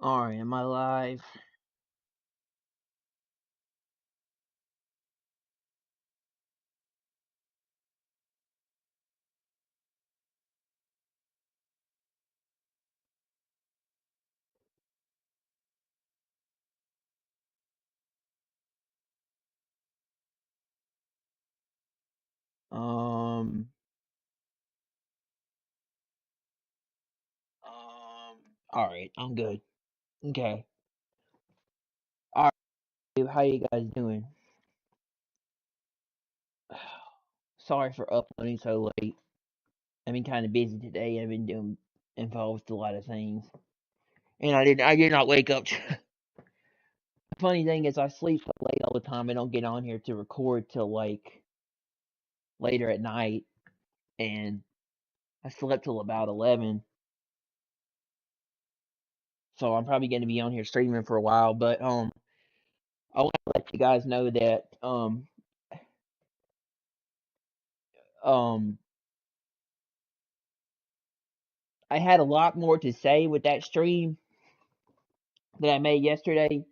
Alright, am I live? Um, alright, I'm good. Okay. Alright, how you guys doing? Sorry for uploading so late. I've been kind of busy today. I've been doing involved with a lot of things. And I did not wake up. The funny thing is I sleep so late all the time. I don't get on here to record till like later at night. And I slept till about 11. So I'm probably going to be on here streaming for a while. But I want to let you guys know that um I had a lot more to say with that stream that I made yesterday,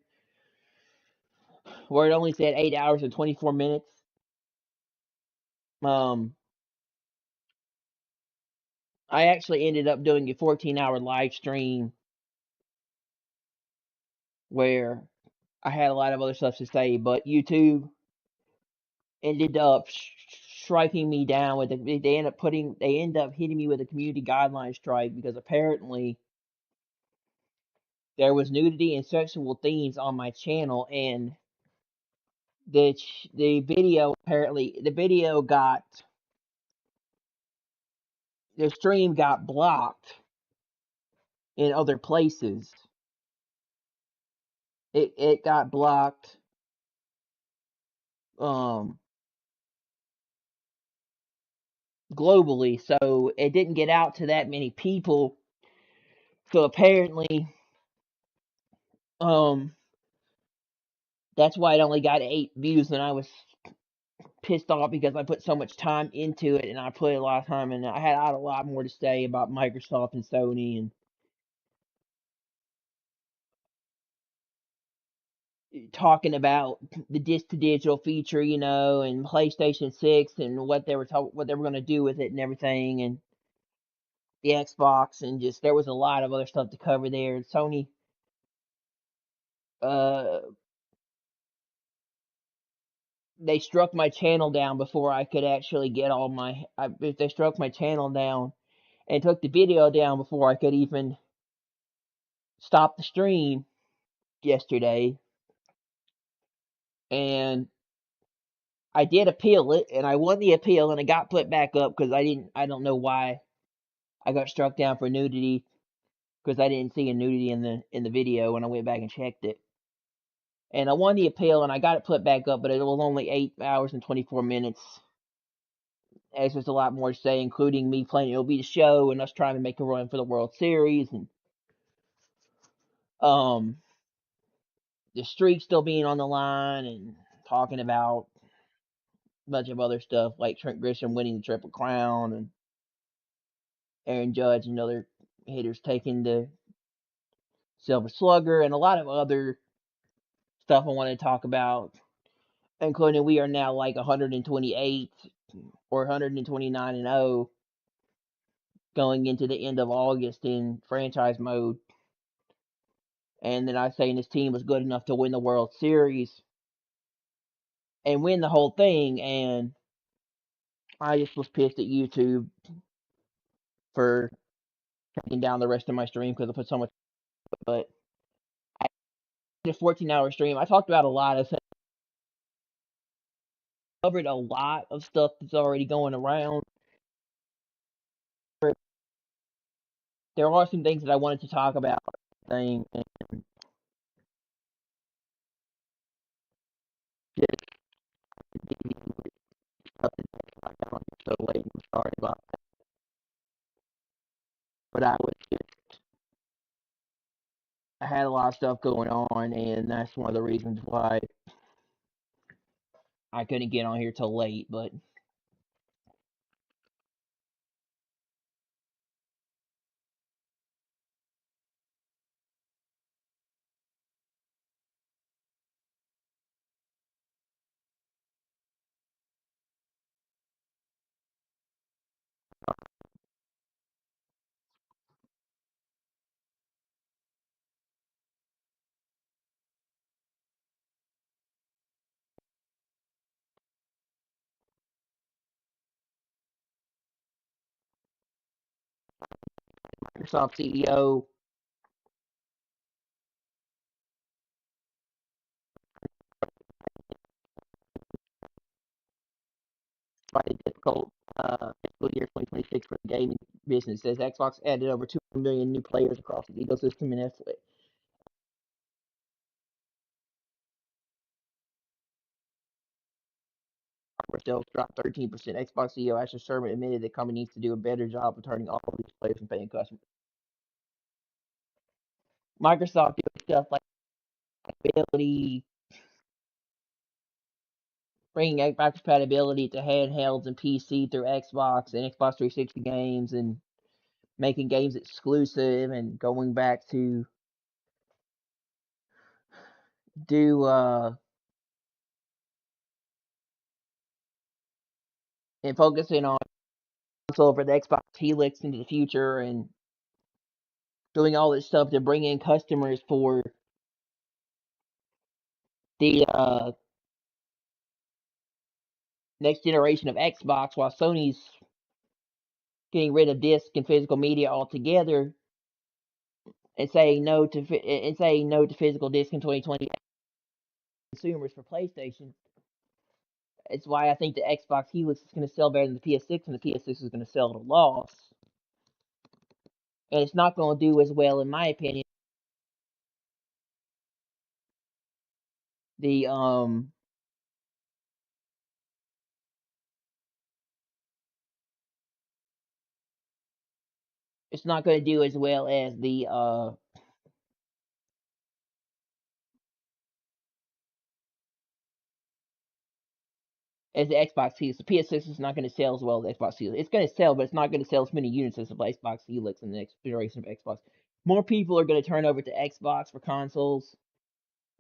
where it only said 8 hours and 24 minutes. Um, I actually ended up doing a 14-hour live stream where I had a lot of other stuff to say, but YouTube ended up striking me down with they end up hitting me with a community guideline strike because apparently there was nudity and sexual themes on my channel, and the video apparently the stream got blocked in other places. It got blocked um globally, so it didn't get out to that many people. So apparently, um that's why it only got 8 views, and I was pissed off because I put so much time into it, and I put a lot of time, and I had a lot more to say about Microsoft and Sony and talking about the disc to digital feature, and PlayStation 6 and what they were going to do with it and everything, and the Xbox, and just there was a lot of other stuff to cover there. Sony, uh, they struck my channel down before I could actually get all my. They struck my channel down and took the video down before I could even stop the stream yesterday, and I did appeal it, and I won the appeal, and it got put back up because I don't know why I got struck down for nudity because I didn't see a nudity in the video when I went back and checked it. And I won the appeal, and I got it put back up, but it was only 8 hours and 24 minutes. As there's a lot more to say, including me playing MLB The Show and us trying to make a run for the World Series, and um the streak still being on the line, and talking about a bunch of other stuff like Trent Grisham winning the Triple Crown, and Aaron Judge and other hitters taking the Silver Slugger, and a lot of other stuff I want to talk about, including we are now like 128 or 129 and 0 going into the end of August in franchise mode. And then I saying this team was good enough to win the World Series and win the whole thing. And I just was pissed at YouTube for taking down the rest of my stream because I put so much. But I did a 14-hour stream. I talked about a lot of things, covered a lot of stuff that's already going around. There are some things that I wanted to talk about. Thing and just stuff that I got on here so late. I'm sorry about that, but I had a lot of stuff going on, and that's one of the reasons why I couldn't get on here till late. But Microsoft CEO by the difficult fiscal year 2026 for the gaming business. Says Xbox added over 200 million new players across its ecosystem and hardware sales dropped 13%. Xbox CEO Asher Sherman admitted the company needs to do a better job of turning all of these players and paying customers. Microsoft doing stuff like ability, bringing backwards compatibility to handhelds and PC through Xbox and Xbox 360 games, and making games exclusive, and going back to do and focusing on console for the Xbox Helix into the future, and doing all this stuff to bring in customers for the next generation of Xbox, while Sony's getting rid of disc and physical media altogether, and saying no to physical disc in 2020 consumers for PlayStation. It's why I think the Xbox Helix is going to sell better than the PS6, and the PS6 is going to sell at a loss. And it's not going to do as well, in my opinion. The it's not going to do as well as the Xbox Helix. The PS6 is not going to sell as well as the Xbox Helix. It's going to sell, but it's not going to sell as many units as the Xbox Helix in the next generation of Xbox. More people are going to turn over to Xbox for consoles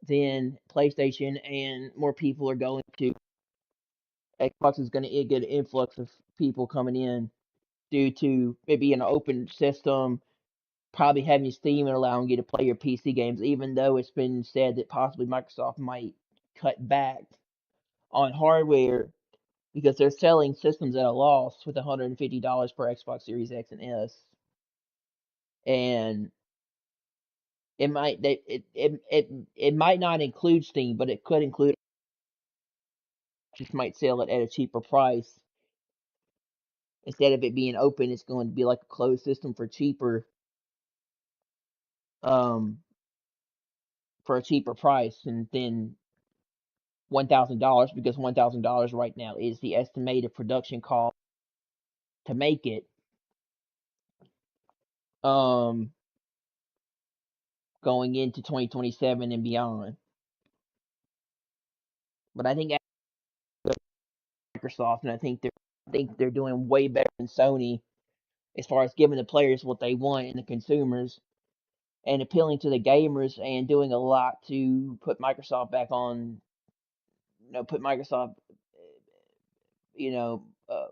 than PlayStation, and more people are going to Xbox is going to get an influx of people coming in due to it being an open system, probably having Steam and allowing you to play your PC games, even though it's been said that possibly Microsoft might cut back on hardware because they're selling systems at a loss with $150 per Xbox Series X and S. And it might not include Steam, but it could include, just might sell it at a cheaper price. Instead of it being open, it's going to be like a closed system for cheaper, um, for a cheaper price, and then $1,000, because $1,000 right now is the estimated production cost to make it. Um, Going into 2027 and beyond. But I think Microsoft, and I think they're doing way better than Sony as far as giving the players what they want and the consumers, and appealing to the gamers, and doing a lot to put Microsoft back on. Put Microsoft, you know, uh,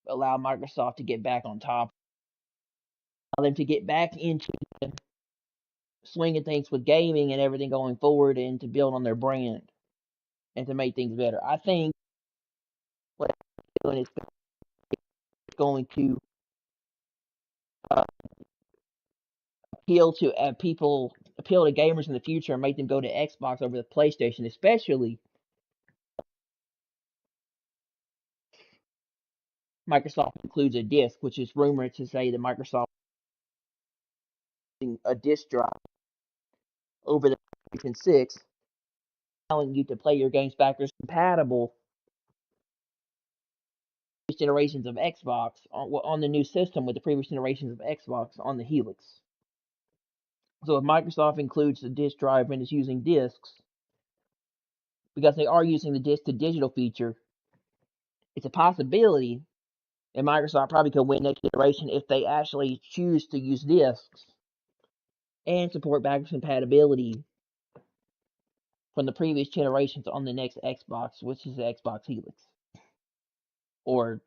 allow Microsoft to get back on top, allow them to get back into the swing of things with gaming and everything going forward, and to build on their brand and to make things better. I think what they're doing is going to uh, appeal to gamers in the future, and make them go to Xbox over the PlayStation, especially Microsoft includes a disc, which is rumored to say that Microsoft is using a disc drive over the PlayStation 6, allowing you to play your games backwards compatible with generations of Xbox on the new system with the previous generations of Xbox on the Helix. So if Microsoft includes the disc drive and is using discs, because they are using the disc to digital feature, it's a possibility that Microsoft probably could win next generation if they actually choose to use discs and support backwards compatibility from the previous generations on the next Xbox, which is the Xbox Helix, or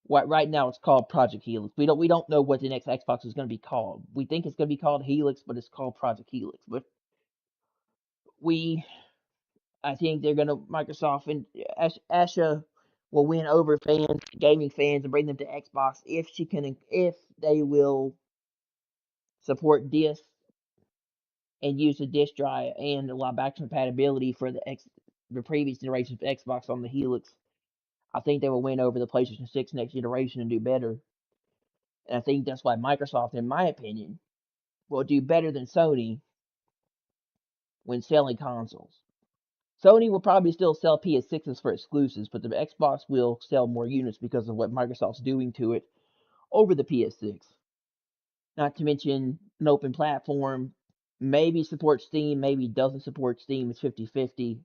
what right now it's called Project Helix. We don't know what the next Xbox is going to be called. We think it's going to be called Helix, but it's called Project Helix. But we, I think they're going to Microsoft and Asha will win over gaming fans, and bring them to Xbox if they will support disc and use the disc drive and allow backwards compatibility for the previous generation of Xbox on the Helix, I think they will win over the PlayStation 6 next generation and do better. And I think that's why Microsoft, in my opinion, will do better than Sony when selling consoles. Sony will probably still sell PS6s for exclusives, but the Xbox will sell more units because of what Microsoft's doing to it over the PS6. Not to mention an open platform, maybe supports Steam, maybe doesn't support Steam. It's 50-50.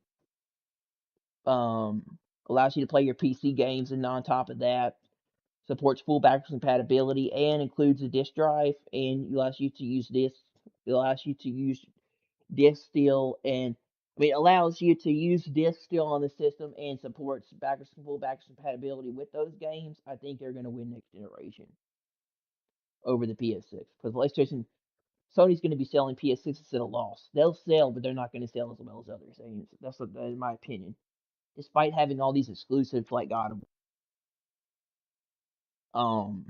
Um, Allows you to play your PC games, and on top of that, supports full backwards compatibility and includes a disk drive, and allows you to use this. It allows you to use disk still, and I mean, it allows you to use disk still on the system and supports full backwards compatibility with those games. I think they're going to win next generation over the PS6 because PlayStation Sony's going to be selling PS6s at a loss. They'll sell, but they're not going to sell as well as other things. In my opinion. Despite having all these exclusives like um,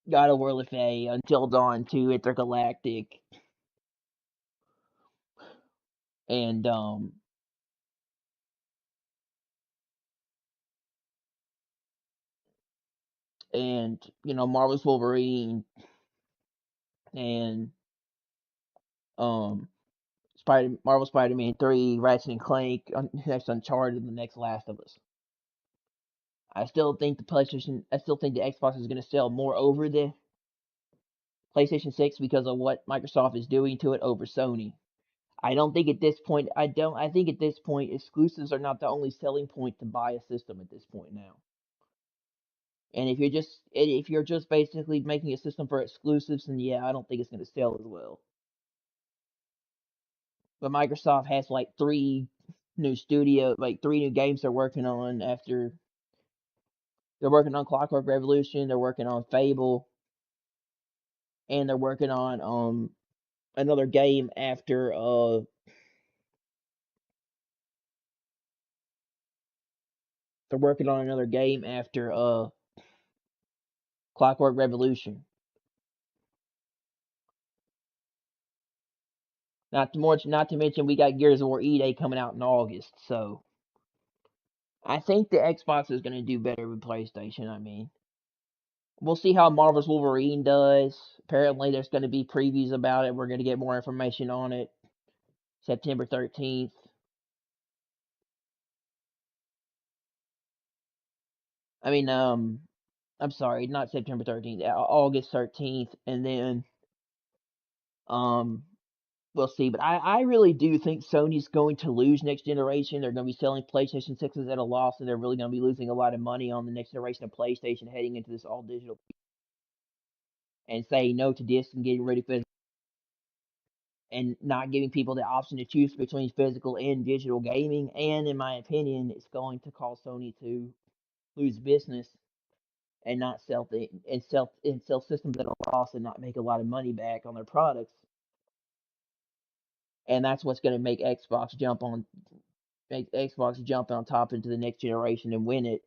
God of War LFA, Until Dawn 2, Intergalactic, and Marvel's Wolverine and um Marvel Spider-Man 3, Ratchet and Clank, next Uncharted, and the next Last of Us. I still think the Xbox is going to sell more over the PlayStation 6 because of what Microsoft is doing to it over Sony. I don't think at this point I think at this point exclusives are not the only selling point to buy a system at this point now. And if you're just basically making a system for exclusives, then yeah, I don't think it's going to sell as well. But Microsoft has like three new games they're working on after they're working on Clockwork Revolution, they're working on Fable, and they're working on another game after they're working on another game after Clockwork Revolution. Not to mention we got Gears of War E-Day coming out in August, so I think the Xbox is going to do better with PlayStation. I mean, we'll see how Marvel's Wolverine does. Apparently, there's going to be previews about it. We're going to get more information on it September 13th. I mean, I'm sorry, not September 13th, August 13th, and then um, we'll see. But I really do think Sony's going to lose next generation. They're going to be selling PlayStation 6s at a loss, and they're really going to be losing a lot of money on the next generation of PlayStation heading into this all digital and saying no to discs and getting rid of physical and not giving people the option to choose between physical and digital gaming. And in my opinion, it's going to cause Sony to lose business and not sell systems at a loss and not make a lot of money back on their products. And that's what's going to make Xbox jump on top into the next generation and win it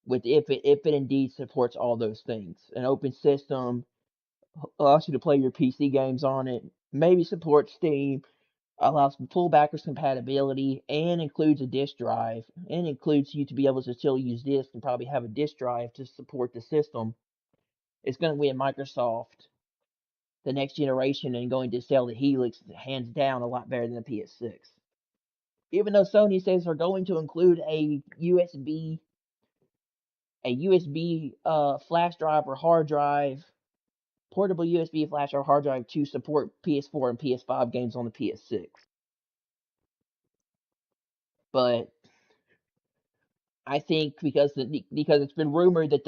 with if it indeed supports all those things. An open system allows you to play your PC games on it, maybe supports Steam, allows full backwards compatibility, and includes a disk drive, and includes you to be able to still use disk and probably have a disk drive to support the system. It's going to win Microsoft the next generation and going to sell the Helix hands down a lot better than the PS6. Even though Sony says they're going to include a USB flash drive or hard drive, portable USB flash or hard drive to support PS4 and PS5 games on the PS6. But I think because it's been rumored that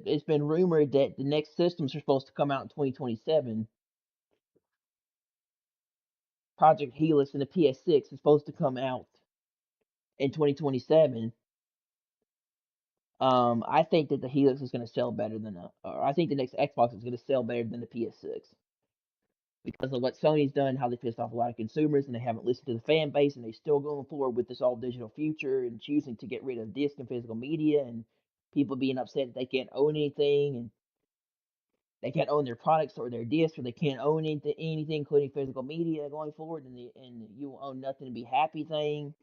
it's been rumored that the next systems are supposed to come out in 2027. Project Helix and the PS6 is supposed to come out in 2027. I think that the Helix is going to sell better than or I think the next Xbox is going to sell better than the PS6 because of what Sony's done, how they pissed off a lot of consumers, and they haven't listened to the fan base, and they still going forward with this all digital future and choosing to get rid of disc and physical media and people being upset that they can't own anything and they can't own their products or their discs, or they can't own anything, including physical media going forward, and you own nothing to be happy thing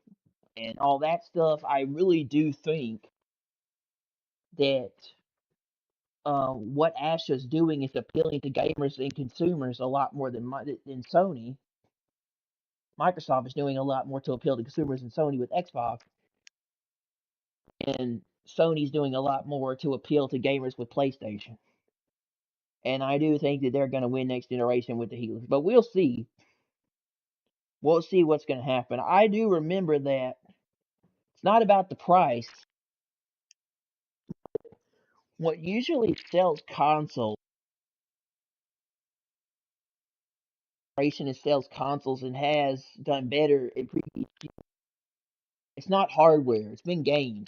and all that stuff. I really do think that what Astra's doing is appealing to gamers and consumers a lot more than Sony. Microsoft is doing a lot more to appeal to consumers than Sony with Xbox, and Sony's doing a lot more to appeal to gamers with PlayStation. And I do think that they're going to win next generation with the Helix, but we'll see. We'll see what's going to happen. I do remember that it's not about the price. What usually sells consoles, and sells consoles and has done better in previous years. It's not hardware. It's been games.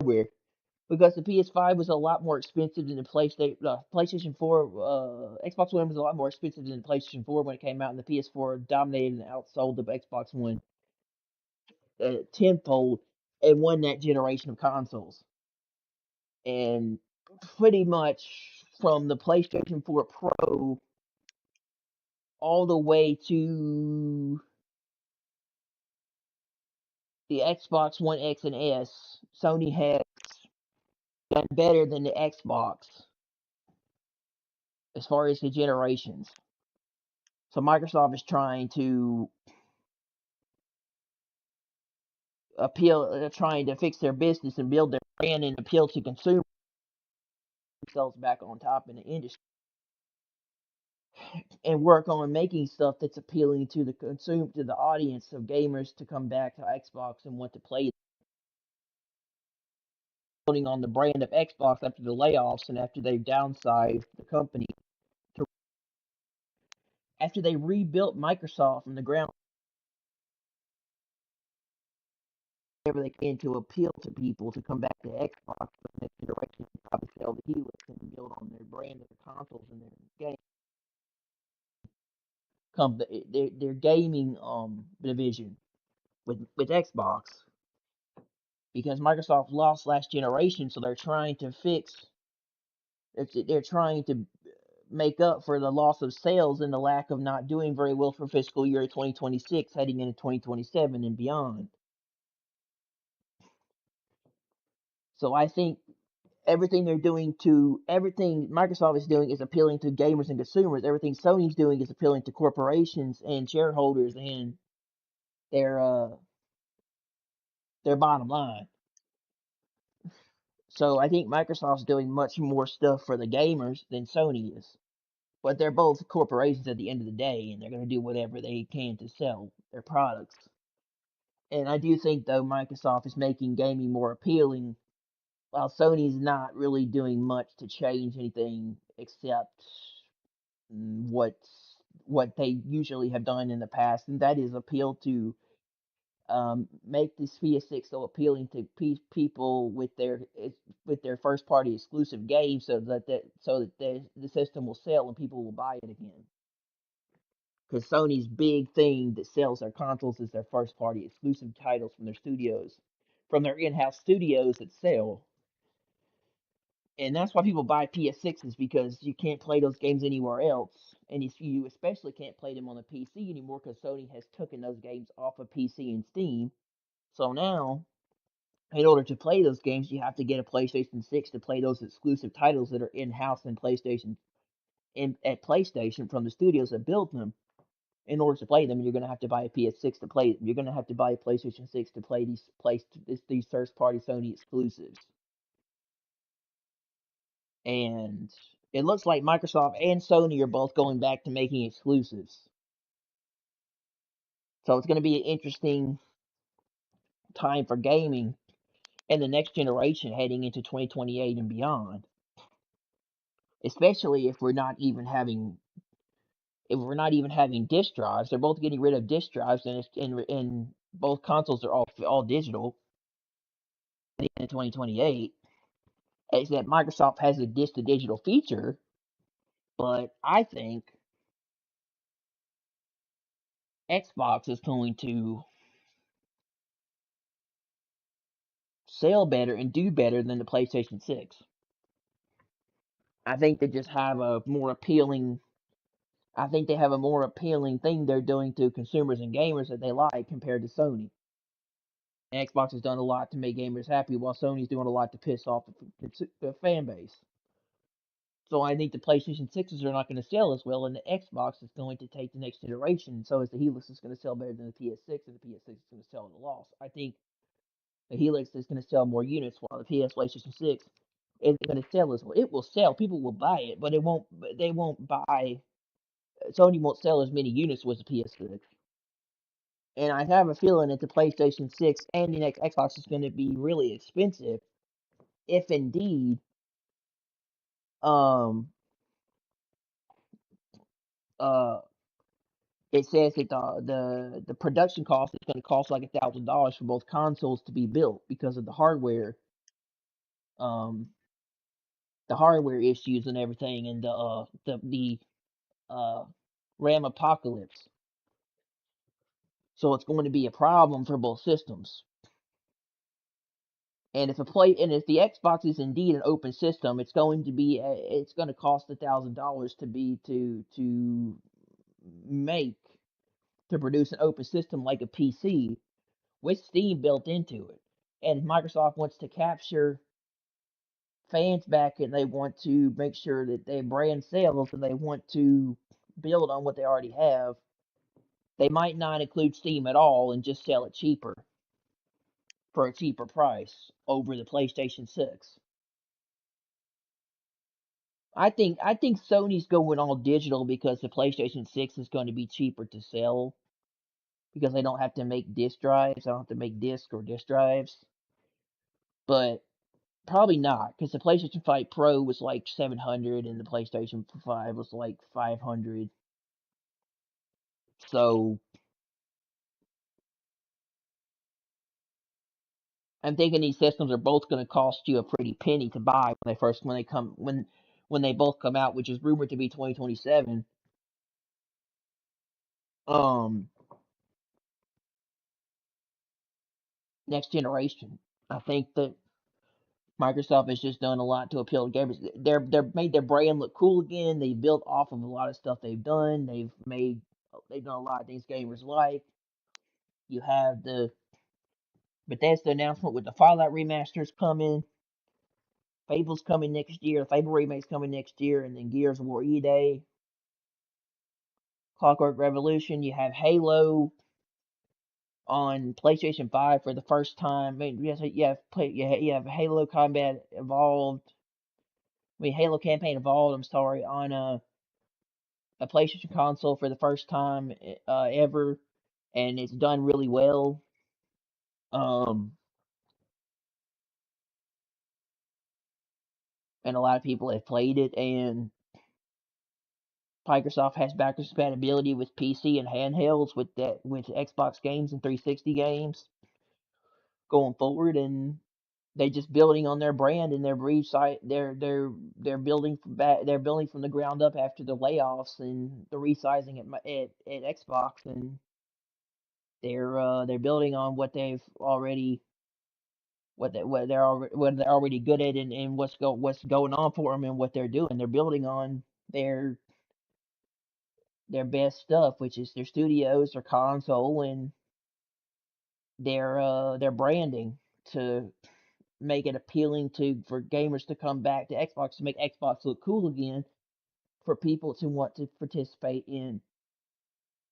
Hardware. Because the PS5 was a lot more expensive than the PlayStation. PlayStation 4, Xbox One was a lot more expensive than the PlayStation 4 when it came out, and the PS4 dominated and outsold the Xbox One tenfold and won that generation of consoles. And pretty much from the PlayStation 4 Pro all the way to the Xbox One X and S, Sony has done better than the Xbox as far as the generations. So Microsoft is trying to trying to fix their business and build their brand and appeal to consumers, themselves back on top in the industry, and work on making stuff that's appealing to the audience of gamers to come back to Xbox and want to play. Building on the brand of Xbox after the layoffs and after they downsized the company, to, after they rebuilt Microsoft from the ground, whatever they can to appeal to people to come back to Xbox for the next generation, probably sell the Helix and build on their brand of their consoles and their game. Their gaming division with Xbox, because Microsoft lost last generation, so they're trying to make up for the loss of sales and the lack of not doing very well for fiscal year 2026 heading into 2027 and beyond. So I think everything Microsoft is doing is appealing to gamers and consumers. Everything Sony's doing is appealing to corporations and shareholders and their uh their bottom line. So I think Microsoft's doing much more stuff for the gamers than Sony is. But they're both corporations at the end of the day, and they're going to do whatever they can to sell their products. And I do think, though, Microsoft is making gaming more appealing, while Sony's not really doing much to change anything except what they usually have done in the past, and that is appeal to make this PS6 so appealing to people with their first party exclusive games, so that the system will sell and people will buy it again. Because Sony's big thing that sells their consoles is their first party exclusive titles from their studios, from their in-house studios that sell. And that's why people buy PS6s, because you can't play those games anywhere else. And you especially can't play them on the PC anymore, because Sony has taken those games off of PC and Steam. So now, in order to play those games, you have to get a PlayStation 6 to play those exclusive titles that are in-house in at PlayStation from the studios that build them. In order to play them, you're going to have to buy a PS6 to play them. You're going to have to buy a PlayStation 6 to play these first-party Sony exclusives. And it looks like Microsoft and Sony are both going back to making exclusives. So it's going to be an interesting time for gaming and the next generation heading into 2028 and beyond. Especially if we're not even having disk drives. They're both getting rid of disk drives, and both consoles are all digital in 2028. Is that Microsoft has a disk to digital feature, but I think Xbox is going to sell better and do better than the PlayStation 6. I think they just have a more appealing. I think they have a more appealing thing they're doing to consumers and gamers that they like compared to Sony. And Xbox has done a lot to make gamers happy, while Sony's doing a lot to piss off the fan base. So I think the PlayStation 6s are not going to sell as well, and the Xbox is going to take the next generation. So as the Helix is going to sell better than the PS6, and the PS6 is going to sell at a loss. I think the Helix is going to sell more units, while the PlayStation 6 isn't going to sell as well. It will sell, people will buy it, but it won't. They won't buy. Sony won't sell as many units as the PS6. And I have a feeling that the PlayStation 6 and the next Xbox is going to be really expensive, if indeed um uh it says that the production cost is going to cost like $1,000 for both consoles to be built because of um the hardware issues and everything, and the uh RAM apocalypse. So it's going to be a problem for both systems. And if the Xbox is indeed an open system, it's going to cost $1,000 to make to produce an open system like a PC with Steam built into it. And Microsoft wants to capture fans back, and they want to make sure that their brand sales, and they want to build on what they already have. They might not include Steam at all and just sell it cheaper for a cheaper price over the PlayStation 6. I think Sony's going all digital because the PlayStation 6 is going to be cheaper to sell because they don't have to make disk drives. They don't have to make disk or disk drives. But probably not, because the PlayStation 5 Pro was like 700 and the PlayStation 5 was like 500. So I'm thinking these systems are both going to cost you a pretty penny to buy when they both come out, which is rumored to be 2027. Um, Next generation. I think that Microsoft has just done a lot to appeal to gamers. They're made their brand look cool again. They built off of a lot of stuff they've done. They've done a lot of things gamers like. You have the Bethesda announcement with the Fallout remasters coming. Fable's coming next year. The Fable remake's coming next year, and then Gears of War E-Day, Clockwork Revolution. You have Halo on PlayStation 5 for the first time. I mean, yes, you have Halo Combat Evolved. I mean, Halo Campaign Evolved. I'm sorry, on a PlayStation console for the first time ever, and it's done really well. Um, and a lot of people have played it, and Microsoft has backwards compatibility with PC and handhelds with Xbox games and 360 games going forward, and they just building on their brand and their brief site. They're building from they're building from the ground up after the layoffs and the resizing at Xbox, and they're building on what they've already what they're already good at, and what's going on for them and what they're doing. They're building on their their best stuff, which is their studios, their console, and their branding to make it appealing to for gamers to come back to Xbox, to make Xbox look cool again, for people to want to participate in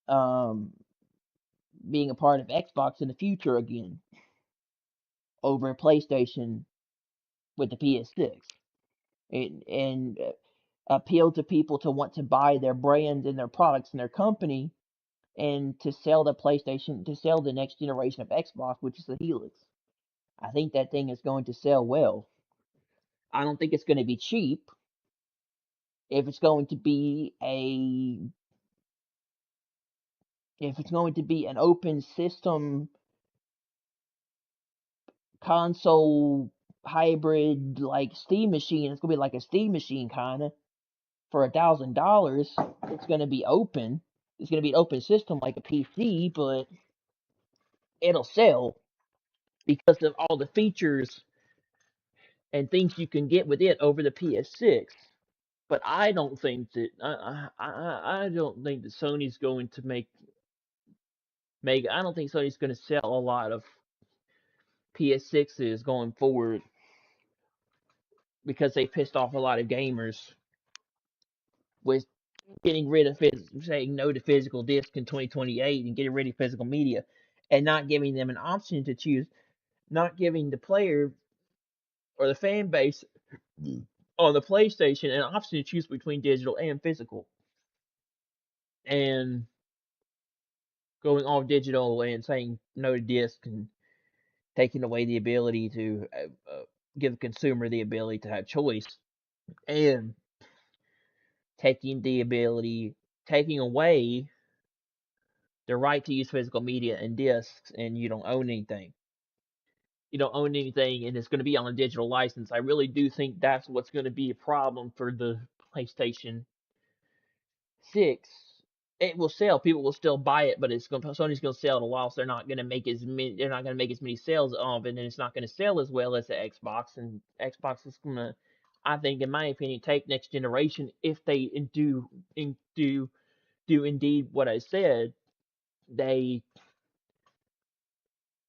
um being a part of Xbox in the future again over PlayStation with the PS6, and appeal to people to want to buy their brand and their products and their company, and to sell to sell the next generation of Xbox, which is the Helix. I think that thing is going to sell well. I don't think it's going to be cheap. If it's going to be a if it's going to be an open system console hybrid like Steam machine, it's gonna be like a Steam machine kinda for $1,000. It's gonna be open. It's gonna be an open system like a PC, but it'll sell. because of all the features and things you can get with it over the PS6. But I don't think that I don't think that Sony's going to make I don't think Sony's going to sell a lot of PS6s going forward because they pissed off a lot of gamers with getting rid of saying no to physical disc in 2028 and getting rid of physical media and not giving them an option to choose, not giving the player or the fan base on the PlayStation an option to choose between digital and physical, and going all digital and saying no to disc and taking away the ability to give the consumer the ability to have choice, and taking away the right to use physical media and discs, and you don't own anything. You don't own anything, and it's going to be on a digital license. I really do think that's what's going to be a problem for the PlayStation 6. It will sell. People will still buy it, but Sony's going to sell at a loss. They're not going to make as many. They're not going to make as many sales of it, and it's not going to sell as well as the Xbox. And Xbox is going to, I think, in my opinion, take next generation if they do indeed what I said. They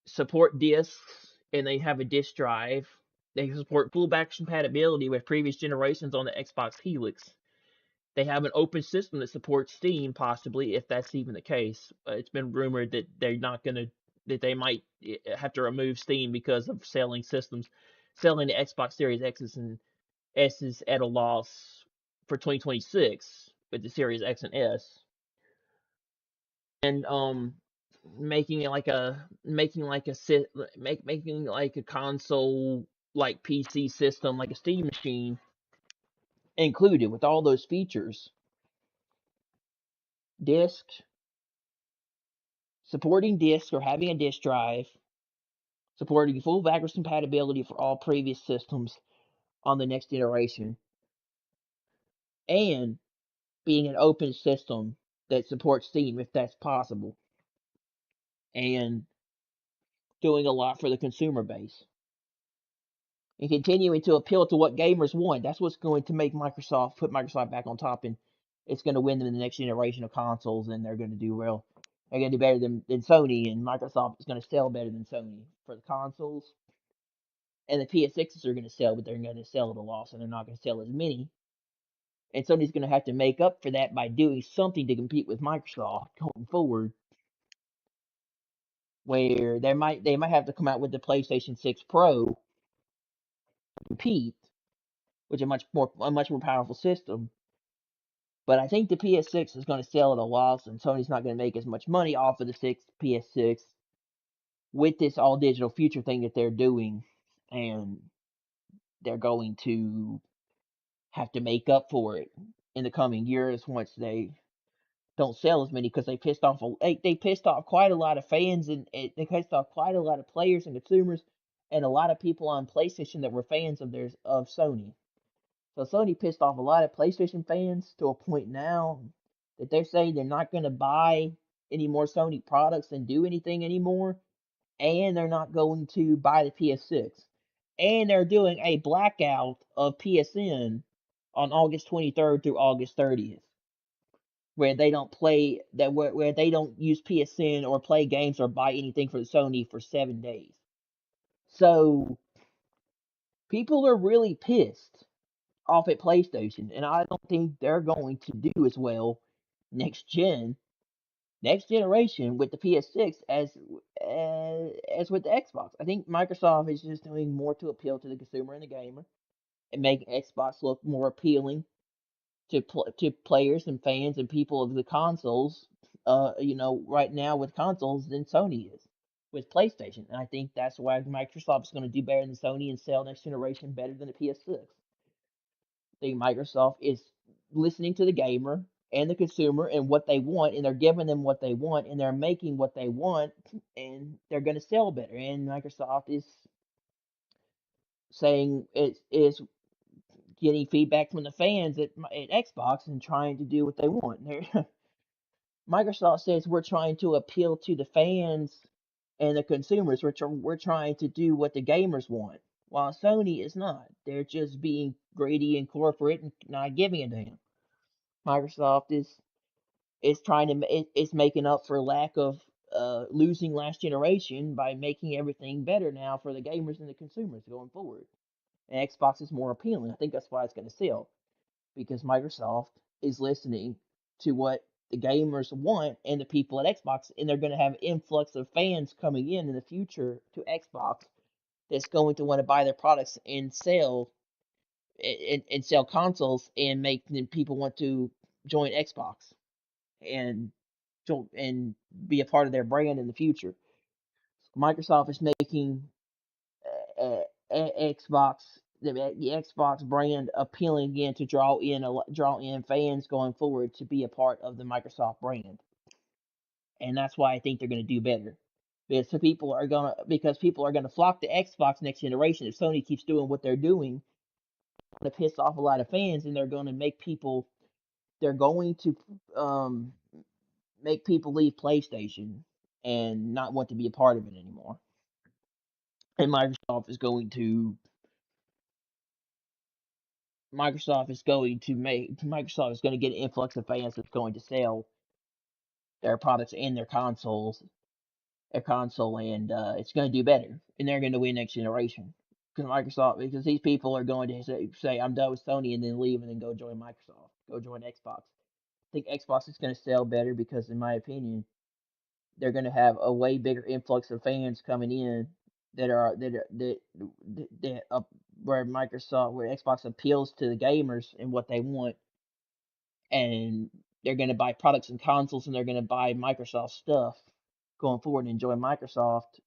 support discs and they have a disk drive. They support full backwards compatibility with previous generations on the Xbox Helix. They have an open system that supports Steam, possibly, if that's even the case. It's been rumored that they're not going to, that they might have to remove Steam because of selling the Xbox Series X's and S's at a loss for 2026 with the Series X and S. And making like a console like PC system, like a Steam machine included with all those features. Disk, supporting disk or having a disk drive, supporting full backwards compatibility for all previous systems on the next generation, and being an open system that supports Steam if that's possible, and doing a lot for the consumer base. And continuing to appeal to what gamers want. That's what's going to make put Microsoft back on top, and it's going to win them in the next generation of consoles, and they're going to do well. They're going to do better than Sony, and Microsoft is going to sell better than Sony for the consoles. And the PS6s are going to sell, but they're going to sell at a loss, and they're not going to sell as many. And Sony's going to have to make up for that by doing something to compete with Microsoft going forward, where they might have to come out with the PlayStation 6 Pro to compete, which is a much more powerful system. But I think the PS6 is going to sell at a loss, and Sony's not going to make as much money off of the PS6 with this all digital future thing that they're doing, and they're going to have to make up for it in the coming years once they don't sell as many because they pissed off quite a lot of fans, and they pissed off quite a lot of players and consumers and a lot of people on PlayStation that were fans of Sony. So Sony pissed off a lot of PlayStation fans to a point now that they're saying they're not going to buy any more Sony products and do anything anymore, and they're not going to buy the PS6. And they're doing a blackout of PSN on August 23rd through August 30th, where they don't play that where they don't use PSN or play games or buy anything for Sony for 7 days. So people are really pissed off at PlayStation, and I don't think they're going to do as well next next generation with the PS6 as with the Xbox. I think Microsoft is just doing more to appeal to the consumer and the gamer, and make Xbox look more appealing to players and fans and people of the consoles. Right now with consoles than Sony is with PlayStation, and I think that's why Microsoft is going to do better than Sony and sell next generation better than the PS6. Think Microsoft is listening to the gamer and the consumer and what they want, and they're giving them what they want, and they're making what they want, and they're going to sell better. And Microsoft is saying it is getting feedback from the fans at Xbox and trying to do what they want. Microsoft says we're trying to appeal to the fans and the consumers, we're trying to do what the gamers want, while Sony is not. They're just being greedy and corporate and not giving a damn. Microsoft is trying to is making up for lack of losing last generation by making everything better now for the gamers and the consumers going forward. And Xbox is more appealing. I think that's why it's going to sell, because Microsoft is listening to what the gamers want and the people at Xbox, and they're going to have an influx of fans coming in the future to Xbox that's going to want to buy their products and sell and sell consoles and make people want to join Xbox and and be a part of their brand in the future. Microsoft is making uh, Xbox the Xbox brand appealing again to draw in fans going forward to be a part of the Microsoft brand, and that's why I think they're going to do better. Because people are gonna flock to Xbox next generation if Sony keeps doing what they're doing. To piss off a lot of fans, and they're going to make people. They're going to um, make people leave PlayStation and not want to be a part of it anymore. And Microsoft is going to get an influx of fans that's going to sell their products and their console, and it's going to do better, and they're going to win next generation. Because these people are going to say I'm done with Sony and then leave and then go join Microsoft, go join Xbox. I think Xbox is going to sell better because, in my opinion, they're going to have a way bigger influx of fans coming in that are where Xbox appeals to the gamers and what they want, and they're going to buy products and consoles, and they're going to buy Microsoft stuff going forward and enjoy Microsoft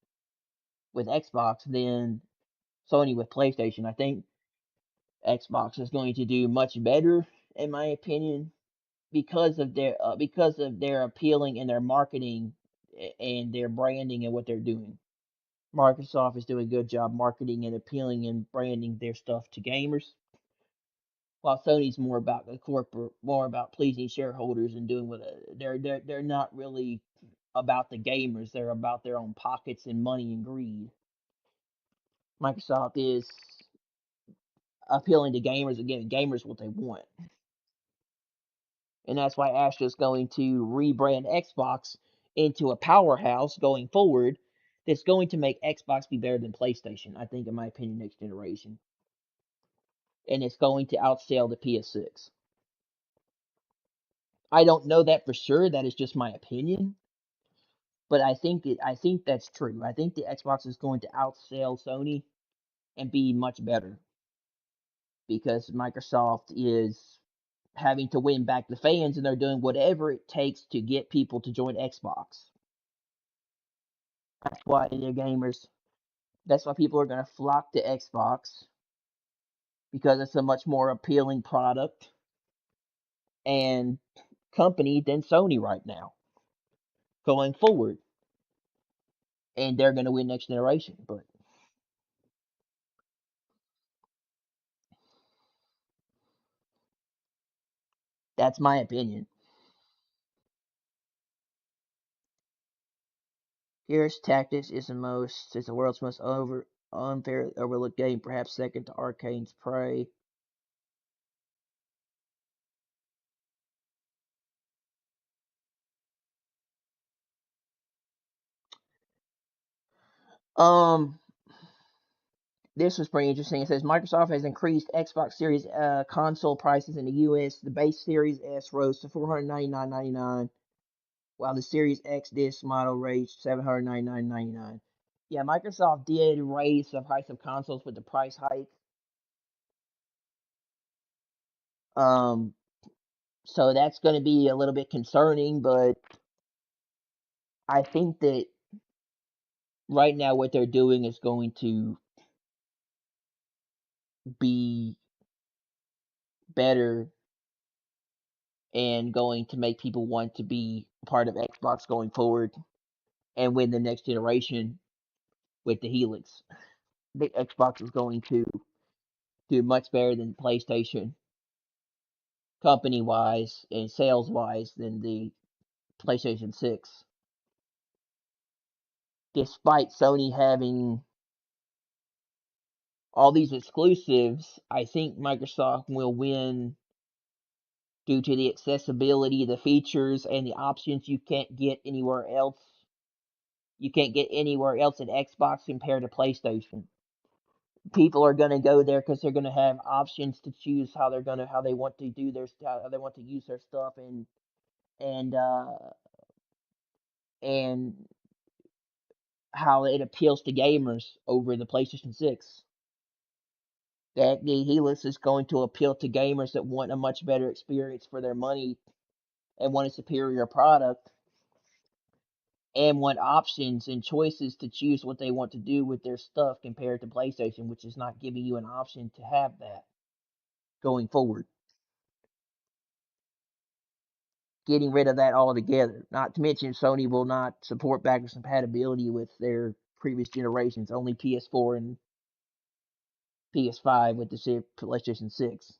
with Xbox than Sony with PlayStation. I think Xbox is going to do much better, in my opinion, because of their appealing and their marketing and their branding and what they're doing. Microsoft is doing a good job marketing and appealing and branding their stuff to gamers, while Sony's more about the corporate, more about pleasing shareholders and doing what they're not really about the gamers. They're about their own pockets and money and greed. Microsoft is appealing to gamers and giving gamers what they want, and that's why Astra's going to rebrand Xbox into a powerhouse going forward. That's going to make Xbox be better than PlayStation. I think, in my opinion, next generation, and it's going to outsell the PS6. I don't know that for sure. That is just my opinion, but I think that's true. I think the Xbox is going to outsell Sony and be much better because Microsoft is having to win back the fans, and they're doing whatever it takes to get people to join Xbox. That's why the gamers. That's why people are going to flock to Xbox because it's a much more appealing product and company than Sony right now going forward, and they're going to win next generation. But that's my opinion. Gears Tactics is the world's most unfair overlooked game, perhaps second to Arcane's Prey. Um, this was pretty interesting. It says Microsoft has increased Xbox Series console prices in the U.S. The base Series S rose to $499.99, while the Series X disc model raised $799.99. Yeah, Microsoft did raise the price of consoles with the price hike. Um, so that's going to be a little bit concerning, but I think that right now what they're doing is going to be better and going to make people want to be part of Xbox going forward and win the next generation with the Helix. I think Xbox is going to do much better than PlayStation, company wise and sales wise, than the PlayStation 6. despite Sony having all these exclusives, I think Microsoft will win due to the accessibility, the features, and the options you can't get anywhere else. You can't get anywhere else at Xbox compared to PlayStation. People are going to go there because they're going to have options to choose how they want to do their how they want to use their stuff and and how it appeals to gamers over the PlayStation 6. That the Helix is going to appeal to gamers that want a much better experience for their money and want a superior product and want options and choices to choose what they want to do with their stuff compared to PlayStation, which is not giving you an option to have that going forward. Getting rid of that altogether. Not to mention, Sony will not support backwards compatibility with their previous generations, only PS4 and PS5 with the PlayStation 6.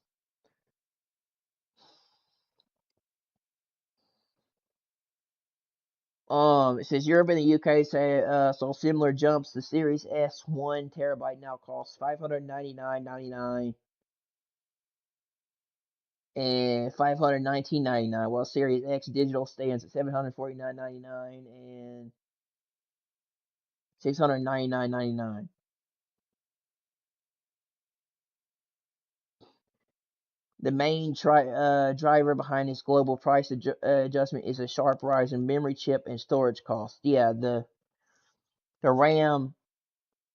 It says Europe and the UK saw similar jumps. The Series S 1 TB now costs $599.99 and $519.99, while Series X digital stands at $749.99 and $699.99. The main driver behind this global price adjustment is a sharp rise in memory chip and storage costs. Yeah, the RAM,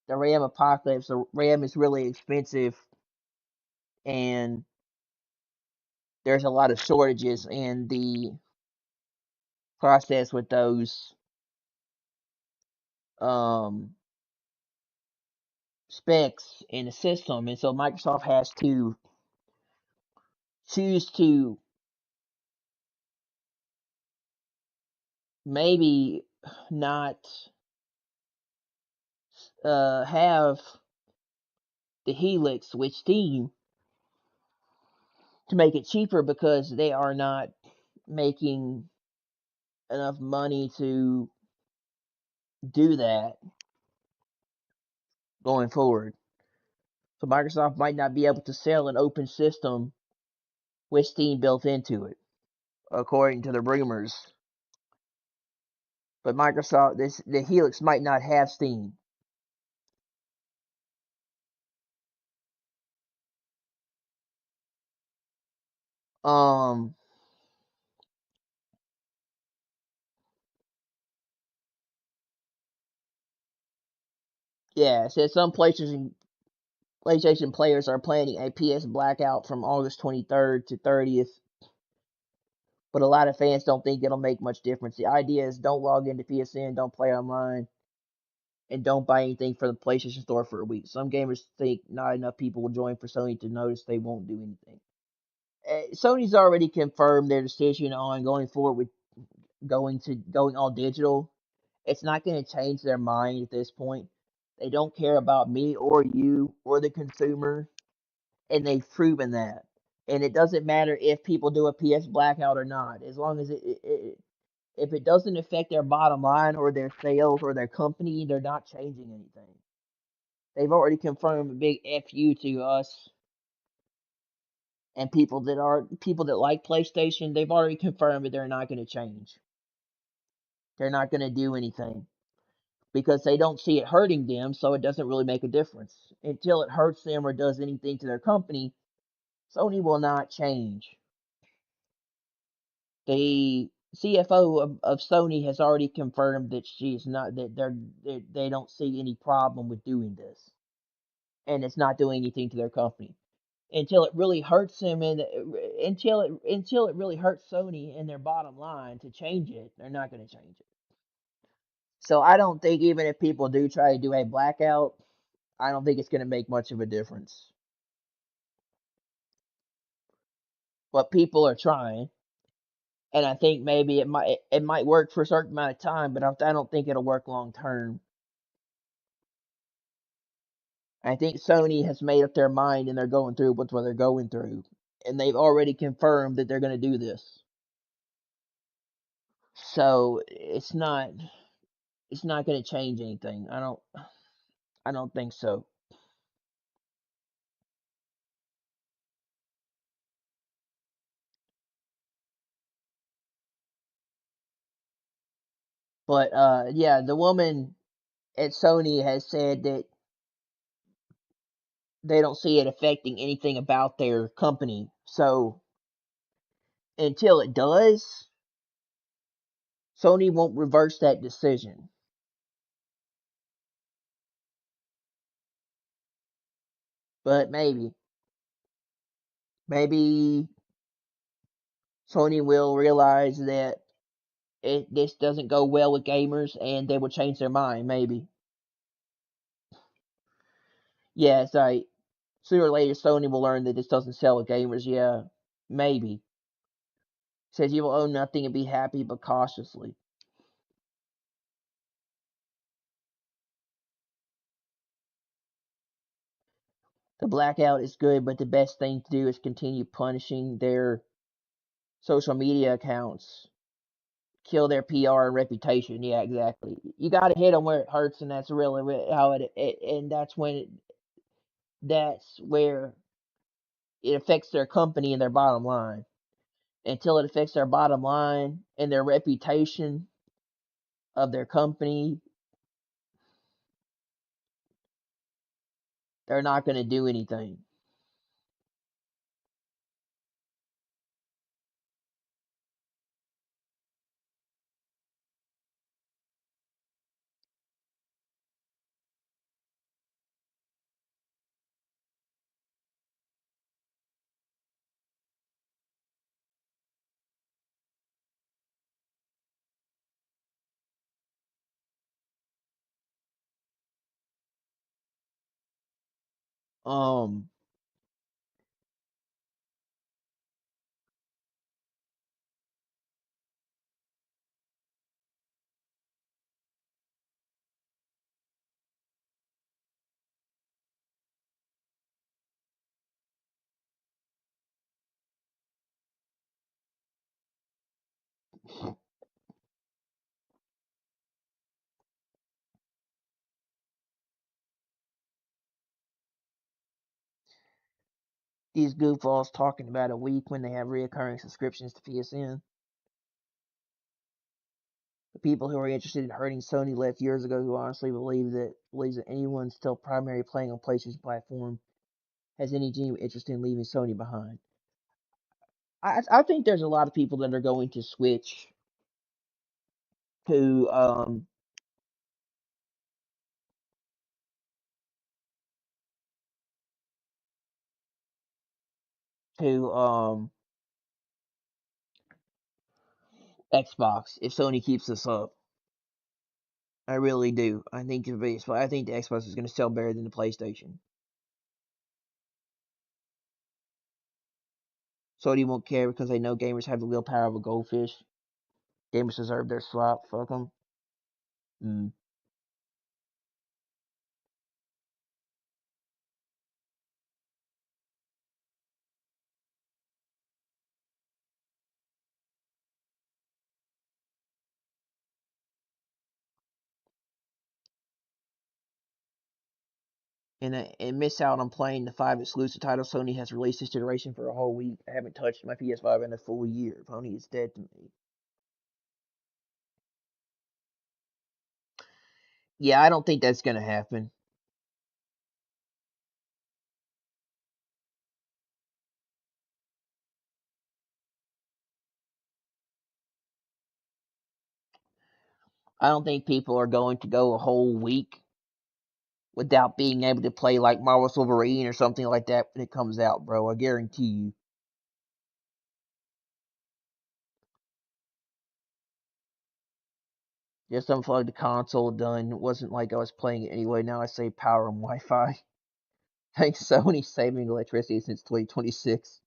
the RAM apocalypse. The RAM is really expensive, and there's a lot of shortages in the process with those um, specs in the system, and so Microsoft has to choose to maybe not have the Helix with Steam to make it cheaper because they are not making enough money to do that going forward. So Microsoft might not be able to sell an open system with Steam built into it, according to the rumors. But the Helix might not have Steam. Um, yeah, it says some PlayStation players are planning a PS blackout from August 23rd to 30th, but a lot of fans don't think it'll make much difference. The idea is don't log into PSN, don't play online, and don't buy anything from the PlayStation Store for a week. Some gamers think not enough people will join for Sony to notice they won't do anything. Sony's already confirmed their decision on going forward with going all digital. It's not going to change their mind at this point. They don't care about me or you or the consumer, and they've proven that. And it doesn't matter if people do a PS blackout or not, as long as if it doesn't affect their bottom line or their sales or their company, they're not changing anything. They've already confirmed a big FU to us and people that like PlayStation. They've already confirmed that they're not going to change. They're not going to do anything because they don't see it hurting them, so it doesn't really make a difference. Until it hurts them or does anything to their company, Sony will not change. The CFO of Sony has already confirmed that she's not that they don't see any problem with doing this, and it's not doing anything to their company until it really hurts them and until it really hurts Sony and their bottom line to change it. They're not going to change it. So I don't think even if people do try to do a blackout, I don't think it's going to make much of a difference. But people are trying, and I think maybe it might work for a certain amount of time, but I don't think it'll work long term. I think Sony has made up their mind and they're going through with what they're going through, and they've already confirmed that they're going to do this. So it's not going to change anything. I don't think so. But yeah, the woman at Sony has said that they don't see it affecting anything about their company. So until it does, Sony won't reverse that decision. But maybe Sony will realize that this doesn't go well with gamers, and they will change their mind. Maybe. Yeah, it's like sooner or later Sony will learn that this doesn't sell with gamers. Yeah, maybe. Says you will own nothing and be happy, but cautiously. The blackout is good, but the best thing to do is continue punishing their social media accounts, kill their PR and reputation. Yeah, exactly. You got to hit them where it hurts, and that's really how and that's where it affects their company and their bottom line. Until it affects their bottom line and their reputation of their company, they're not going to do anything. Um, these goofballs talking about a week when they have reoccurring subscriptions to PSN. The people who are interested in hurting Sony left years ago who honestly believes that anyone still primarily playing on PlayStation platform has any genuine interest in leaving Sony behind. I think there's a lot of people that are going to switch to to Xbox if Sony keeps this up. I really do. I think the Xbox is going to sell better than the PlayStation. Sony won't care because they know gamers have the willpower of a goldfish. Gamers deserve their swap. Fuck them. Mm. And miss out on playing the 5 exclusive titles Sony has released this generation for a whole week. I haven't touched my PS5 in a full year. Sony is dead to me. Yeah, I don't think that's gonna happen. I don't think people are going to go a whole week without being able to play like Marvel's Wolverine or something like that when it comes out, bro. I guarantee you. Just unplugged the console, done. It wasn't like I was playing it anyway. Now I save power and Wi-Fi. Thanks Sony saving electricity since 2026.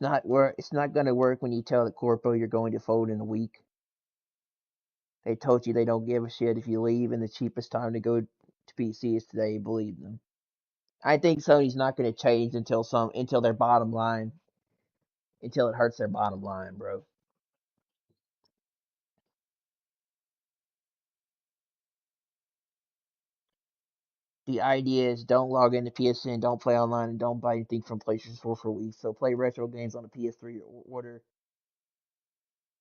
It's not gonna work when you tell the corpo you're going to fold in a week. They told you they don't give a shit if you leave, and the cheapest time to go to PC is today. Believe them. I think Sony's not going to change until their bottom line, until it hurts their bottom line, bro. The idea is don't log into PSN, don't play online, and don't buy anything from PlayStation 4 for weeks. So play retro games on the PS3 or order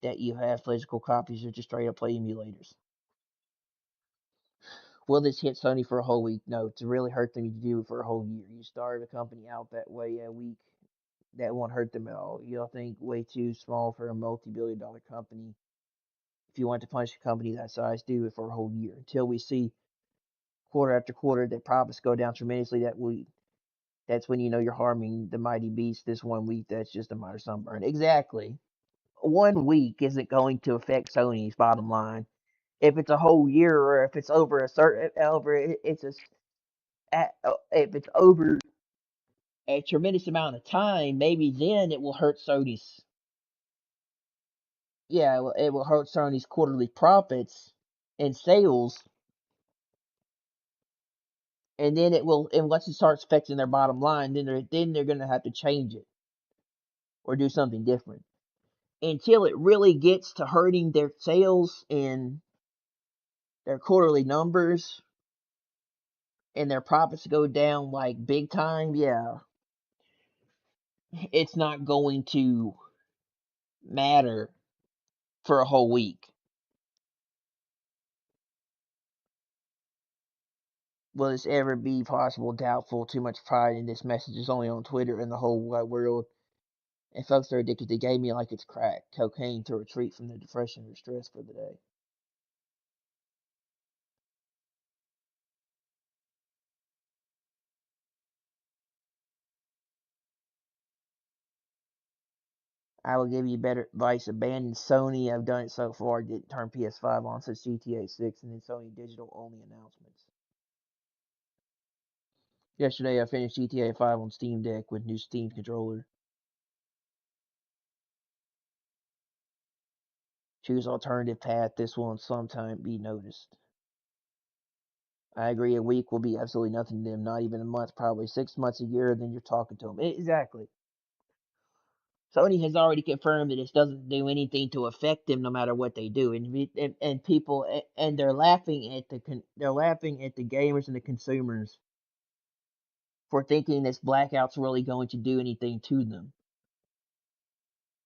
that you have physical copies or just straight up play emulators. Will this hit Sony for a whole week? No, to really hurt them, you do it for a whole year. You start a company out that way a week, that won't hurt them at all. You'll think way too small for a multi-billion-dollar company. If you want to punish a company that size, do it for a whole year until we see quarter after quarter that profits go down tremendously. That's when you know you're harming the mighty beast. This 1 week, that's just a minor sunburn. Exactly. 1 week isn't going to affect Sony's bottom line. If it's a whole year, or if it's over a certain over, it's a if it's over a tremendous amount of time, maybe then it will hurt Sony's. Yeah, it will hurt Sony's quarterly profits and sales, and then it will. And once it starts affecting their bottom line, then they're going to have to change it or do something different. Until it really gets to hurting their sales and their quarterly numbers and their profits go down like big time, yeah, it's not going to matter for a whole week. Will this ever be possible? Doubtful. Too much pride in this message is only on Twitter and the whole wide world. And folks are addicted to gaming like it's crack, cocaine to retreat from the depression or stress for the day. I will give you better advice. Abandon Sony. I've done it so far. Didn't turn PS5 on since GTA 6 and then Sony digital only announcements. Yesterday I finished GTA 5 on Steam Deck with new Steam controller. Choose alternative path. This will in some time be noticed. I agree. A week will be absolutely nothing to them. Not even a month. Probably 6 months, a year. Then you're talking to them. Exactly. Sony has already confirmed that this doesn't do anything to affect them, no matter what they do, and people and they're laughing at the gamers and the consumers for thinking this blackout's really going to do anything to them.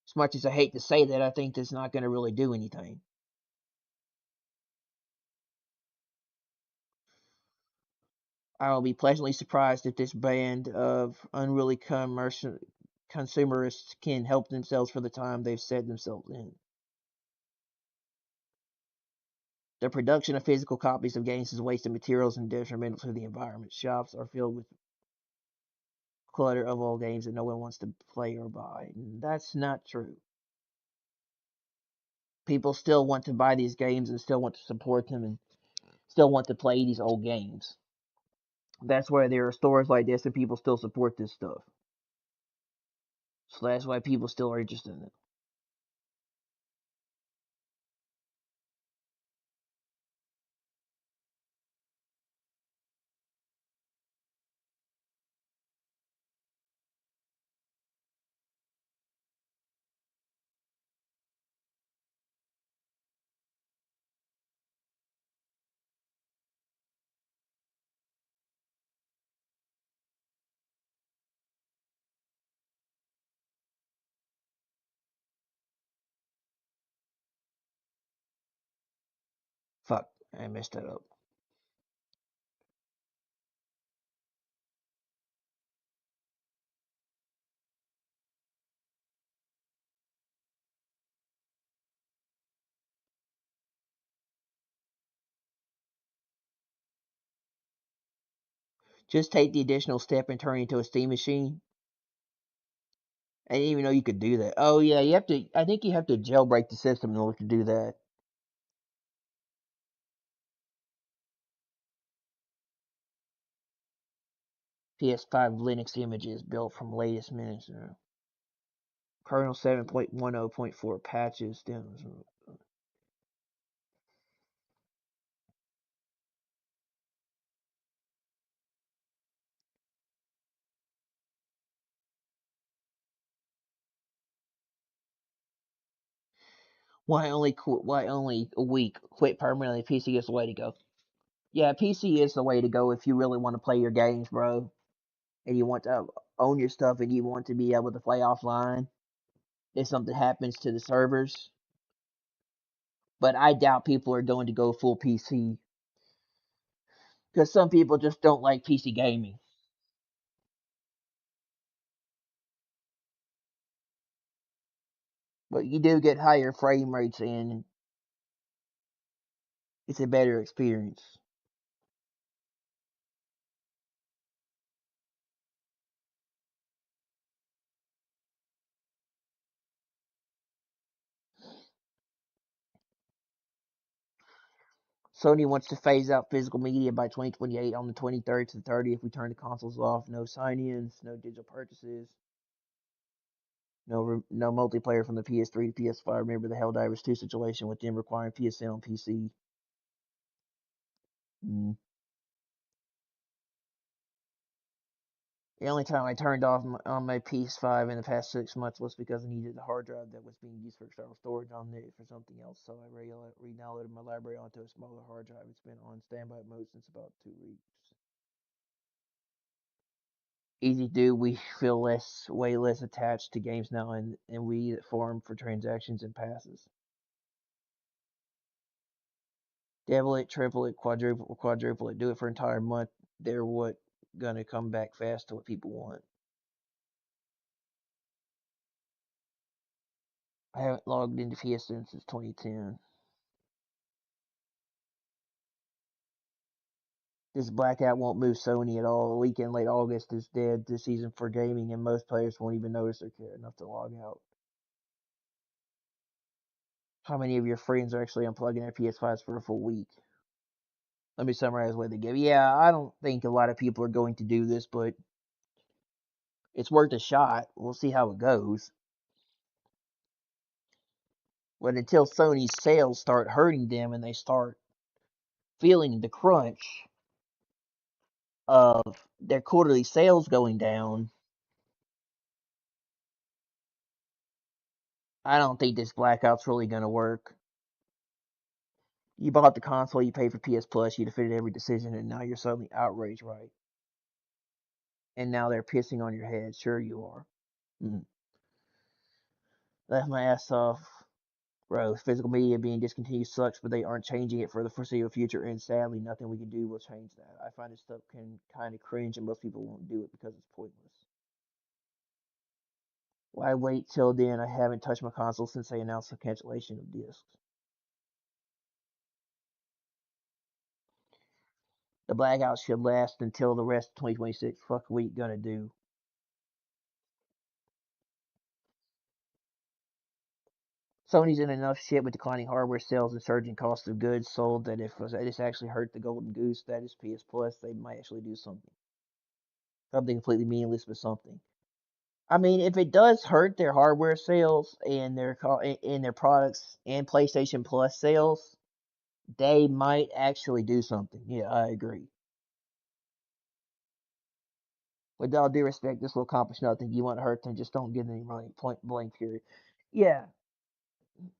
As much as I hate to say that, I think it's not going to really do anything. I will be pleasantly surprised if this band of unruly consumerists can help themselves for the time they've set themselves in. The production of physical copies of games is wasted materials and detrimental to the environment. Shops are filled with clutter of old games that no one wants to play or buy. That's not true. People still want to buy these games and still want to support them and still want to play these old games. That's why there are stores like this and people still support this stuff. So that's why people still are interested in it. Fuck, I messed that up. Just take the additional step and turn it into a Steam machine. I didn't even know you could do that. Oh yeah, you have to. I think you have to jailbreak the system in order to do that. PS5 Linux images built from latest Linux kernel 7.10.4 patches. Why only a week? Quit permanently. PC is the way to go. Yeah, PC is the way to go if you really want to play your games, bro, and you want to own your stuff and you want to be able to play offline if something happens to the servers. But I doubt people are going to go full PC because some people just don't like PC gaming. But you do get higher frame rates and it's a better experience. Sony wants to phase out physical media by 2028 on the 23rd to the 30th. We turn the consoles off. No sign-ins, no digital purchases, no multiplayer from the PS3 to PS5. Remember the Helldivers 2 situation with them requiring PSN on PC. Mm. The only time I turned off on my PS5 in the past 6 months was because I needed the hard drive that was being used for external storage on it for something else. So I re-downloaded my library onto a smaller hard drive. It's been on standby mode since about 2 weeks. Easy to do. We feel way less attached to games now, and we form for transactions and passes. Double it, triple it, quadruple it. Do it for an entire month. They're what gonna come back fast to what people want. I haven't logged into PSN since 2010. This blackout won't move Sony at all. A weekend late August is dead this season for gaming, and most players won't even notice or care enough to log out. How many of your friends are actually unplugging their PS5s for a full week? Let me summarize what they give. Yeah, I don't think a lot of people are going to do this, but it's worth a shot. We'll see how it goes. But until Sony's sales start hurting them and they start feeling the crunch of their quarterly sales going down, I don't think this blackout's really going to work. You bought the console, you paid for PS Plus, you defended every decision, and now you're suddenly outraged, right? And now they're pissing on your head. Sure you are. Mm. Left my ass off. Bro, physical media being discontinued sucks, but they aren't changing it for the foreseeable future, and sadly, nothing we can do will change that. I find this stuff can kind of cringe, and most people won't do it because it's pointless. Why wait till then? I haven't touched my console since they announced the cancellation of discs. The blackout should last until the rest of 2026. Fuck we gonna do. Sony's in enough shit with declining hardware sales and surging cost of goods sold that if this actually hurt the golden goose, that is PS Plus, they might actually do something. Something completely meaningless, but something. I mean, if it does hurt their hardware sales and their products and PlayStation Plus sales, they might actually do something. Yeah, I agree. With all due respect, this will accomplish nothing. You want to hurt them, just don't give them any money. Point blank period. Yeah,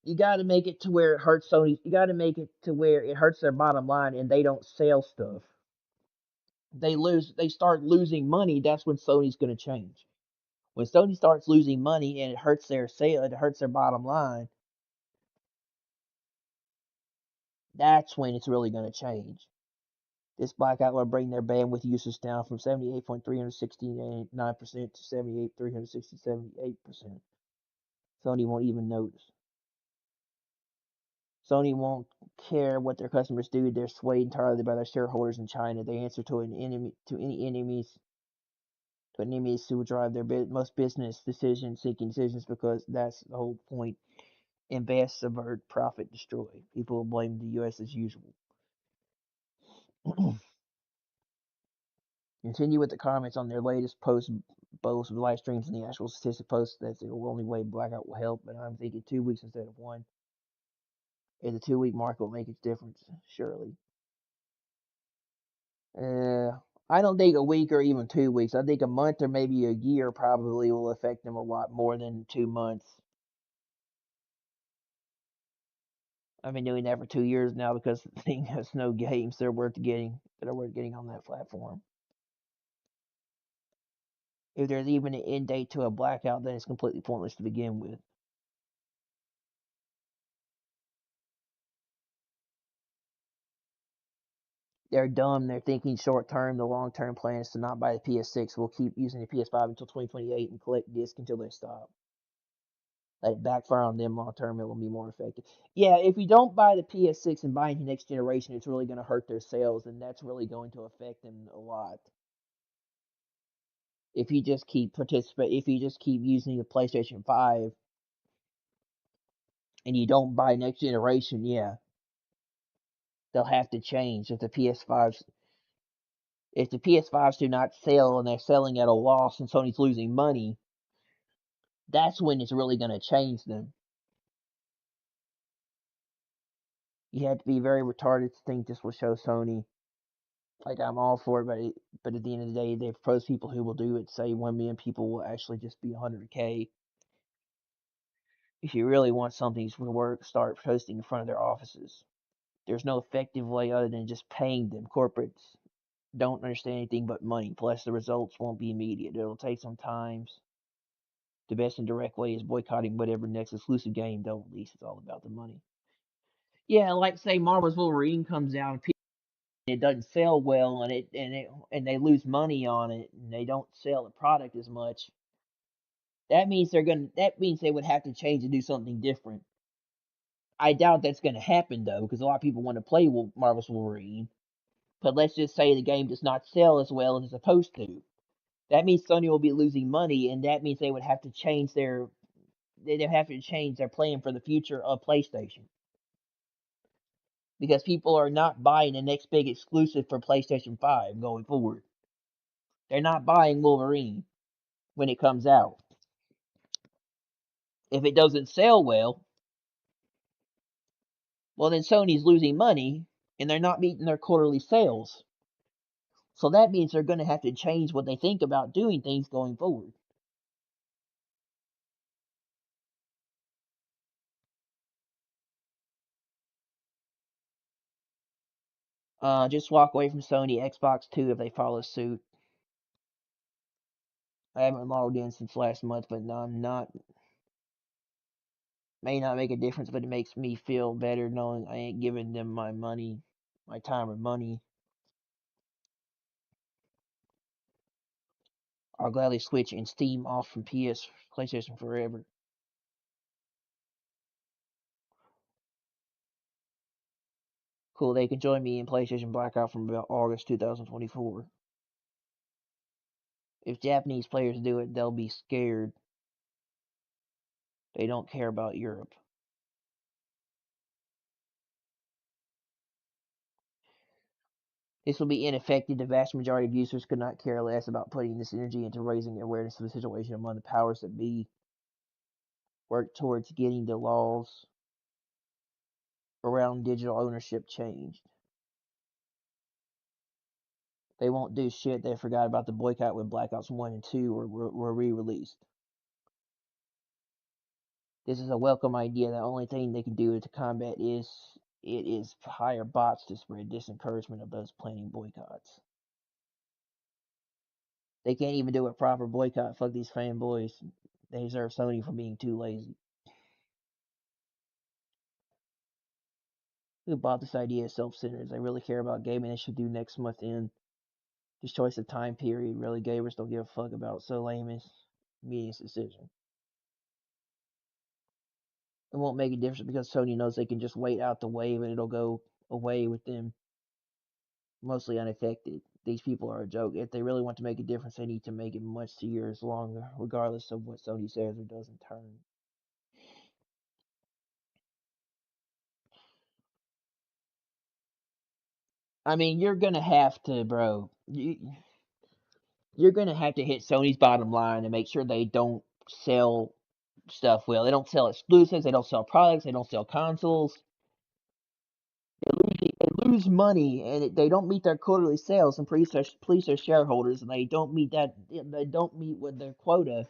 you got to make it to where it hurts Sony. You got to make it to where it hurts their bottom line and they don't sell stuff. They start losing money. That's when Sony's going to change. When Sony starts losing money and it hurts their sale, it hurts their bottom line. That's when it's really going to change. This blackout will bring their bandwidth usage down from 78.369% to 78.378%. Sony won't even notice. Sony won't care what their customers do. They're swayed entirely by their shareholders in China. They answer to any enemies who will drive their most business seeking decisions because that's the whole point. Invest, subvert, profit, destroy. People will blame the U.S. as usual. Continue with the comments on their latest post, both live streams and the actual statistic posts. That's the only way blackout will help. But I'm thinking 2 weeks instead of one. And the 2 week mark will make its difference, surely. I don't think a week or even 2 weeks. I think a month or maybe a year probably will affect them a lot more than 2 months. I've been doing that for 2 years now because the thing has no games that are worth getting on that platform. If there's even an end date to a blackout, then it's completely pointless to begin with. They're dumb. They're thinking short term. The long term plan is to not buy the PS6. We'll keep using the PS5 until 2028 and collect discs until they stop. Let it backfire on them long term. It will be more effective. Yeah, if you don't buy the PS6 and buy into next generation, it's really going to hurt their sales, and that's really going to affect them a lot. If you just keep using the PlayStation 5 and you don't buy next generation, yeah, they'll have to change if the PS5s do not sell and they're selling at a loss and Sony's losing money, that's when it's really going to change them. You have to be very retarded to think this will show Sony. Like, I'm all for it, but at the end of the day, they propose people who will do it. Say 1 million people will actually just be 100K. If you really want something to work, start posting in front of their offices. There's no effective way other than just paying them. Corporates don't understand anything but money. Plus, the results won't be immediate. It'll take some time. The best and direct way is boycotting whatever next exclusive game they'll release. It's all about the money. Yeah, like say Marvel's Wolverine comes out and it doesn't sell well, and they lose money on it, and they don't sell the product as much. That means they would have to change and do something different. I doubt that's gonna happen though, because a lot of people want to play Marvel's Wolverine. But let's just say the game does not sell as well as it's supposed to. That means Sony will be losing money, and that means they would have to they'd have to change their plan for the future of PlayStation. Because people are not buying the next big exclusive for PlayStation 5 going forward. They're not buying Wolverine when it comes out. If it doesn't sell well then Sony's losing money and they're not meeting their quarterly sales. So that means they're going to have to change what they think about doing things going forward. Just walk away from Sony Xbox 2 if they follow suit. I haven't logged in since last month, but no, I'm not. May not make a difference, but it makes me feel better knowing I ain't giving them my money, my time or money. I'll gladly switch and Steam off from PlayStation forever. Cool, they can join me in PlayStation Blackout from about August 2024. If Japanese players do it, they'll be scared. They don't care about Europe. This will be ineffective. The vast majority of users could not care less about putting this energy into raising awareness of the situation among the powers that be. Work towards getting the laws around digital ownership changed. They won't do shit. They forgot about the boycott when Black Ops 1 and 2 were re-released. This is a welcome idea. The only thing they can do to combat is hire bots to spread disencouragement of those planning boycotts. They can't even do a proper boycott. Fuck these fanboys. They deserve Sony for being too lazy. Who bought this idea is self-centered. They really care about gaming. They should do next month in. Just choice of time period. Really, gamers don't give a fuck about so lame as media's decision. It won't make a difference because Sony knows they can just wait out the wave and it'll go away with them mostly unaffected. These people are a joke. If they really want to make a difference, they need to make it much years longer, regardless of what Sony says or does in turn. I mean, you're gonna have to, bro. You're gonna have to hit Sony's bottom line and make sure they don't sell stuff well. They don't sell exclusives. They don't sell products. They don't sell consoles. They lose money and they don't meet their quarterly sales and please their shareholders, and they don't meet that. They don't meet with their quota.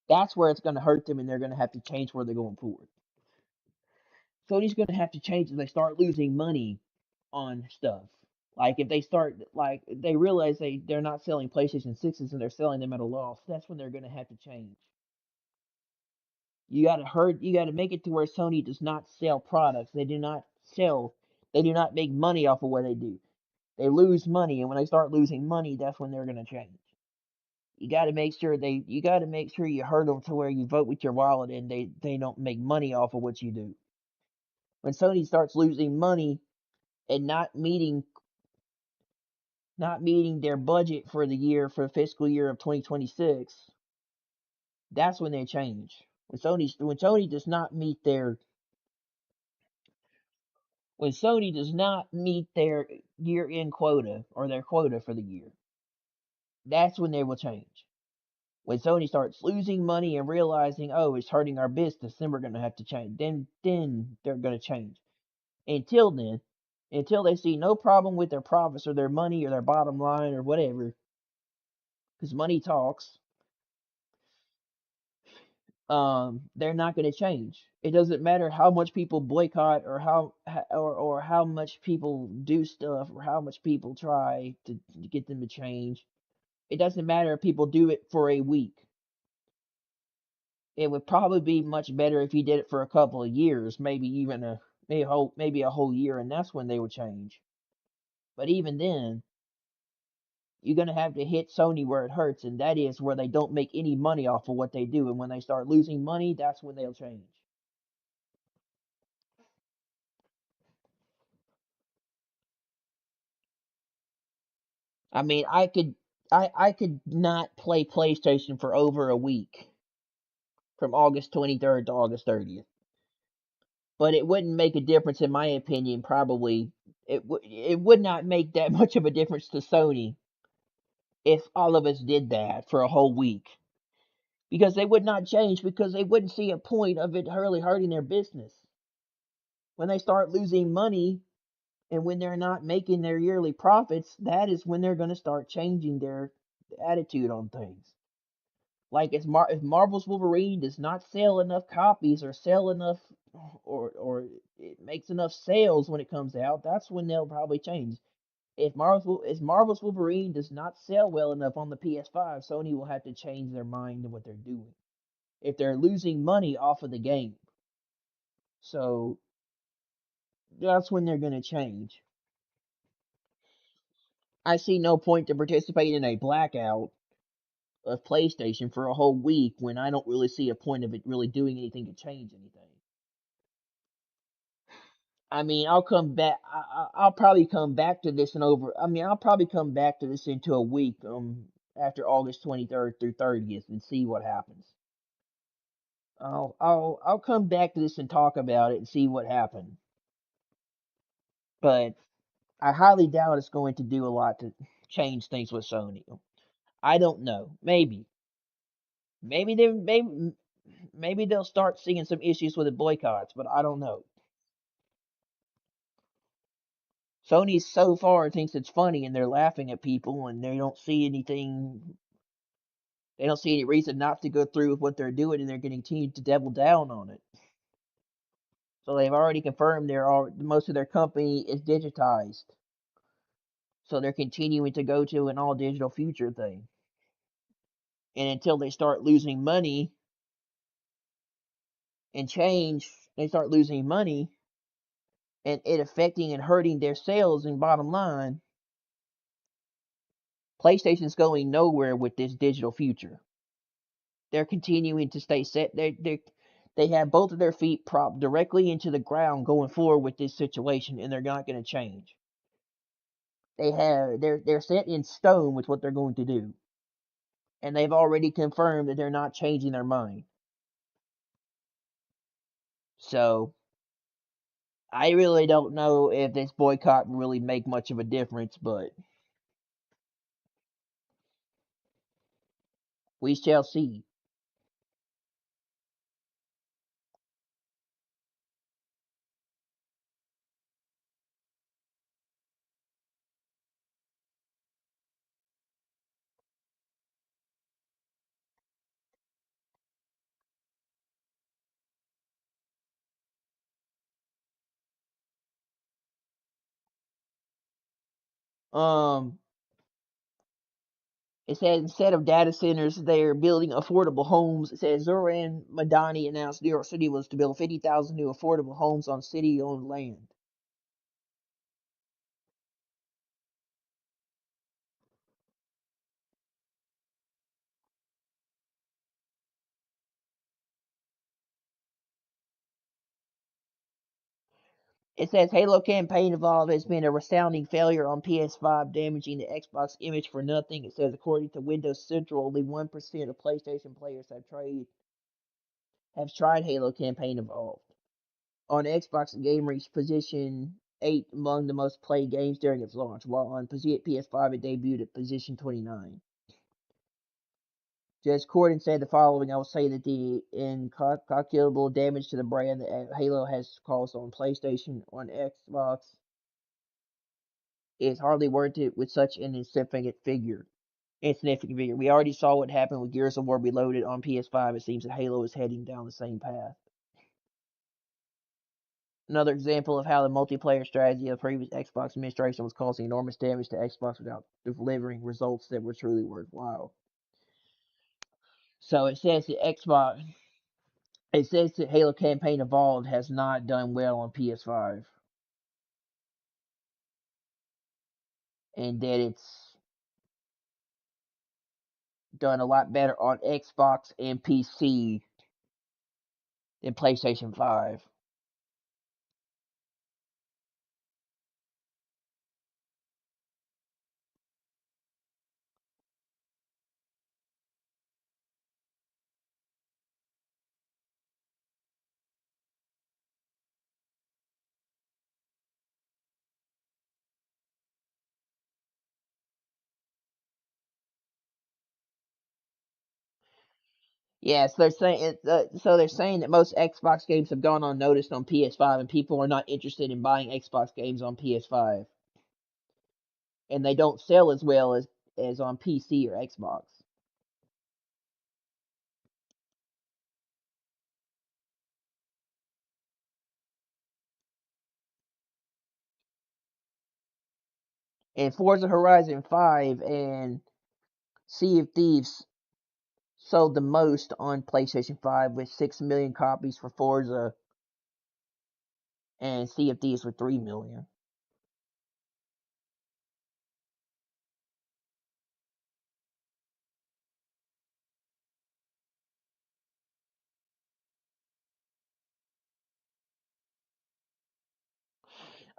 That's where it's going to hurt them, and they're going to have to change where they're going forward. Sony's going to have to change if they start losing money on stuff. Like if they start like they realize they're not selling PlayStation 6s and they're selling them at a loss, that's when they're going to have to change. You got to make it to where Sony does not sell products. They do not make money off of what they do. They lose money, and when they start losing money, that's when they're going to change. You got to make sure you hurt them to where you vote with your wallet and they don't make money off of what you do. When Sony starts losing money and not meeting their budget for the fiscal year of 2026, that's when they change. When Sony does not meet their when Sony does not meet their year end quota or their quota for the year, that's when they will change. When Sony starts losing money and realizing, oh, it's hurting our business, then we're gonna have to change. Then they're gonna change. Until then, until they see no problem with their profits or their money or their bottom line or whatever, because money talks, they're not going to change. It doesn't matter how much people boycott or or how much people do stuff or how much people try to get them to change. It doesn't matter if people do it for a week. It would probably be much better if he did it for a couple of years, maybe even maybe a whole year, and that's when they would change. But even then, you're gonna have to hit Sony where it hurts, and that is where they don't make any money off of what they do. And when they start losing money, that's when they'll change. I mean, I could not play PlayStation for over a week from August 23rd to August 30th. But it wouldn't make a difference in my opinion, probably. It would not make that much of a difference to Sony if all of us did that for a whole week. Because they would not change because they wouldn't see a point of it really hurting their business. When they start losing money and when they're not making their yearly profits, that is when they're going to start changing their attitude on things. Like if Marvel's Wolverine does not sell enough copies or sell enough or it makes enough sales when it comes out, that's when they'll probably change. If Marvel's Wolverine does not sell well enough on the PS5, Sony will have to change their mind to what they're doing. If they're losing money off of the game. So that's when they're gonna change. I see no point to participate in a blackout of PlayStation for a whole week when I don't really see a point of it really doing anything to change anything. I mean, I'll come back. I'll probably come back to this in over. I mean, I'll probably come back to this into a week. After August 23rd through 30th, and see what happens. I'll come back to this and talk about it and see what happened. But I highly doubt it's going to do a lot to change things with Sony. I don't know. Maybe they maybe they'll start seeing some issues with the boycotts, but I don't know. Sony so far thinks it's funny and they're laughing at people and they don't see any reason not to go through with what they're doing and they're going to continue to double down on it. So they've already confirmed most of their company is digitized. So they're continuing to go to an all digital future thing. And until they start losing money and change, they start losing money and it affecting and hurting their sales and bottom line, PlayStation's going nowhere with this digital future. They're continuing to stay set. They have both of their feet propped directly into the ground going forward with this situation, and they're not going to change. They're set in stone with what they're going to do, and they've already confirmed that they're not changing their mind. So I really don't know if this boycott will really make much of a difference, but we shall see. Um, it says instead of data centers, they're building affordable homes. It says Zoran Madani announced New York City was to build 50,000 new affordable homes on city-owned land. It says Halo Campaign Evolved has been a resounding failure on PS5, damaging the Xbox image for nothing. It says according to Windows Central, only 1% of PlayStation players have tried Halo Campaign Evolved. On Xbox, the game reached position 8 among the most played games during its launch, while on PS5 it debuted at position 29. Judge Corden said the following: I will say that the incalculable damage to the brand that Halo has caused on PlayStation, on Xbox, is hardly worth it with such an insignificant figure. We already saw what happened with Gears of War Reloaded on PS5. It seems that Halo is heading down the same path. Another example of how the multiplayer strategy of the previous Xbox administration was causing enormous damage to Xbox without delivering results that were truly worthwhile. So it says that Halo Campaign Evolved has not done well on PS5, and that it's done a lot better on Xbox and PC than PlayStation 5. Yes, so they're saying that most Xbox games have gone unnoticed on PS5, and people are not interested in buying Xbox games on PS5, and they don't sell as well as on PC or Xbox. And Forza Horizon 5 and Sea of Thieves sold the most on PlayStation 5 with 6 million copies for Forza, and Sea of Thieves with 3 million.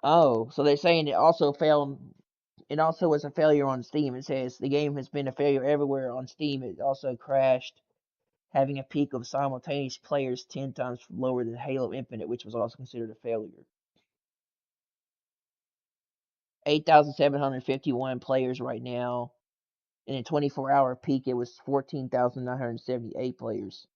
Oh, so they're saying it also failed. It also was a failure on Steam. It says the game has been a failure everywhere on Steam. It also crashed, having a peak of simultaneous players 10 times lower than Halo Infinite, which was also considered a failure. 8,751 players right now. In a 24-hour peak, it was 14,978 players.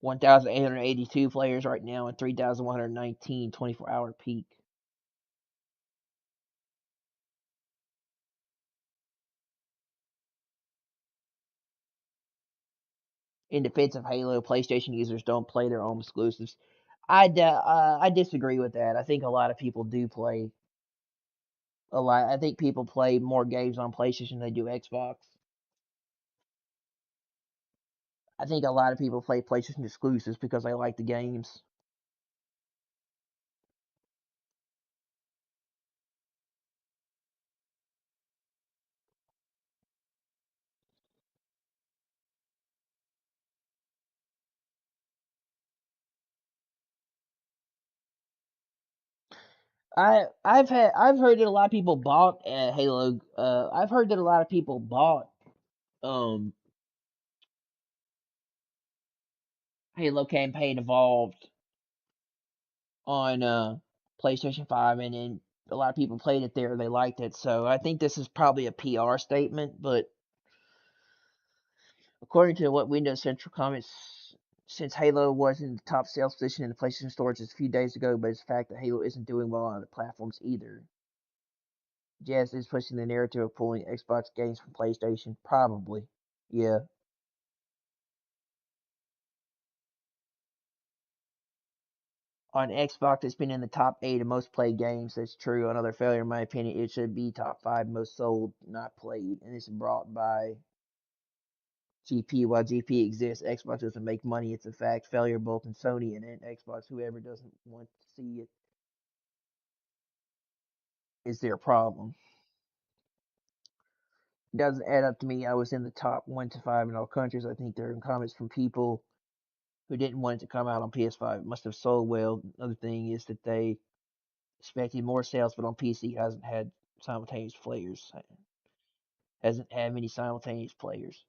1,882 players right now, and 3,119 24-hour peak. In defense of Halo, PlayStation users don't play their own exclusives. I disagree with that. I think a lot of people do play a lot. I think people play more games on PlayStation than they do Xbox. I think a lot of people play PlayStation exclusives because they like the games. I've heard that a lot of people bought Halo. I've heard that a lot of people bought um Halo Campaign Evolved on PlayStation 5, and then a lot of people played it there. They liked it. So I think this is probably a PR statement, but according to what Windows Central comments, since Halo was in the top sales position in the PlayStation Store just a few days ago, but it's the fact that Halo isn't doing well on other platforms either. Jazz is pushing the narrative of pulling Xbox games from PlayStation. Probably. Yeah. On Xbox, it's been in the top 8 of most played games. That's true. Another failure, in my opinion. It should be top 5 most sold, not played. And it's brought by GP. While GP exists, Xbox doesn't make money. It's a fact. Failure both in Sony and in Xbox. Whoever doesn't want to see it is their problem. It doesn't add up to me. I was in the top 1 to 5 in all countries. I think there are comments from people who didn't want it to come out on PS5. It must have sold well. Another thing is that they expected more sales, but on PC hasn't had simultaneous players. Hasn't had many simultaneous players.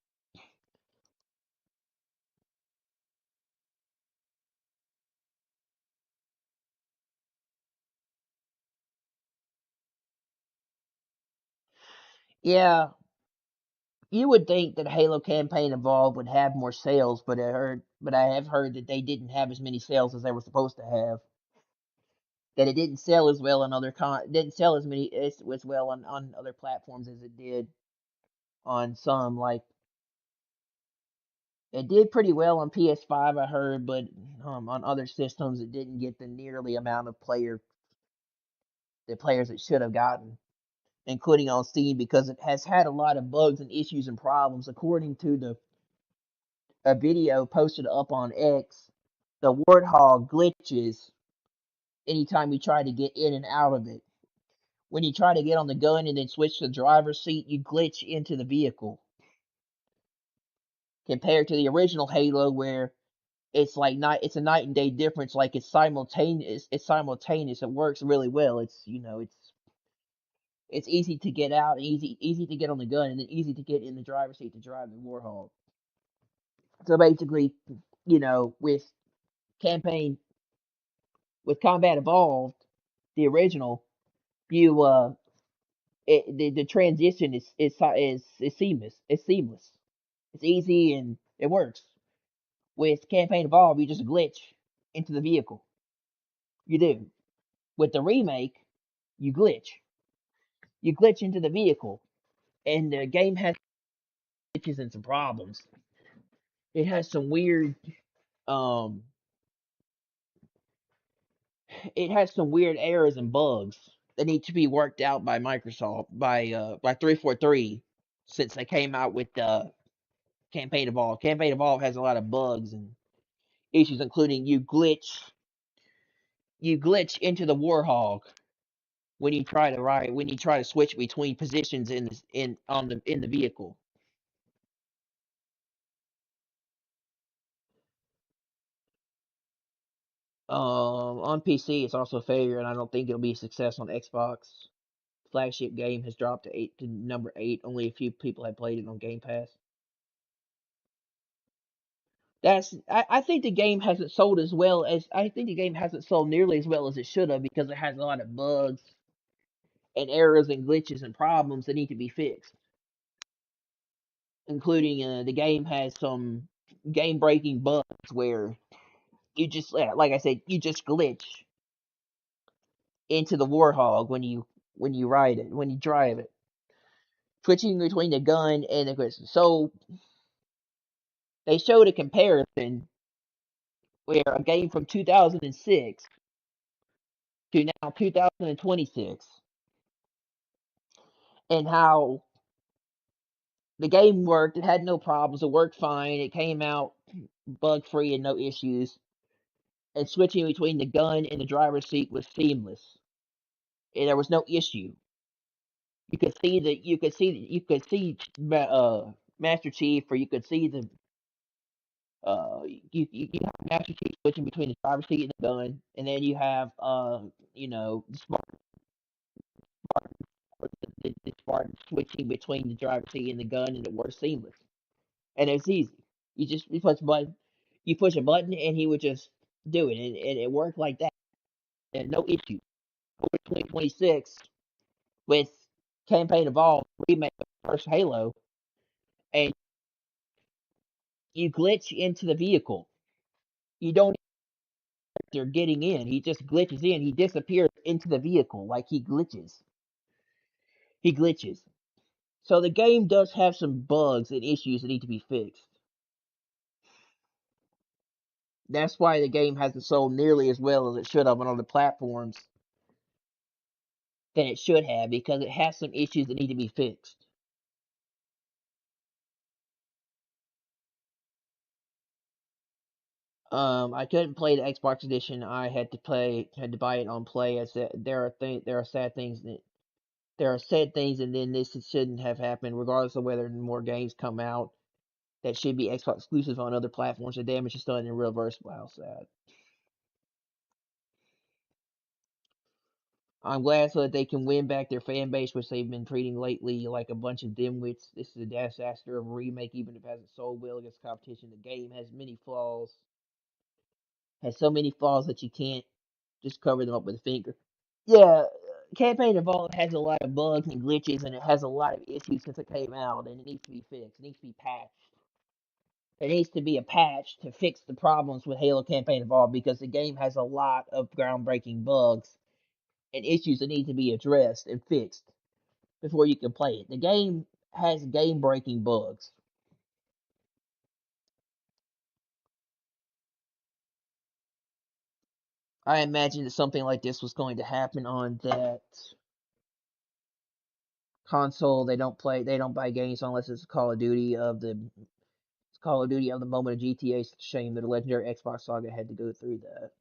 Yeah, you would think that Halo Campaign Evolved would have more sales, but I have heard that they didn't have as many sales as they were supposed to have. That it didn't sell as well on didn't sell as well on other platforms as it did on some. Like it did pretty well on PS5, I heard, but on other systems it didn't get the nearly amount of players it should have gotten, including on Steam, because it has had a lot of bugs and issues and problems. According to a video posted up on X, the Warthog glitches anytime you try to get in and out of it. When you try to get on the gun and then switch to the driver's seat, you glitch into the vehicle. Compared to the original Halo, where it's a night and day difference. Like it's simultaneous. It's simultaneous. It works really well. It's easy to get out, easy to get on the gun, and then easy to get in the driver's seat to drive the Warhol. So basically, with campaign with Combat Evolved, the original, you the transition is seamless. It's seamless. It's easy and it works. With Campaign Evolved, you just glitch into the vehicle. You do. With the remake, you glitch. You glitch into the vehicle, and the game has glitches and some problems. It has some weird um it has some weird errors and bugs that need to be worked out by Microsoft by 343 since they came out with Campaign Evolved. Campaign Evolved has a lot of bugs and issues, including you glitch into the Warhog when you try to switch between positions in the vehicle. On PC, it's also a failure, and I don't think it'll be a success on Xbox. Flagship game has dropped to number 8. Only a few people have played it on Game Pass. I think the game hasn't sold as well as I think the game hasn't sold nearly as well as it should have because it has a lot of bugs and errors and glitches and problems that need to be fixed, including the game has some game breaking bugs where like I said, you just glitch into the Warhog when you drive it, switching between the gun and the pistol. So they showed a comparison where a game from 2006 to now 2026, and how the game worked. It had no problems. It worked fine. It came out bug free and no issues. And switching between the gun and the driver's seat was seamless. And there was no issue. You could see Master Chief, or you could see the you have Master Chief switching between the driver's seat and the gun, and then you have the the Spartan switching between the driver's seat and the gun, and it works seamless. And it's easy. You push a button, and he would just do it, and it worked like that, and no issue. Over 2026 with Campaign Evolved remake of the first Halo, and you glitch into the vehicle. You don't they're getting in. He just glitches in. He disappears into the vehicle like he glitches. He glitches. So the game does have some bugs and issues that need to be fixed. That's why the game hasn't sold nearly as well as it should have on other platforms than it should have because it has some issues that need to be fixed. I couldn't play the Xbox edition. I had to buy it on Play. I said there are sad things that there are sad things, and then this shouldn't have happened, regardless of whether more games come out that should be Xbox exclusive on other platforms. The damage is done in reverse. Wow, sad. I'm glad so that they can win back their fan base, which they've been treating lately like a bunch of dimwits. This is a disaster of a remake, even if it hasn't sold well against competition. The game has many flaws, has so many flaws that you can't just cover them up with a finger. Yeah, Campaign Evolved has a lot of bugs and glitches, and it has a lot of issues since it came out, and it needs to be fixed. It needs to be patched. There needs to be a patch to fix the problems with Halo Campaign Evolved because the game has a lot of groundbreaking bugs and issues that need to be addressed and fixed before you can play it. The game has game breaking bugs. I imagined that something like this was going to happen on that console. They don't buy games unless it's Call of Duty of the moment of GTA. It's a shame that a legendary Xbox saga had to go through that.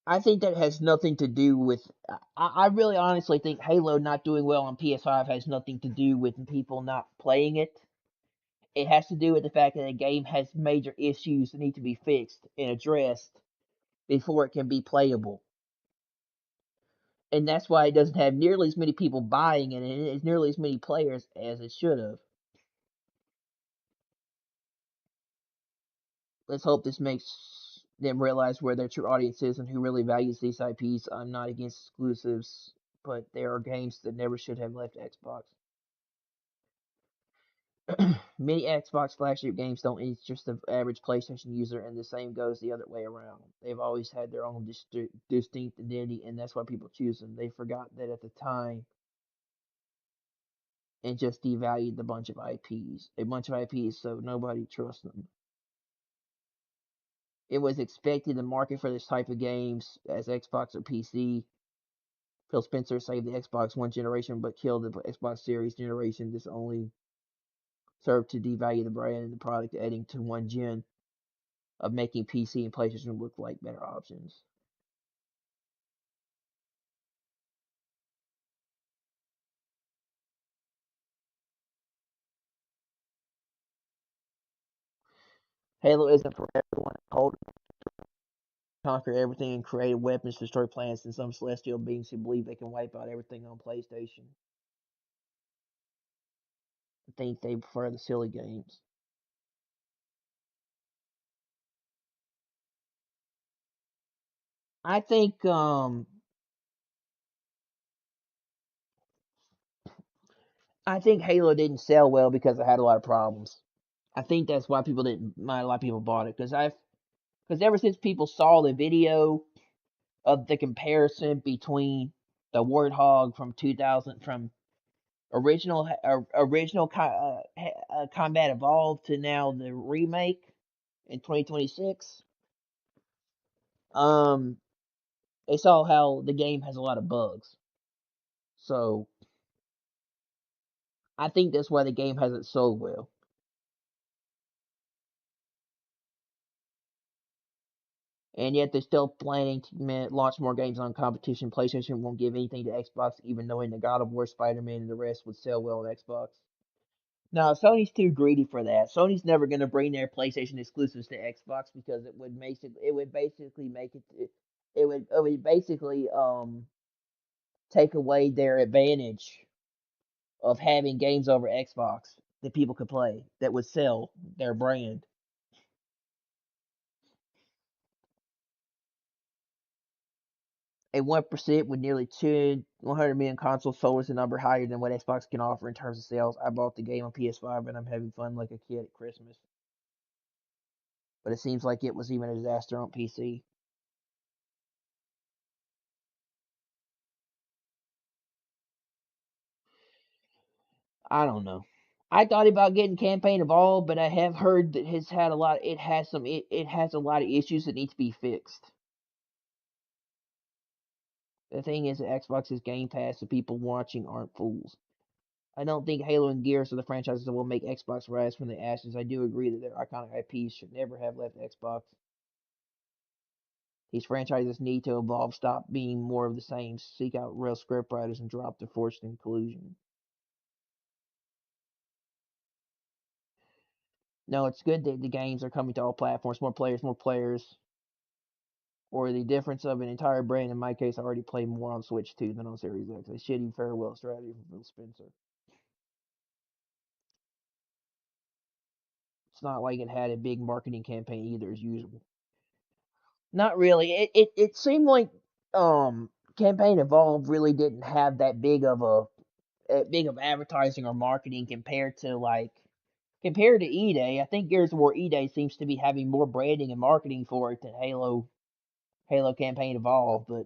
I think that has nothing to do with. I really honestly think Halo not doing well on PS5 has nothing to do with people not playing it. It has to do with the fact that the game has major issues that need to be fixed and addressed before it can be playable. And that's why it doesn't have nearly as many people buying it and it's nearly as many players as it should have. Let's hope this makes them realize where their true audience is and who really values these IPs. I'm not against exclusives, but there are games that never should have left Xbox. Many Xbox flagship games don't interest the average PlayStation user, and the same goes the other way around. They've always had their own distinct identity, and that's why people choose them. They forgot that at the time and just devalued a bunch of IPs, so nobody trusts them. It was expected the market for this type of games as Xbox or PC. Phil Spencer saved the Xbox One generation but killed the Xbox Series generation. This only served to devalue the brand and the product, adding to one gen of making PC and PlayStation look like better options. Halo isn't for everyone. Hold conquer everything and create weapons, destroy planets, and some celestial beings who believe they can wipe out everything on PlayStation. I think they prefer the silly games. I think um I think Halo didn't sell well because it had a lot of problems. I think that's why people didn't. Not a lot of people bought it because ever since people saw the video of the comparison between the Warthog from 2000 from Combat Evolved to now the remake in 2026, um, they saw how the game has a lot of bugs. So I think that's why the game hasn't sold well. And yet they're still planning to launch more games on competition. PlayStation won't give anything to Xbox, even knowing the God of War, Spider-Man, and the rest would sell well on Xbox. No, Sony's too greedy for that. Sony's never going to bring their PlayStation exclusives to Xbox because it would basically make it would basically take away their advantage of having games over Xbox that people could play that would sell their brand. A 1% with nearly 100 million consoles sold is a number higher than what Xbox can offer in terms of sales. I bought the game on PS5 and I'm having fun like a kid at Christmas. But it seems like it was even a disaster on PC. I don't know. I thought about getting Campaign Evolved, but I have heard that it's had a lot. It has a lot of issues that need to be fixed. The thing is, that Xbox is Game Pass, so people watching aren't fools. I don't think Halo and Gears are the franchises that will make Xbox rise from the ashes. I do agree that their iconic IPs should never have left Xbox. These franchises need to evolve, stop being more of the same, seek out real scriptwriters, and drop the forced inclusion. No, it's good that the games are coming to all platforms. More players, or the difference of an entire brand. In my case, I already play more on Switch 2 than on Series X. A shitty farewell strategy from Phil Spencer. It's not like it had a big marketing campaign either, as usual. Not really. It seemed like Campaign Evolved really didn't have that big of advertising or marketing compared to E Day. I think Gears of War E Day seems to be having more branding and marketing for it than Halo Campaign Evolved, but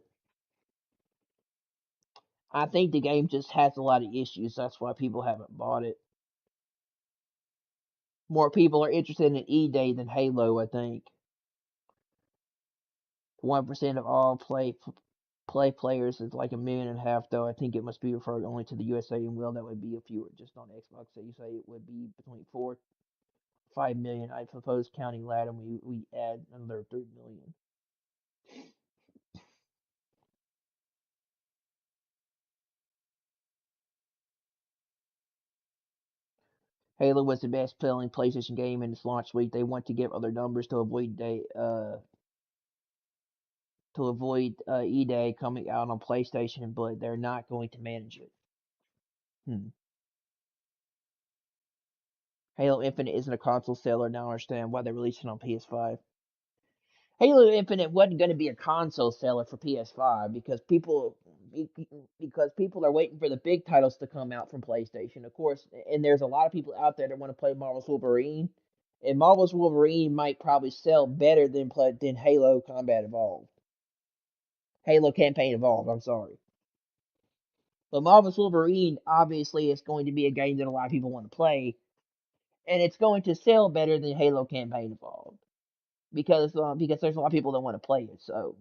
I think the game just has a lot of issues. That's why people haven't bought it. More people are interested in E Day than Halo, I think. 1% of all players is like 1.5 million, though. I think it must be referred only to the USA, and well, that would be a fewer just on Xbox. So you say it would be between 4-5 million. I suppose counting Latin, we add another 3 million. Halo was the best selling PlayStation game in its launch week. They want to give other numbers to avoid E-Day coming out on PlayStation, but they're not going to manage it. Hmm. Halo Infinite isn't a console seller. Now I understand why they released it on PS5. Halo Infinite wasn't going to be a console seller for PS5 because people are waiting for the big titles to come out from PlayStation. Of course, and there's a lot of people out there that want to play Marvel's Wolverine, and Marvel's Wolverine might probably sell better than Halo Combat Evolved. Halo Campaign Evolved, I'm sorry. But Marvel's Wolverine obviously is going to be a game that a lot of people want to play, and it's going to sell better than Halo Campaign Evolved because there's a lot of people that want to play it. So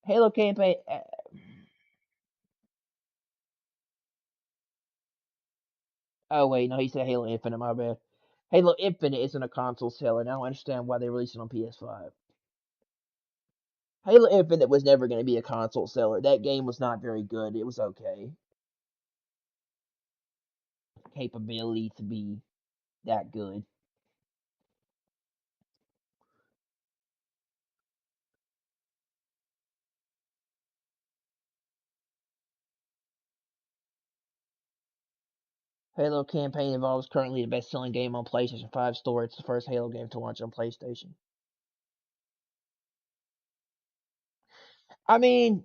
Halo Campaign. Oh wait, no, he said Halo Infinite. My bad. Halo Infinite isn't a console seller, and I don't understand why they released it on PS5. Halo Infinite was never going to be a console seller. That game was not very good. It was okay. Capability to be that good. Halo Campaign Evolved is currently the best-selling game on PlayStation 5 store. It's the first Halo game to launch on PlayStation. I mean,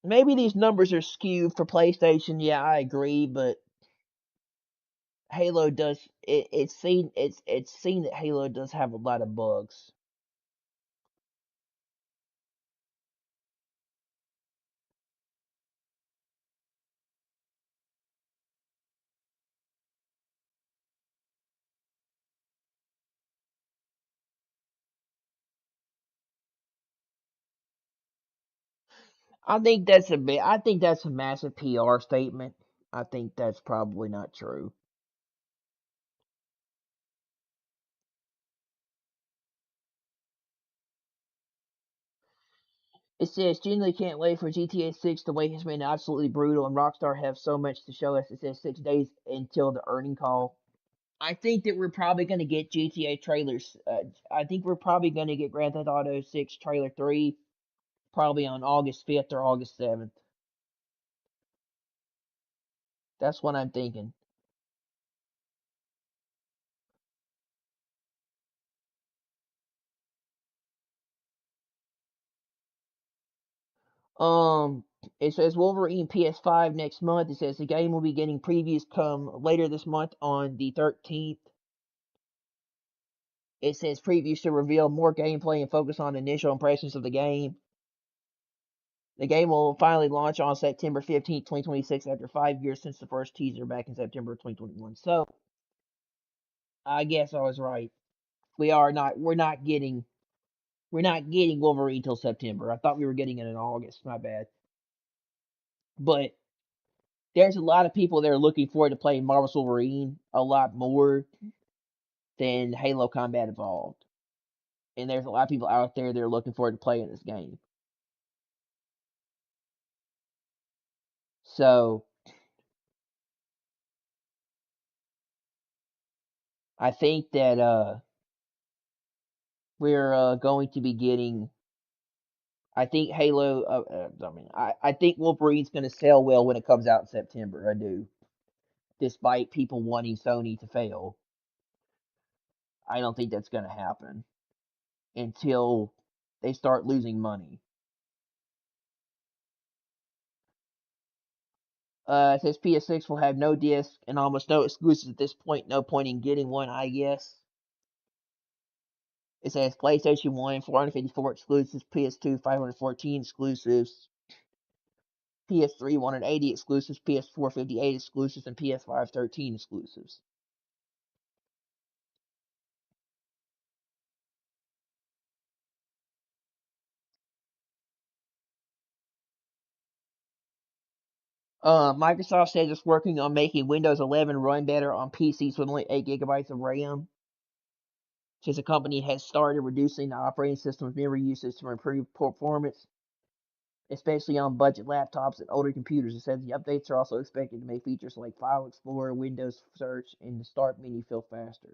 maybe these numbers are skewed for PlayStation. Yeah, I agree, but Halo does it's seen that Halo does have a lot of bugs. I think that's a massive PR statement. I think that's probably not true. It says genuinely can't wait for GTA 6. The wait has been absolutely brutal, and Rockstar have so much to show us. It says 6 days until the earning call. I think that we're probably going to get GTA trailers. I think we're probably going to get Grand Theft Auto 6 trailer 3 probably on August 5th or August 7th. That's what I'm thinking. Um, it says Wolverine PS5 next month. It says the game will be getting previews come later this month on the 13th. It says previews to reveal more gameplay and focus on initial impressions of the game. The game will finally launch on September 15th, 2026, after 5 years since the first teaser back in September 2021. So I guess I was right. We're not getting Wolverine till September. I thought we were getting it in August. My bad. But there's a lot of people that are looking forward to playing Marvel's Wolverine a lot more than Halo Combat Evolved. And there's a lot of people out there that are looking forward to playing this game. So I think that we're going to be getting. I think Halo. I think Wolverine's going to sell well when it comes out in September. I do, despite people wanting Sony to fail. I don't think that's going to happen until they start losing money. It says PS6 will have no disc and almost no exclusives at this point. No point in getting one, I guess. It says PlayStation 1, 454 exclusives, PS2, 514 exclusives, PS3, 180 exclusives, PS4, 58 exclusives, and PS5, 13 exclusives. Microsoft says it's working on making Windows 11 run better on PCs with only 8 gigabytes of RAM. Since the company has started reducing the operating system's memory usage to improve performance, especially on budget laptops and older computers. It says the updates are also expected to make features like File Explorer, Windows Search, and the Start menu feel faster.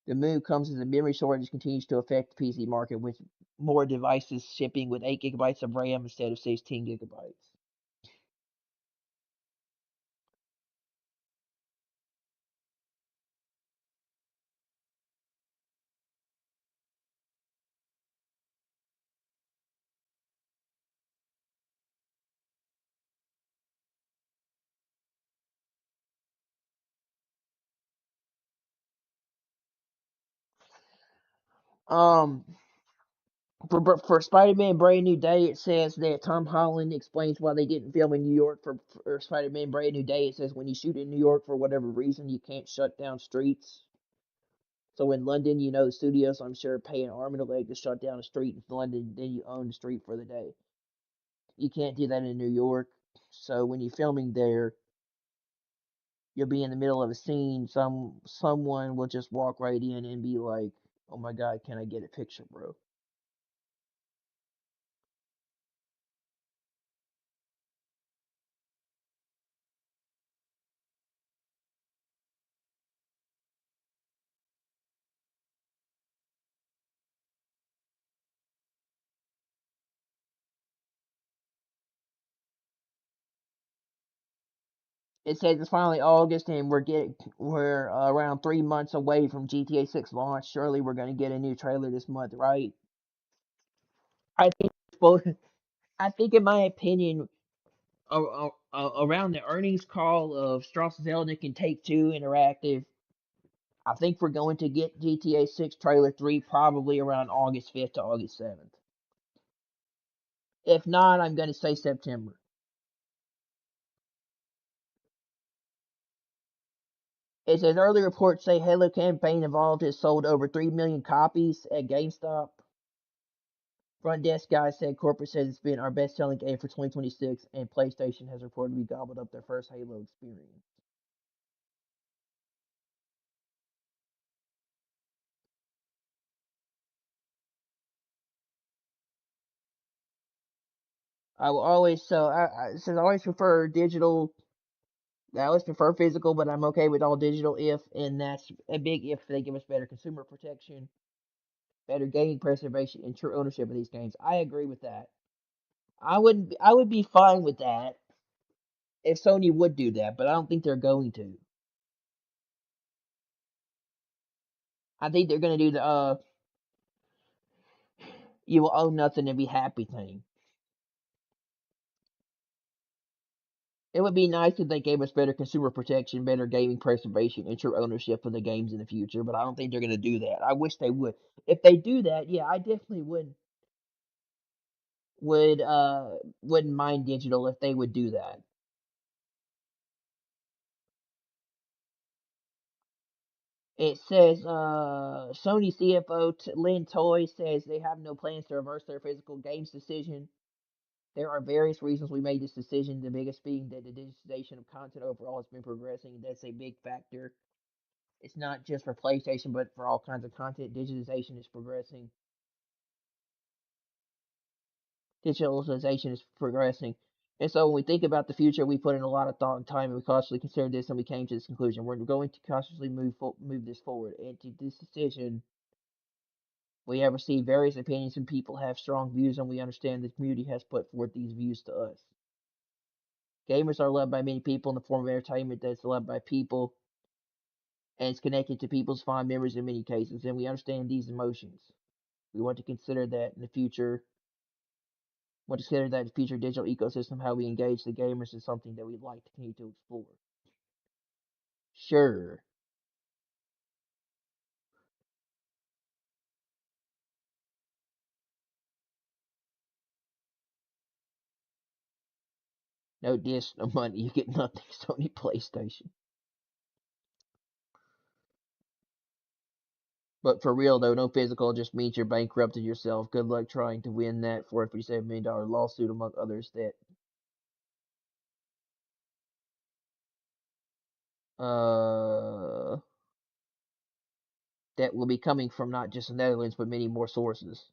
The move comes as the memory shortage continues to affect the PC market, with more devices shipping with 8 gigabytes of RAM instead of 16 gigabytes. Um, for Spider-Man: Brand New Day, it says that Tom Holland explains why they didn't film in New York for Spider-Man: Brand New Day. It says when you shoot in New York for whatever reason, you can't shut down streets. So in London, the studios, I'm sure, pay an arm and a leg to shut down a street in London, then you own the street for the day. You can't do that in New York. So when you're filming there, you'll be in the middle of a scene. Someone will just walk right in and be like, "Oh my God, can I get a picture, bro?" It says it's finally August and we're around 3 months away from GTA 6 launch. Surely we're gonna get a new trailer this month, right? I think both. I think, in my opinion, around the earnings call of Strauss Zelnick and Take Two Interactive, I think we're going to get GTA 6 Trailer 3 probably around August 5th to August 7th. If not, I'm going to say September. It says early reports say Halo Campaign Evolved has sold over 3 million copies at GameStop. Front desk guy said corporate says it's been our best selling game for 2026, and PlayStation has reportedly gobbled up their first Halo experience. I will always so I since I always prefer digital. I always prefer physical, but I'm okay with all digital if, and that's a big if, they give us better consumer protection, better gaming preservation, and true ownership of these games. I agree with that. I would be fine with that if Sony would do that, but I don't think they're going to. I think they're going to do the you will own nothing and be happy thing. It would be nice if they gave us better consumer protection, better gaming preservation, and true ownership of the games in the future, but I don't think they're going to do that. I wish they would. If they do that, yeah, I definitely would. would wouldn't mind digital if they would do that. It says Sony CFO Lynn Toy says they have no plans to reverse their physical games decision. There are various reasons we made this decision, the biggest being that the digitization of content overall has been progressing. That's a big factor. It's not just for PlayStation, but for all kinds of content. Digitization is progressing. Digitalization is progressing. And so when we think about the future, we put in a lot of thought and time, and we cautiously considered this, and we came to this conclusion. We're going to cautiously move this forward. And to this decision, we have received various opinions, and people have strong views, and we understand the community has put forth these views to us. Gamers are loved by many people in the form of entertainment that's loved by people, and it's connected to people's fond memories in many cases, and we understand these emotions. We want to consider that in the future want to consider that the future digital ecosystem, how we engage the gamers, is something that we'd like to continue to explore. Sure, no disc, no money, you get nothing. Sony PlayStation. But for real though, no physical just means you're bankrupted yourself. Good luck trying to win that $457 million lawsuit, among others, uh that will be coming from not just the Netherlands but many more sources.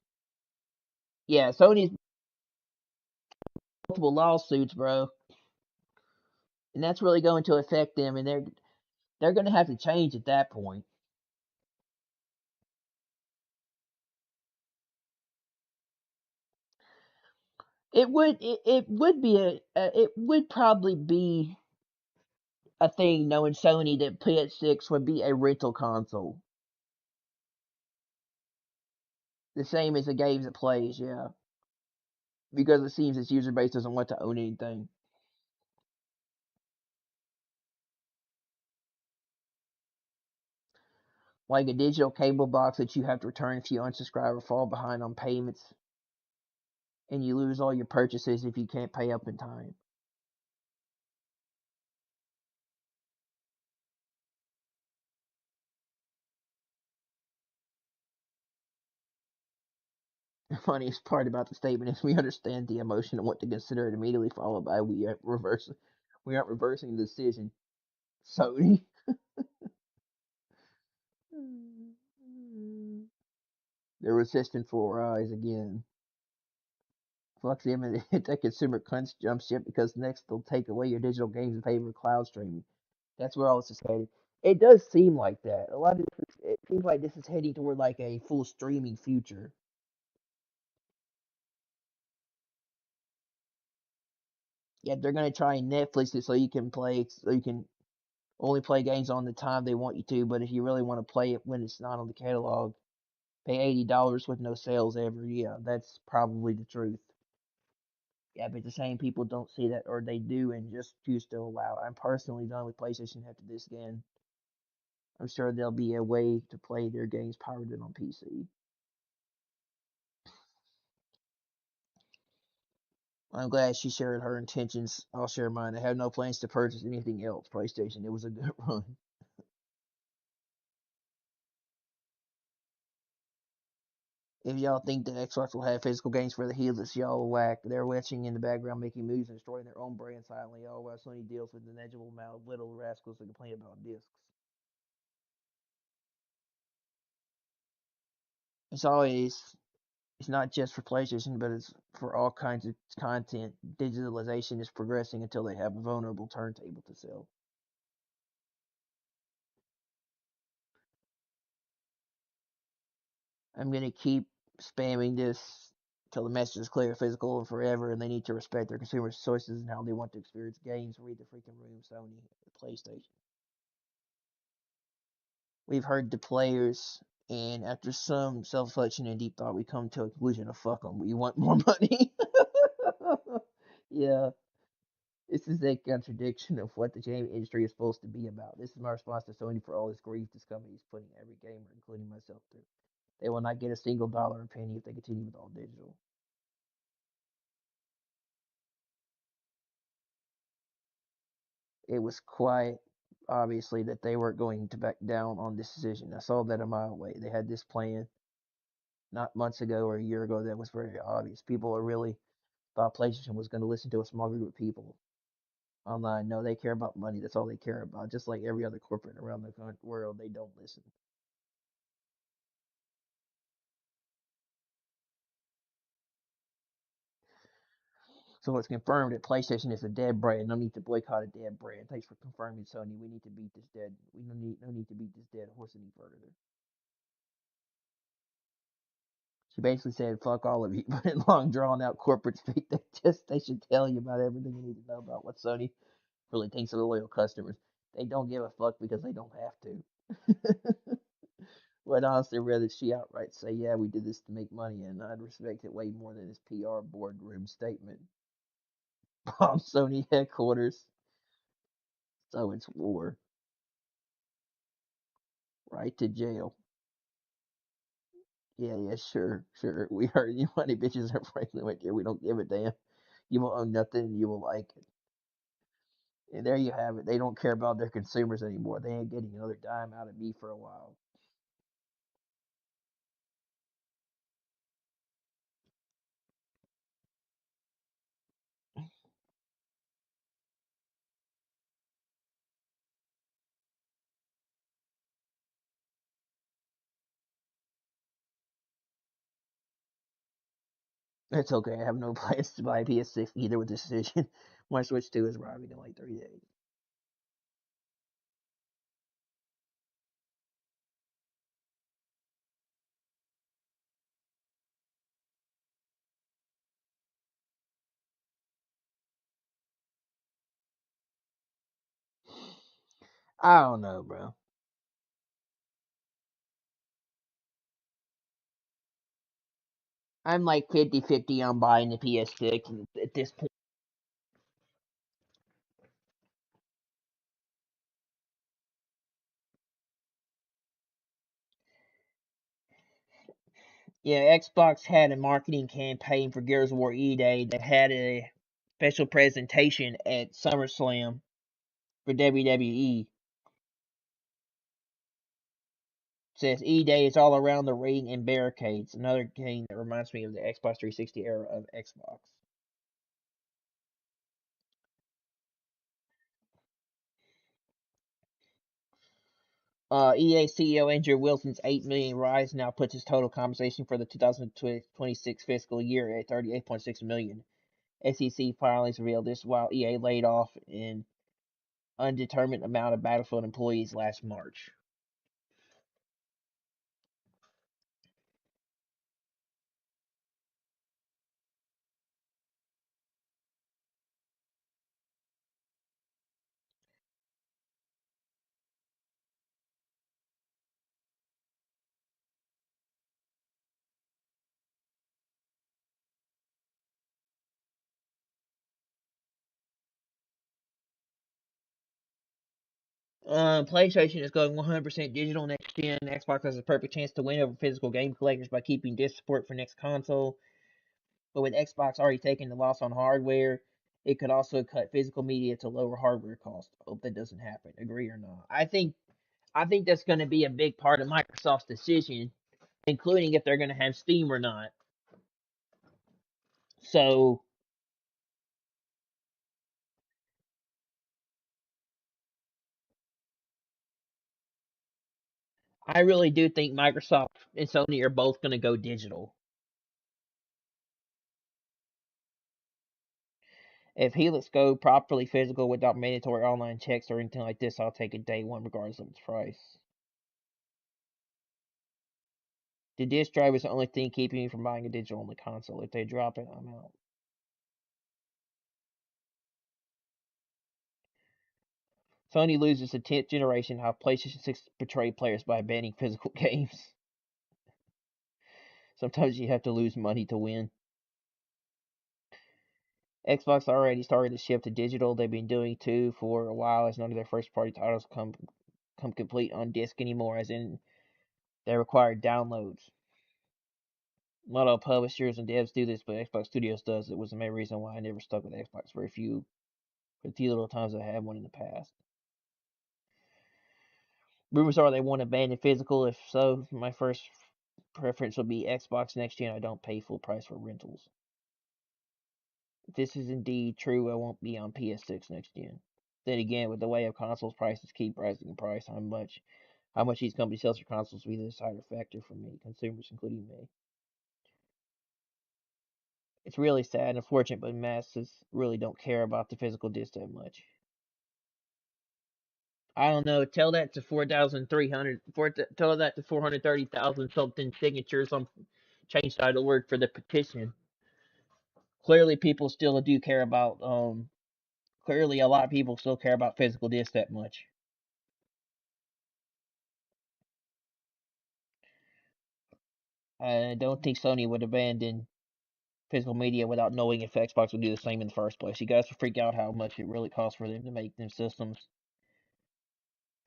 Yeah, Sony's multiple lawsuits, bro, and that's really going to affect them, and they're going to have to change at that point. It would be it would probably be a thing knowing Sony that PS6 would be a rental console, the same as the games it plays, yeah, because it seems its user base doesn't want to own anything. Like a digital cable box that you have to return if you unsubscribe or fall behind on payments, and you lose all your purchases if you can't pay up in time. The funniest part about the statement is we understand the emotion and want to consider it immediately, followed by we aren't reversing the decision. Sony. They're resistant for rise again. Fuck them and that consumer cunts jump ship because next they'll take away your digital games in favor of cloud streaming. That's where all this is headed. It does seem like that. A lot of it seems like this is heading toward like a full streaming future. Yeah, they're gonna try and Netflix it so you can only play games on the time they want you to. But if you really want to play it when it's not on the catalog, pay $80 with no sales ever. Yeah, that's probably the truth. Yeah, but the same people don't see that, or they do and just choose to allow it. I'm personally done with PlayStation after this again. I'm sure there'll be a way to play their games pirated on PC. I'm glad she shared her intentions. I'll share mine. I have no plans to purchase anything else. PlayStation, it was a good run. If y'all think that Xbox will have physical games for the heedless, y'all whack. They're watching in the background, making moves and destroying their own brand silently, all while Sony deals with the negligible amount of little rascals that complain about discs. It's always it's not just for PlayStation, but it's for all kinds of content. Digitalization is progressing until they have a vulnerable turntable to sell. I'm gonna keep spamming this till the message is clear, physical, and forever, and they need to respect their consumers' choices and how they want to experience games. Read the freaking room, Sony, PlayStation. We've heard the players, and after some self-reflection and deep thought, we come to a conclusion of fuck them. We want more money. Yeah, this is a contradiction of what the gaming industry is supposed to be about. This is my response to Sony for all this grief this company is putting every gamer, including myself, through. They will not get a single dollar or penny if they continue with all digital. it was quite obviously that they weren't going to back down on this decision. I saw that a mile away. They had this plan not months ago or a year ago that was very obvious. People are really thought PlayStation was going to listen to a small group of people online. No, they care about money. That's all they care about. Just like every other corporate around the world, they don't listen. So it's confirmed that PlayStation is a dead brand. No need to boycott a dead brand. Thanks for confirming, Sony. We need to beat this dead. We no need to beat this dead horse any further. She basically said, "Fuck all of you," but in long, drawn out corporate speak, they should tell you about everything you need to know about what Sony really thinks of the loyal customers. They don't give a fuck because they don't have to. But honestly, rather she outright say, "Yeah, we did this to make money," and I'd respect it way more than his PR boardroom statement. Bomb Sony headquarters, so it's war. Right to jail. Yeah, yeah, sure, sure. We heard you money bitches are frankly right there. We don't give a damn. You will own nothing. You will like it. And there you have it. They don't care about their consumers anymore. They ain't getting another dime out of me for a while. It's okay. I have no plans to buy a PS6 either with this decision. My Switch 2 is arriving in like 3 days. I don't know, bro. I'm like 50-50 on buying the PS6 at this point. Yeah, Xbox had a marketing campaign for Gears of War E Day that had a special presentation at SummerSlam for WWE. Says E Day is all around the ring and barricades. Another game that reminds me of the Xbox 360 era of Xbox. EA CEO Andrew Wilson's 8 million rise now puts his total compensation for the 2026 fiscal year at 38.6 million. SEC filings revealed this while EA laid off an undetermined amount of Battlefield employees last March. PlayStation is going 100% digital next gen. Xbox has a perfect chance to win over physical game collectors by keeping disc support for next console. But with Xbox already taking the loss on hardware, it could also cut physical media to lower hardware costs. Hope that doesn't happen. Agree or not? I think that's going to be a big part of Microsoft's decision, including if they're going to have Steam or not. So I really do think Microsoft and Sony are both going to go digital. If Helix go properly physical without mandatory online checks or anything like this, I'll take it day one regardless of its price. The disc drive is the only thing keeping me from buying a digital only console. If they drop it, I'm out. Sony loses the 10th generation how PlayStation 6 betrayed players by banning physical games. Sometimes you have to lose money to win. Xbox already started to shift to digital. They've been doing too for a while, as none of their first party titles come complete on disc anymore, as in they require downloads. Not all publishers and devs do this, but Xbox Studios does. It was the main reason why I never stuck with Xbox. Very few The few little times I had one in the past. Rumors are they want to ban the physical. If so, my first preference would be Xbox next gen. I don't pay full price for rentals. If this is indeed true, I won't be on PS6 next gen. Then again, with the way of consoles prices keep rising in price, how much these companies sell their consoles will be the deciding factor for me, consumers, including me. It's really sad and unfortunate, but masses really don't care about the physical disc that much. I don't know. Tell that to 4,300. Tell that to 430,000 something signatures on change.org for the petition. Clearly, people still do care about. Clearly, a lot of people still care about physical discs that much. I don't think Sony would abandon physical media without knowing if Xbox would do the same in the first place. You guys will freak out how much it really costs for them to make them systems.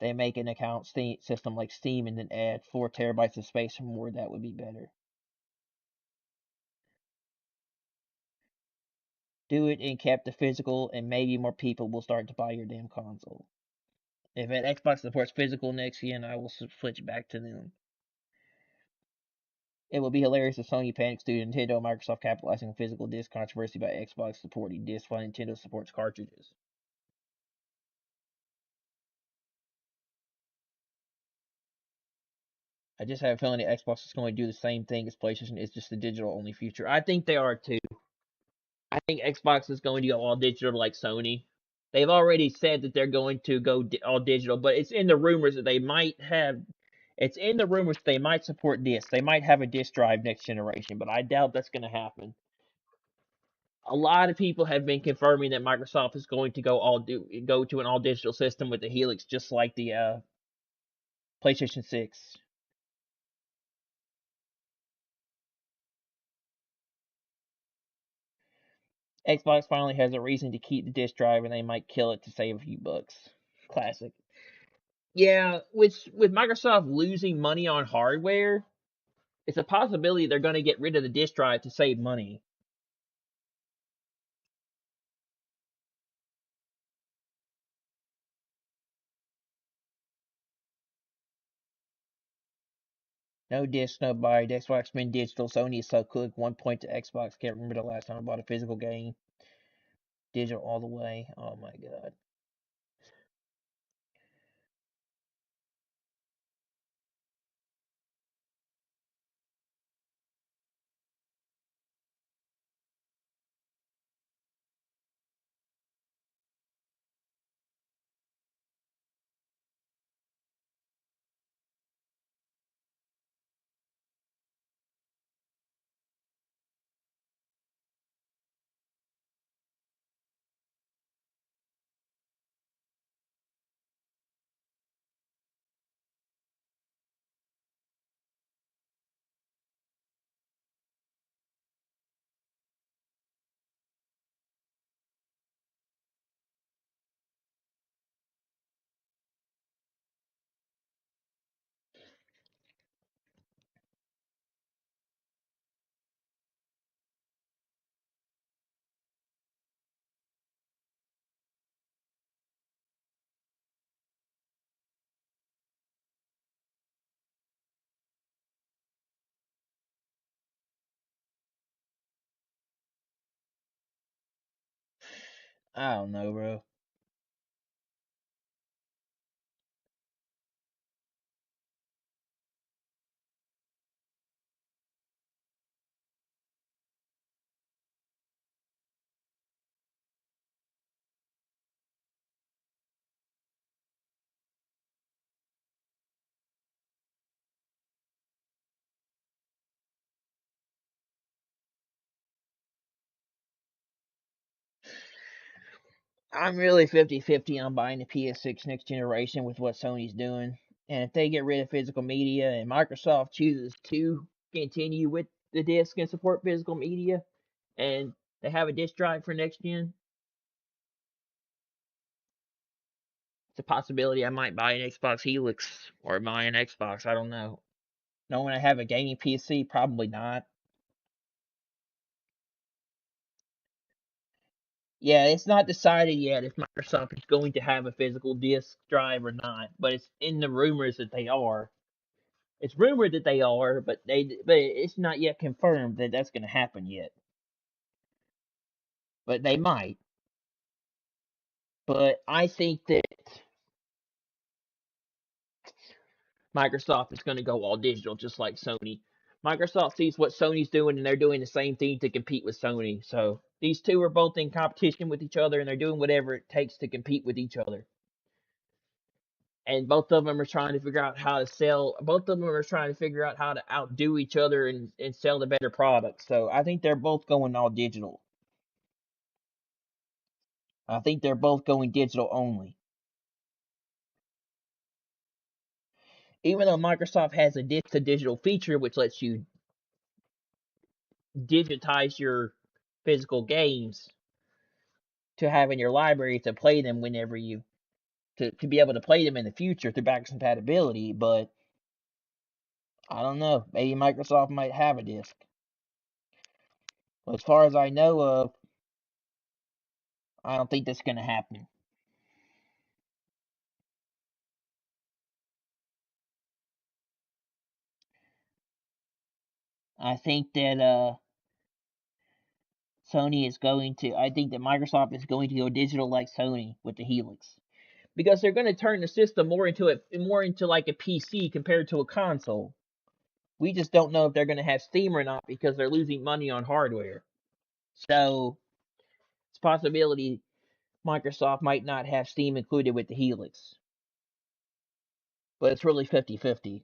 They make an account system like Steam and then add 4 terabytes of space or more. That would be better. Do it and kept the physical, and maybe more people will start to buy your damn console. If an Xbox supports physical next gen, I will switch back to them. It will be hilarious if Sony panics due to Nintendo and Microsoft capitalizing on physical disc controversy by Xbox supporting discs while Nintendo supports cartridges. I just have a feeling that Xbox is going to do the same thing as PlayStation. It's just the digital only future. I think they are too. I think Xbox is going to go all digital like Sony. They've already said that they're going to go all digital, but it's in the rumors that they might have. It's in the rumors that they might support disc. They might have a disc drive next generation, but I doubt that's going to happen. A lot of people have been confirming that Microsoft is going to go to an all digital system with the Helix, just like the PlayStation 6. Xbox finally has a reason to keep the disc drive, and they might kill it to save a few bucks. Classic. Yeah, with Microsoft losing money on hardware, it's a possibility they're going to get rid of the disk drive to save money. No disc, no buy. Xbox been digital. Sony is so quick. One point to Xbox. Can't remember the last time I bought a physical game. Digital all the way. Oh my god. I don't know, bro. I'm really 50-50 on buying the PS6 next generation with what Sony's doing. And if they get rid of physical media and Microsoft chooses to continue with the disc and support physical media and they have a disc drive for next gen, it's a possibility I might buy an Xbox Helix or buy an Xbox. I don't know. Knowing I have a gaming PC, probably not. Yeah, it's not decided yet if Microsoft is going to have a physical disk drive or not, but it's in the rumors that they are. It's rumored that they are, but it's not yet confirmed that that's going to happen yet. But they might. But I think that Microsoft is going to go all digital, just like Sony. Microsoft sees what Sony's doing, and they're doing the same thing to compete with Sony. So these two are both in competition with each other, and they're doing whatever it takes to compete with each other. And both of them are trying to figure out how to sell. Both of them are trying to figure out how to outdo each other and sell the better product. So I think they're both going all digital. I think they're both going digital only. Even though Microsoft has a disc to digital feature, which lets you digitize your physical games to have in your library to play them whenever you to be able to play them in the future through backwards compatibility, but I don't know. Maybe Microsoft might have a disc. As far as I know of, I don't think that's gonna happen. I think that I think that Microsoft is going to go digital like Sony with the Helix. Because they're going to turn the system more into like a PC compared to a console. We just don't know if they're going to have Steam or not because they're losing money on hardware. So it's a possibility Microsoft might not have Steam included with the Helix. But it's really 50-50.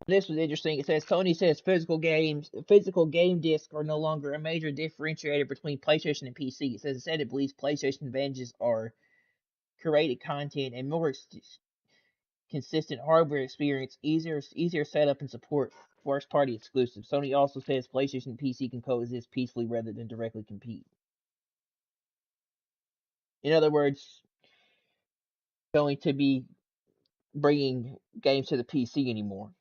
This was interesting. It says Sony says physical game discs are no longer a major differentiator between PlayStation and PC. It says instead it believes PlayStation advantages are curated content and more consistent hardware experience, easier setup and support first party exclusives. Sony also says PlayStation and PC can coexist peacefully rather than directly compete. In other words, going to be bringing games to the PC anymore.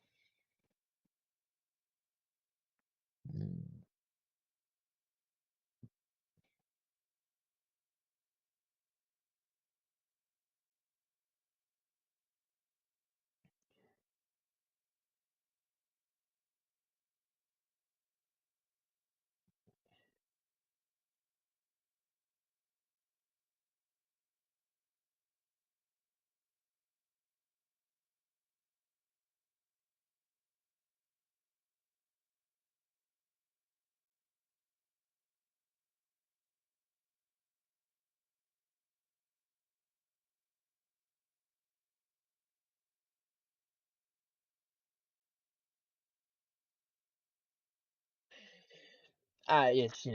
It's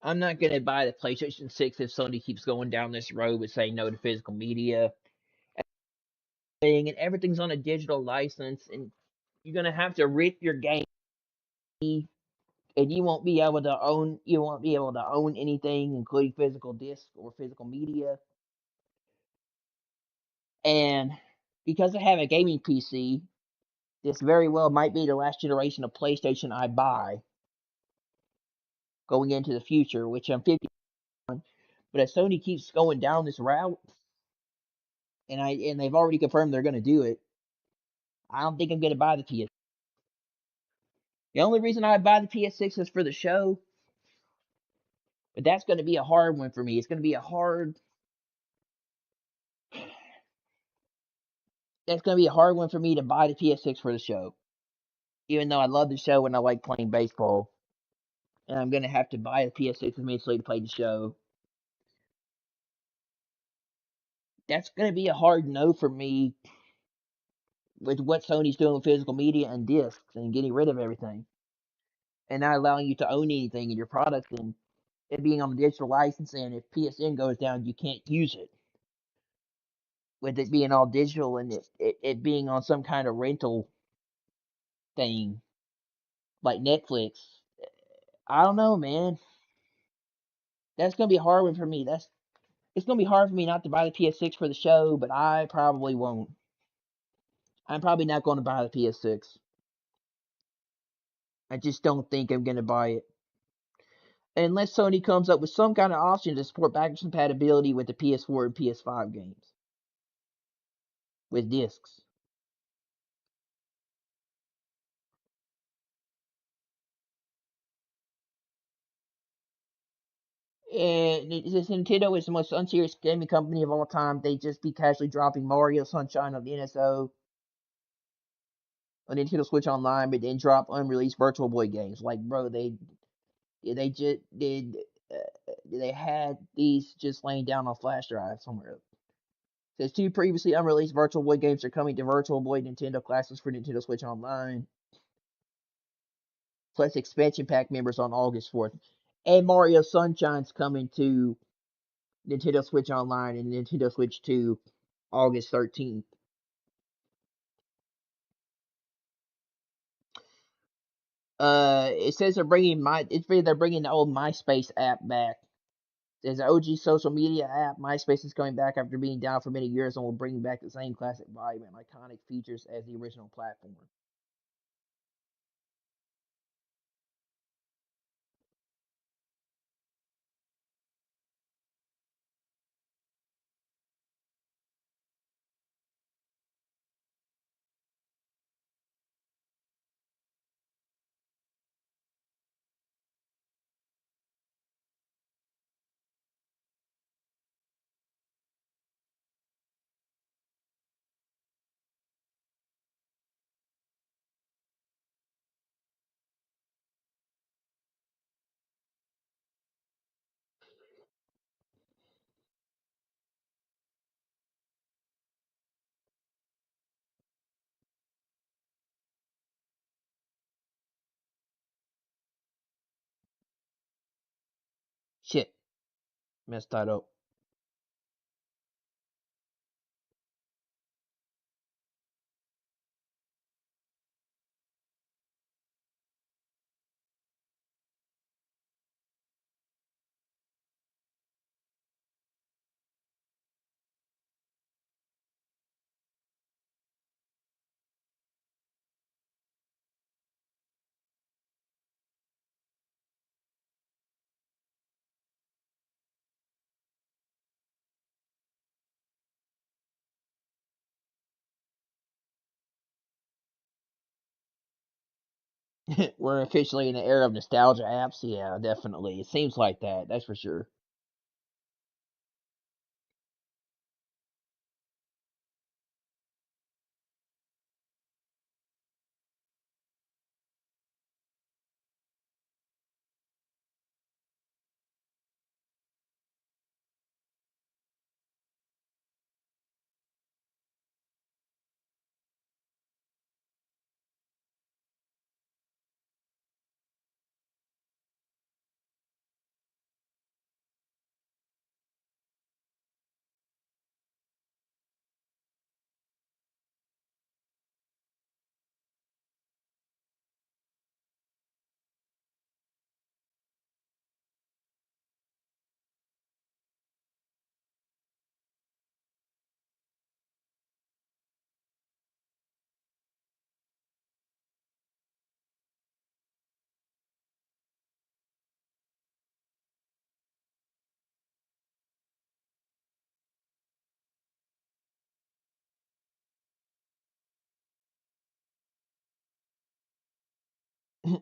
I'm not gonna buy the PlayStation 6 if Sony keeps going down this road with saying no to physical media thing and everything's on a digital license and you're gonna have to rip your game and you won't be able to own anything including physical disc or physical media. And because I have a gaming PC, this very well might be the last generation of PlayStation I buy going into the future, which I'm 50 on. But if Sony keeps going down this route, and they've already confirmed they're going to do it, I don't think I'm going to buy the PS. The only reason I buy the PS6 is for the show, but that's going to be a hard one for me. It's going to be a hard. That's going to be a hard one for me to buy the PS6 for the show, even though I love the show and I like playing baseball. And I'm going to have to buy the PS6 eventually to play the show. That's going to be a hard no for me with what Sony's doing with physical media and discs and getting rid of everything and not allowing you to own anything in your product and it being on the digital license. And if PSN goes down, you can't use it. With it being all digital and it being on some kind of rental thing like Netflix, I don't know, man. That's gonna be a hard one for me. It's gonna be hard for me not to buy the PS6 for the show, but I probably won't. I'm probably not going to buy the PS6. I just don't think I'm gonna buy it unless Sony comes up with some kind of option to support backwards compatibility with the PS4 and PS5 games with discs. And since Nintendo is the most unserious gaming company of all time, they just be casually dropping Mario Sunshine on the NSO on Nintendo Switch Online, but then drop unreleased Virtual Boy games. Like, bro, they just did. They had these just laying down on flash drive somewhere. Says two previously unreleased Virtual Boy games are coming to Virtual Boy Nintendo Classics for Nintendo Switch Online, plus expansion pack members on August 4th. And Mario Sunshine's coming to Nintendo Switch Online and Nintendo Switch 2 August 13th. It says they're bringing the old MySpace app back. There's an OG social media app. MySpace is coming back after being down for many years and will bring back the same classic vibe and iconic features as the original platform. Shit, messed that up. We're officially in the era of nostalgia apps. Yeah, definitely. It seems like that. That's for sure.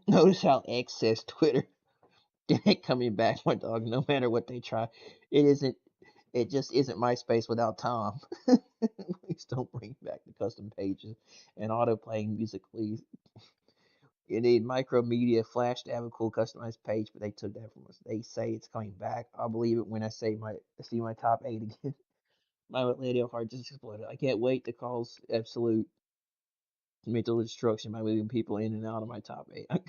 Notice how X says Twitter. It ain't coming back, my dog. No matter what they try, it isn't. It just isn't MySpace without Tom. Please don't bring back the custom pages and auto playing music, please. You need Micromedia Flash to have a cool customized page, but they took that from us. They say it's coming back. I'll believe it when I see my top eight again. My radio heart just exploded. I can't wait to cause absolute mental destruction by moving people in and out of my top eight. I'm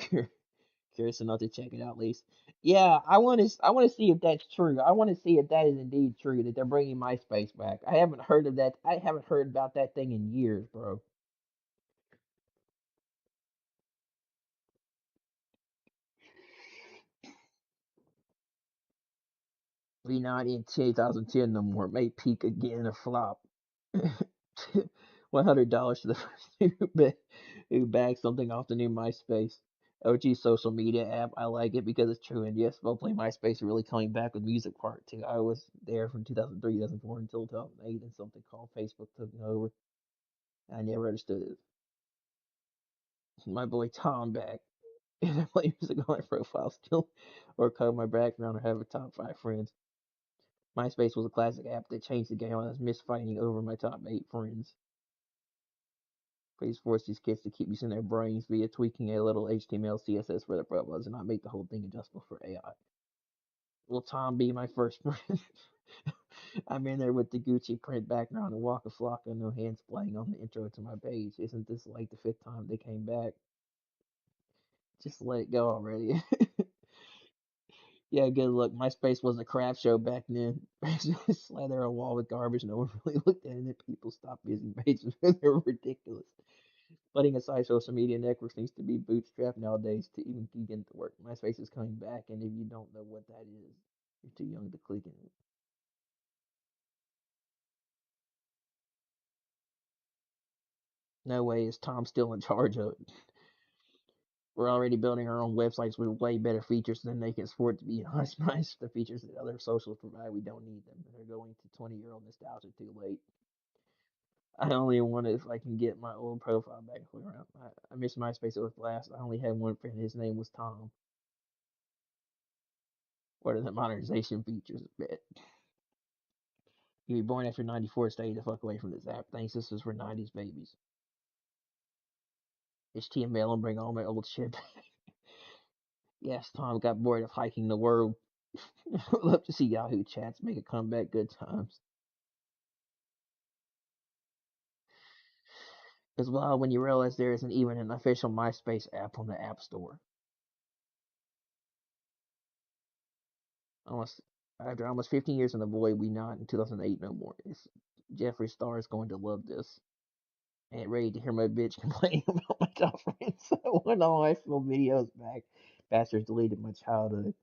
curious enough to check it out at least. Yeah, I want to see if that's true. I want to see if that is indeed true that they're bringing MySpace back. I haven't heard of that. I haven't heard about that thing in years, bro. We not in 2010 no more. May peak again or flop. $100 to the person who bags something off the new MySpace. OG social media app. I like it because it's true. And yes, Play MySpace is really coming back with music part too. I was there from 2003, 2004 until 2008, and something called Facebook took me over. I never understood it. My boy Tom back. If I play music on my profile still, or cover my background, or have a top five friends. MySpace was a classic app that changed the game. I was misfighting over my top eight friends. Please force these kids to keep using their brains via tweaking a little HTML, CSS for their profiles and not make the whole thing adjustable for AI. Will Tom be my first friend? I'm in there with the Gucci print background and Waka Flocka, no hands playing on the intro to my page. Isn't this like the fifth time they came back? Just let it go already. Yeah, good luck. MySpace was a crap show back then. Just slather a wall with garbage. No one really looked at it. People stopped visiting pages because they were ridiculous. Putting aside social media networks needs to be bootstrapped nowadays to even begin to work. MySpace is coming back, and if you don't know what that is, you're too young to click in it. No way is Tom still in charge of it. We're already building our own websites with way better features than they can afford to be honest. The features that other socials provide, we don't need them. They're going to 20-year-old nostalgia too late. I only want it if I can get my old profile back. I miss MySpace. It was blast. I only had one friend. His name was Tom. What are the modernization features? Bet. You be born after 94, stay the fuck away from this app. Thanks, this is for 90s babies. HTML and bring all my old shit back. Yes, Tom got bored of hiking the world. Love to see Yahoo chats make a comeback. Good times. As well, when you realize there isn't even an official MySpace app on the App Store. Almost After almost 15 years in the void, we not in 2008 no more. Jeffree Star is going to love this. Ain't ready to hear my bitch complaining about my top friends. I want all my full videos back. Bastards deleted my childhood.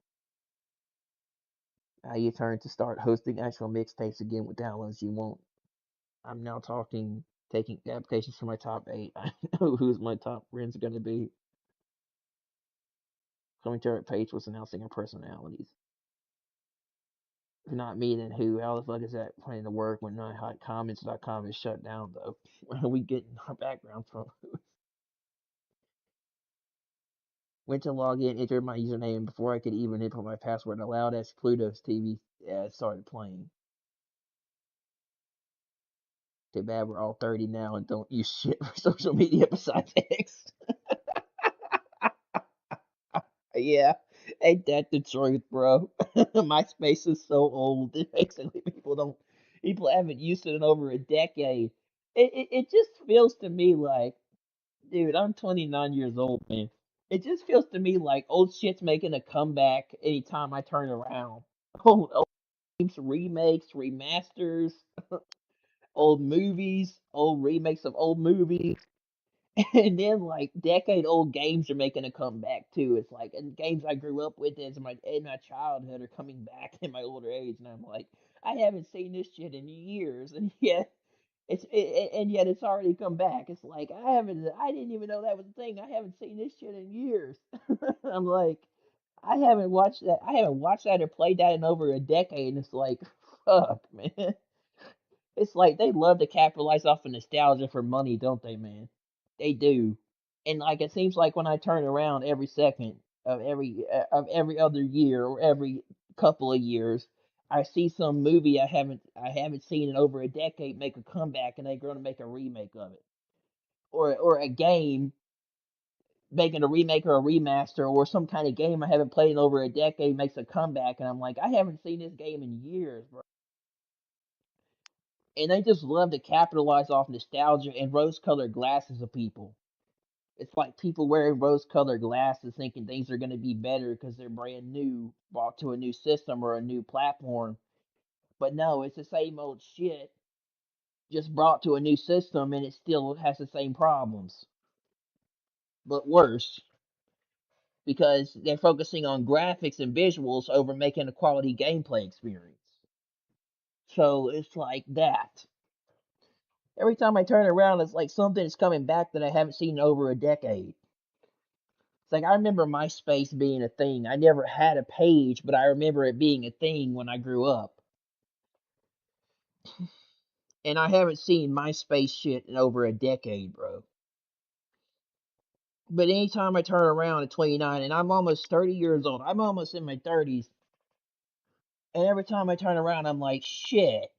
Now you turn to start hosting actual mixtapes again with downloads you won't. I'm now taking applications for my top eight. I know who's my top friends gonna be. Coming to our page was announcing our personalities. If not me, then who? How the fuck is that planning to work when comments.com is shut down though? Where are we getting our background from? Went to log in, entered my username, and before I could even input my password, a loud ass Pluto's TV ad started playing. Too bad we're all 30 now and don't use shit for social media besides X. Yeah, ain't that the truth, bro? MySpace is so old. Basically, people haven't used it in over a decade. It just feels to me like, dude, I'm 29 years old, man. It just feels to me like old shit's making a comeback anytime I turn around. Old games, remakes, remasters, old movies, old remakes of old movies. And then like decade old games are making a comeback too. It's like and games I grew up with in my childhood are coming back in my older age, and I'm like, I haven't seen this shit in years, and yet and yet it's already come back. It's like I didn't even know that was a thing. I haven't seen this shit in years. I'm like, I haven't watched that or played that in over a decade, and it's like, fuck, man. It's like they love to capitalize off of nostalgia for money, don't they, man? They do. And like it seems like when I turn around every second of every other year or every couple of years, I see some movie I haven't seen in over a decade make a comeback, and they're going to make a remake of it, or a game making a remake or a remaster, or some kind of game I haven't played in over a decade makes a comeback, and I'm like, I haven't seen this game in years, bro. And they just love to capitalize off nostalgia and rose-colored glasses of people. It's like people wearing rose-colored glasses thinking things are going to be better because they're brand new, brought to a new system or a new platform. But no, it's the same old shit, just brought to a new system, and it still has the same problems, but worse because they're focusing on graphics and visuals over making a quality gameplay experience. So it's like that. Every time I turn around, it's like something is coming back that I haven't seen in over a decade. It's like I remember MySpace being a thing. I never had a page, but I remember it being a thing when I grew up. And I haven't seen MySpace shit in over a decade, bro. But anytime I turn around at 29, and I'm almost 30 years old, I'm almost in my 30s, and every time I turn around, I'm like, shit,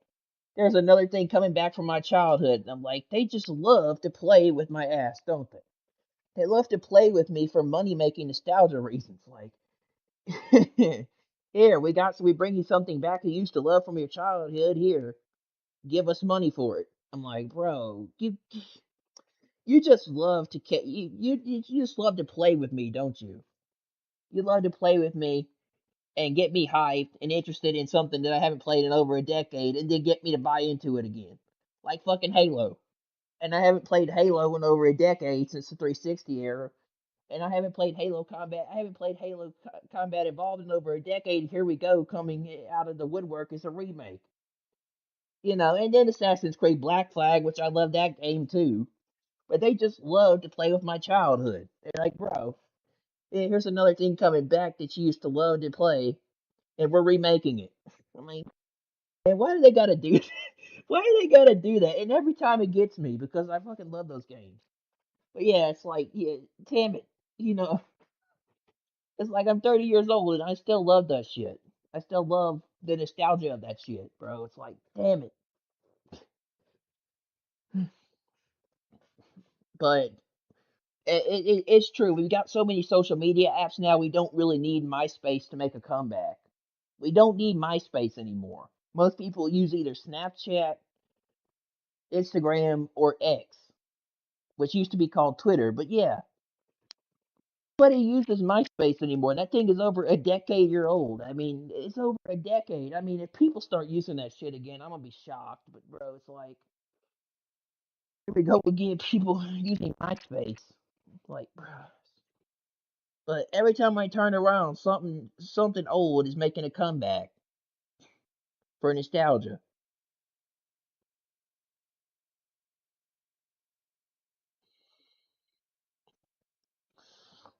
there's another thing coming back from my childhood. And I'm like, they just love to play with my ass, don't they? They love to play with me for money making nostalgia reasons. Like, here, we bring you something back you used to love from your childhood. Here, give us money for it. I'm like, bro, you just love to you just love to play with me, don't you? You love to play with me and get me hyped and interested in something that I haven't played in over a decade, and then get me to buy into it again, like fucking Halo. And I haven't played Halo in over a decade since the 360 era. And I haven't played Halo Combat. I haven't played Halo Combat Evolved in over a decade. Here we go, coming out of the woodwork is a remake. And then Assassin's Creed Black Flag, which I love that game too. But they just love to play with my childhood. They're like, bro, here's another thing coming back that you used to love to play, and we're remaking it. I mean, and why do they gotta do? Why do they gotta do that? And every time it gets me because I fucking love those games. But yeah, it's like, yeah, damn it, you know. It's like I'm 30 years old and I still love that shit. I still love the nostalgia of that shit, bro. It's like, damn it. But it's true. We've got so many social media apps now, we don't really need MySpace to make a comeback. We don't need MySpace anymore. Most people use either Snapchat, Instagram, or X, which used to be called Twitter. But yeah, nobody uses MySpace anymore. That thing is over a decade year old. I mean, it's over a decade. I mean, if people start using that shit again, I'm gonna be shocked. But bro, it's like here we go again. People using MySpace. It's like, bro. But every time I turn around, something old is making a comeback for nostalgia.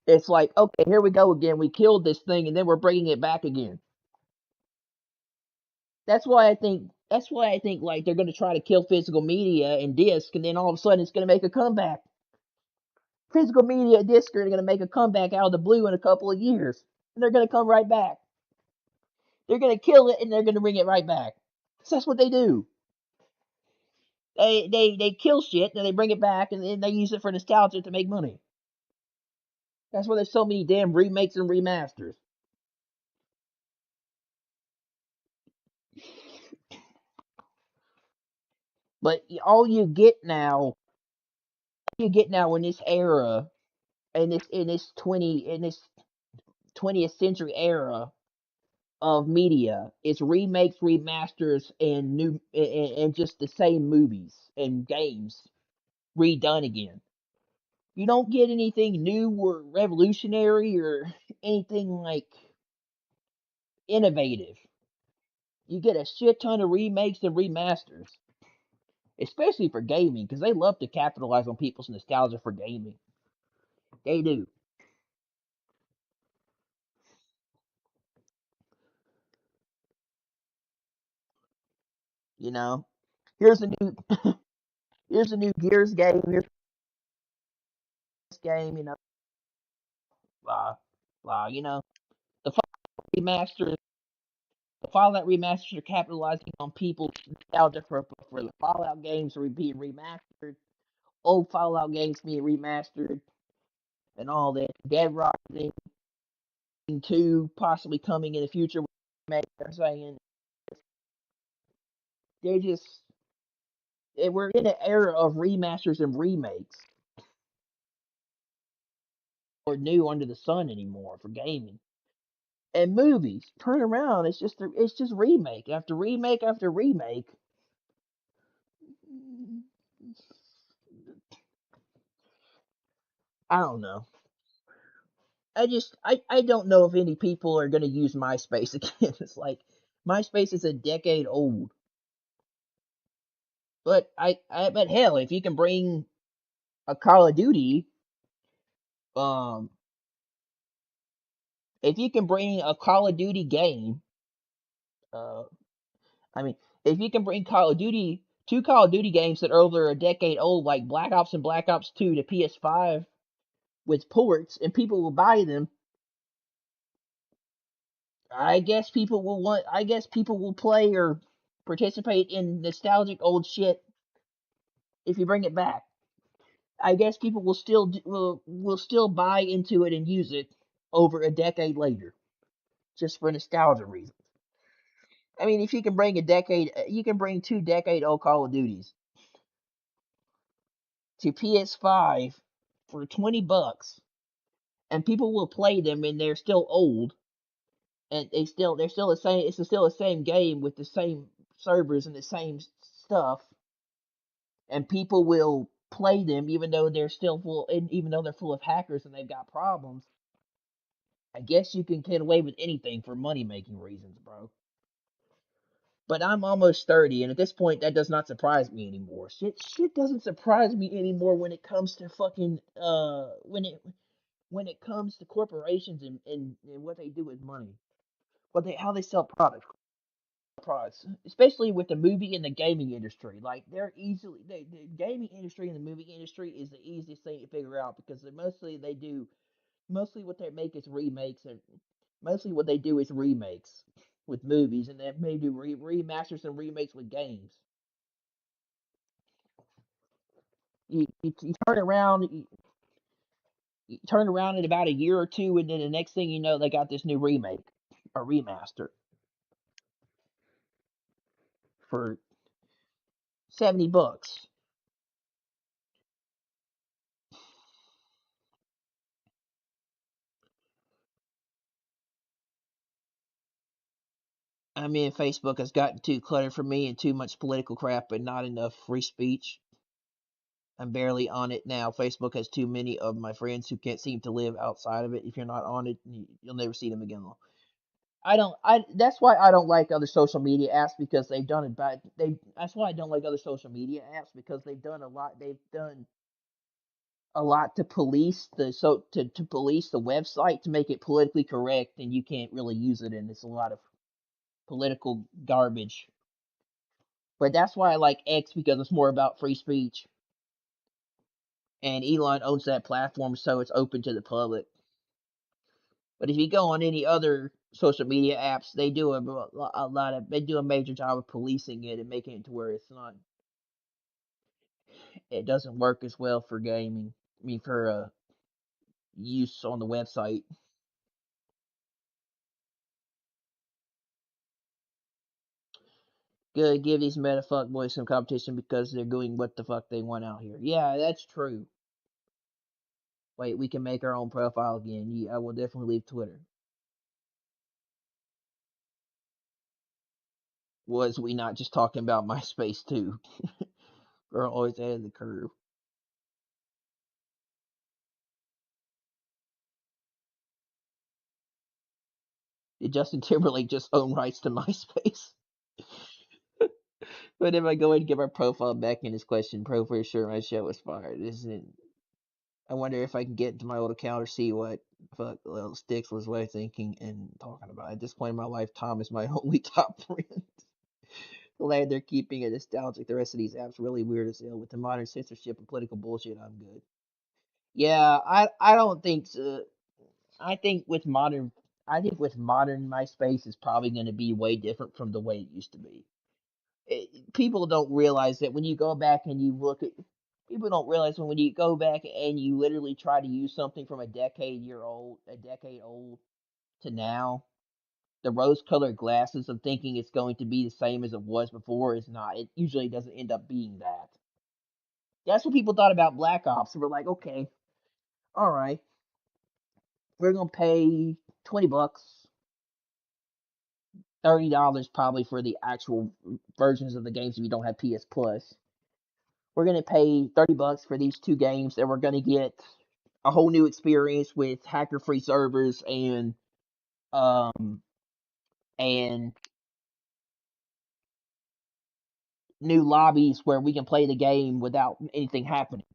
It's like, okay, here we go again. We killed this thing, and then we're bringing it back again. That's why I think like they're gonna try to kill physical media and disc, and then all of a sudden it's gonna make a comeback. Physical media and disc are gonna make a comeback out of the blue in a couple of years, and they're gonna come right back. They're gonna kill it, and they're gonna bring it right back. So that's what they do. They kill shit, and they bring it back, and then they use it for nostalgia to make money. That's why there's so many damn remakes and remasters. But all you get now in this era, in this 20th century era of media, is remakes, remasters, and and just the same movies and games redone again. You don't get anything new or revolutionary or anything like innovative. You get a shit ton of remakes and remasters, especially for gaming, because they love to capitalize on people's nostalgia for gaming. They do, you know. Here's a new here's a new Gears game. Here's game, blah, blah. The remaster, the Fallout remasters are capitalizing on people's nostalgia for the Fallout games being remastered, old Fallout games being remastered, and all that. Dead Rising 2 possibly coming in the future. They're saying they're just we're in an era of remasters and remakes or new under the sun anymore for gaming and movies. Turn around, it's just remake after remake after remake. I don't know. I don't know if any people are gonna use MySpace again. It's like MySpace is a decade old. But hell, if you can bring a Call of Duty, um, if you can bring a Call of Duty game, uh, I mean, if you can bring two Call of Duty games that are over a decade old, like Black Ops and Black Ops 2 to PS5 with ports, and people will buy them, I guess people will want. I guess people will play or participate in nostalgic old shit if you bring it back. I guess people will still buy into it and use it over a decade later, just for nostalgia reasons. I mean, if you can bring you can bring 2 decade old Call of Duties to PS5 for $20, and people will play them, and they're still old, and they're still the same. It's still the same game with the same servers and the same stuff, and people will play them even though they're still full, and even though they're full of hackers and they've got problems. I guess you can get away with anything for money making reasons, bro. But I'm almost 30, and at this point, that does not surprise me anymore. Shit doesn't surprise me anymore when it comes to fucking when it comes to corporations and what they do with money, how they sell products, especially with the movie and the gaming industry. Like the gaming industry and the movie industry is the easiest thing to figure out because mostly what they make is remakes, and mostly what they do is remakes with movies, and they may do remasters and remakes with games. You you turn around in about a year or two, and then the next thing you know, they got this new remake or remaster for $70. I mean, Facebook has gotten too cluttered for me and too much political crap, but not enough free speech. I'm barely on it now. Facebook has too many of my friends who can't seem to live outside of it. If you're not on it, you'll never see them again. I don't. I That's why I don't like other social media apps because they've done it bad. That's why I don't like other social media apps because they've done a lot. They've done a lot to police to police the website to make it politically correct, and you can't really use it, and it's a lot of political garbage. But that's why I like X because it's more about free speech, and Elon owns that platform, so it's open to the public. But if you go on any other social media apps, they do a major job of policing it and making it to where it doesn't work as well for gaming. I mean, for use on the website. Good, give these meta fuck boys some competition because they're doing what the fuck they want out here. Yeah, that's true. Wait, we can make our own profile again. Yeah, I will definitely leave Twitter. Was we not just talking about MySpace too? Girl always ahead of the curve. Did Justin Timberlake just own rights to MySpace? But if I go and give our profile back in this question, pro for sure my show was fired. Isn't it? I wonder if I can get into my old account or see what fuck little Sticks was way thinking and talking about. At this point in my life, Tom is my only top friend. Glad they're keeping it nostalgic. The rest of these apps really weird as hell. With the modern censorship and political bullshit, I'm good. Yeah, I don't think so. I think with modern I think with modern MySpace is probably going to be way different from the way it used to be. People don't realize that when you go back and you look at people don't realize when you go back and you literally try to use something from a decade old to now, the rose colored glasses of thinking it's going to be the same as it was before is not. It usually doesn't end up being that. That's what people thought about Black Ops. They were like, okay, all right, we're gonna pay $20, $30 probably for the actual versions of the games if you don't have PS Plus. We're gonna pay $30 for these two games, and we're gonna get a whole new experience with hacker-free servers um and new lobbies where we can play the game without anything happening.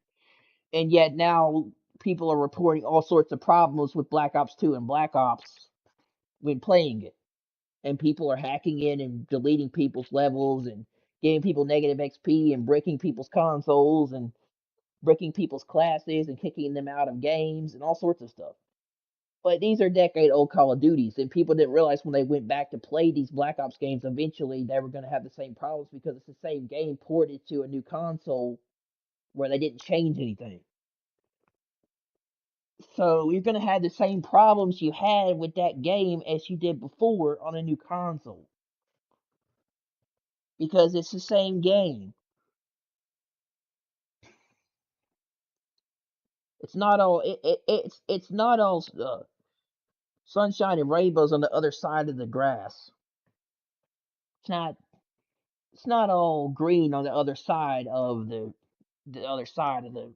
And yet now people are reporting all sorts of problems with Black Ops 2 and Black Ops when playing it. And people are hacking in and deleting people's levels and giving people negative XP and breaking people's consoles and breaking people's classes and kicking them out of games and all sorts of stuff. But these are decade old Call of Duties, and people didn't realize when they went back to play these Black Ops games, eventually they were going to have the same problems because it's the same game ported to a new console where they didn't change anything. So you're going to have the same problems you had with that game as you did before on a new console because it's the same game. It's not all sunshine and rainbows on the other side of the grass. It's not it's not all green on the other side of the other side of the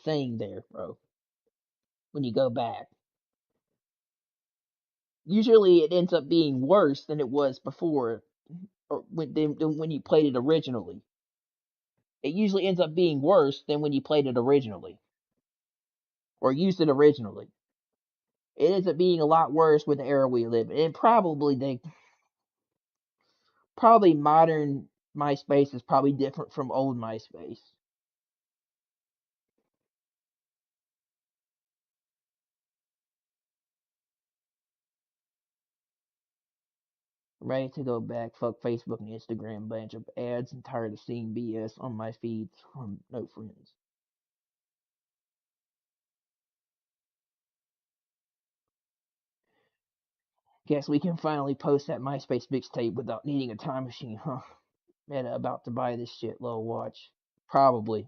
thing there, bro. When you go back, usually it ends up being worse than it was before, or than when you played it originally. It usually ends up being worse than when you played it originally or used it originally. It ends up being a lot worse with the era we live in. And probably modern MySpace is probably different from old MySpace. I'm ready to go back, fuck Facebook and Instagram, bunch of ads, and tired of seeing BS on my feeds from no friends. Guess we can finally post that MySpace mixtape without needing a time machine, huh? Meta about to buy this shit, low watch. Probably.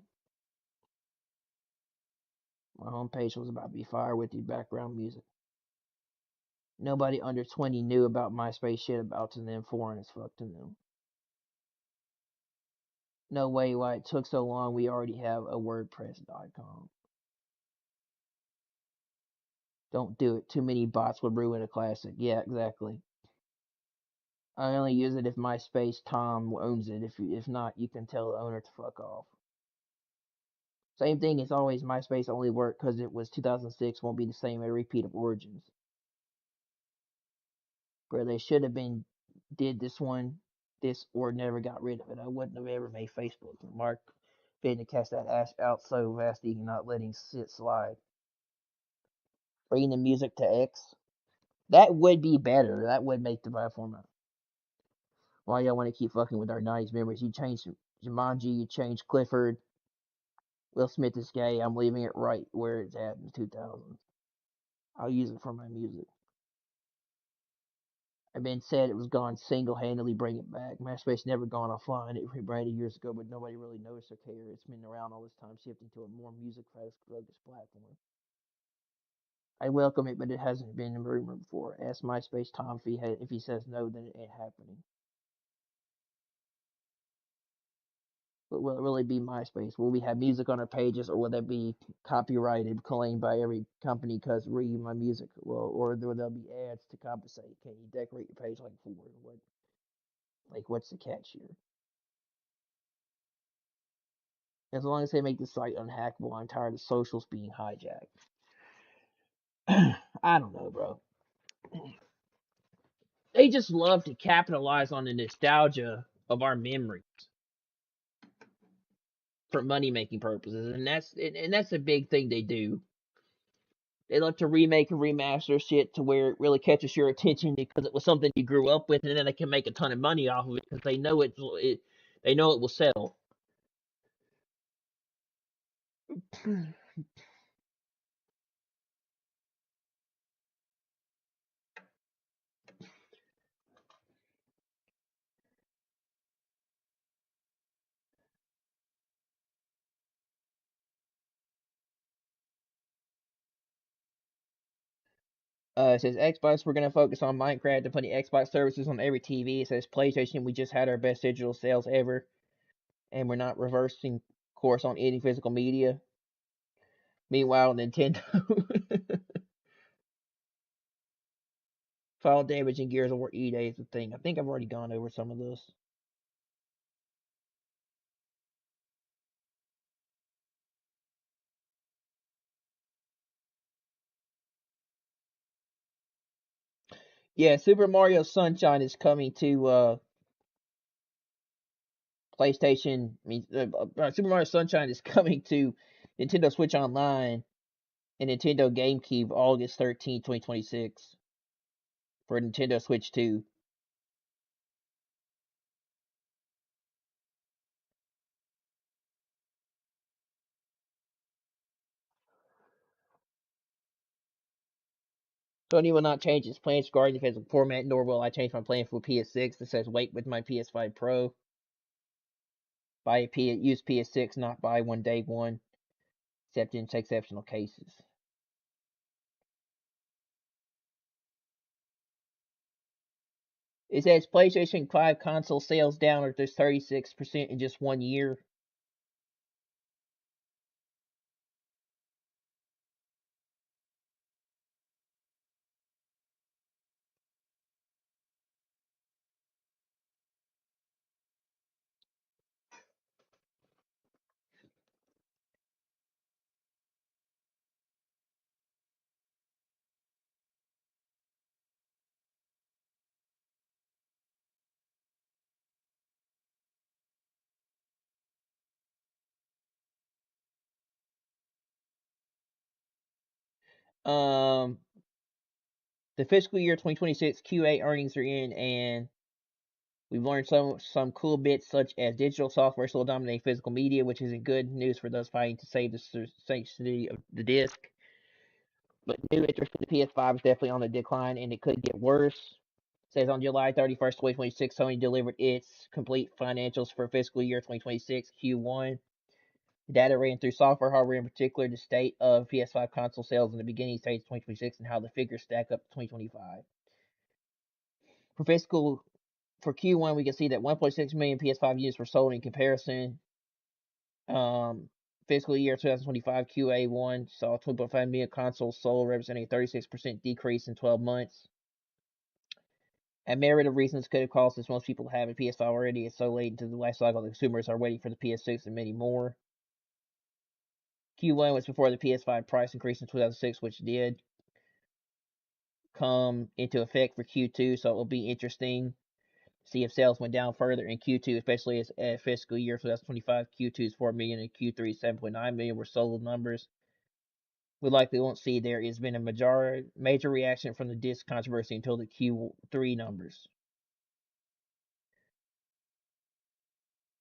My homepage was about to be fired with the background music. Nobody under 20 knew about MySpace shit about to them, foreign as fuck to them. No way why it took so long, we already have a WordPress.com. Don't do it. Too many bots would ruin a classic. Yeah, exactly. I only use it if MySpace Tom owns it. If not, you can tell the owner to fuck off. Same thing as always. MySpace only worked because it was 2006. Won't be the same. A repeat of Origins, where they should have been did this or never got rid of it. I wouldn't have ever made Facebook. Mark fitting to cast that ash out so fast he not letting shit slide. Bringing the music to X. That would be better. That would make the platform. Why y'all want to keep fucking with our 90s memories? You changed Jumanji, you changed Clifford. Will Smith is gay. I'm leaving it right where it's at in 2000s. I'll use it for my music. I've been said it was gone single-handedly. Bring it back. MySpace never gone offline. It rebranded years ago, but nobody really noticed or cared. It's been around all this time, shifting to a more music-focused platform. I welcome it, but it hasn't been a rumor before. Ask MySpace Tom if he says no, then it ain't happening. But will it really be MySpace? Will we have music on our pages, or will that be copyrighted, claimed by every company because read my music? Well, or will there be ads to compensate? Can you decorate your page like for what? Like, what's the catch here? As long as they make the site unhackable, I'm tired of socials being hijacked. I don't know, bro. They just love to capitalize on the nostalgia of our memories. for money making purposes, and that's a big thing they do. They love to remake and remaster shit to where it really catches your attention because it was something you grew up with, and then they can make a ton of money off of it because they know it will sell. It says Xbox, we're going to focus on Minecraft and putting Xbox services on every TV. It says PlayStation, we just had our best digital sales ever, and we're not reversing course on any physical media. Meanwhile, Nintendo Fall Damage and Gears of War E-Day is a thing. I think I've already gone over some of this. Yeah, Super Mario Sunshine is coming to PlayStation. Super Mario Sunshine is coming to Nintendo Switch Online and Nintendo GameCube August 13, 2026 for Nintendo Switch 2. Sony will not change its plans regarding the physical format, nor will I change my plan for PS6. It says wait with my PS5 Pro. Use PS6, not buy one day one, except in exceptional cases. It says PlayStation 5 console sales down or just 36% in just 1 year. Um, the fiscal year 2026 QA earnings are in, and we've learned some cool bits such as digital software still dominating physical media, which isn't good news for those fighting to save the sanctity of the disc. But new interest in the PS5 is definitely on the decline, and it could get worse. It says on July 31st, 2026, Sony delivered its complete financials for fiscal year 2026 Q1. Data ran through software, hardware in particular, the state of PS5 console sales in the beginning stage of 2026, and how the figures stack up to 2025. For Q1, we can see that 1.6 million PS5 units were sold in comparison. Um, Fiscal year 2025 QA1 saw 2.5 million consoles sold, representing a 36% decrease in 12 months. A myriad of reasons could have caused this. Most people have a PS5 already. It's so late into the life cycle, the consumers are waiting for the PS6 and many more. Q1 was before the PS5 price increase in 2006, which did come into effect for Q2, so it will be interesting see if sales went down further in Q2, especially as fiscal year 2025. Q2 is 4 million and Q3 7.9 million were sold numbers. We likely won't see there has been a major reaction from the disc controversy until the Q3 numbers.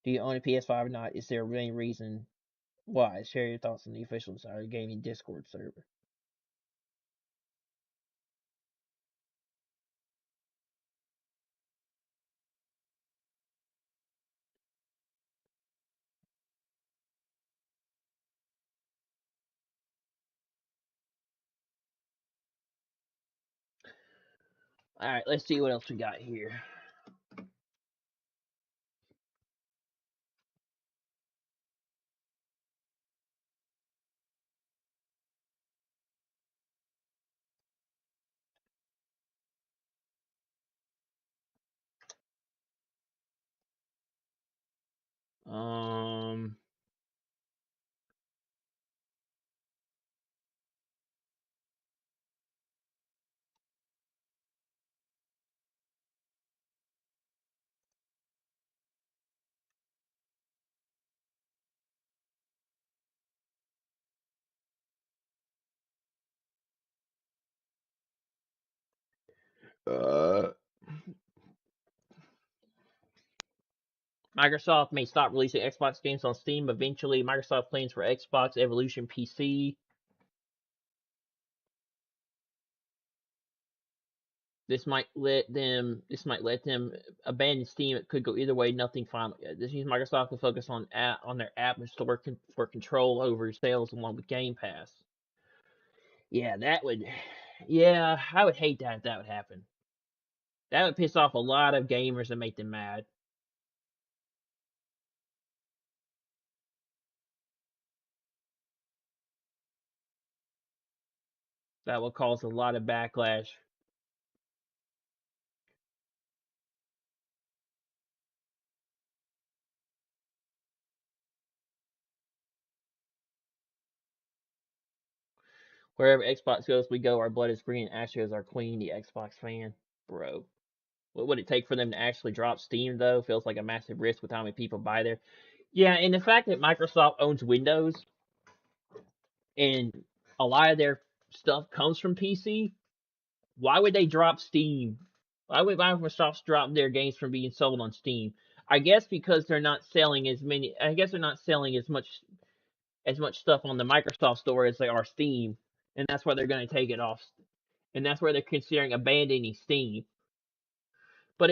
Do you own a PS5 or not? Is there any reason why? Share your thoughts on the official Insider Gaming Discord server. Alright, let's see what else we got here. Um, Uh, Microsoft may stop releasing Xbox games on Steam eventually. Microsoft plans for Xbox Evolution PC. This might let them abandon Steam. It could go either way. Nothing final. This means Microsoft will focus on their app and store for control over sales along with Game Pass. Yeah, that would. Yeah, I would hate that if that would happen. That would piss off a lot of gamers and make them mad. That will cause a lot of backlash. Wherever Xbox goes, we go. Our blood is green. Ashley is our queen, the Xbox fan. Bro. What would it take for them to actually drop Steam, though? Feels like a massive risk with how many people buy there. Yeah, and the fact that Microsoft owns Windows and a lot of their stuff comes from PC, why would they drop Steam? Why would Microsoft drop their games from being sold on Steam? I guess because they're not selling as many. I guess they're not selling as much stuff on the Microsoft store as they are Steam, and that's why they're going to take it off. And that's where they're considering abandoning Steam. But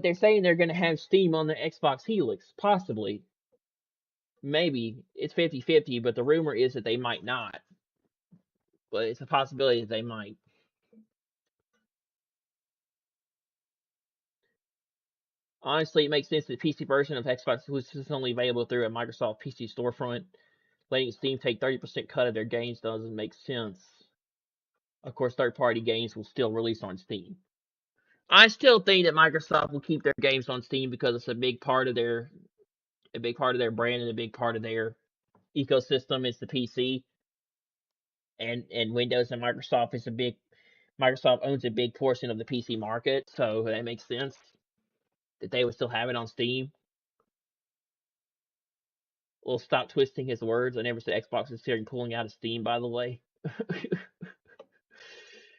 they're saying they're going to have Steam on the Xbox Helix, possibly. Maybe it's 50-50, but the rumor is that they might not. But it's a possibility that they might. Honestly, it makes sense that the PC version of Xbox is only available through a Microsoft PC storefront. Letting Steam take 30% cut of their games doesn't make sense. Of course, third-party games will still release on Steam. I still think that Microsoft will keep their games on Steam because it's a big part of their brand and a big part of their ecosystem is the PC and Windows, and Microsoft owns a big portion of the PC market, so that makes sense that they would still have it on Steam. We'll stop twisting his words. I never said Xbox is considering pulling out of Steam, by the way.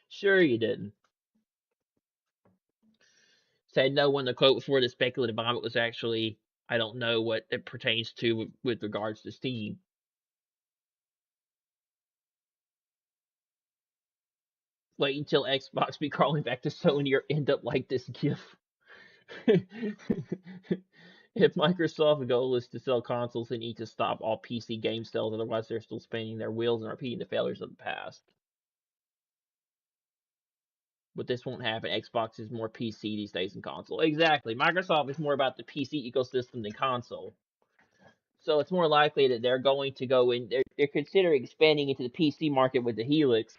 Sure you didn't. Said no when the quote before the speculative vomit was actually, I don't know what it pertains to with regards to Steam. Wait until Xbox be crawling back to Sony or end up like this GIF. If Microsoft's goal is to sell consoles, they need to stop all PC game sales, otherwise they're still spinning their wheels and repeating the failures of the past. But this won't happen. Xbox is more PC these days than console. Exactly. Microsoft is more about the PC ecosystem than console. So it's more likely that they're going to go in. They're considering expanding into the PC market with the Helix.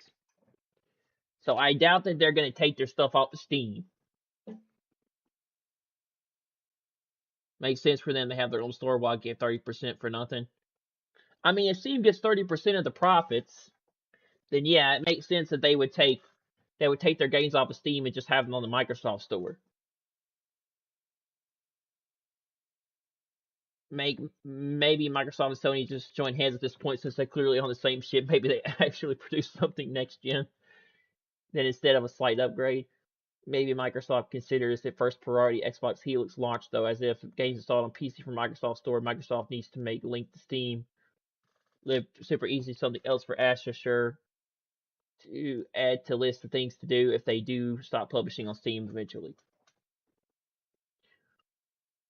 So I doubt that they're going to take their stuff off the Steam. Makes sense for them to have their own store while get 30% for nothing. I mean, if Steam gets 30% of the profits, then yeah, it makes sense that they would take their games off of Steam and just have them on the Microsoft store. Maybe Microsoft and Sony just join hands at this point since they're clearly on the same ship. Maybe they actually produce something next gen, then instead of a slight upgrade. Maybe Microsoft considers it first priority Xbox Helix launch though, as if games installed on PC from Microsoft Store, Microsoft needs to make link to Steam. Live super easy, something else for Asher to add to list of things to do if they do stop publishing on Steam eventually.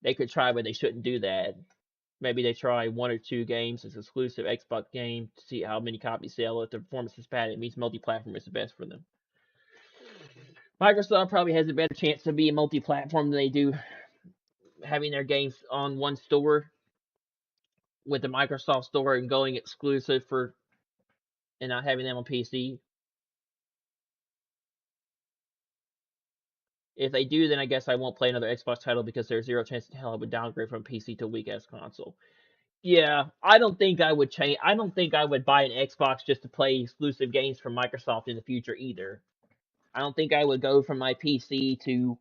They could try, but they shouldn't do that. Maybe they try one or two games as exclusive Xbox game to see how many copies sell. If the performance is bad, it means multi-platform is the best for them. Microsoft probably has a better chance to be a multi-platform than they do having their games on one store with the Microsoft Store and going exclusive for and not having them on PC. If they do, then I guess I won't play another Xbox title because there's zero chance in hell I would downgrade from PC to a weak ass console. Yeah, I don't think I would change. I don't think I would buy an Xbox just to play exclusive games from Microsoft in the future either. I don't think I would go from my PC to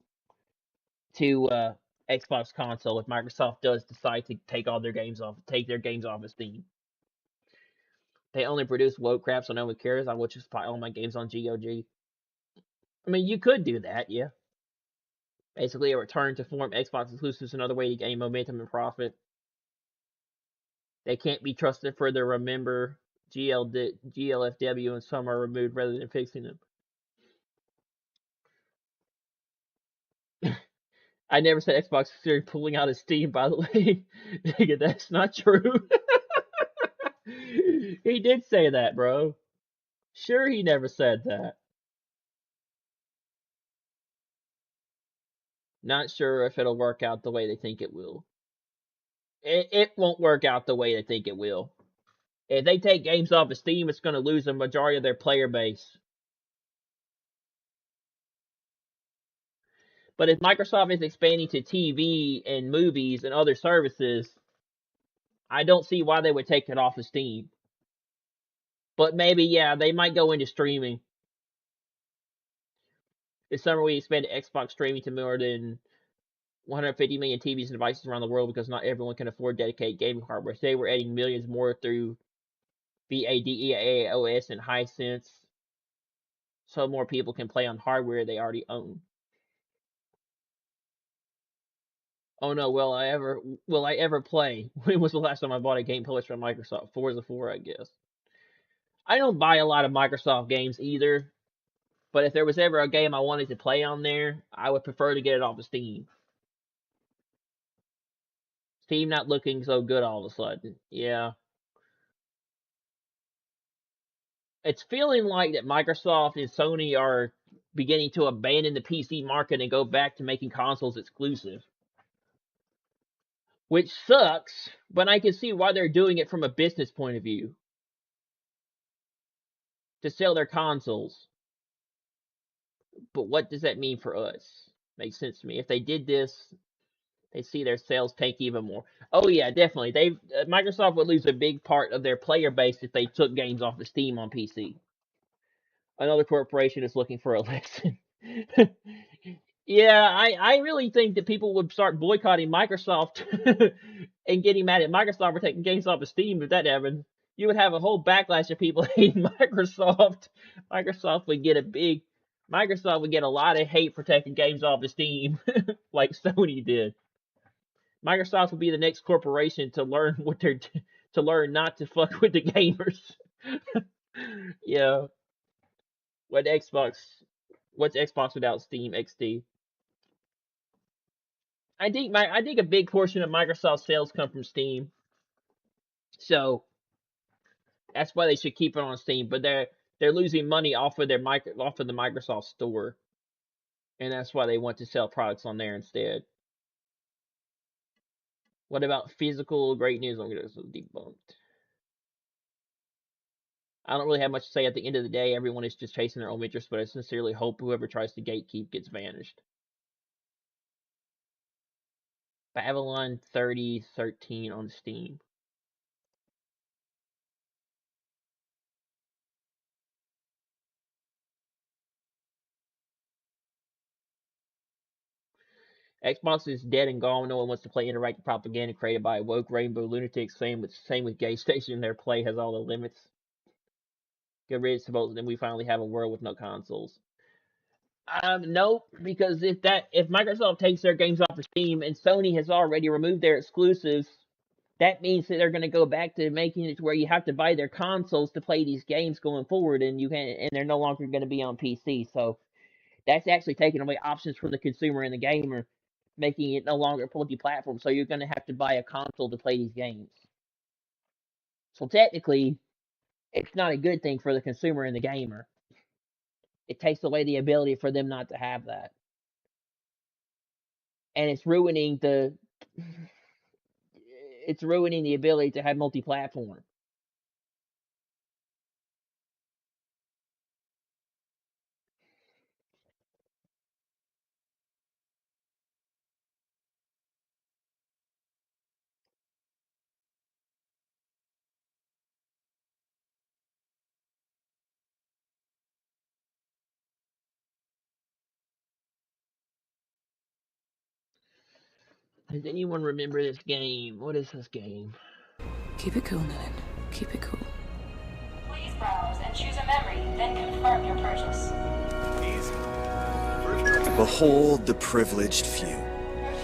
Xbox console if Microsoft does decide to take their games off of Steam. They only produce woke crap, so no one cares. I will just buy all my games on GOG. I mean, you could do that, yeah. Basically, a return to form Xbox exclusives, another way to gain momentum and profit. They can't be trusted for their remember GLFW, and some are removed rather than fixing them. I never said Xbox Series pulling out of Steam, by the way. That's not true. He did say that, bro. Sure, he never said that. Not sure if it'll work out the way they think it will. It won't work out the way they think it will. If they take games off of Steam, it's going to lose a majority of their player base. But if Microsoft is expanding to TV and movies and other services, I don't see why they would take it off of Steam. But maybe, yeah, they might go into streaming. This summer, we expanded Xbox streaming to more than 150 million TVs and devices around the world because not everyone can afford dedicated gaming hardware. Today, we're adding millions more through VADEAOS and Hisense, so more people can play on hardware they already own. Oh no, will I ever play? When was the last time I bought a game published from Microsoft? Forza 4, I guess. I don't buy a lot of Microsoft games either, but if there was ever a game I wanted to play on there, I would prefer to get it off of Steam. Steam not looking so good all of a sudden. Yeah. It's feeling like that Microsoft and Sony are beginning to abandon the PC market and go back to making consoles exclusive. Which sucks, but I can see why they're doing it from a business point of view. To sell their consoles. But what does that mean for us? Makes sense to me. If they did this, they see their sales tank even more. Oh yeah, definitely. Microsoft would lose a big part of their player base if they took games off of Steam on PC. Another corporation is looking for a lesson. Yeah, I really think that people would start boycotting Microsoft and getting mad at Microsoft for taking games off of Steam if that happened. You would have a whole backlash of people hating Microsoft. Microsoft would get a lot of hate for taking games off of Steam, like Sony did. Microsoft would be the next corporation to learn to learn not to fuck with the gamers. Yeah, what Xbox? What's Xbox without Steam XD? I think a big portion of Microsoft sales come from Steam, so that's why they should keep it on Steam. But they're losing money off of off of the Microsoft store, and that's why they want to sell products on there instead. What about physical? Great news. I'm gonna debunked. I don't really have much to say. At the end of the day, everyone is just chasing their own interests, but I sincerely hope whoever tries to gatekeep gets vanished. Babylon 3013 on Steam. Xbox is dead and gone. No one wants to play interactive propaganda created by woke rainbow lunatics. Same with Gay Station. Their play has all the limits. Get riddance to both of them. We finally have a world with no consoles. No, because if Microsoft takes their games off of Steam and Sony has already removed their exclusives, that means that they're going to go back to making it to where you have to buy their consoles to play these games going forward, and they're no longer going to be on PC. So that's actually taking away options for the consumer and the gamer, making it no longer multi-platform. So you're going to have to buy a console to play these games. So technically, it's not a good thing for the consumer and the gamer. It takes away the ability for them not to have that, and it's ruining the ability to have multi-platform. Does anyone remember this game? What is this game? Keep it cool, Nilin. Keep it cool. delivery, then confirm your purchase. Behold the privileged few,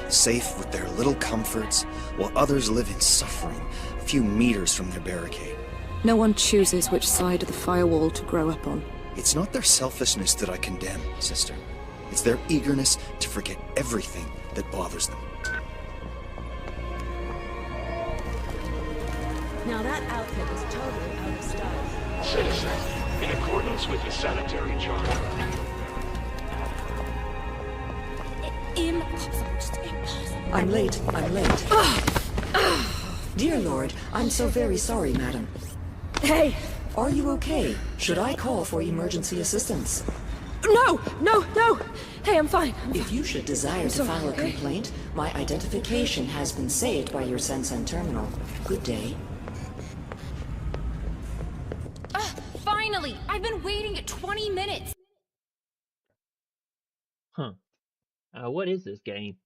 safe with their little comforts, while others live in suffering a few meters from their barricade. No one chooses which side of the firewall to grow up on. It's not their selfishness that I condemn, sister. It's their eagerness to forget everything that bothers them. Now that outfit is totally out of style. Citizen, in accordance with the sanitary charter. Impossible, just impossible. I'm late. Dear Lord, I'm so very sorry, madam. Hey! Are you okay? Should I call for emergency assistance? No! Hey, I'm fine. If you should desire to file a complaint, my identification has been saved by your Sensen terminal. Good day. Finally! I've been waiting 20 minutes! Huh. What is this game?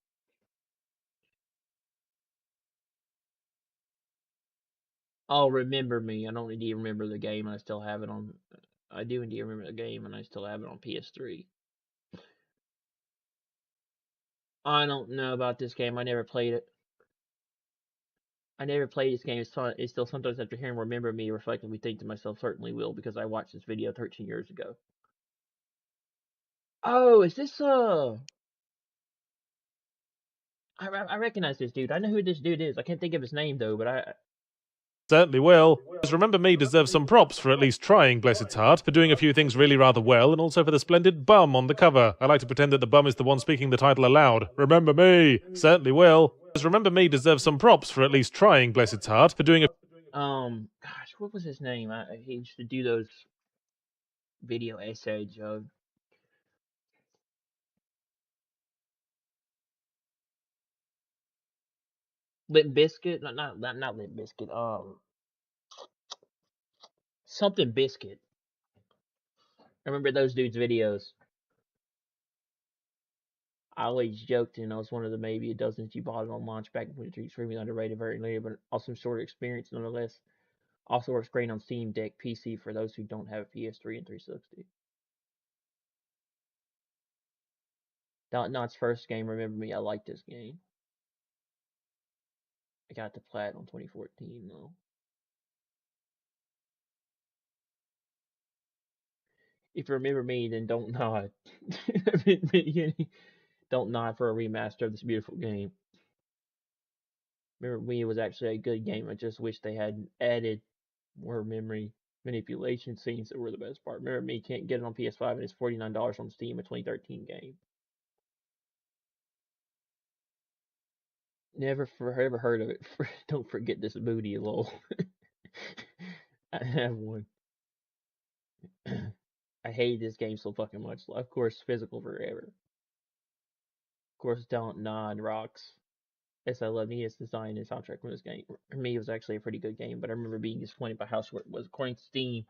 Oh, Remember Me. I don't need to remember the game, and I still have it on... I do indeed remember the game, and I still have it on PS3. I don't know about this game. I never played it. I never played this game. It's still sometimes after hearing Remember Me, reflectively think to myself, certainly will, because I watched this video 13 years ago. Oh, is this, I recognize this dude. I know who this dude is. I can't think of his name, though, but I... Certainly will. Remember Me deserves some props for at least trying, bless its heart, for doing a few things really rather well, and also for the splendid bum on the cover. I like to pretend that the bum is the one speaking the title aloud. Remember Me. Certainly will. Remember Me deserves some props for at least trying, bless its heart, for doing a... Gosh, what was his name? He used to do those video essays of... Limp Biscuit? Not Limp Biscuit. Something Biscuit. I remember those dudes' videos. I always joked, and I was one of the maybe a dozen you bought it on launch back when it's extremely underrated, very later, but awesome sort of experience nonetheless. Also works great on Steam Deck PC for those who don't have PS3 and 360. Not's first game, Remember Me, I like this game. I got the plat on 2014 though. If you remember me, then don't nod. Don't nod for a remaster of this beautiful game. Remember Me was actually a good game. I just wish they had added more memory manipulation scenes that were the best part. Remember Me can't get it on PS5 and it's $49 on Steam, a 2013 game. Never ever heard of it. Don't forget this booty, lol. I have one. I hate this game so fucking much. Of course, physical forever. Of course, Don't Nod rocks. Yes, I love Nia's design and soundtrack from this game. For me, it was actually a pretty good game, but I remember being disappointed by how short it was. According to Steam,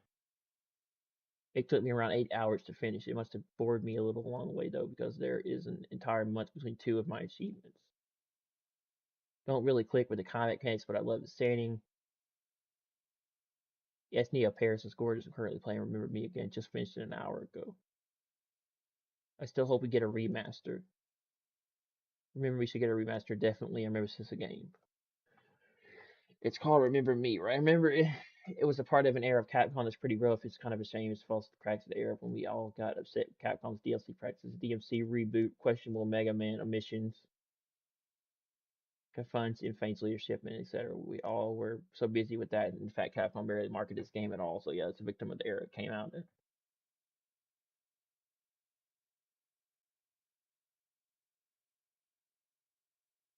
it took me around 8 hours to finish. It must have bored me a little along the way, though, because there is an entire month between two of my achievements. Don't really click with the comic mechanics, but I love the setting. Yes, Neo Paris is gorgeous. I'm currently playing Remember Me again. Just finished it an hour ago. I still hope we get a remaster. Remember We should get a remaster, definitely. I remember this is a game. It's called Remember Me, right? I remember it was a part of an era of Capcom that's pretty rough. It's kind of a shame it falls to the cracks of the era when we all got upset with Capcom's DLC practices, DMC reboot, questionable Mega Man omissions, confined in Faint's leadership, and etc. We all were so busy with that. In fact, Capcom barely marketed this game at all. So yeah, it's a victim of the era it came out in.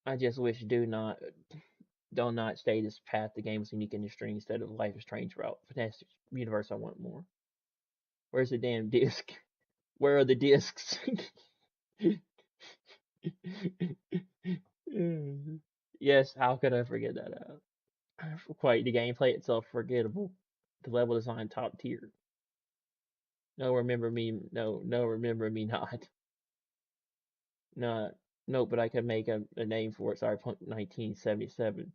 I just wish Do Not stay this path. The game was unique industry instead of Life is Strange route. Fantastic universe. I want more. Where's the damn disc? Where are the discs? Yes, how could I forget that out? Quite the gameplay itself forgettable. The level design top tier. No, remember me. No, remember me not. No, no, but I could make a name for it. Cyberpunk 1977.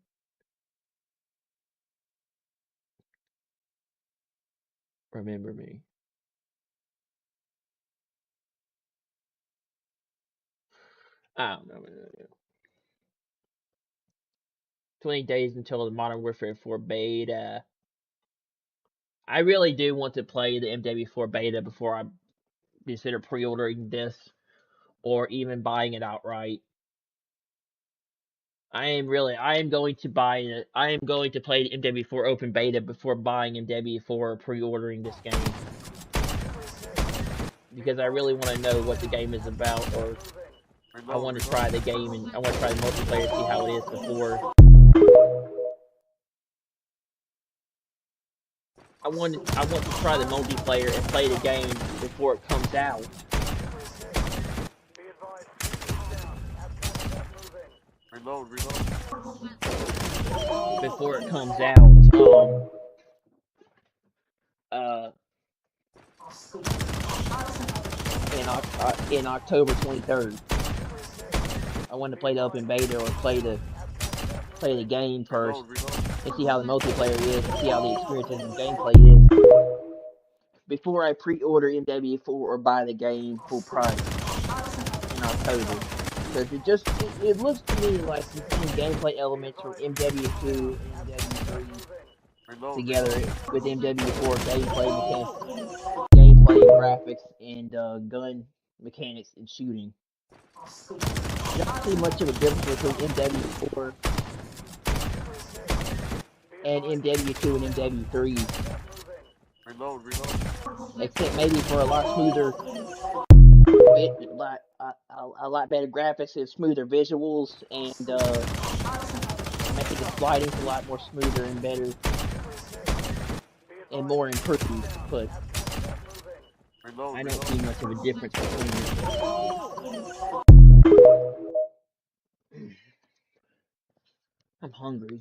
Remember me. I don't know. 20 days until the Modern Warfare 4 beta. I really do want to play the MW4 beta before I consider pre-ordering this or even buying it outright. I am going to buy it. I am going to play the MW4 open beta before buying MW4 or pre-ordering this game. Because I really want to know what the game is about, or I want to try the game and I want to try the multiplayer, see how it is before. I want to try the multiplayer and play the game before it comes out. Reload. Before it comes out. In October 23rd. I want to play the open beta or play the game first and see how the multiplayer is and see how the experiences and gameplay is before I pre-order MW4 or buy the game full price in October. Because it looks to me like the same gameplay elements from MW2 and MW3 together with MW4 gameplay, graphics, and gun mechanics and shooting. I don't see much of a difference between MW4 and MW2 and MW3. Reload. Except maybe for a lot smoother, a lot better graphics and smoother visuals, and making the sliding a lot more smoother and better and more improved. But I don't see much of a difference between them. I'm hungry.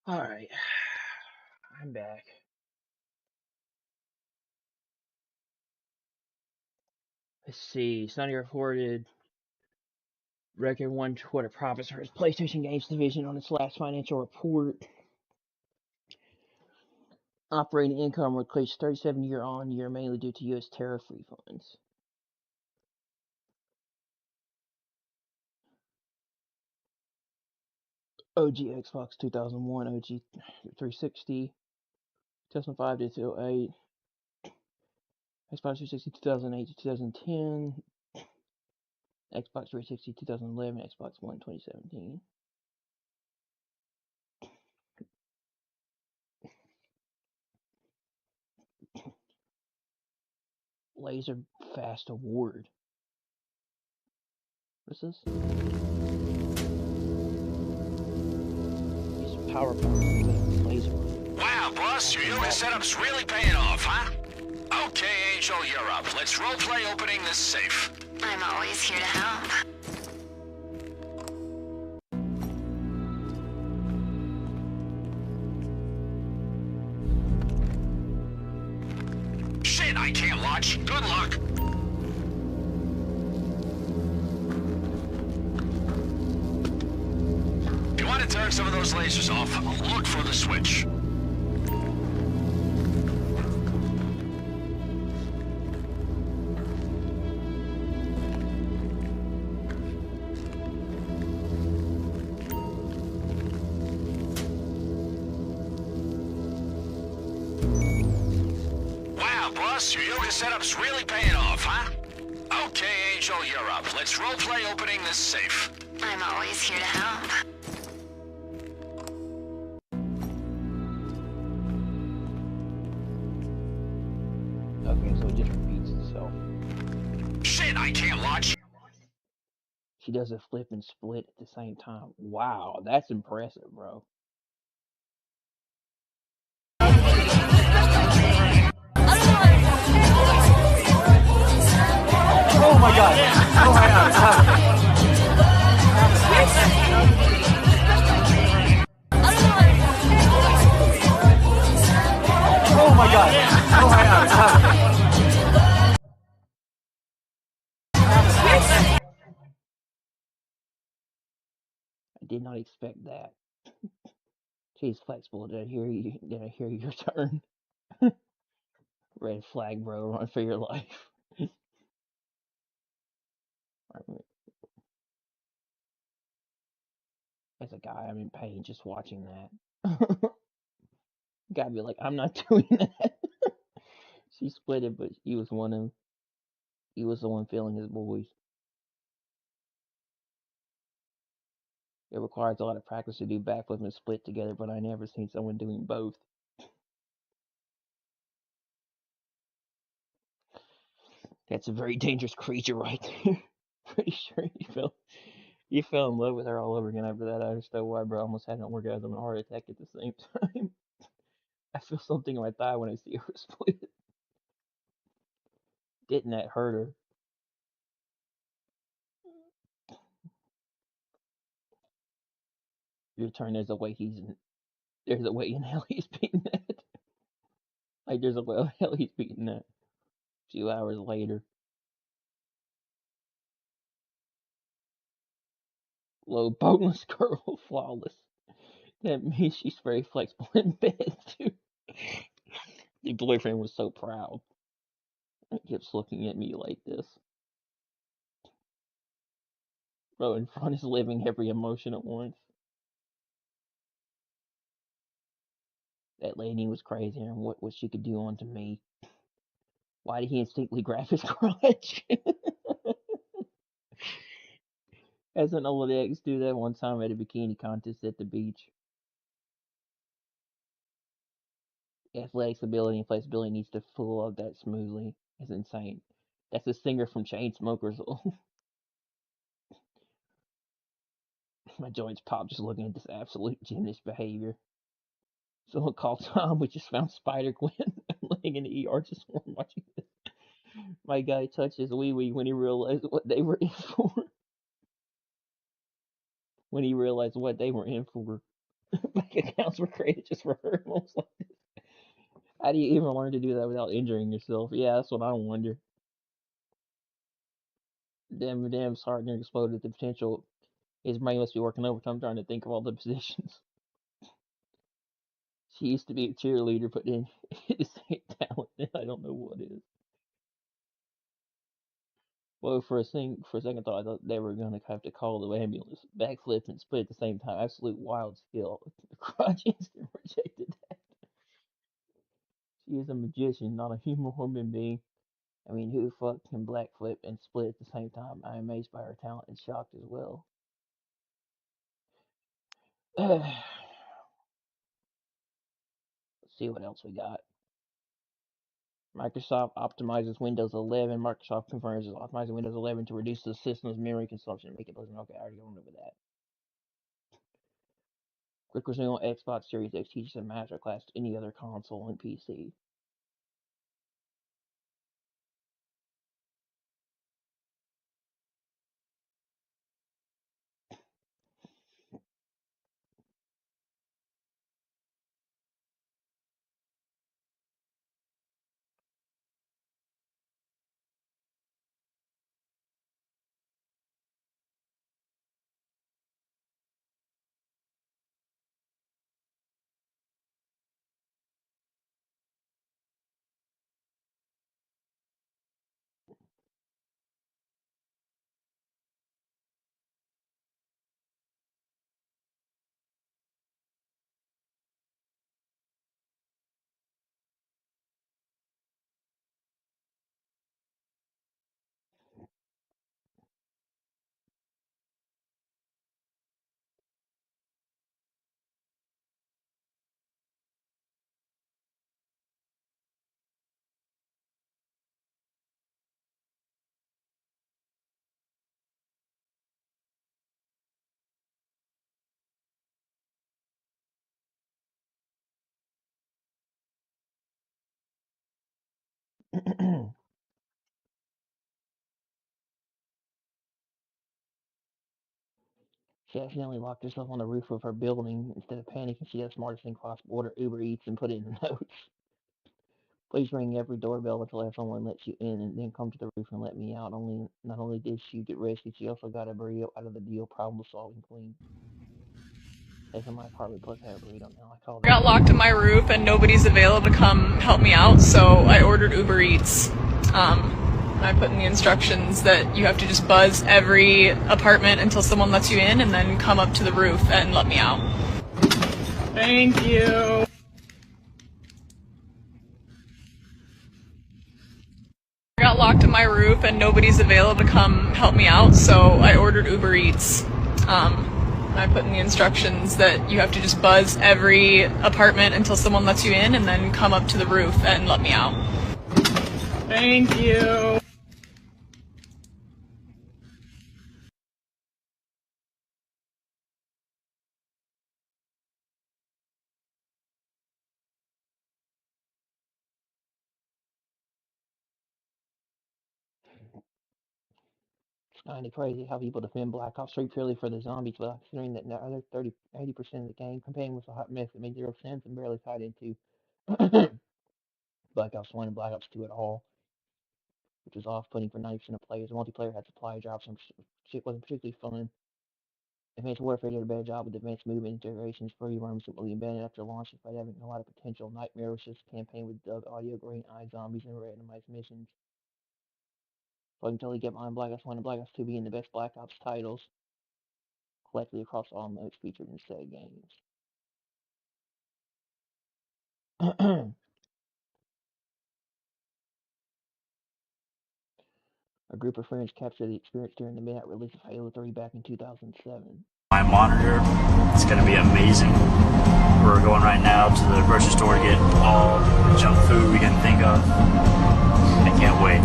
Alright. I'm back. Let's see. Sony reported record $1 profits for its PlayStation Games division on its last financial report. Operating income increased 37% year-on-year, mainly due to U.S. tariff refunds. OG Xbox 2001, OG 360, 2005 to 2008, Xbox 360 2008 to 2010, Xbox 360 2011, Xbox One 2017. Laser Fast Award. What's this? Use power laser. Wow, boss, your yoga setup's really paying off, huh? Okay, Angel, you're up. Let's roleplay opening this safe. I'm always here to help. Shit, I can't watch. Good luck. If you want to turn some of those lasers off, look for the switch. Your yoga setup's really paying off, huh? Okay, Angel, you're up. Let's roleplay opening this safe. I'm always here to help. Okay, so it just repeats itself. Shit, I can't watch. She does a flip and split at the same time. Wow, that's impressive, bro. Oh my god! Oh my god! Oh my god! Oh my god! I did not expect that. She's flexible. Did I hear you? Did I hear your turn? Red flag, bro. Run for your life. As a guy, I'm in pain just watching that. Gotta be like, I'm not doing that. She split it, but he was the one feeling his boys. It requires a lot of practice to do backflip and split together, but I never seen someone doing both. That's a very dangerous creature right there. Pretty sure you fell in love with her all over again after that. I understand why, bro. I almost had an orgasm and a heart attack at the same time. I feel something in my thigh when I see her split. Didn't that hurt her? Your turn. There's a way in hell he's beating that. Like there's a way in hell he's beating that. A few hours later. Low boneless girl, flawless. That means she's very flexible in bed too. The boyfriend was so proud. He keeps looking at me like this. Bro, in front is living every emotion at once. That lady was crazy, and what she could do onto me. Why did he instinctively grab his crotch? Hasn't all the ex do that one time at a bikini contest at the beach? Athletic ability and flexibility needs to pull up that smoothly. It's insane. That's a singer from Chainsmokers. My joints pop just looking at this absolute gymnast behavior. Someone called Tom. We just found Spider-Gwen laying in the ER just watching this. My guy touched his wee-wee when he realized what they were in for. When he realized what they were in for. Bank accounts were created just for her. Like, how do you even learn to do that without injuring yourself? Yeah, that's what I wonder. Damn, Sargent exploded the potential. His brain must be working overtime trying to think of all the positions. She used to be a cheerleader, but then the same talent. I don't know what is. Well, for a second thought, I thought they were gonna have to call the ambulance, backflip and split at the same time. Absolute wild skill. Crotch instant rejected that. She is a magician, not a human being. I mean, who the fuck can backflip and split at the same time? I am amazed by her talent and shocked as well. Let's see what else we got. Microsoft optimizes Windows 11. Microsoft confirms it's optimizing Windows 11 to reduce the system's memory consumption and make it pleasant. Okay, I already went over that. Quick resume on Xbox Series X teaches a masterclass to any other console and PC. She accidentally locked herself on the roof of her building. Instead of panicking, she did the smartest thing possible. Order Uber Eats and put it in the notes. Please ring every doorbell until someone lets you in, and then come to the roof and let me out. Not only did she get rescued, she also got a burrito out of the deal. Problem solving queen. That's in my apartment, plus I have a burrito now. I got locked in my roof and nobody's available to come help me out, so I ordered Uber Eats. I put in the instructions that you have to just buzz every apartment until someone lets you in, and then come up to the roof and let me out. Thank you. I got locked in my roof and nobody's available to come help me out, so I ordered Uber Eats. I put in the instructions that you have to just buzz every apartment until someone lets you in, and then come up to the roof and let me out. Thank you. It's kind of crazy how people defend Black Ops 3 purely for the zombies, without considering that the other 80% of the game campaign was a hot mess that made zero sense and barely tied into Black Ops 1 and Black Ops 2 at all, which was off-putting for 90% of players. The multiplayer had supply drops and shit wasn't particularly fun. Advanced Warfare did a better job with advanced movement integrations. Free roam simply abandoned after launch despite having a lot of potential. Nightmare was just a campaign with Doug audio, green eye zombies, and randomized missions. So I can totally get behind Black Ops 1 and Black Ops 2 being the best Black Ops titles collectively across all modes featured in said games. A group of friends captured the experience during the midnight release of Halo 3 back in 2007. My monitor, it's going to be amazing. We're going right now to the grocery store to get all the junk food we can think of. I can't wait.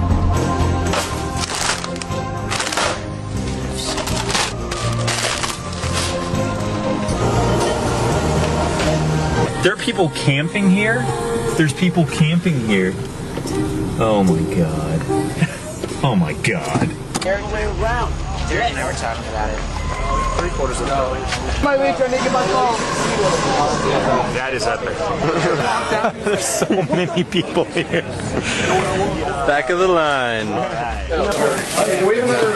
There are people camping here? There's people camping here. Oh my god. Oh my god. Every way around. Derek and I were talking about it. 3/4 of the way. My way trying to get my phone. That is epic. There's so many people here. Back of the line. Wait a minute.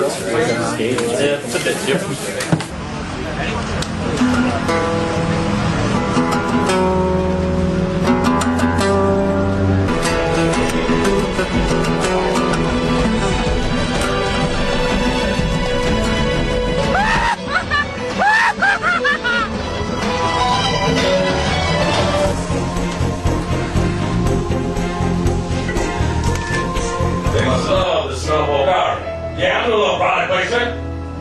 Yeah, it's a bit different. Yeah, I'm a little product placement.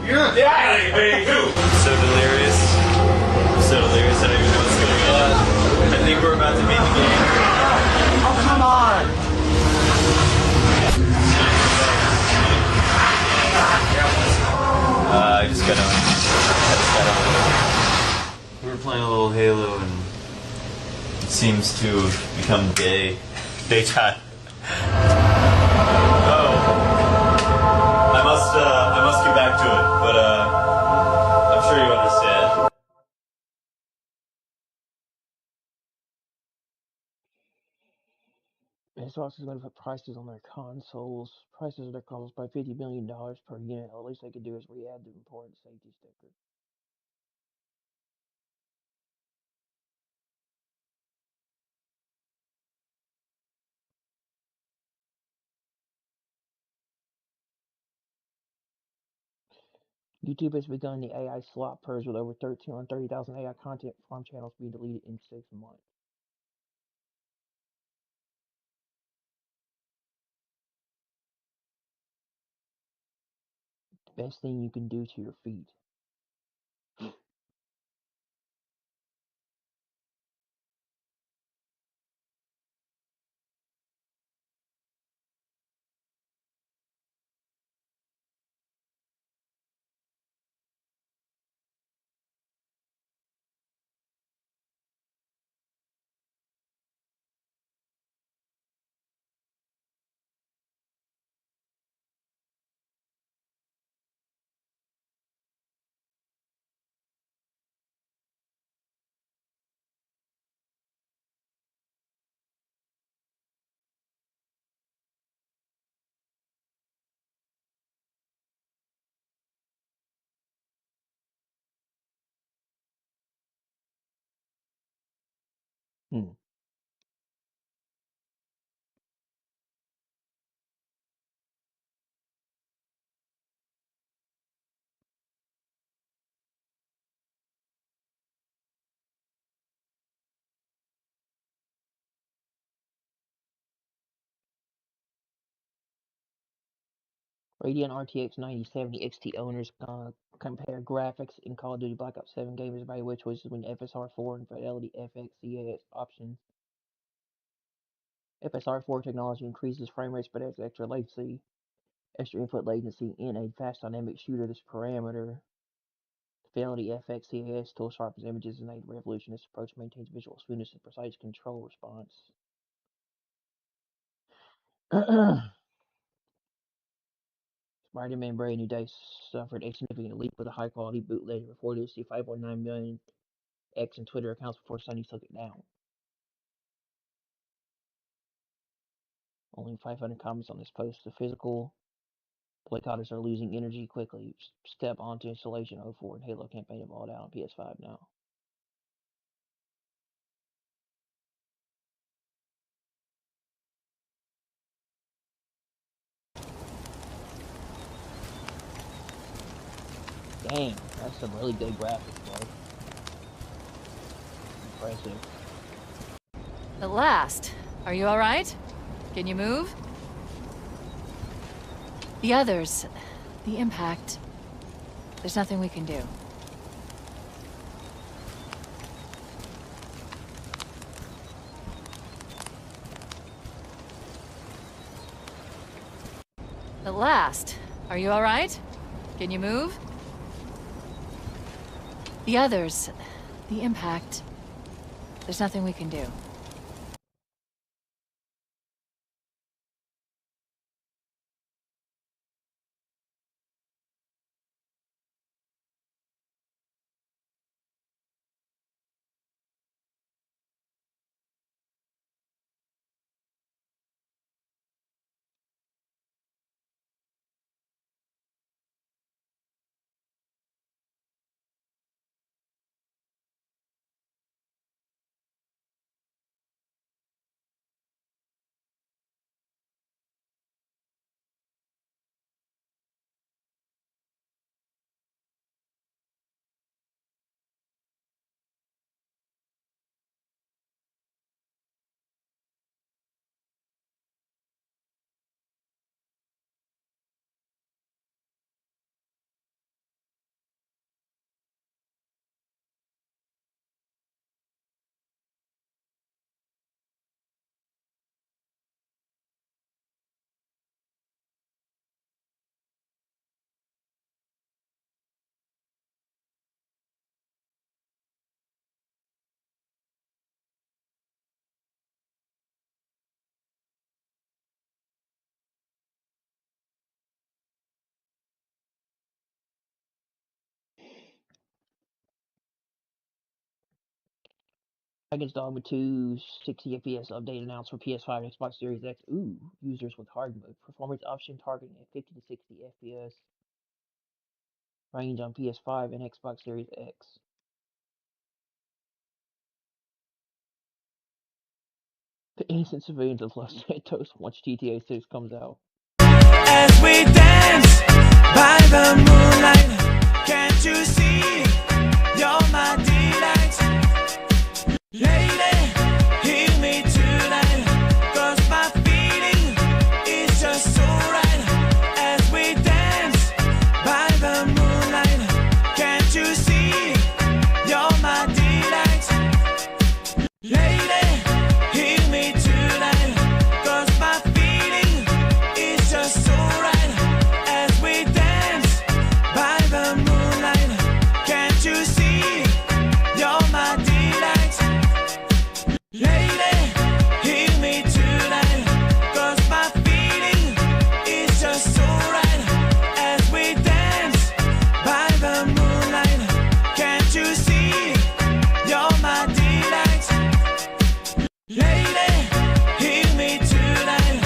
Yeah, I think big too. So delirious. I'm so delirious, I don't even know what's going on. I think we're about to beat the game. Oh, come on! I just got on. We were playing a little Halo and it seems to have become gay. Daytime. I must get back to it, but I'm sure you understand. Xbox is going to put prices on their consoles. Prices of their consoles by $50 million per unit. At least they could do is re-add the important safety sticker. YouTube has begun the AI slot purge with over 30,000 AI content farm channels being deleted in 6 months. The best thing you can do to your feet. Radeon RTX 9070 XT owners compare graphics in Call of Duty Black Ops 7 gamers evaluate choices between FSR4 and Fidelity FXCAS options. FSR4 technology increases frame rates but adds extra input latency in a fast dynamic shooter. This parameter, Fidelity FXCAS still sharpens images in a revolutionist approach, maintains visual smoothness and precise control response. Spider-Man Brave New Day suffered a significant leap with a high-quality bootleg. Reported to see 5.9 million X and Twitter accounts before Sony took it down. Only 500 comments on this post. The physical boycotters are losing energy quickly. Step onto installation 04 and Halo campaign evolved out on PS5 now. Dang, that's some really good graphics, bro. Impressive. At last. Are you alright? Can you move? The others, the impact, there's nothing we can do. At last. Are you alright? Can you move? The others, the impact, There's nothing we can do. Dragon's Dogma 2 60 FPS update announced for PS5 and Xbox Series X. Ooh, users with hard mode. Performance option targeting at 50 to 60 FPS. Range on PS5 and Xbox Series X. The innocent civilians of Los Santos once GTA 6 comes out. As we dance by the moonlight, can't you see? You're my delight. Lady, hear me tonight, 'cause my feeling is just so right. As we dance by the moonlight, can't you see? You're my delight. Lady, hear me tonight, 'cause my feeling is just so right. As we dance by the moonlight, can't you see? You're my delight. Lady, hear me tonight, 'cause my feeling is just so right. As we dance by the moonlight, can't you see? You're my delight. Lady, hear me tonight.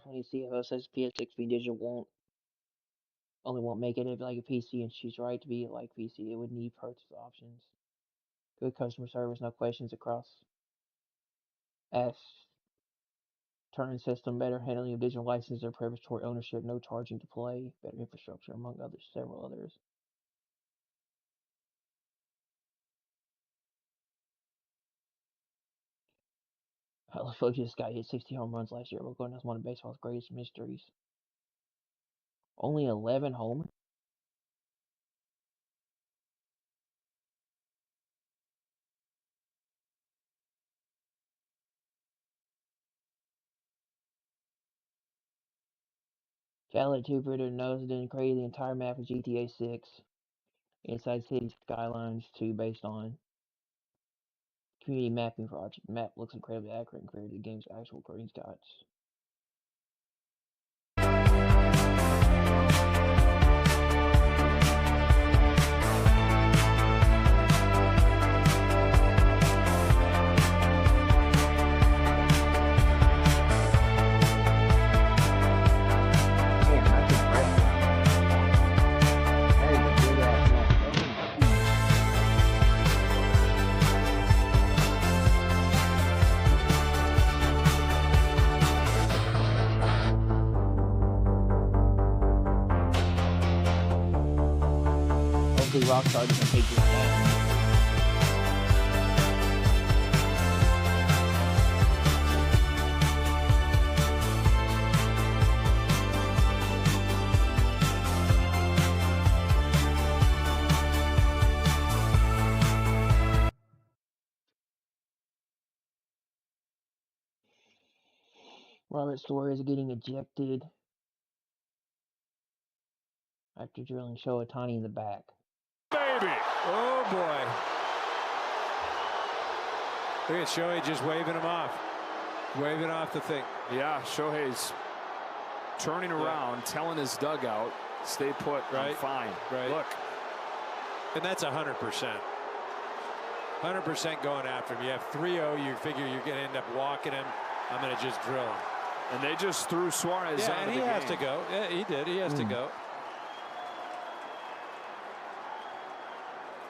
Funny CFO says PS6 Digital won't make it like a PC, and she's right to be like PC. It would need purchase options. Good customer service, no questions across. S. Turn system, better handling of digital licenses or preparatory ownership, no charging to play, better infrastructure, among others, several others. I feel like this guy hit 60 home runs last year. We're going as one of baseball's greatest mysteries. Only 11 homers? Khaled Jupiter knows it didn't create the entire map of GTA 6. Inside City Skylines 2 based on community mapping project. The map looks incredibly accurate and compared to the game's actual screenshots. Rockstar doesn't take this back. Robert Story is getting ejected after drilling Shoatani in the back. Baby! Oh boy. Look at Shohei just waving him off. Waving off the thing. Yeah, Shohei's turning around, telling his dugout, stay put, right? I'm fine. Right. Look. And that's 100%. 100% going after him. You have 3-0, you figure you're going to end up walking him. I'm going to just drill him. And they just threw Suarez out of the game. Yeah, and he has to go. Yeah, he did. He has to go.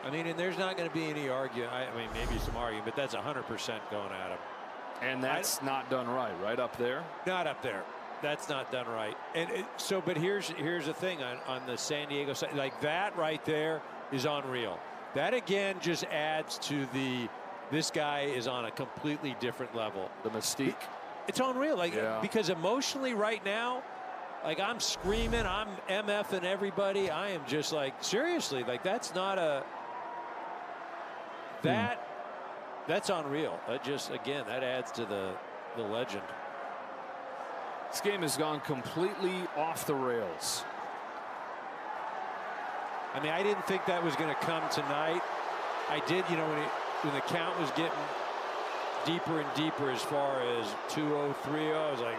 I mean, and there's not going to be any argument. I mean, maybe some argument, but that's 100% going at him. And that's not done right up there? Not up there. That's not done right. And but here's the thing on the San Diego side. Like that right there is unreal. That, again, just adds to this guy is on a completely different level. The mystique. It's unreal. Because emotionally right now, like I'm screaming, I'm MFing everybody. I am just like, seriously, like that's not a... That's unreal. That just, again, that adds to the legend. This game has gone completely off the rails. I mean, I didn't think that was going to come tonight. I did, when the count was getting deeper and deeper as far as 2-0, 3-0, I was like,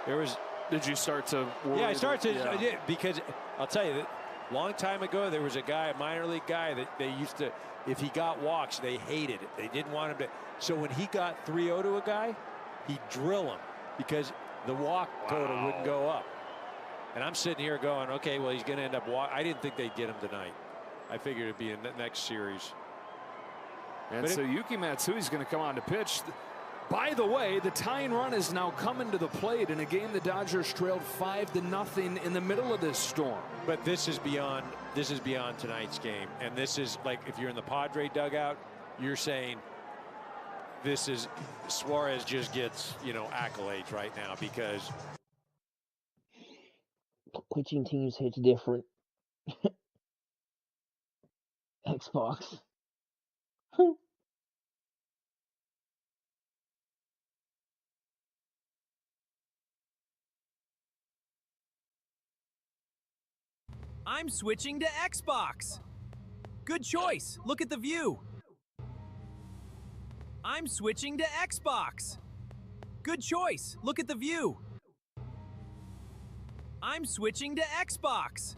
there was... Did you start to worry? Yeah, I started to, I did, because I'll tell you, that long time ago, there was a guy, a minor league guy, that they used to, if he got walks, they hated it. They didn't want him to. So when he got 3-0 to a guy, he'd drill him because the walk total wouldn't go up. And I'm sitting here going, okay, well, he's going to end up walking. I didn't think they'd get him tonight. I figured it'd be in the next series. And so Yuki Matsui's going to come on to pitch. By the way, the tying run is now coming to the plate in a game the Dodgers trailed 5-0 in the middle of this storm. But this is beyond tonight's game. And this is like, if you're in the Padre dugout, you're saying this is Suarez just gets, accolades right now because pitching teams hits different. Xbox. I'm switching to Xbox. Good choice. Look at the view. I'm switching to Xbox. Good choice. Look at the view. I'm switching to Xbox.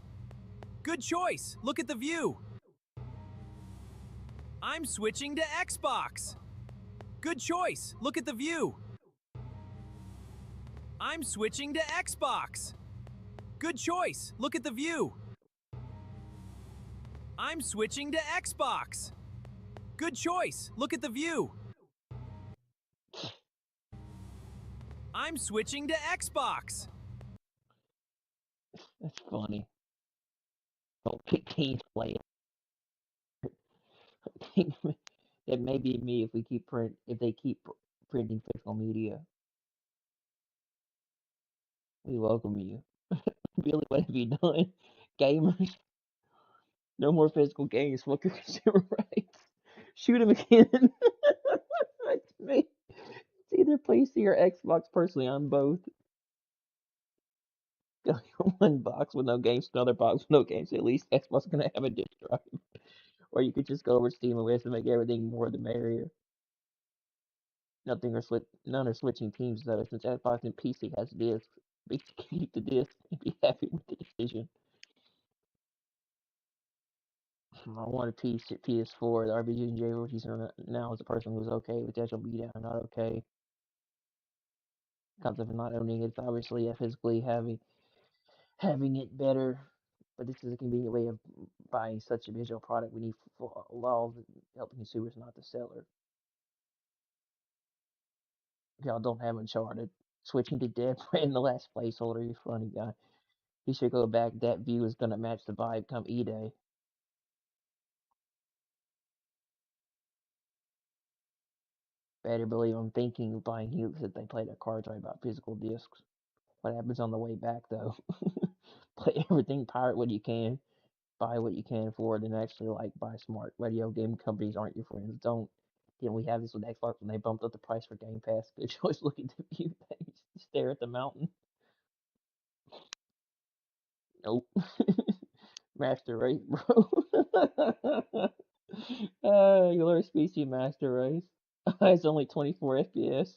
Good choice. Look at the view. I'm switching to Xbox. Good choice. Look at the view. I'm switching to Xbox. Good choice. Look at the view. I'm switching to Xbox. Good choice. Look at the view. I'm switching to Xbox. That's funny. Don't pick teams play it. I think that may be me if they keep printing physical media. We welcome you. Billy, what have you done? Gamers. No more physical games. Fuck your consumer rights. Shoot him again. That's me. It's either PC or Xbox. Personally, I'm both. One box with no games, another box with no games. At least Xbox is gonna have a disk drive, or you could just go over to SteamOS and make everything more the merrier. None are switching teams though, since Xbox and PC has discs. We can keep the disc and be happy with the decision. I want a PS4. The RBG and J rookies now as a person who's okay with the actual beatdown, not okay. Concept of not owning it's obviously physically having it better, but this is a convenient way of buying such a visual product. We need laws helping consumers, not the seller. Y'all don't have Uncharted. Switching to Dead in the last placeholder, you funny guy. He should go back. That view is gonna match the vibe come E-Day. Better believe I'm thinking of buying Helix if they play their cards right about physical discs. What happens on the way back though? Play everything, pirate what you can, buy what you can afford, and actually buy smart. Radio game companies aren't your friends. Didn't we have this with Xbox when they bumped up the price for Game Pass? Good choice. Look at the view things. Stare at the mountain. Nope. Master Race, bro. You learn species Master Race. Why is it only 24 FPS?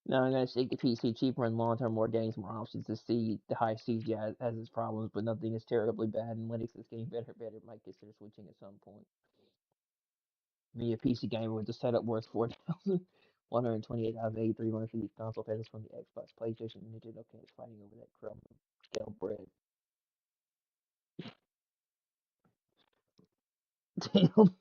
Now I'm gonna take the PC cheaper and long term, more games, more options. To see the high CGI has its problems, but nothing is terribly bad. And Linux is getting better. Might consider switching at some point. Me, a PC gamer with the setup worth 4,128 out of 8,350 console pesos from the Xbox, PlayStation, and Nintendo games fighting over that crumb of stale bread. Damn.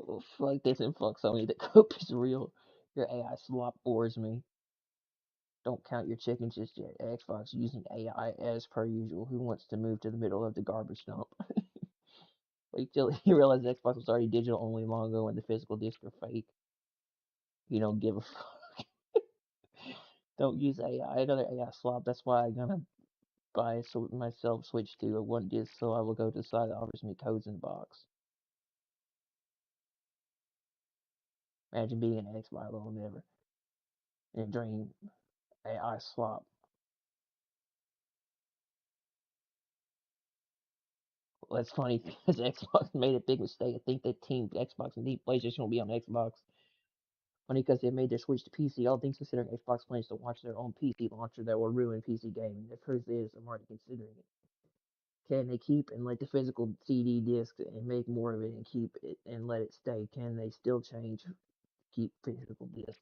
Oh, fuck this and fuck Sony. The cope is real. Your AI slop bores me. Don't count your chickens just yet. Xbox using AI as per usual. Who wants to move to the middle of the garbage dump? Wait till you realize Xbox was already digital only long ago and the physical discs are fake. You don't give a fuck. Don't use AI. Another AI slop. That's why I'm gonna buy myself Switch to a one disc, so I will go to the site that offers me codes in the box. Imagine being an Xbox alone ever. In a dream. AI slop. Well, that's funny because Xbox made a big mistake. I think that Team Xbox and Team PlayStation will be on Xbox. Funny because they made their switch to PC. All things considering, Xbox plans to launch their own PC launcher that will ruin PC gaming. The truth is, I'm already considering it. Can they keep and let the physical CD disc and make more of it and keep it and let it stay? Can they still keep physical discs?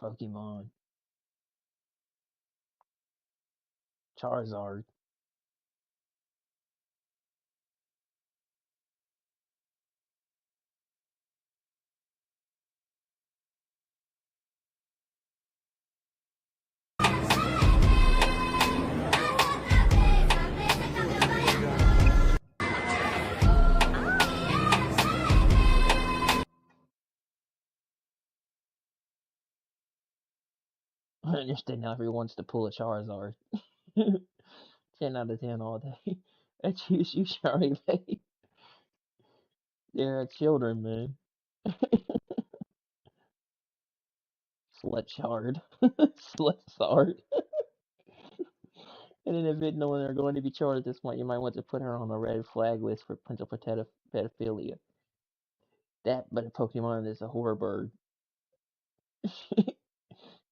Pokemon. Charizard. I understand now if he wants to pull a Charizard. 10 out of 10 all day. I choose you, Shari Bay. They're children, man. Slut-shard. Slut-sard. And in the event knowing they're going to be charged at this point, you might want to put her on a red flag list for potential pedophilia. That, but a Pokemon is a horror bird.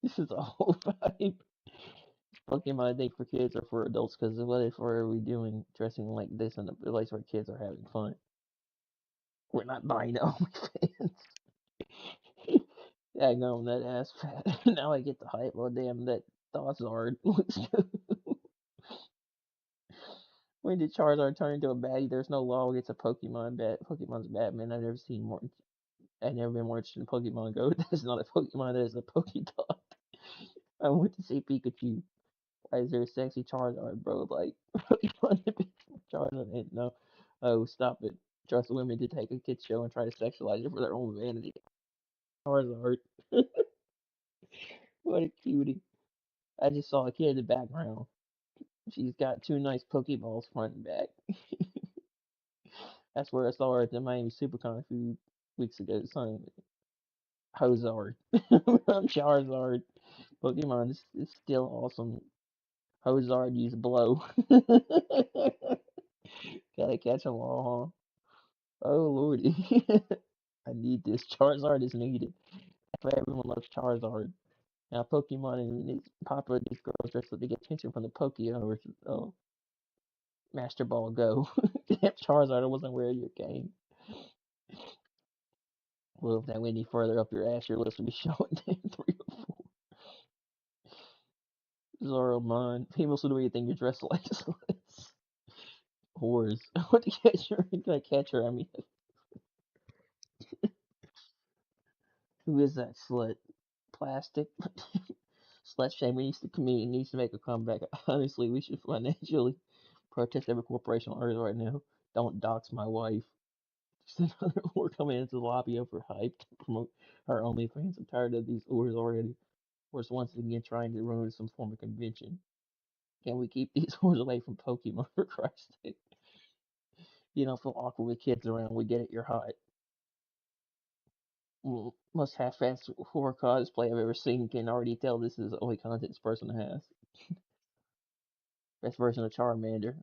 This is a whole vibe. Pokemon, I think, for kids or for adults, because what if are we doing dressing like this in a place where kids are having fun? We're not buying OnlyFans. Yeah, no, that ass fat. Now I get the hype. Oh, damn, that Charizard looks good. When did Charizard turn into a baddie? There's no law against a Pokemon's Batman. I've never seen more. I've never been more interested in Pokemon Go. That is not a Pokemon. That is a Pokédot. I want to see Pikachu. Why is there a sexy Charizard, bro? Like Pokemon Charizard. No. Oh, stop it. Trust women to take a kid show and try to sexualize it for their own vanity. Charizard. What a cutie. I just saw a kid in the background. She's got two nice Pokeballs front and back. That's where I saw her at the Miami SuperCon a few weeks ago. Son, Hozard. I'm Charizard. Pokemon is still awesome. Hozard use blow. Gotta catch 'em all, huh? Oh lordy. I need this. Charizard is needed. That's why everyone loves Charizard. Now Pokemon and it's popular these girls dressed up to get attention from the Pokeowners. Oh, Master Ball Go. Damn Charizard, I wasn't aware of your game. Well, if that went any further up your ass, your list would be showing damn 3 or 4. Zoroark. People still do anything you dress like sluts. Whores. What to catch her? Can I catch her? I mean, who is that slut? Plastic? Slut shaming needs to community needs to make a comeback. Honestly, we should financially protest every corporation on Earth right now. Don't dox my wife. Just another whore coming into the lobby over hype to promote her OnlyFans. I'm tired of these whores already. Whores once again trying to ruin some form of convention. Can we keep these whores away from Pokemon, for Christ's sake? You don't feel awkward with kids around. We get it, you're hot. Most half-assed horror cosplay I've ever seen. Can already tell this is the only content this person has. Best version of Charmander,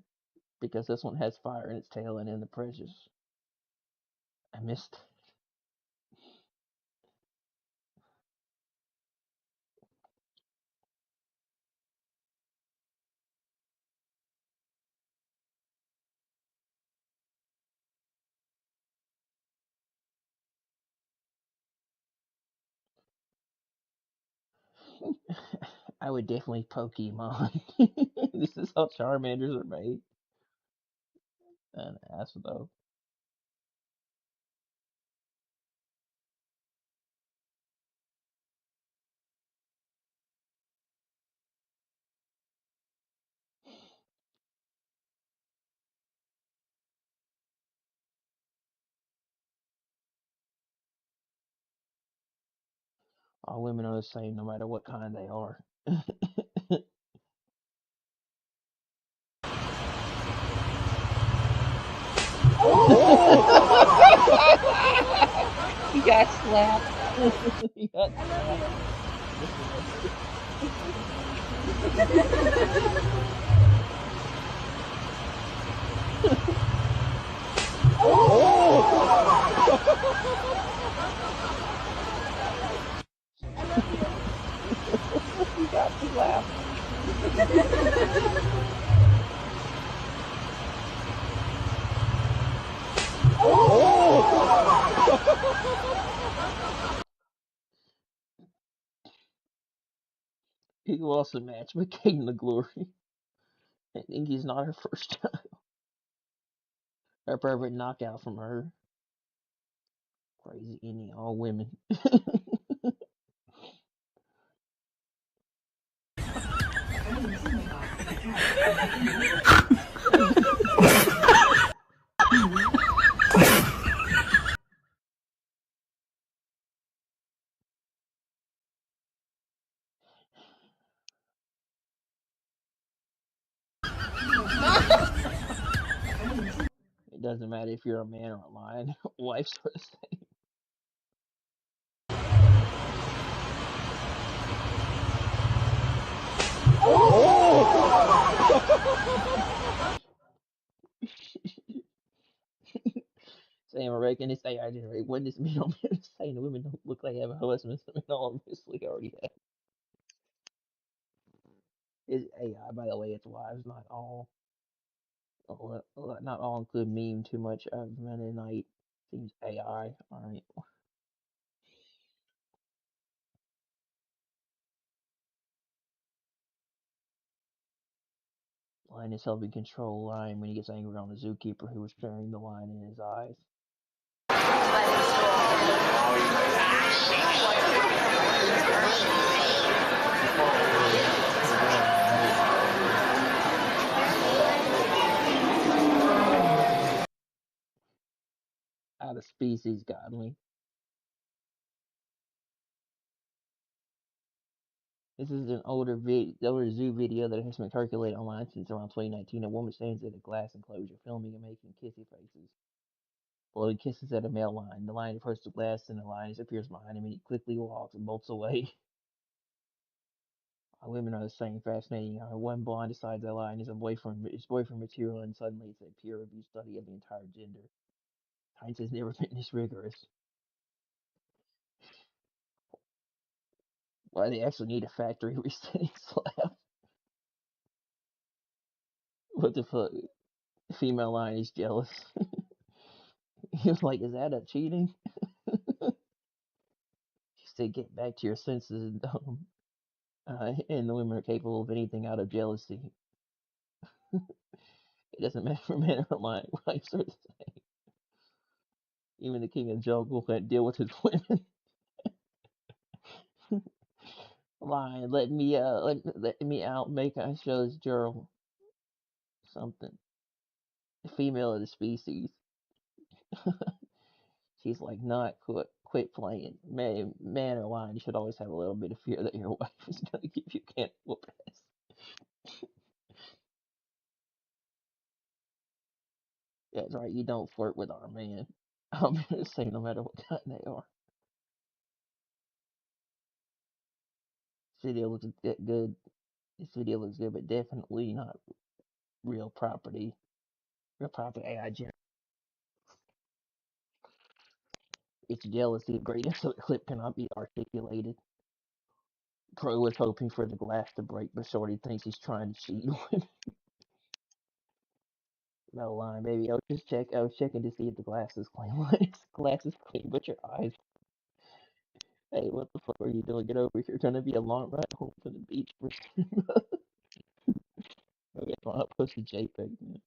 because this one has fire in its tail and in the precious. I missed. I would definitely Pokemon. This is how Charmanders are made. An ass though. All women are the same, no matter what kind they are. He got slapped. He got slapped. He got slapped. He lost a match with King the Glory. I think he's not her first time. A perfect knockout from her. Crazy any all women. It doesn't matter if you're a man or a lion. Life's are the same. Sam, I reckon it's AI generated. When this men on men saying the women don't look like they have a husband, the men all obviously already have. It's AI, by the way. It's wives, not all. Not all include meme too much of Mennonite. Seems AI. Alright. Lion is helping control Lion when he gets angry on the zookeeper who was staring the lion in his eyes. Out of species, godly. This is an older zoo video that has been circulated online since around 2019. A woman stands at a glass enclosure filming and making kissy faces. Blowing kisses at a male lion. The lion approaches the glass and the lion appears behind him and he quickly walks and bolts away. Women are the same, fascinating. One blonde decides that lion is boyfriend material and suddenly it's a peer-reviewed study of the entire gender. Science has never been this rigorous. Why they actually need a factory resetting slab? What the fuck? The female lion is jealous. He was like, is that a cheating? She said, get back to your senses, and the women are capable of anything out of jealousy. It doesn't matter for men or lion, wives are the same. Even the king of jungle can't deal with his women. Lion, let me out, make I shows Gerald something. The female of the species. She's like, not quit playing. Man or lion, you should always have a little bit of fear that your wife is gonna give you can't whoop ass. That's right, you don't flirt with our man. I'm gonna say no matter what kind they are. This video looks good. This video looks good, but definitely not real property. Real property AI generated. Its jealousy of greatness of the clip cannot be articulated. Pro was hoping for the glass to break, but Shorty thinks he's trying to cheat. No line, baby. I was checking to see if the glass is clean. Glass is clean, but your eyes. Hey, what the fuck are you doing? Get over here. Gonna be a long ride home from the beach. Okay, fine. I'll post the JPEG. Man.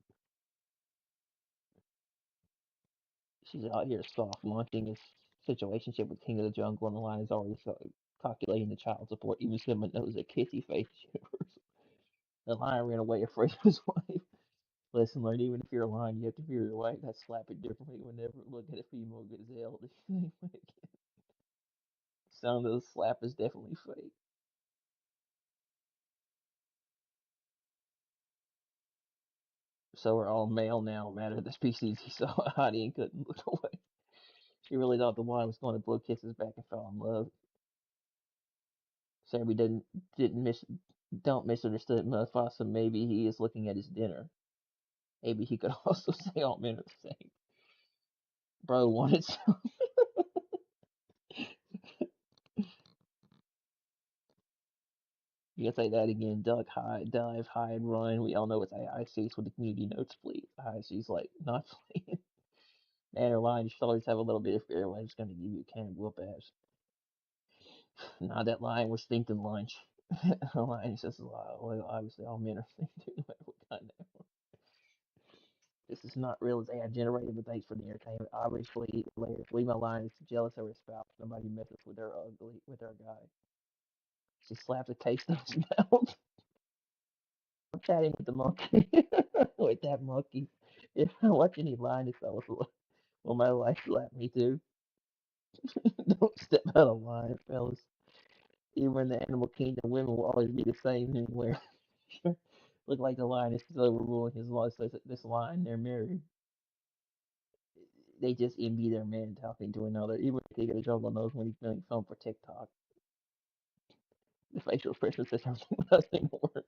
She's out here soft launching a situationship with King of the Jungle, and the line is already calculating the child support. Even Simba knows that kissy face shivers. The lion ran away afraid of his wife. Lesson learned, even if you're a lion, you have to fear your wife. That's slap it differently whenever look at a female gazelle. The sound of the slap is definitely fake. So we're all male now, no matter the species he saw. Heidi and couldn't look away. She really thought the lion was going to blow kisses back and fell in love. Sammy don't misunderstand Mufasa. Maybe he is looking at his dinner. Maybe he could also say all men are the same. Bro wanted some. You can say that again. Duck, hide, dive, hide, run. We all know it's AI seats with the community notes, please. She's like, not playing. Man or lion, you should always have a little bit of fear. I'm just going to give you a can of whoop ass. Nah, that lion was thinking lunch. The lion says, well, obviously all men are thinking no matter what kind they are. This is not real as AI generated, but thanks for the entertainment. Obviously, later, Lima Lion is jealous of her spouse. Nobody messes with her guy. She slapped the taste of his mouth. I'm chatting with the monkey. With that monkey. If I watch any lioness, well, my wife slap me too. Don't step out of line, fellas. Even in the animal kingdom, women will always be the same anywhere. Look like the lioness is overruling his law. So this lion, they're married. They just envy their man talking to another. Even King of the Jungle knows when he's doing film for TikTok. The facial expression says everything doesn't work.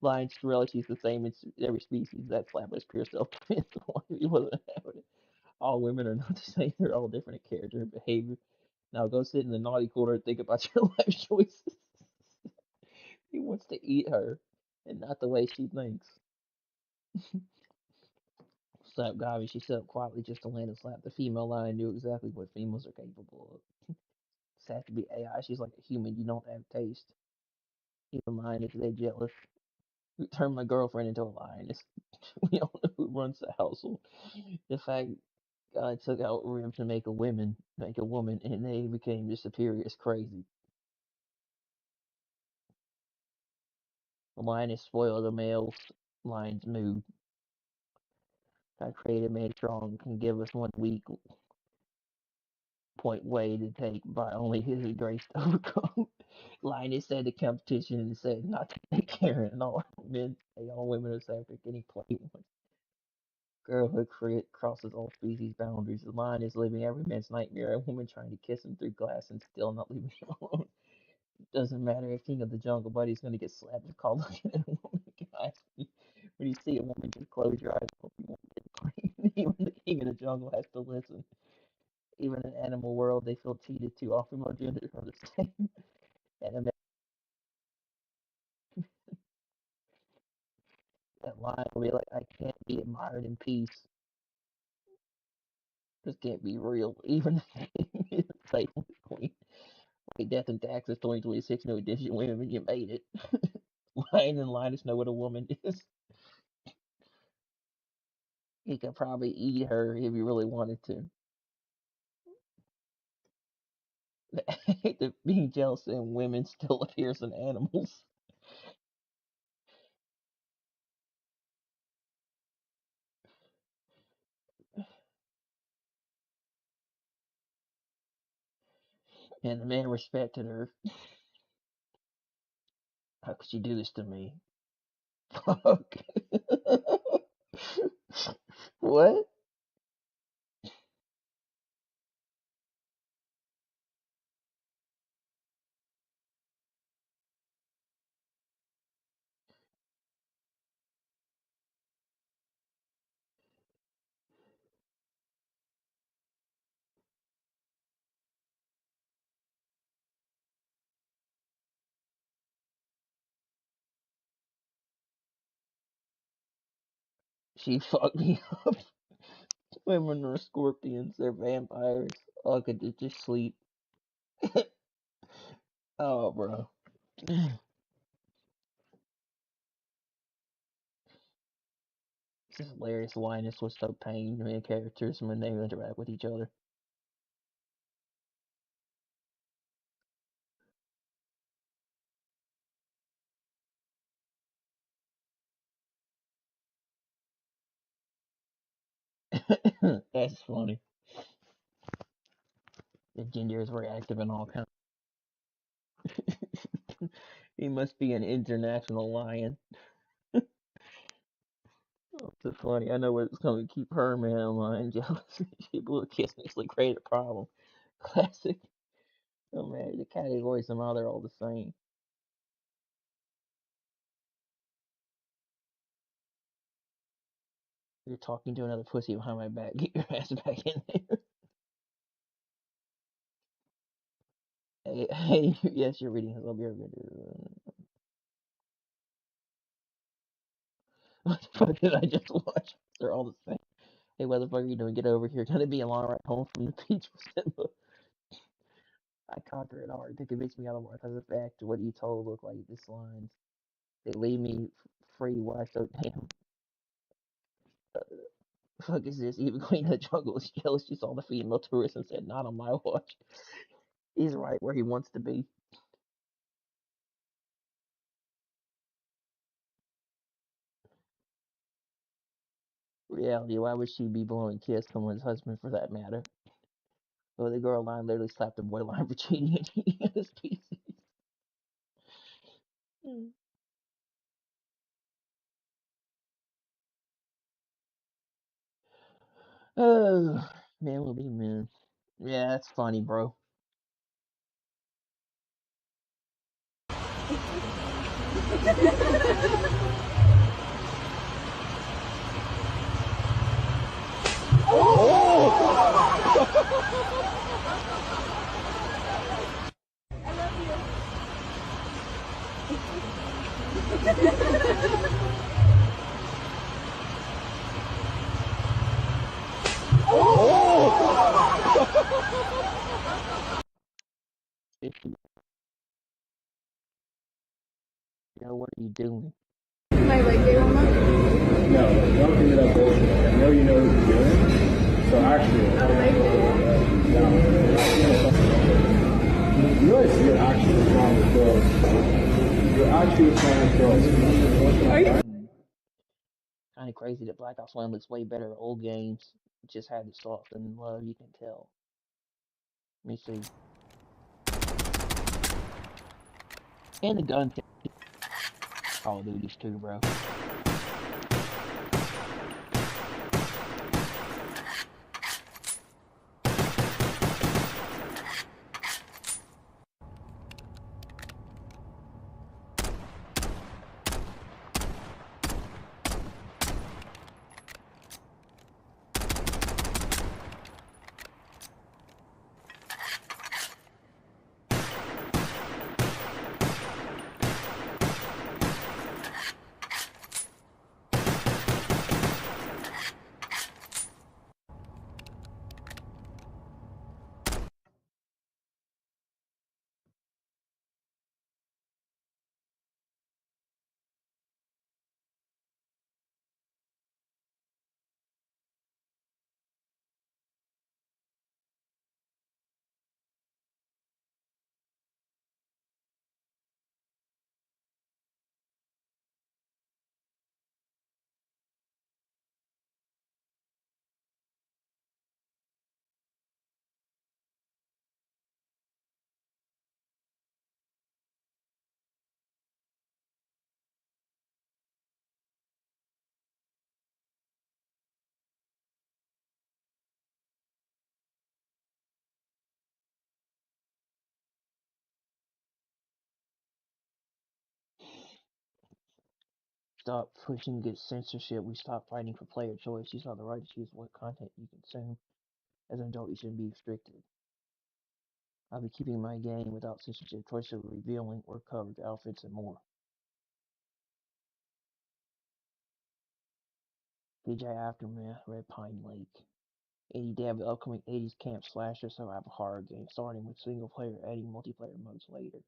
Lion sterility is the same in every species. That slap was pure self-defense. He wasn't having it. All women are not the same. They're all different in character and behavior. Now go sit in the naughty corner and think about your life choices. He wants to eat her, and not the way she thinks. Slap Gavi. She sat up quietly just to land a slap. The female lion knew exactly what females are capable of. This has to be AI. She's like a human. You don't have taste. Even lioness, they jealous. Who turned my girlfriend into a lioness? We don't know who runs the household. The fact God took out ribs to make a woman, and they became the superior is crazy. The lioness spoiled the male lion's mood. God created man strong, can give us one weak point way to take by only his grace to overcome. Lioness said the competition and said not to take care and all men, all women are separate. Any play one. Girlhood crosses all species boundaries. The lion is living every man's nightmare. A woman trying to kiss him through glass and still not leaving him alone. Doesn't matter if King of the Jungle Buddy's gonna get slapped with called looking at a woman. Guys, when you see a woman, just close your eyes. Hope you won't get clean. Even the King of the Jungle has to listen. Even in animal world, they feel cheated too. All female genders are the same. And that lion will be like, I can't be admired in peace. This can't be real. Even the safe queen. Like Death and Taxes 2026, no edition. Women, you made it. Lion and Linus know what a woman is. He could probably eat her if he really wanted to. The being jealous in women still appears in animals. And the man respected her. How could you do this to me? Fuck. What? She fucked me up. Women are scorpions, they're vampires. Oh, I could just sleep. Oh, bro. It's hilarious. Linus was so pain main characters when they interact with each other. That's funny. The Ginger is very active in all kinds. He must be an international lion. Oh, so funny. I know what's going to keep her man online jealous. She blew a kiss and actually created a problem. Classic. Oh man, the categories somehow they're all the same. You're talking to another pussy behind my back. Get your ass back in there. Hey, yes, you're reading his love. You're good. What the fuck did I just watch? They're all the same. Hey, what the fuck are you doing? Get over here. Gonna be a long ride home from the beach with Simba. I conquer it hard to convince me otherwise. As a fact, what you told look like this lines. They leave me free. Why so damn? Fuck is this? Even Queen of the Jungle is jealous. She saw the female tourist and said, "Not on my watch." He's right where he wants to be. Reality, why would she be blowing kiss someone's husband for that matter? Well, the girl line literally slapped the boy line for cheating and eating at his species. Oh, man will be man. Yeah, that's funny, bro. Yo, what are you doing? Can I like it on that? No, don't give me that bullshit. I know you know what you're doing. So actually, you realize you're actually trying to kill us. You're actually trying to kill us. Are you? Kind of crazy that Black Ops 1 looks way better at old games. Just had the soft and love, you can tell. Let me see. And the gun. Call of Duty's too, bro. Stop pushing against censorship. We stop fighting for player choice. You have the right to choose what content you consume. As an adult, you shouldn't be restricted. I'll be keeping my game without censorship, choice of revealing or covered outfits and more. DJ Aftermath, Red Pine Lake. 80 day of the upcoming 80s camp slasher survival horror game, starting with single player, adding multiplayer modes later.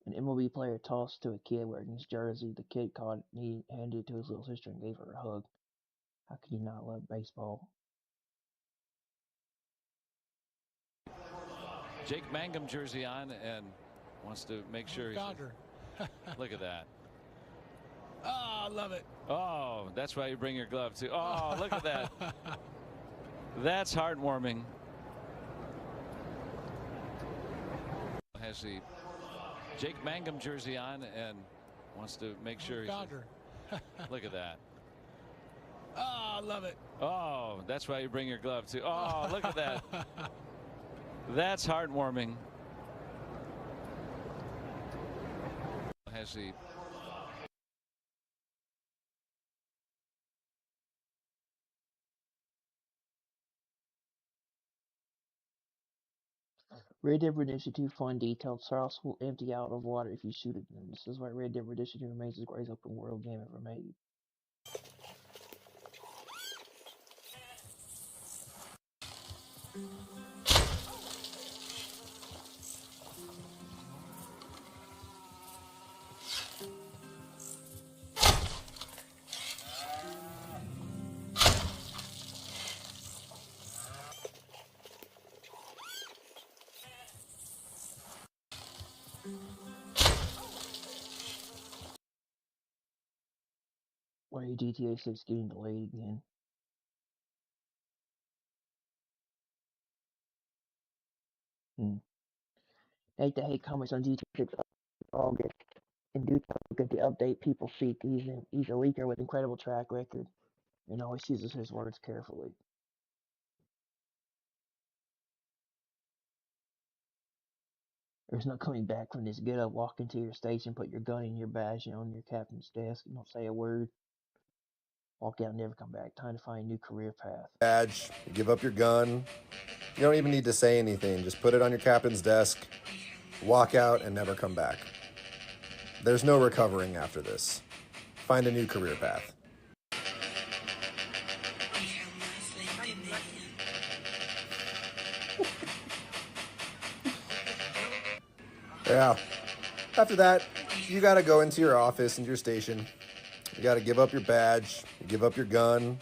An MLB player tossed to a kid wearing his jersey. The kid caught it, handed it to his little sister and gave her a hug. How can you not love baseball? Jake Mangum jersey on and wants to make sure he's... Look at that. Oh, I love it. Oh, that's why you bring your glove too. Oh, look at that. That's heartwarming. Has the Jake Mangum jersey on and wants to make sure he's... Look at that. Oh, I love it. Oh, that's why you bring your glove too. Oh, look at that. That's heartwarming. Has the Red Dead Redemption 2 fun detailed Sauce will empty out of water if you shoot at them. This is why Red Dead Redemption 2 remains the greatest open world game ever made. Why is GTA 6 getting delayed again? Nate the Hate comments on GTA 6 August. In due time, look at the update people seek. He's a leaker with incredible track record and always uses his words carefully. There's no coming back from this. Get up, walk into your station, put your gun in your badge and on your captain's desk. Don't say a word. Walk out, never come back. Time to find a new career path. Badge, you give up your gun. You don't even need to say anything. Just put it on your captain's desk, walk out, and never come back. There's no recovering after this. Find a new career path. Yeah. After that, you gotta go into your office and your station. You gotta give up your badge, you give up your gun.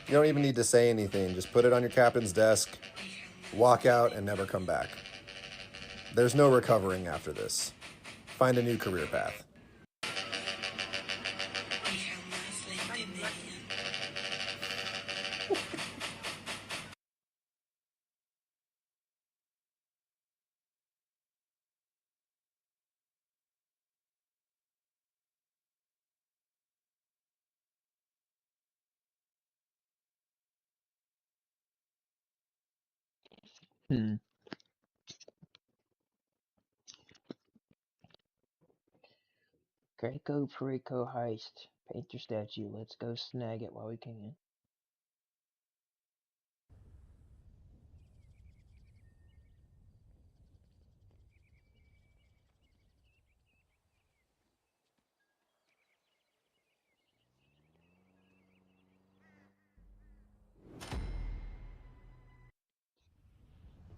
You don't even need to say anything. Just put it on your captain's desk, walk out, and never come back. There's no recovering after this. Find a new career path. Greco Perico heist. Painter statue. Let's go snag it while we can.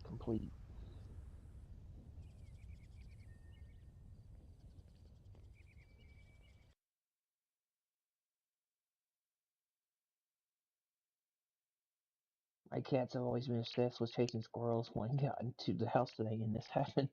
Complete. My cats have always been obsessed with chasing squirrels. One got into the house today and this happened.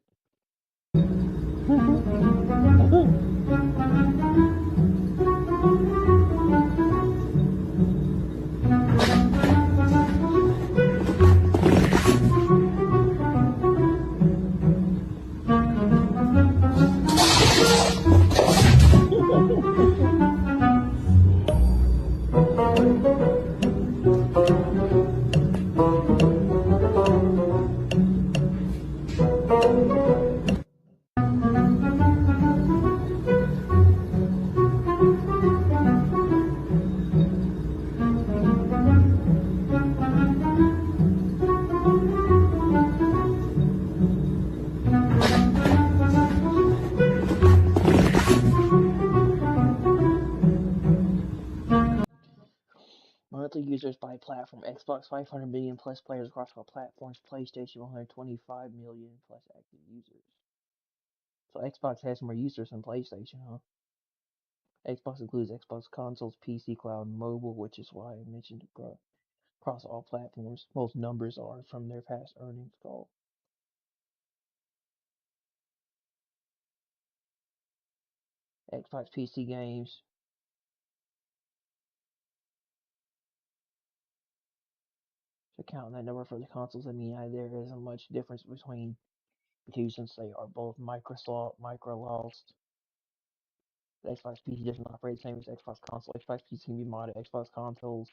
users by platform. Xbox 500 million plus players across all platforms. PlayStation 125 million plus active users. So Xbox has more users than PlayStation, huh? Xbox includes Xbox consoles, PC, cloud, and mobile, which is why I mentioned across all platforms. Most numbers are from their past earnings call. Xbox PC games. So counting that number for the consoles, I mean, there isn't much difference between the two since they are both micro-lost. The Xbox PC doesn't operate the same as Xbox console. Xbox PC can be modded. Xbox consoles.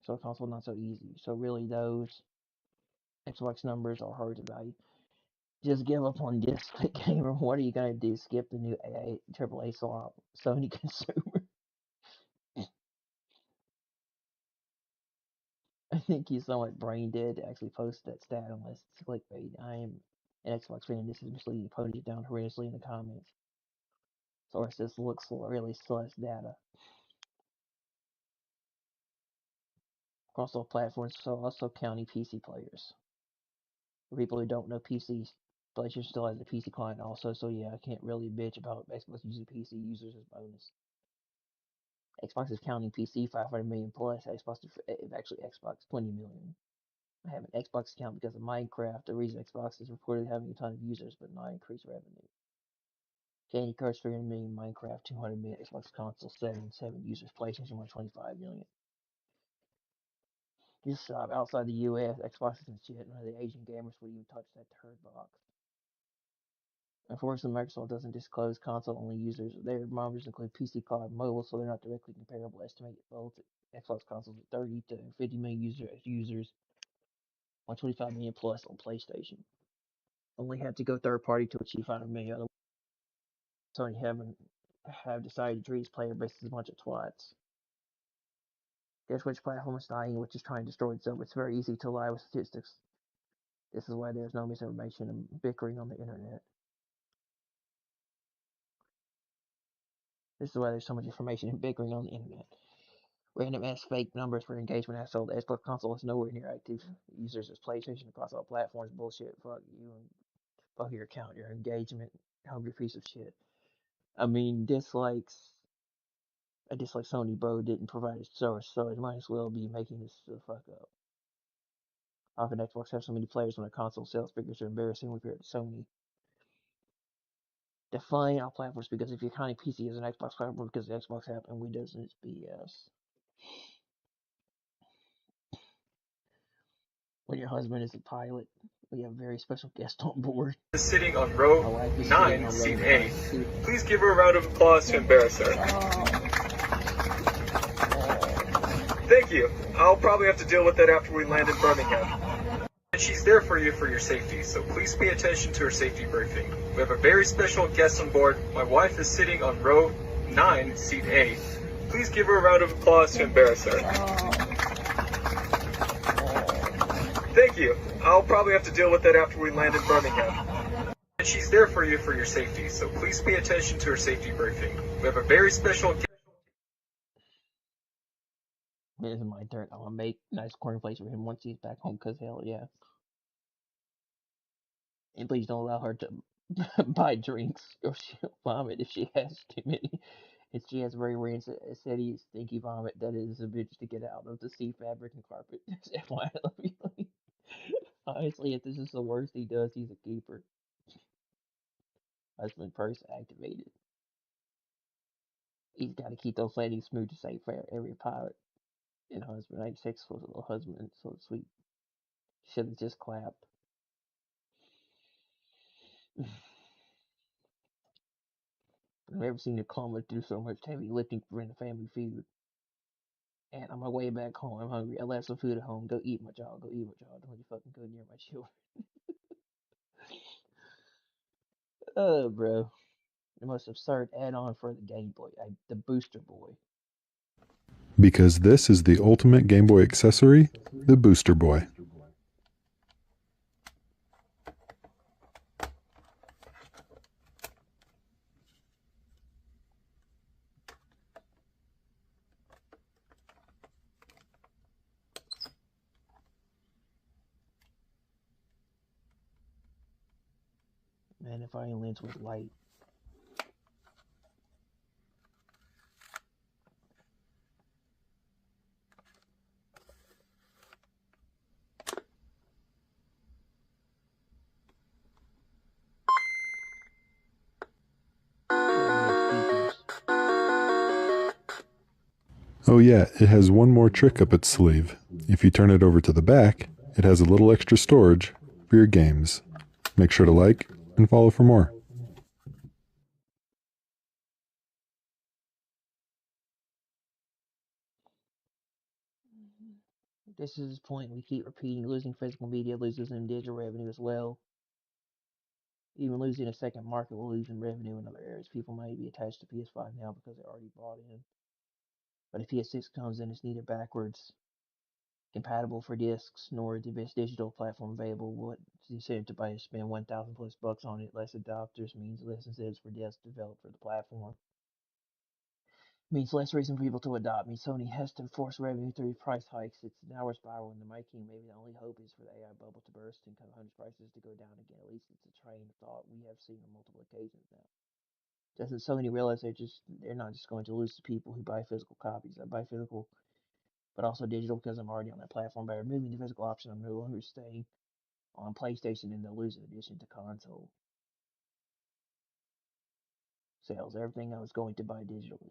So console not so easy. So really those Xbox numbers are hard to value. Just give up on disc gamer. What are you gonna do? Skip the new AAA slot Sony consumer? I think he's somewhat brain dead to actually post that stat unless it's clickbait. I am an Xbox fan. This is misleading. Putting it down horrendously in the comments. Source this looks really slush data. Across all platforms, so also counting PC players. For people who don't know, PlayStation still has a PC client also, so yeah, I can't really bitch about Xbox using PC users as bonus. Xbox is counting PC 500 million plus. Xbox actually Xbox 20 million. I have an Xbox account because of Minecraft. The reason Xbox is reported having a ton of users but not increased revenue. Candy Crush 300 million, Minecraft 200 million, Xbox console 77 users, PlayStation 125 million. Just outside the US, Xbox and shit, none of the Asian gamers would even touch that turd box. Unfortunately, Microsoft doesn't disclose console-only users. Their numbers include PC, cloud, and mobile, so they're not directly comparable. Estimate both Xbox consoles at 30 to 50 million users, 125 million plus on PlayStation. Only had to go third-party to achieve 500 million. Otherwise, Sony have decided to treat its player base as a bunch of twats. Guess which platform is dying, which is trying to destroy itself. It's very easy to lie with statistics. This is why there's no misinformation and bickering on the internet. This is why there's so much information and bickering on the internet. Random ass fake numbers for engagement as sold. The Xbox console is nowhere near active users as PlayStation across all platforms. Bullshit. Fuck you and fuck your account, your engagement, hungry piece of shit. I mean, I dislike Sony, bro, didn't provide a source, so it might as well be making this the fuck up. How can Xbox have so many players when their console sales figures are embarrassingly compared to Sony? Define all platforms because if you're counting PC as an Xbox platform because the Xbox app and Windows, it's BS. When your husband is a pilot, we have a very special guest on board. Sitting on row 9, seat A. Please give her a round of applause to embarrass her. Thank you. I'll probably have to deal with that after we land in Birmingham. And she's there for you for your safety, so please pay attention to her safety briefing. We have a very special guest on board. My wife is sitting on row 9, seat A. Please give her a round of applause to embarrass her. Thank you. I'll probably have to deal with that after we land in Birmingham. And she's there for you for your safety, so please pay attention to her safety briefing. We have a very special guest. It isn't my turn. I'm gonna make nice cornflakes for him once he's back home, cause hell yeah. And please don't allow her to buy drinks or she'll vomit if she has too many. If she has very rare acidity, stinky vomit, that is a bitch to get out of the sea fabric and carpet. FYI, I love you. Honestly, if this is the worst he does, he's a keeper. Husband first activated. He's got to keep those landings smooth to safe for every pilot. And husband, 96 was a little husband, so sweet. Should have just clapped. I've never seen a coma do so much heavy lifting to prevent a family feud. And on my way back home, I'm hungry. I left some food at home. Go eat, my child. Go eat, my child. Don't you fucking go near my children. Oh, bro. The most absurd add-on for the Game Boy. The Booster Boy. Because this is the ultimate Game Boy accessory, the Booster Boy. Magnifying lens with light. Oh yeah, it has one more trick up its sleeve. If you turn it over to the back, it has a little extra storage for your games. Make sure to like and follow for more. This is the point we keep repeating. Losing physical media loses in digital revenue as well. Even losing a second market will lose in revenue in other areas. People might be attached to PS5 now because they're already bought in. But if PS6 comes in, it's neither backwards compatible for discs nor the best digital platform available. What incentive to buy spend 1,000 plus bucks on it? Less adopters means less incentives for discs developed for the platform. Means less reason for people to adopt. Means Sony has to force revenue through price hikes. It's an hour spiral in the making. Maybe the only hope is for the AI bubble to burst and components prices to go down again. At least it's a train of thought we have seen on multiple occasions now. Doesn't Sony realize they're not just going to lose the people who buy physical copies? I buy physical, but also digital because I'm already on that platform. By removing the physical option, I'm no longer staying on PlayStation, and they'll lose in addition to console sales. Everything I was going to buy digitally.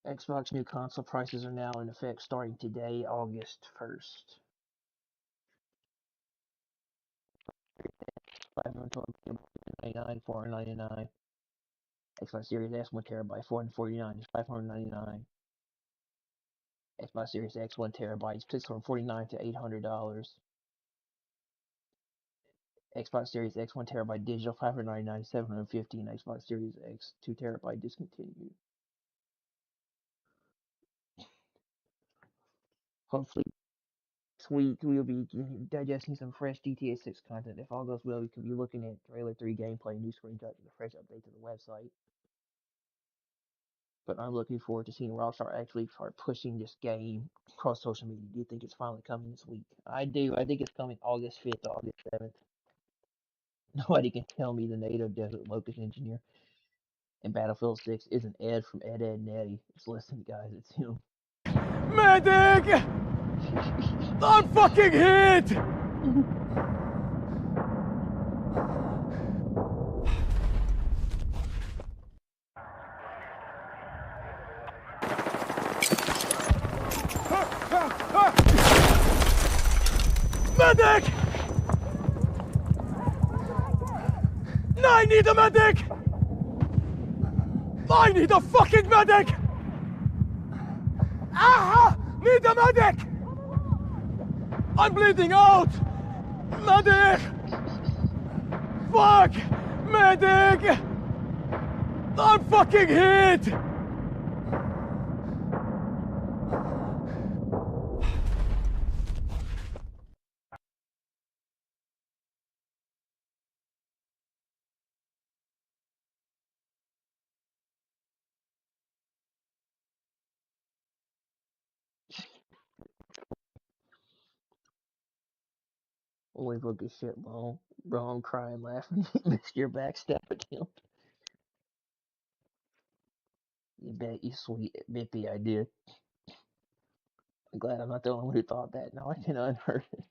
Xbox new console prices are now in effect starting today, August 1st. $599, $499. Xbox Series S 1 terabyte, $449, $599. Xbox Series X 1 terabyte, $649 to $800. Xbox Series X 1 terabyte digital, $599 to $750, and Xbox Series X 2 terabyte discontinued. Hopefully next week we'll be digesting some fresh GTA 6 content. If all goes well, we could be looking at Trailer 3 gameplay, new screenshots, and a fresh update to the website. But I'm looking forward to seeing Rockstar actually start pushing this game across social media. Do you think it's finally coming this week? I do. I think it's coming August 5th to August 7th. Nobody can tell me the native Desert Locust engineer in Battlefield 6 isn't Ed from Ed, Edd n Eddy. Just listen, guys, it's him. Medic! I'm fucking hit! Medic! I need a medic! I need a fucking medic! Ah! Need a medic! I'm bleeding out! Medic! Fuck! Medic! I'm fucking hit! Always look at shit long. Bro, I'm crying, laughing. You missed your backstab attempt. You bet you sweet Bippy, I did. I'm glad I'm not the only one who thought that. Now I can unhurt it.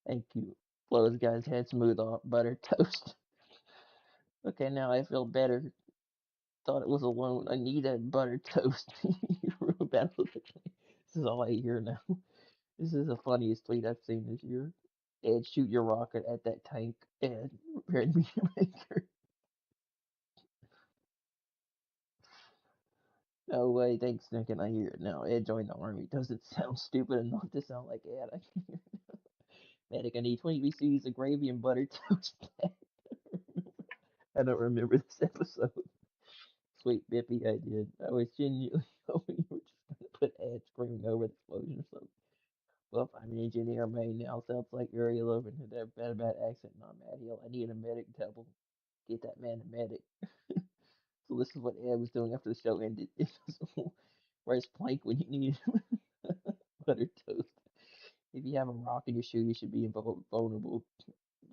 Thank you. Blow this guy's head smooth off. Butter toast. Okay, now I feel better. Thought it was alone. I need that butter toast. You ruined Battle. This is all I hear now. This is the funniest tweet I've seen this year. Ed, shoot your rocket at that tank. Ed, red meat maker. No way, thanks, Nick, and I hear it now. Ed joined the army. Does it sound stupid enough to sound like Ed? I can hear it now. Medic, I need 20 VCs of gravy and butter toast. I don't remember this episode. Sweet Bippy, I did. I was genuinely hoping you were just going to put Ed screaming over the explosion or something. Well, I'm an engineer, man. Now sounds like Uriel over to that bad accent, not Matt Hill. I need a medic to help him get that man a medic. So this is what Ed was doing after the show ended. Where's Plank when you needed him? butter toast. If you have a rock in your shoe, you should be vulnerable.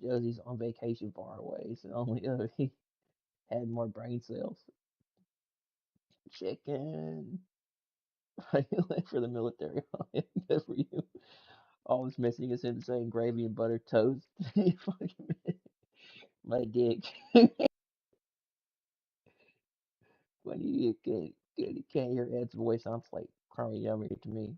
Josie's on vacation far away, so only he had more brain cells. Chicken. You live for the military. Good for you. All that's missing is him saying gravy and butter toast. You fucking my dick. When you can't hear Ed's voice, sounds like Crummy Yummy to me.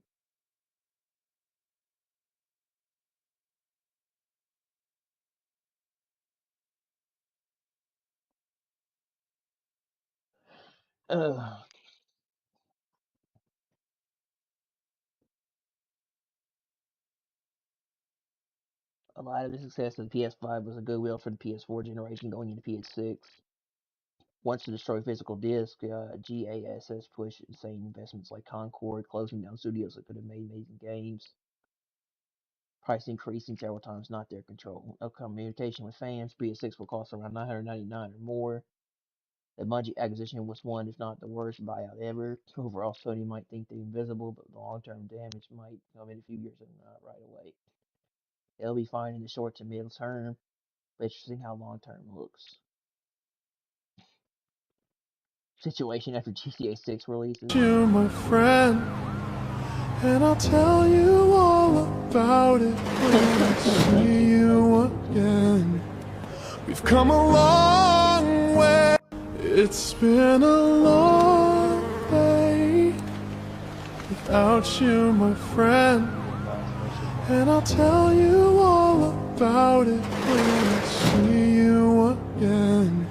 Ugh. A lot of the success of the PS5 was a goodwill for the PS4 generation going into PS6. Once to destroy physical disc, GASS pushed insane investments like Concord, closing down studios that could have made amazing games. Price increasing several times, not their control. No communication with fans. PS6 will cost around $999 or more. The Bungie acquisition was one, if not the worst buyout ever. Overall, Sony might think they're invisible, but the long-term damage might come in a few years and not right away. They'll be fine in the short to middle term, but interesting how long-term looks. Situation after GTA 6 releases. You, my friend, and I'll tell you all about it when I see you again. We've come a long way. It's been a long day without you, my friend, and I'll tell you all about it when I see you again.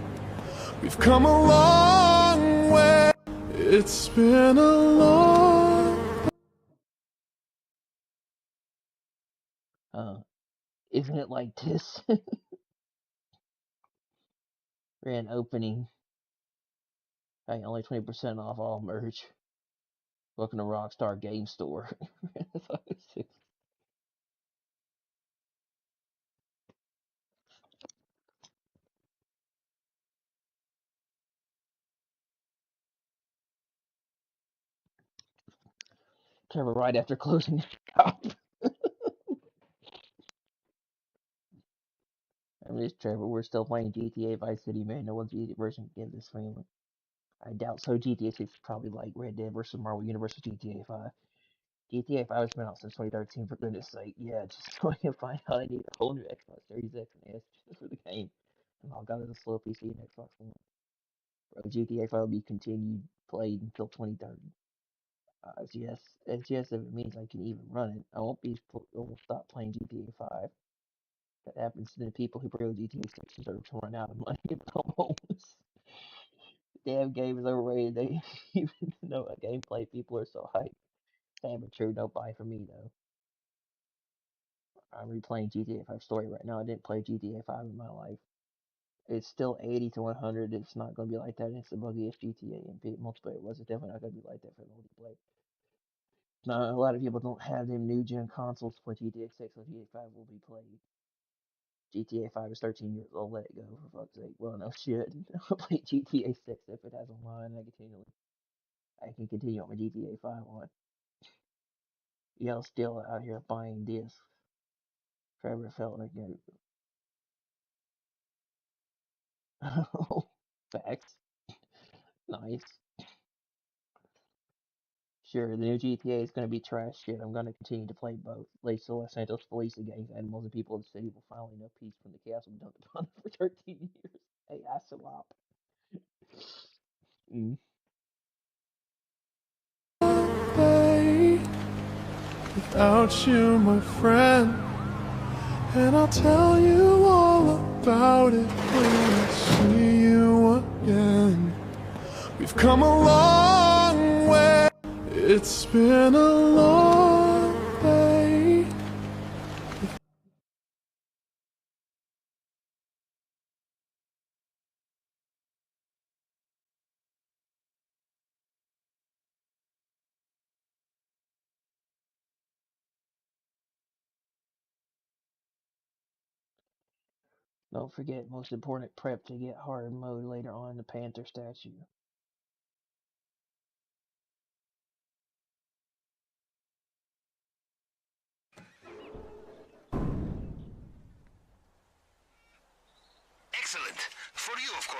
We've come a long way. It's been a long. Isn't it like this? Grand opening. Hey, only 20% off all merch. Welcome to Rockstar Game Store. Trevor, right after closing the shop. I mean, it's Trevor. We're still playing GTA Vice City, man. No one's beat it version give this family. I doubt so. GTA 6 is probably like Red Dead versus Marvel Universe or GTA 5. GTA 5 has been out since 2013, for goodness sake. Yeah, just so I can find out I need a whole new Xbox Series X and S just for the game. And all I got is a slow PC and Xbox One. Bro, GTA 5 will be continued played until 2030. It's yes if it means I can even run it. I won't stop playing GTA 5. That happens to the people who pre-order GTA 6 deserve to run out of money and become homeless. The damn game is overrated. They even know a gameplay people are so hyped. Amateur, don't buy for me though. I'm replaying GTA 5 story right now. I didn't play GTA 5 in my life. It's still 80 to 100. It's not going to be like that. It's the buggiest GTA and multiplayer was. It's definitely not going to be like that for multiplayer. Now, a lot of people don't have them new gen consoles to play GTA 6, so GTA 5 will be played. GTA 5 is 13 years old. Let it go, for fuck's sake. Well, no shit. I'll play GTA 6 if it has online. I can continue on my GTA 5 on. Y'all still out here buying discs. Trevor felt like it. Facts. Nice. Sure, the new GTA is going to be trash shit. I'm going to continue to play both. At least the Los Santos police against animals and people of the city will finally know peace from the chaos we've done upon them for 13 years. Hey, I swap. Without you, my friend, and I'll tell you all about it when I see you again. We've come a long way. It's been a long day. Don't forget, most important prep to get hard mode later on, the Panther statue.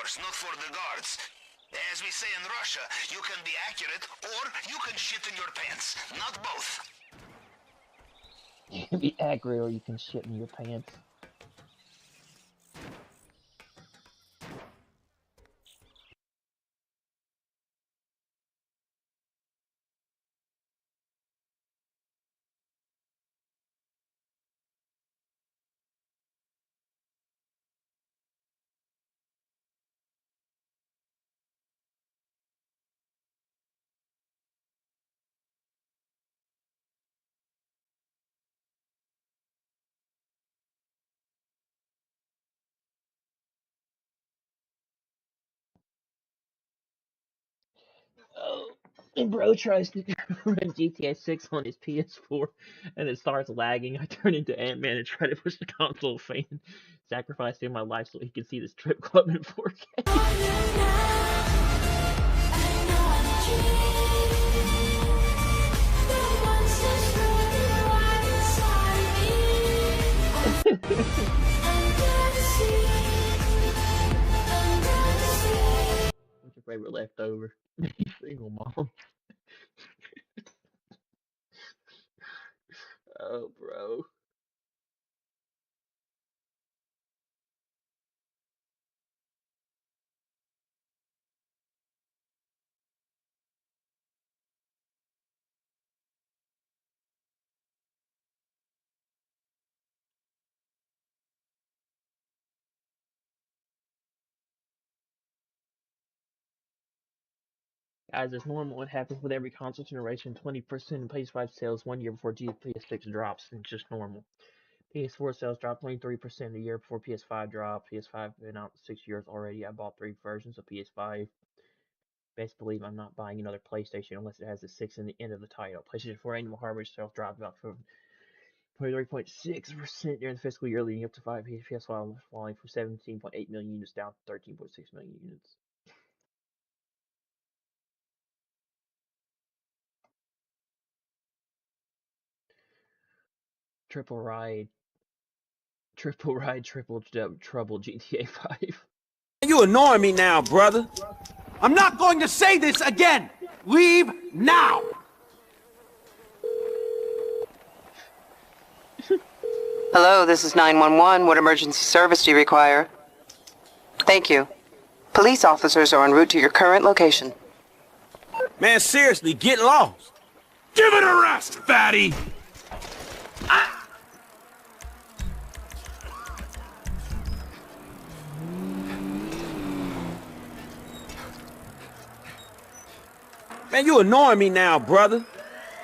course, not for the guards. As we say in Russia, you can be accurate or you can shit in your pants. Not both. You can be accurate or you can shit in your pants. Oh, and bro tries to run GTA 6 on his PS4 and it starts lagging. I turn into Ant-Man and try to push the console fan, sacrificing my life so he can see the strip club in 4K. What's your favorite leftover? Single mom. Oh, bro. Guys, it's normal. It happens with every console generation. 20% in PS5 sales 1 year before PS6 drops. It's just normal. PS4 sales dropped 23% a year before PS5 dropped. PS5 been out 6 years already. I bought 3 versions of PS5. Best believe I'm not buying another PlayStation unless it has a 6 in the end of the title. PlayStation 4 annual hardware sales dropped about 23.6% during the fiscal year leading up to 5. PS5 falling from 17.8 million units down to 13.6 million units. Triple Ride, Triple Trouble GTA 5. You annoying me now, brother. I'm not going to say this again. Leave now. Hello, this is 911. What emergency service do you require? Thank you. Police officers are en route to your current location. Man, seriously, get lost. Give it a rest, fatty. Man, you annoying me now, brother.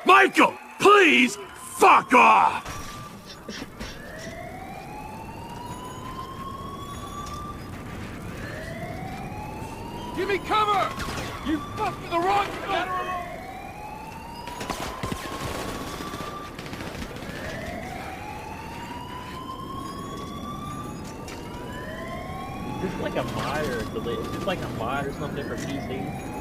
Michael, please, fuck off! Give me cover! You fucked with the wrong guy! Is this like a mod or is this like a mod or something for PC?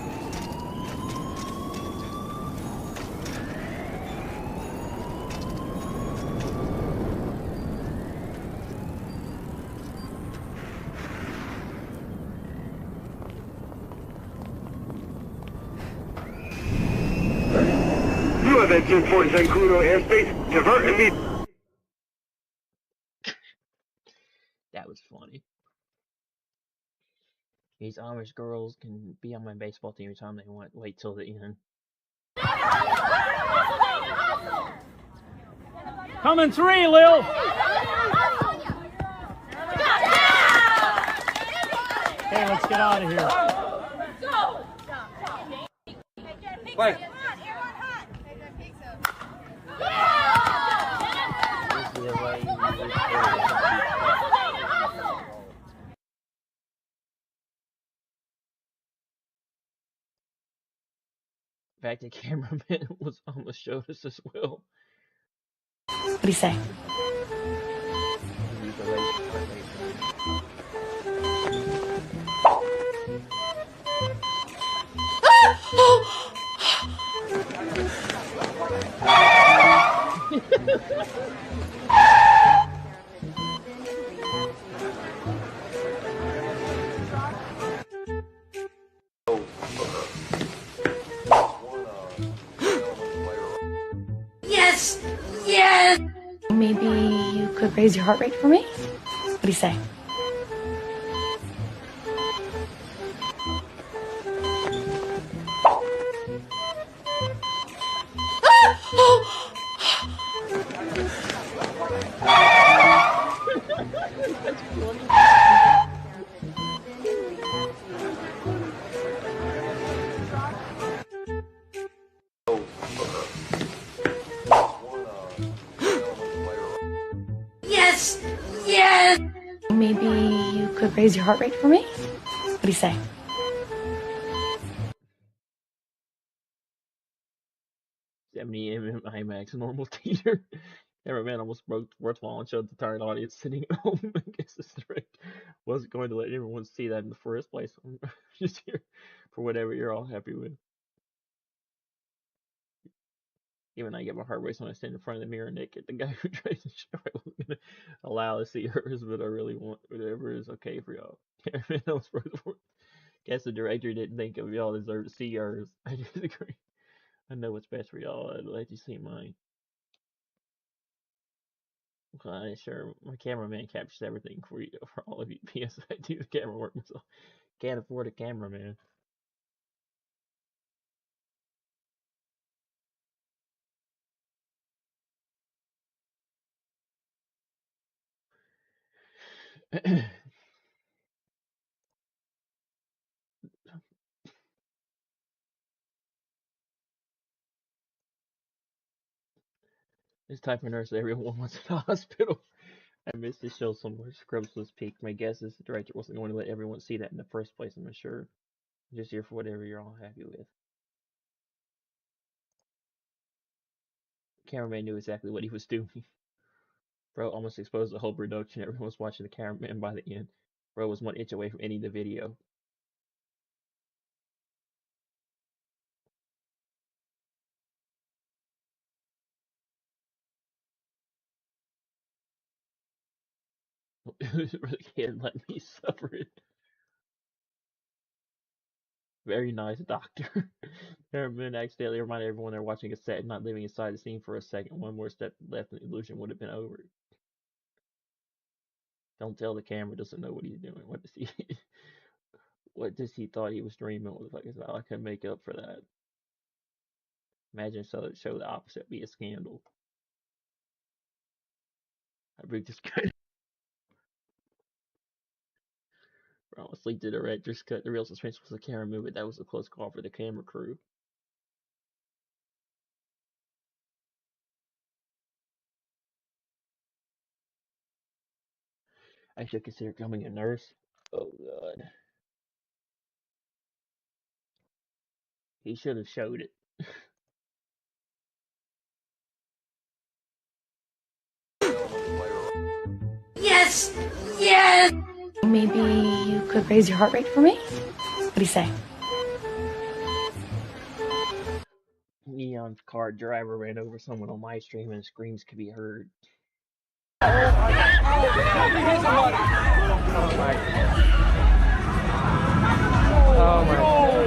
You have entered Fort Zancudo airspace. Divert immediately. That was funny. These Amish girls can be on my baseball team anytime they want. Wait till the end. Coming 3, Lil. Okay, let's get out of here. Wait. In fact, the cameraman was almost showed us as well. What do you say? Yes! Yes! Maybe you could raise your heart rate for me? What do you say? Yes! Yes! Maybe you could raise your heart rate for me? What do you say? $70 IMAX normal theater. Cameraman almost broke the fourth wall and showed the tired audience sitting at home. I guess this direct wasn't going to let everyone see that in the first place. I'm just here for whatever you're all happy with. Even I get my heart racing when I stand in front of the mirror naked. The guy who tries to show I wasn't gonna allow to see hers, but I really want whatever is okay for y'all. Cameraman almost broke the fourth. Guess the director didn't think of y'all deserve to see yours. I disagree. I know what's best for y'all. I'd let you see mine. Okay, sure. My cameraman captures everything for you, for all of you. P.S. I do the camera work myself. Can't afford a cameraman. This type of nurse everyone wants in the hospital. I missed this show somewhere. Scrubs was peaked. My guess is the director wasn't going to let everyone see that in the first place, I'm sure. I'm just here for whatever you're all happy with. Cameraman knew exactly what he was doing. Bro almost exposed the whole production. Everyone was watching the cameraman by the end. Bro was 1 inch away from ending the video. Really can't let me suffer it. Very nice, doctor. Cameraman accidentally reminded everyone they're watching a set and not living inside the scene for a second. One more step left and the illusion would have been over. Don't tell the camera doesn't know what he's doing. What does he what does he thought he was dreaming? What the fuck is that? I can make up for that. Imagine show the opposite be a scandal. I broke this cut. Honestly, the director's cut. The real suspense was the camera movement. That was a close call for the camera crew. I should consider becoming a nurse. Oh god. He should have showed it. Yes! Yes! Maybe you could raise your heart rate for me? What do you say? Neon car driver ran over someone on live stream and screams could be heard. Oh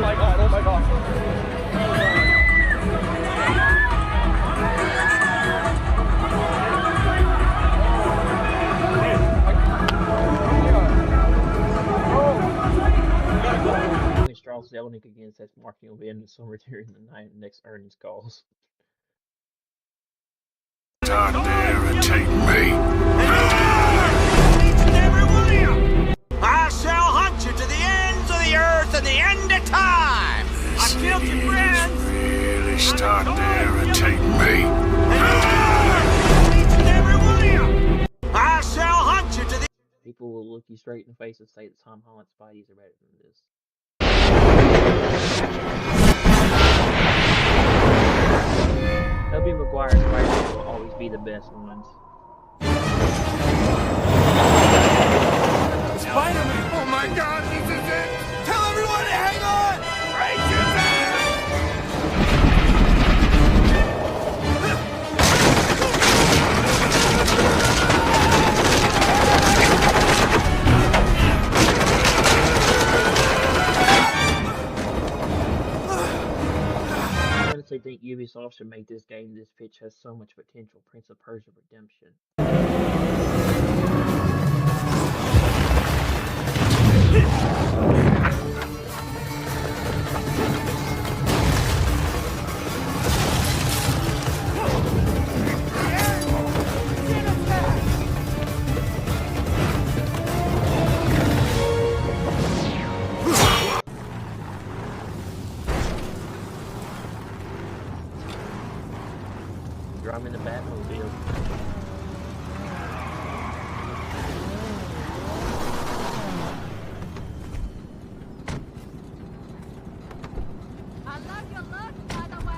my god, oh my god. Strauss Zelnick again says marketing will be ended somewhere during the next earnings calls. Start there and take me. I shall hunt you to the ends of the earth and the end of time. I killed your friends. Really start there and take me. I shall hunt you to the. People will look you straight in the face and say that Tom Holland's Spideys are better than this. Tobey Maguire's Spider-Man will always be the best ones. Spider-Man! Oh my god, this is it! Tell everyone to hang on! Raise your I honestly think Ubisoft police officer make this game. This pitch has so much potential. Prince of Persia Redemption. I'm in the Batmobile. I love your look, by the way.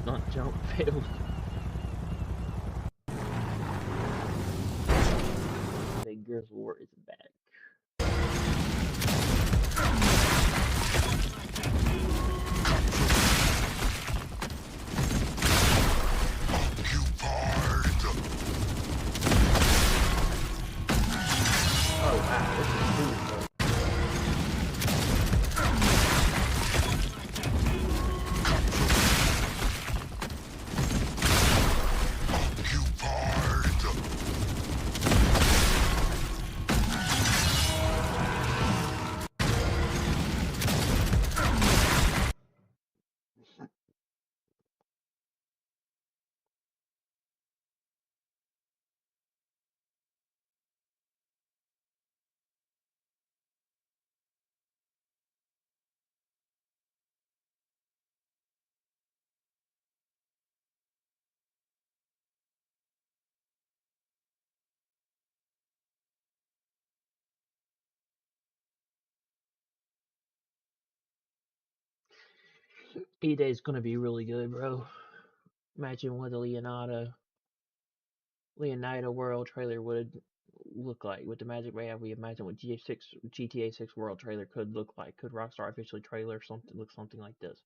Not jump failed. The Gears of War is back. Oh wow, this is cool. E-Day is gonna be really good, bro. Imagine what the Leonida World trailer would look like with the Magic Band. We imagine what GTA 6 World trailer could look like. Could Rockstar officially trailer something like this?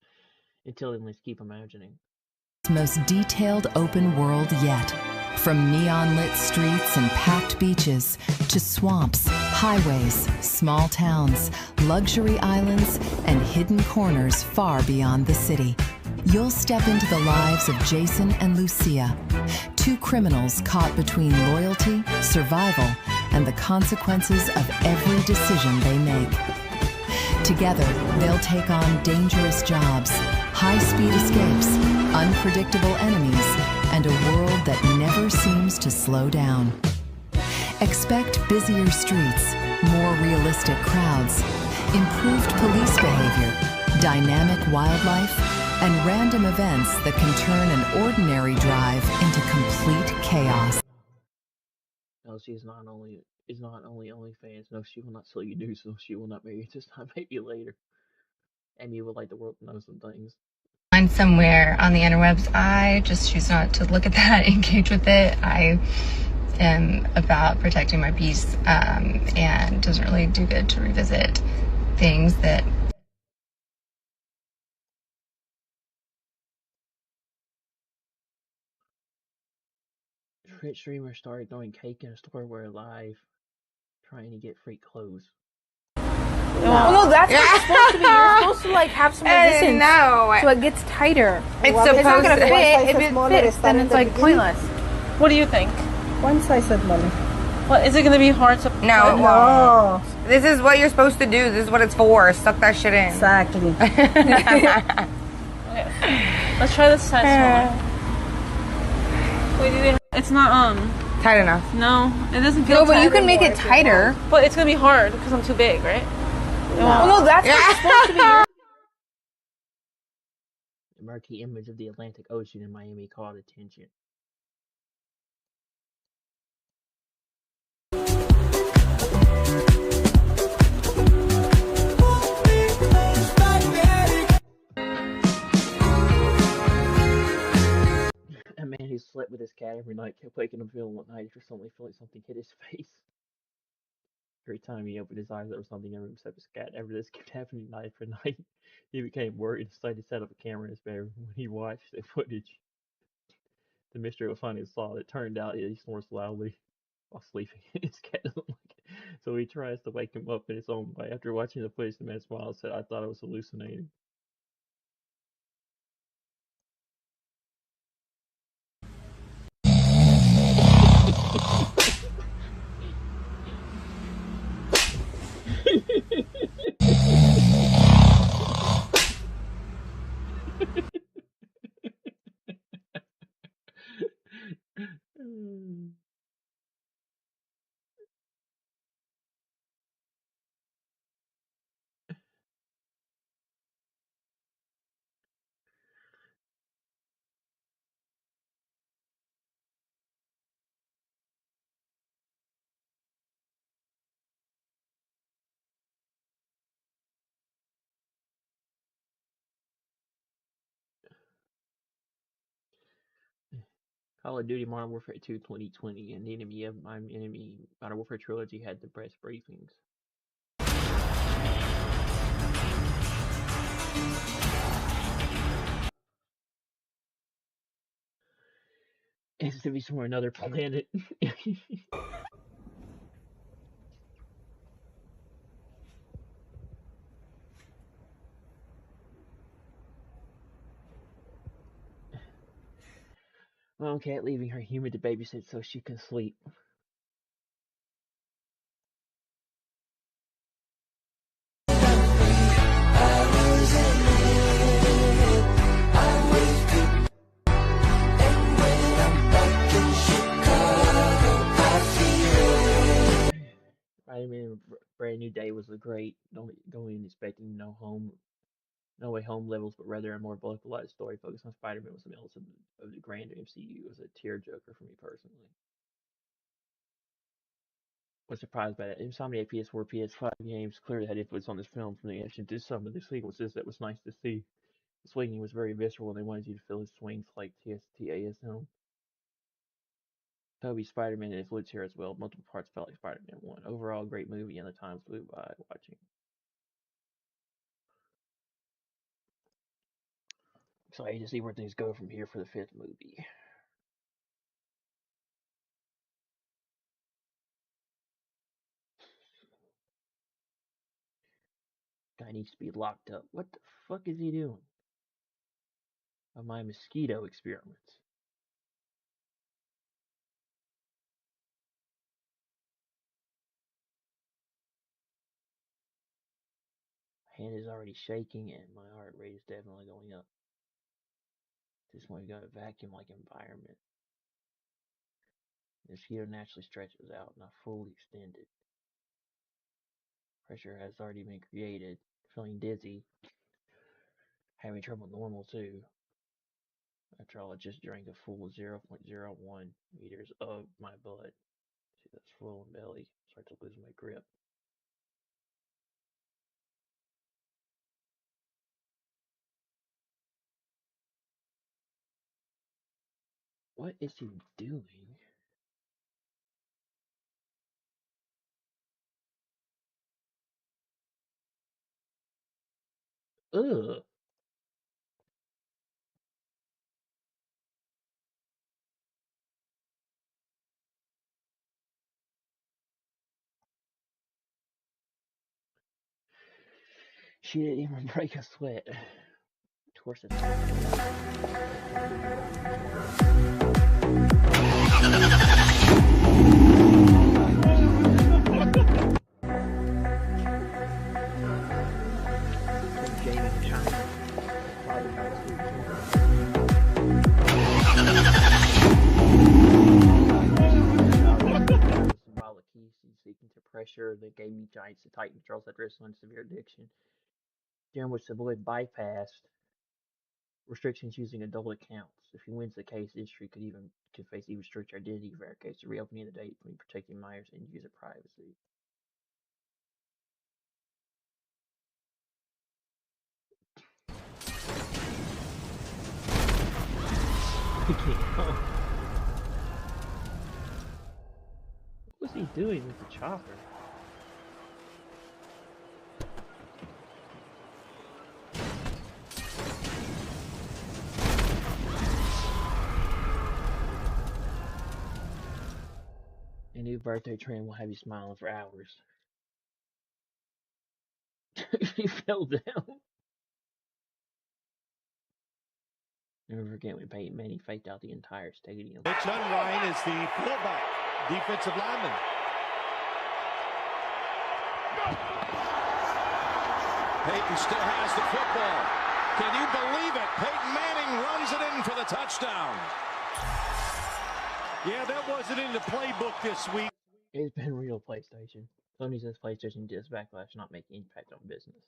Until then, let's keep imagining. Most detailed open world yet. From neon-lit streets and packed beaches to swamps, highways, small towns, luxury islands, and hidden corners far beyond the city. You'll step into the lives of Jason and Lucia, two criminals caught between loyalty, survival, and the consequences of every decision they make. Together, they'll take on dangerous jobs, high-speed escapes, unpredictable enemies, and a world that never seems to slow down. Expect busier streets, more realistic crowds, improved police behavior, dynamic wildlife, and random events that can turn an ordinary drive into complete chaos. No, she's not only OnlyFans. No, she will not sell you nudes. No, she will not marry you this time. Maybe later. And you would like the world to know some things. Find somewhere on the interwebs. I just choose not to look at that, engage with it. I am about protecting my peace, and it doesn't really do good to revisit things that. Twitch streamers started throwing cake in a store where live, trying to get free clothes. No, that's what it's supposed to be. You're supposed to like have some resistance. No. So it gets tighter. It's well, supposed it's not gonna to fit. If it fits, then it's like pointless. What do you think? One slice of money. What, is it going to be hard to... No. No. This is what you're supposed to do. This is what it's for. Suck that shit in. Exactly. Okay. Let's try this size smaller. Wait, it's not, tight enough. No, it doesn't feel No, but tight you can make it tighter. But it's going to be hard because I'm too big, right? No, that's what it's supposed to be. The murky image of the Atlantic Ocean in Miami caught attention. A man who slept with his cat every night, kept waking him feeling at night after suddenly felt like something hit his face. Every time he opened his eyes, there was something in the room except his cat. Ever this kept happening night after night. He became worried and decided to set up a camera in his bedroom. When he watched the footage, the mystery was finally solved. It turned out he snores loudly while sleeping, and his cat doesn't like it. So he tries to wake him up in his own way. After watching the footage, the man smiled and said, "I thought I was hallucinating." Call of Duty Modern Warfare 2 2020 and the Enemy of My Enemy Modern Warfare Trilogy had the best briefings. It's to be somewhere another planet. Mom cat leaving her human to babysit so she can sleep. Spider-Man Brand New Day was a great, don't go in expecting no way home levels, but rather a more localized story focused on Spider-Man with some elements of the grander MCU. It was a tearjerker for me personally. Was surprised by that. Insomniac PS4, PS5 games clearly had influence on this film from the action to some of the sequences that was nice to see. The swinging was very visceral and they wanted you to feel his swings like TASM. Toby Spider-Man influence here as well. Multiple parts felt like Spider-Man 1. Overall, great movie and the time flew by watching. Excited to see where things go from here for the 5th movie. Guy needs to be locked up. What the fuck is he doing? Of my mosquito experiments. My hand is already shaking and my heart rate is definitely going up. This one we got a vacuum-like environment. The mosquito naturally stretches out, not fully extended. Pressure has already been created. Feeling dizzy. Having trouble normal too. After all, I just drank a full 0.01 liters of my blood. See, that's full in belly. Start to lose my grip. What is he doing? Ugh. She didn't even break a sweat. Of course it's symbolic keys seeking to pressure that gave me giants to tighten controls that risk on severe addiction. Darren was to avoid bypassed restrictions using adult accounts. If he wins the case, the industry could face even stricter identity verification, reopening the date when protecting Myers and user privacy. I can't. he doing with the chopper? A new birthday trend will have you smiling for hours. He fell down. Never forget when Peyton Manning faked out the entire stadium. Mitch Unrein is the fullback, defensive lineman. Peyton still has the football. Can you believe it? Peyton Manning runs it in for the touchdown. Yeah, that wasn't in the playbook this week. It's been real PlayStation. Sony says PlayStation does backlash not make impact on business.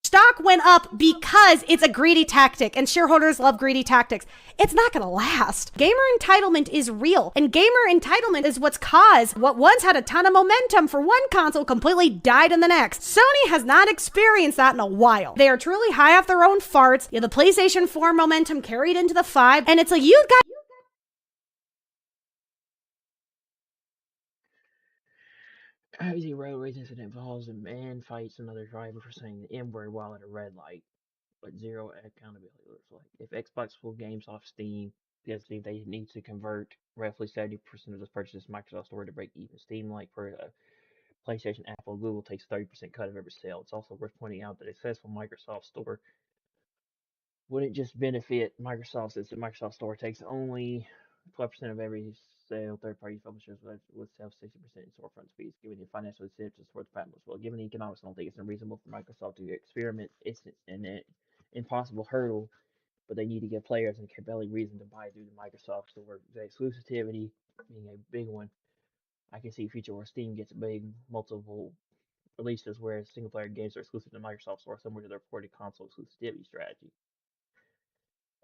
Stock went up because it's a greedy tactic, and shareholders love greedy tactics. It's not going to last. Gamer entitlement is real, and gamer entitlement is what's caused what once had a ton of momentum for one console completely died in the next. Sony has not experienced that in a while. They are truly high off their own farts. You know, the PlayStation 4 momentum carried into the 5, and it's like, you got... Crazy road rage incident involves a man fights another driver for saying the N-word while at a red light, but zero accountability looks like. If Xbox pull games off Steam, because they need to convert roughly 70% of those purchases to Microsoft Store to break even. Steam, like for PlayStation, Apple, Google, takes 30% cut of every sale. It's also worth pointing out that a successful Microsoft Store wouldn't just benefit Microsoft, since the Microsoft Store takes only 12% of every sale. Third-party publishers would sell 60% in storefront fees, giving the financial incentives to support the platform as well. Given the economics, I don't think it's unreasonable for Microsoft to experiment. It's an impossible hurdle, but they need to give players a compelling reason to buy through the Microsoft Store. The exclusivity being a big one. I can see a future where Steam gets big multiple releases, whereas single-player games are exclusive to Microsoft Store, similar to their reported console exclusivity strategy.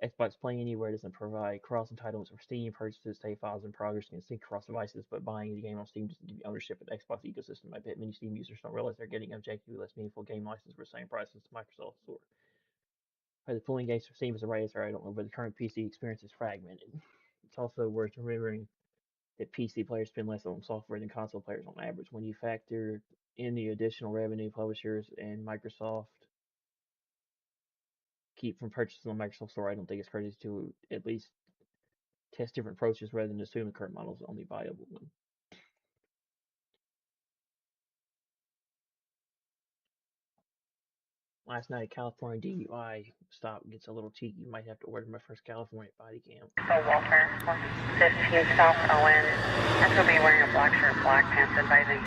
Xbox Play Anywhere doesn't provide cross entitlements for Steam purchases. Save files in progress can sync across devices, but buying the game on Steam doesn't give you ownership of the Xbox ecosystem. I bet many Steam users don't realize they're getting objectively less meaningful game license for the same price as Microsoft Store. Whether pulling games from Steam is the right answer, I don't know, but the current PC experience is fragmented. It's also worth remembering that PC players spend less on software than console players on average. When you factor in the additional revenue publishers and Microsoft keep from purchasing on Microsoft Store, I don't think it's courteous to at least test different approaches rather than assume the current model is the only viable one. Last night, a California DUI stop gets a little cheeky. You might have to order my first California body cam. So Walter, 15 South Owen. That's going to be wearing a black shirt, black pants, advising.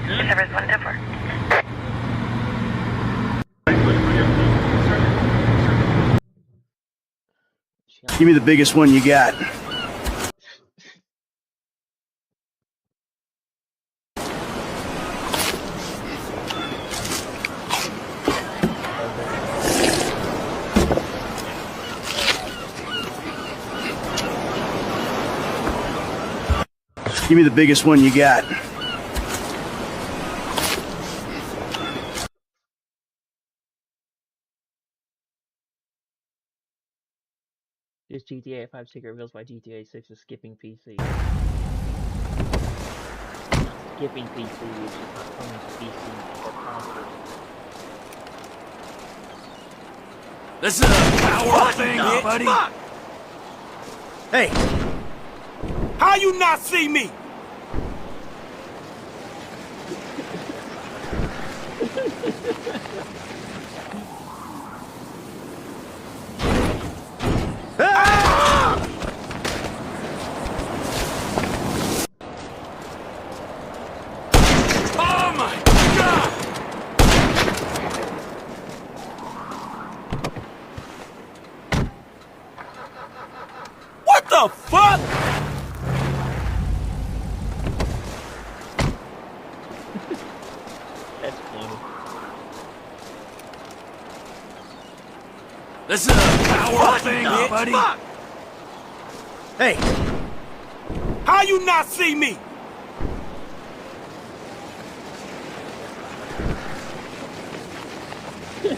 Service 124. Give me the biggest one you got. Give me the biggest one you got. This GTA 5 secret reveals why GTA 6 is skipping PC. Skipping PC, which is not coming to PC or console. This is a power thing, buddy. Fuck? Hey, how you not see me? Oh my God! What the fuck? That's funny. This is a power thing, buddy. Fuck? hey, How you not see me? Oh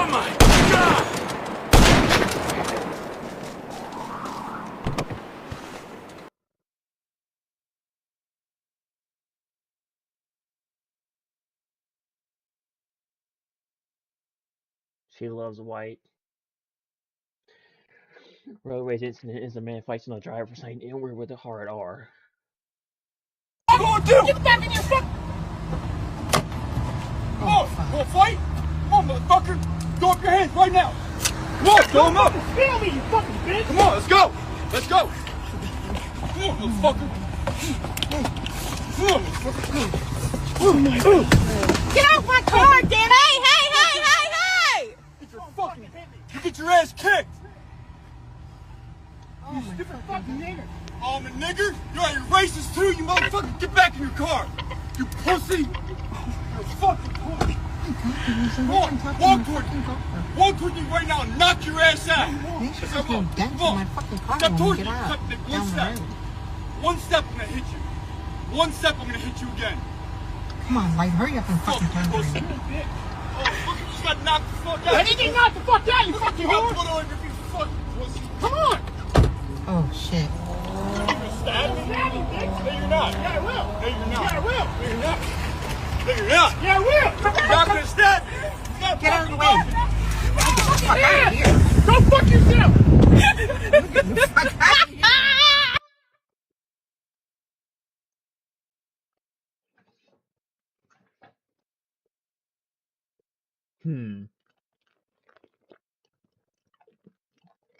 my God! She loves white. Road rage incident is a man fights another driver for saying N-word with a hard R. I'm going to get back in your fuck. Come on, go fight. Come on, motherfucker. Throw up your hands right now. Come on, throw them up. Feel me, you fucking bitch! Come on, let's go. Let's go. Come on, motherfucker. Come on, motherfucker. Get off my car, damn it! Hey! Get your fucking, you get your ass kicked. You stupid fucking nigger! Oh, I'm a nigger? You're racist too, you motherfucker. Get back in your car. You pussy. You're fucking pussy. Come on, walk towards me. Walk towards me right now and knock your ass out. Come on, come on. Step towards me. One step. One step, I'm gonna hit you. One step, I'm gonna hit you again. Come on, like, hurry up and fucking turn around. Oh, look, you just got knocked the fuck out. Anything knock the fuck out, you fucking I'll whore! put on you fucking pussy. Come on! Oh, shit. You're gonna stab me? Stab me, bitch! No, you're not. Yeah, I will! No, you're not. Yeah, I will! No, you're not. No, you're not. Yeah, I will! You're not gonna stab me. Get out of the way. Get the fuck out of here. Go fuck yourself! Get the fuck out of here.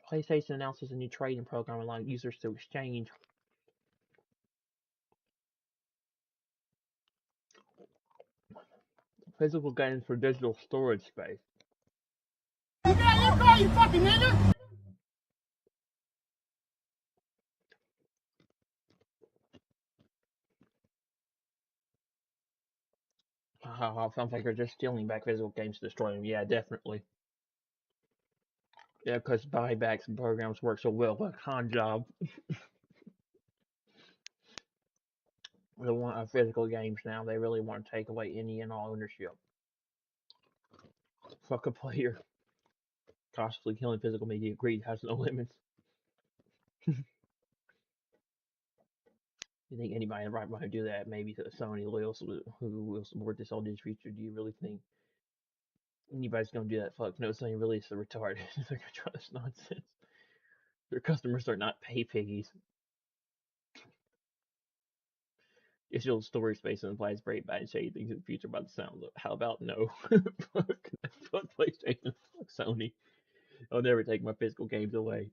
PlayStation announces a new trading program allowing users to exchange physical games for digital storage space. Get out of your car, you fucking nigger! Sounds like they're just stealing back physical games to destroy them. Yeah, definitely. Yeah, because buybacks and programs work so well. What a con job. They want physical games now. They really want to take away any and all ownership. Fuck a player. Constantly killing physical media. Greed has no limits. You think anybody in the right mind would do that? Maybe Sony who will support this all in the future. Do you really think anybody's gonna do that? Fuck no, Sony really is so retarded. They're gonna try this nonsense. Their customers are not pay piggies. Digital storage space implies very bad and shady things in the future by the sound of. How about no? fuck PlayStation. Fuck Sony. I'll never take my physical games away.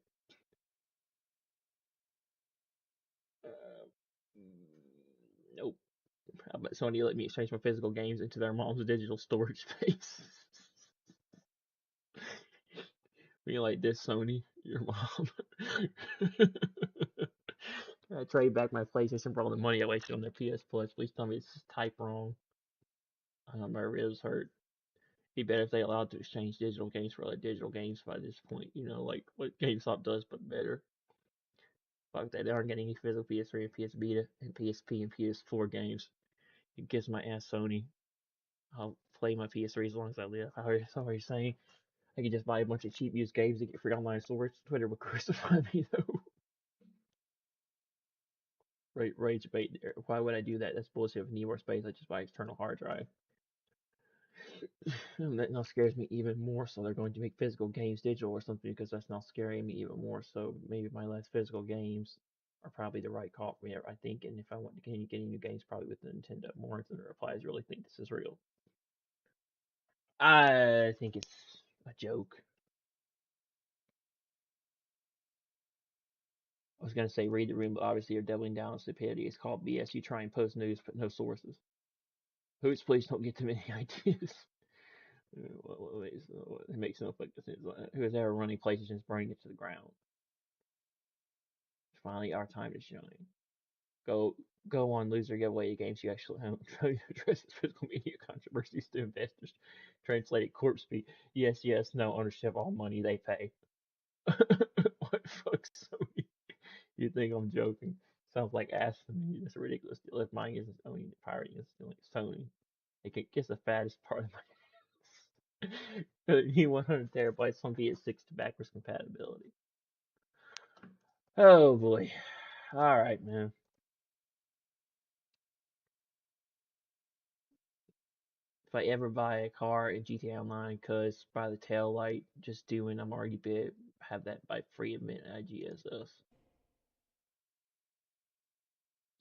Nope. How about Sony let me exchange my physical games into their mom's digital storage space? Be like this, Sony, your mom. I trade back my PlayStation for all the money I wasted on their PS Plus. Please tell me it's typed wrong. My ribs hurt. Be better if they allowed to exchange digital games for like digital games by this point. You know, like what GameStop does, but better. Fuck that. They aren't getting any physical PS3 and PS Vita and PSP and PS4 games. It gives my ass Sony. I'll play my PS3 as long as I live. I already saying I could just buy a bunch of cheap used games and get free online storage. Twitter would crucify me though. Rage bait there. Why would I do that? That's bullshit. If I need more space, I just buy external hard drive. That now scares me even more. So they're going to make physical games digital or something because that's now scaring me even more. So maybe my last physical games are probably the right call for me, I think. And if I want to continue getting new games, probably with the Nintendo. Morrison replies, really think this is real. I think it's a joke. I was gonna say read the room, but obviously you're doubling down on stupidity. It's called BS. You try and post news, but no sources. Hoots, please don't get too many ideas. It makes no fucking sense. Who's ever running PlayStation's burning it to the ground. It's finally our time to shine. Go on, loser, give away the games you actually have. Address physical media controversies to investors. Translated corpse speak. Yes, no ownership, all money they pay. Fuck Sony. You think I'm joking? Sounds like ass to me. That's a ridiculous deal. If mine isn't Sony, pirating is still Sony. It gets the fattest part of my he 100 terabytes on PS6 to backwards compatibility. Oh boy. Alright, man. If I ever buy a car in GTA Online, cause by the tail light, just doing I'm already bid, have that by free admit IGSS.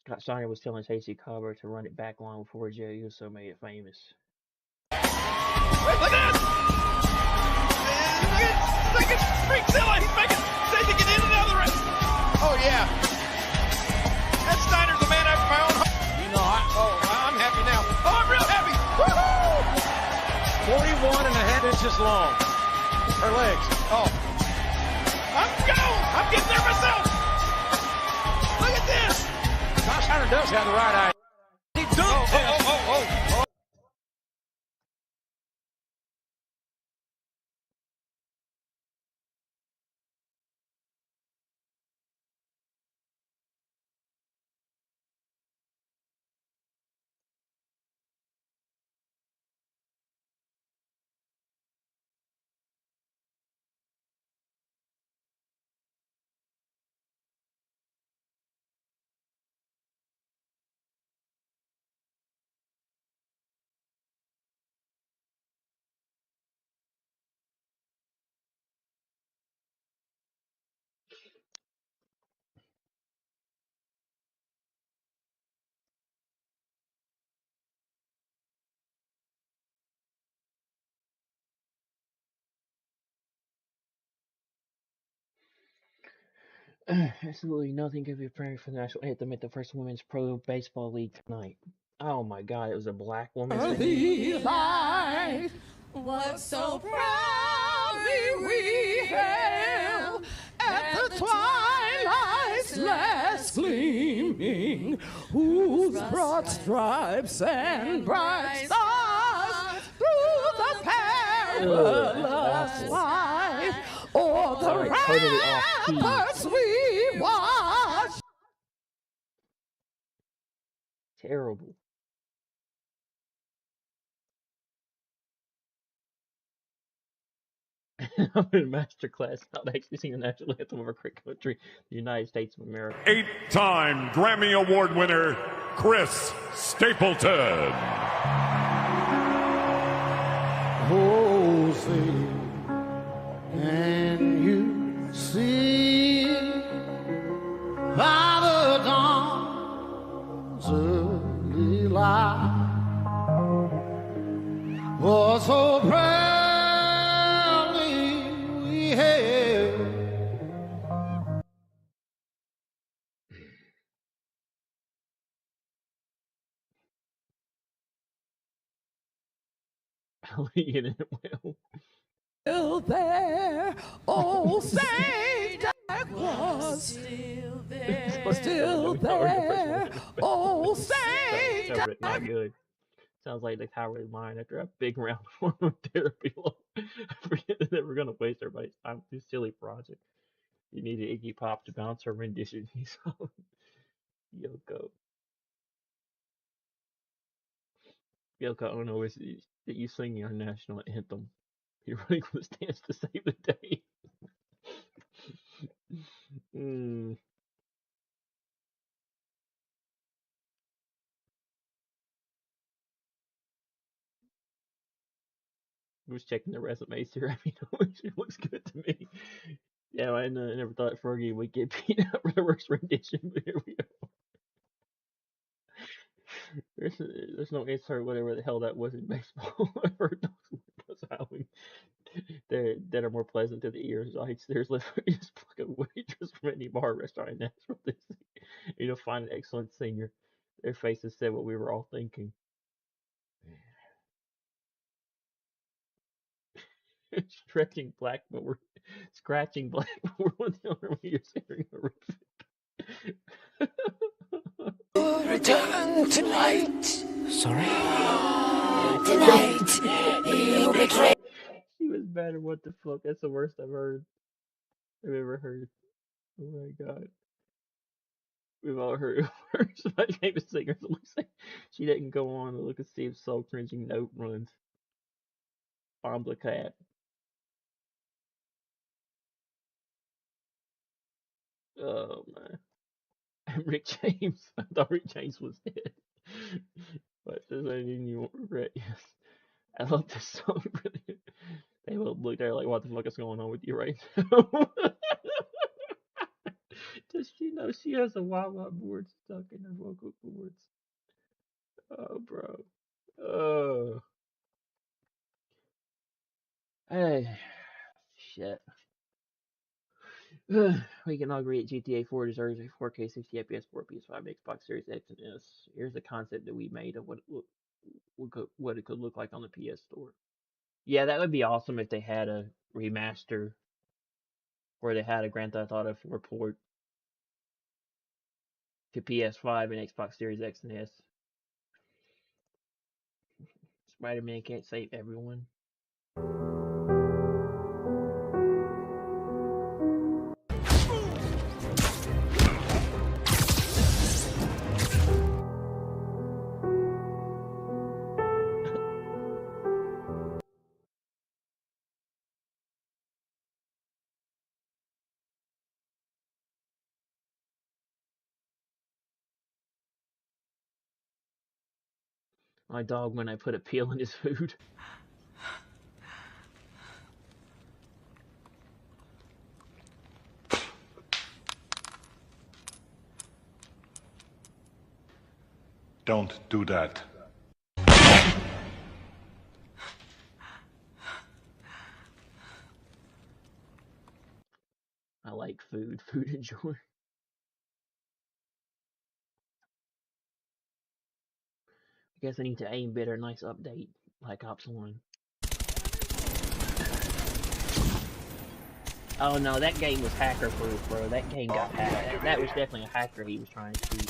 Scott Steiner was telling Stacey Cobb to run it back long before Jay Uso made it famous. Look at this! Look at Freakzilla! He's making safe to get in and out of the race. Oh yeah, that Steiner's a man after my own heart. You know, I'm happy now. Oh, I'm real happy. Woohoo! 41.5 inches long. Her legs. Oh, I'm going. I'm getting there myself. Look at this. Josh Steiner does have the right eye. He does. Oh. Absolutely nothing could be prepared for the national anthem at the first women's pro baseball league tonight. Oh my god, it was a black woman singing. Light was so proudly we hailed at the twilight's last gleaming, whose broad stripes and bright stars through the perilous light o'er the ramparts we watched. Terrible. I'm in master class not actually sing the national anthem of our great country, the United States of America. 8-time Grammy Award winner, Chris Stapleton. Oh, see, and you see by the dawn's early light was so proudly we hailed. Leading it well. Still there, oh, St. Jack was still there, oh, St. Jack. Not good. Sounds like the Tower of Mine after a big round of hormotherapy. I forget that they were going to waste everybody's time with this silly project. You needed Iggy Pop to bounce her rendition. He's Yoko. Yoko Ono is that you singing our national anthem. You're running from the stands to save the day. I was checking the resumes here. I mean, it looks good to me. Yeah, I never thought Fergie would get beat up for the worst rendition, but here we are. There's no insert whatever the hell that was in baseball. I've heard those howling that are more pleasant to the ears. Like there's literally just like a waitress from any bar restaurant in Nashville. You'll find an excellent singer. Their faces said what we were all thinking. Stretching black, but we're scratching black, but we're one the years hearing horrific. Return tonight. Sorry? Tonight, you betray. She was better. What the fuck? That's the worst I've ever heard. Oh my god. We've all heard her. My favorite singer looks like she didn't go on to look at Steve's soul cringing note runs. Bomb the cat. Oh man. And Rick James. I thought Rick James was dead. But does anything you won't regret? Yes. I love this song. Really. They both look there like, what the fuck is going on with you right now? Does she know she has a Wawa board stuck in her vocal cords? Oh, bro. Oh. Hey. Shit. We can all agree that GTA 4 deserves a 4K 60 FPS 4 PS5 Xbox Series X and S. Here's the concept that we made of what it could look like on the PS Store. Yeah, that would be awesome if they had a remaster where they had a Grand Theft Auto 4 port to PS5 and Xbox Series X and S. Spider-Man can't save everyone. My dog when I put a peel in his food. Don't do that. I like food. Food and joy. I guess I need to aim better. Nice update. Black Ops 1. Oh no, that game was hacker proof, bro. That game got hacked. That was definitely a hacker he was trying to shoot.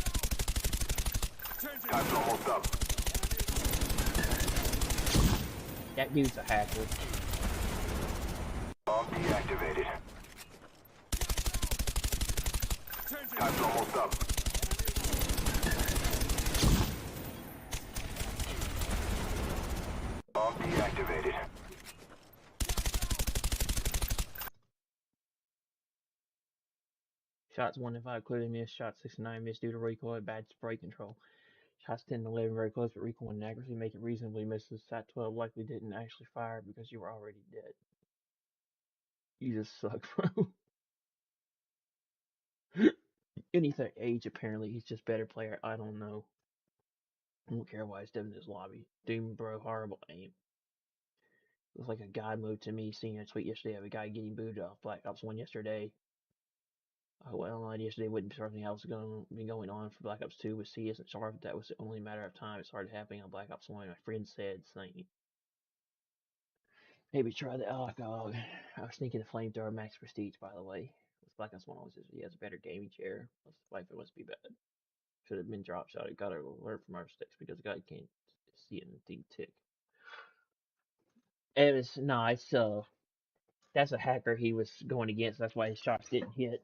Time's almost up. That dude's a hacker. Bomb deactivated. Time's almost up. Bomb deactivated. Shots 1 to 5 clearly missed. Shots 6 to 9 missed due to recoil and bad spray control. Shots 10 to 11 very close, but recoil and accuracy make it reasonably misses. Shot 12 likely didn't actually fire because you were already dead. You just suck, bro. Anything age, apparently. He's just better player. I don't know. I don't care why he's dead in his lobby. Doom, bro, horrible aim. It was like a god mode to me, seeing a tweet yesterday of a guy getting booted off Black Ops 1 yesterday. Well, yesterday wouldn't be something else going to be going on for Black Ops 2 with CS and Sharp. That was only a matter of time. It started happening on Black Ops 1. My friend said, saying, maybe try the. Oh, God. I was thinking the Flamethrower Max Prestige, by the way. With Black Ops 1, he has a better gaming chair. Life it must be bad. Should have been drop shot. It got to learn from our mistakes because the guy can't see anything tick. It was, no, it's, that's a hacker he was going against. That's why his shots didn't hit.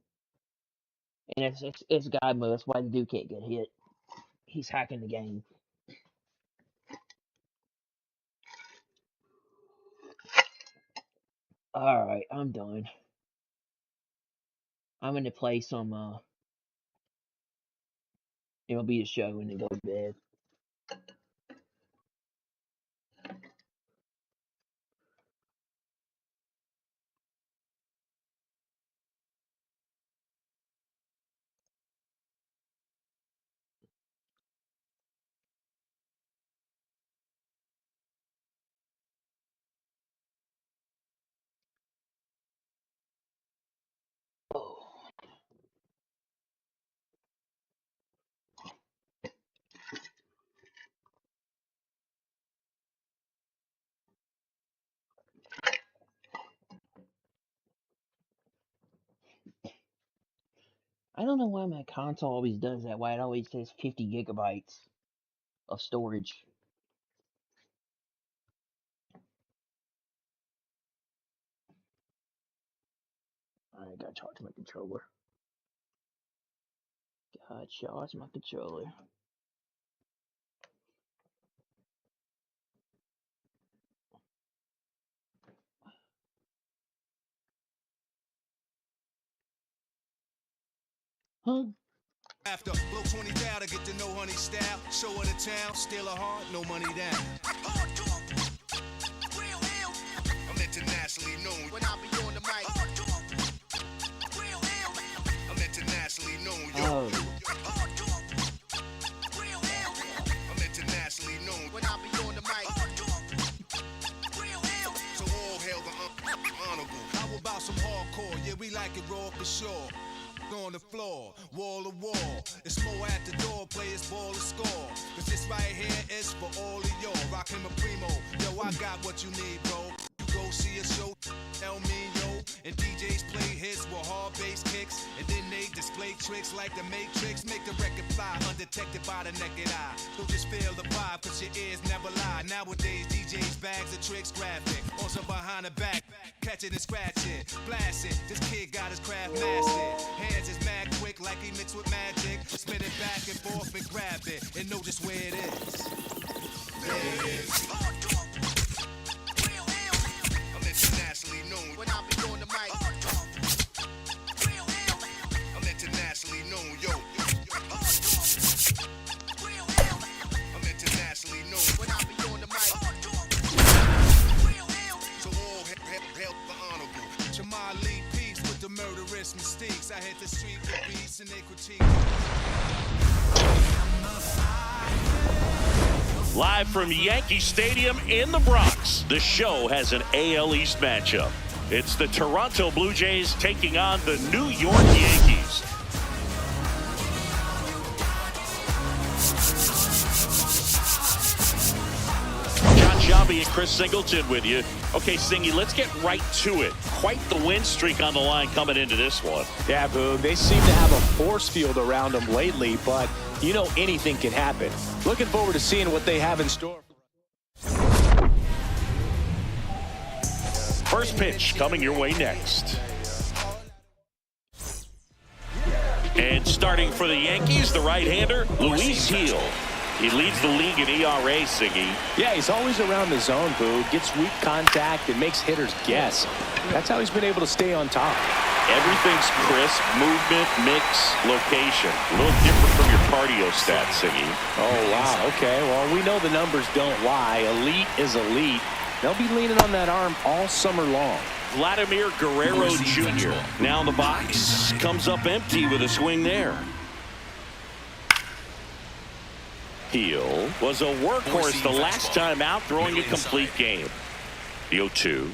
And it's God mode. That's why the dude can't get hit. He's hacking the game. Alright, I'm done. I'm gonna play some MLB The Show and then go to bed. I don't know why my console always does that. Why it always says 50 gigabytes of storage. I gotta charge my controller. Hot shots, my controller. Huh? After blow 20 down to get to know honey style. Show her the town, steal her heart, no money down. I'm internationally known when I be on the mic. I'm internationally known, yo. I'm internationally known when I be on the mic. So all hail the honorable. How about some hardcore? Yeah, we like it raw for sure. On the floor, wall to wall. It's more at the door, players ball to score. Cause this right here is for all of y'all. Rockin' my primo, yo, I got what you need, bro. You go see a show, El Mino, and DJs play hits with hard bass kicks, and then they display tricks like the Matrix. Make the record fly, undetected by the naked eye. So just feel the vibe, cause your ears never lie. Nowadays, DJs bags of tricks graphic. Also behind the back, catch it and scratch it, blast it. This kid got his craft mastered. Hands is mad quick like he mixed with magic. Spin it back and forth and grab it, and know just where it is. There it is. I'm internationally known when I be on the mic. I'm internationally known, yo. I'm internationally known when I be on the mic. So all help the honorable. Jamal Lee Peace with the murderous mistakes. I hit the street with beats and they critique. Live from Yankee Stadium in the Bronx, the show has an AL East matchup. It's the Toronto Blue Jays taking on the New York Yankees. John Shelby and Chris Singleton with you. Okay, Singy, let's get right to it. Quite the win streak on the line coming into this one. Yeah, Boog, they seem to have a force field around them lately, but you know anything can happen. Looking forward to seeing what they have in store. First pitch coming your way next. And starting for the Yankees, the right-hander, Luis Gil. He leads the league in ERA, Siggy. Yeah, he's always around the zone, Boog. Gets weak contact and makes hitters guess. That's how he's been able to stay on top. Everything's crisp, movement, mix, location. A little different from your cardio stats, Siggy. Oh, wow. Okay, well, we know the numbers don't lie. Elite is elite. They'll be leaning on that arm all summer long. Vladimir Guerrero Jr. now in the box. Comes up empty with a swing there. Gil was a workhorse the last time out, throwing a complete game. The 0-2.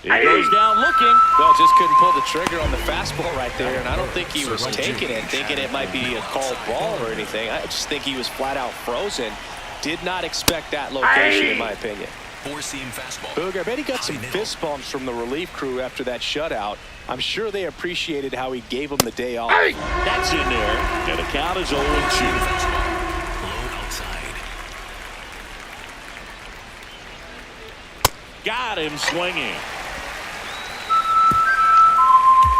It goes down looking. Well, just couldn't pull the trigger on the fastball right there, and I don't think he was taking it, thinking it might be a called ball or anything. I just think he was flat out frozen. Did not expect that location, in my opinion. Four-seam fastball. Boog, I bet he got some fist bumps from the relief crew after that shutout. I'm sure they appreciated how he gave them the day off. That's in there, and the count is 0-2. Got him swinging.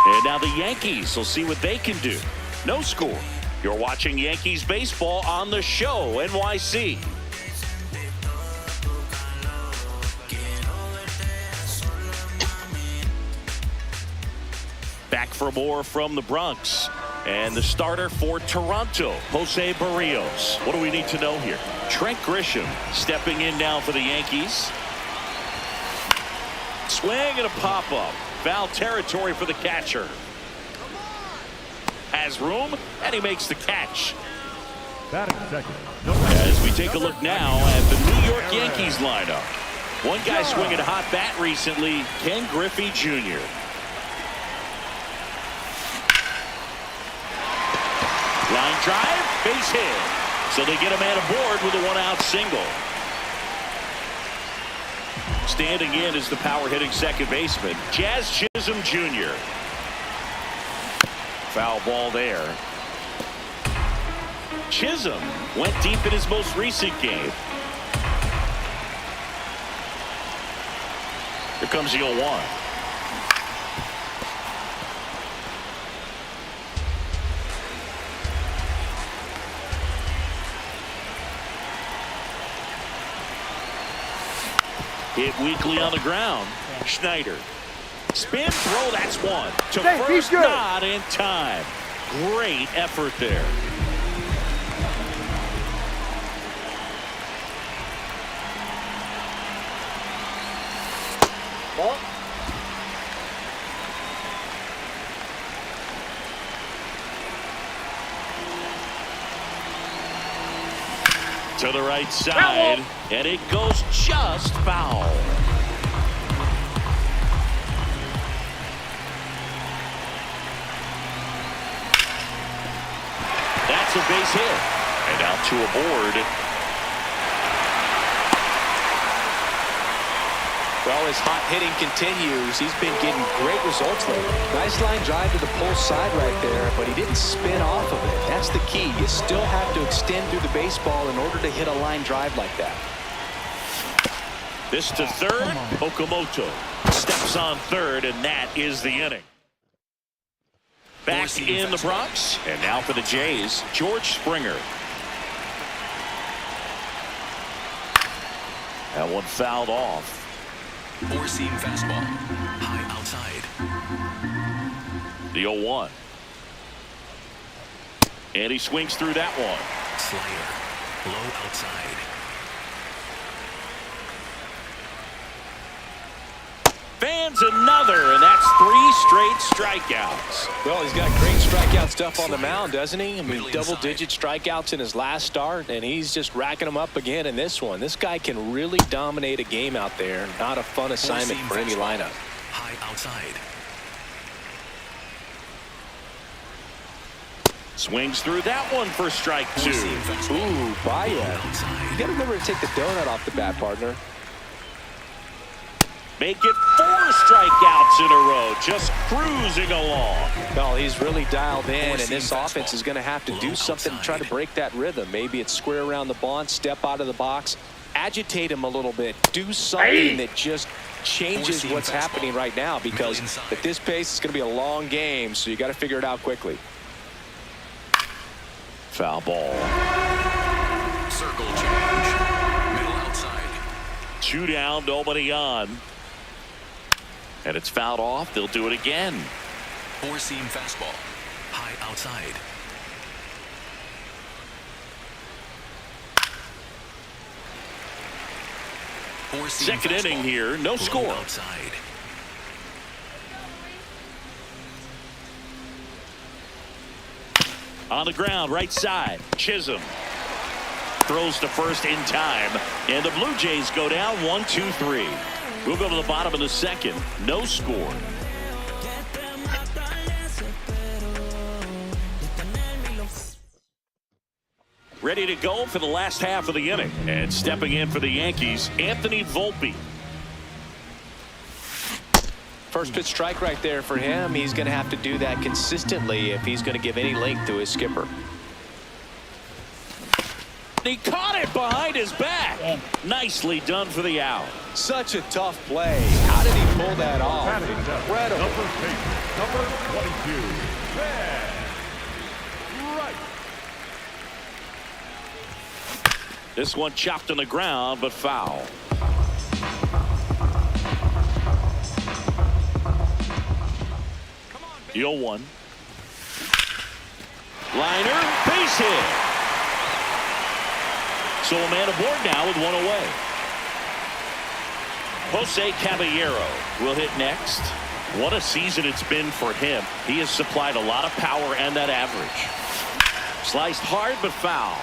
And now the Yankees will see what they can do. No score. You're watching Yankees baseball on the show, NYC. Back for more from the Bronx. And the starter for Toronto, Jose Barrios. What do we need to know here? Trent Grisham stepping in now for the Yankees. Swing and a pop-up. Foul territory for the catcher. Has room, and he makes the catch. As we take a look now at the New York Yankees lineup. One guy swinging a hot bat recently, Ken Griffey Jr. Line drive, base hit. So they get a man aboard with a one-out single. Standing in is the power-hitting second baseman, Jazz Chisholm Jr. Foul ball there. Chisholm went deep in his most recent game. Here comes the 0-1. Hit weakly on the ground. Schneider. Spin throw, that's one. To Hey, first, good. not in time. Great effort there. To the right side, and it goes just foul. That's a base hit. And out to a board. Well, his hot hitting continues. He's been getting great results lately. Nice line drive to the pull side right there, but he didn't spin off of it. That's the key. You still have to extend through the baseball in order to hit a line drive like that. This to third. Okamoto steps on third, and that is the inning. Back in the Bronx, and now for the Jays, George Springer. That one fouled off. Four-seam fastball, high outside. The 0-1. And he swings through that one. Slider, low outside. Fans another, and that's 3 straight strikeouts. Well, he's got great strikeout stuff on the mound, doesn't he? I mean, double-digit strikeouts in his last start, and he's just racking them up again in this one. This guy can really dominate a game out there. Not a fun assignment for any lineup. High outside. Swings through that one for strike 2. Ooh, Baez. You got to remember to take the donut off the bat, partner. Make it 4 strikeouts in a row, just cruising along. Well, he's really dialed in, and this offense is going to have to do something to try to break that rhythm. Maybe it's square around the bunt, step out of the box, agitate him a little bit, do something that just changes what's happening right now, because at this pace, it's going to be a long game, so you got to figure it out quickly. Foul ball. Circle change. Middle outside. 2 down, nobody on. And it's fouled off. They'll do it again. Four-seam fastball, high outside. Second inning here, no score. Outside. On the ground, right side, Chisholm throws to first in time, and the Blue Jays go down 1-2-3. We'll go to the bottom of the second, no score. Ready to go for the last half of the inning, and stepping in for the Yankees, Anthony Volpe. First pitch strike right there for him. He's going to have to do that consistently if he's going to give any length to his skipper. He caught it behind his back. Nicely done for the out. Such a tough play. How did he pull that off? Incredible. Number 22. Right. This one chopped on the ground, but foul. The 0-1. Liner, base hit. So a man aboard now with one away. Jose Caballero will hit next. What a season it's been for him. He has supplied a lot of power and that average. Sliced hard but foul.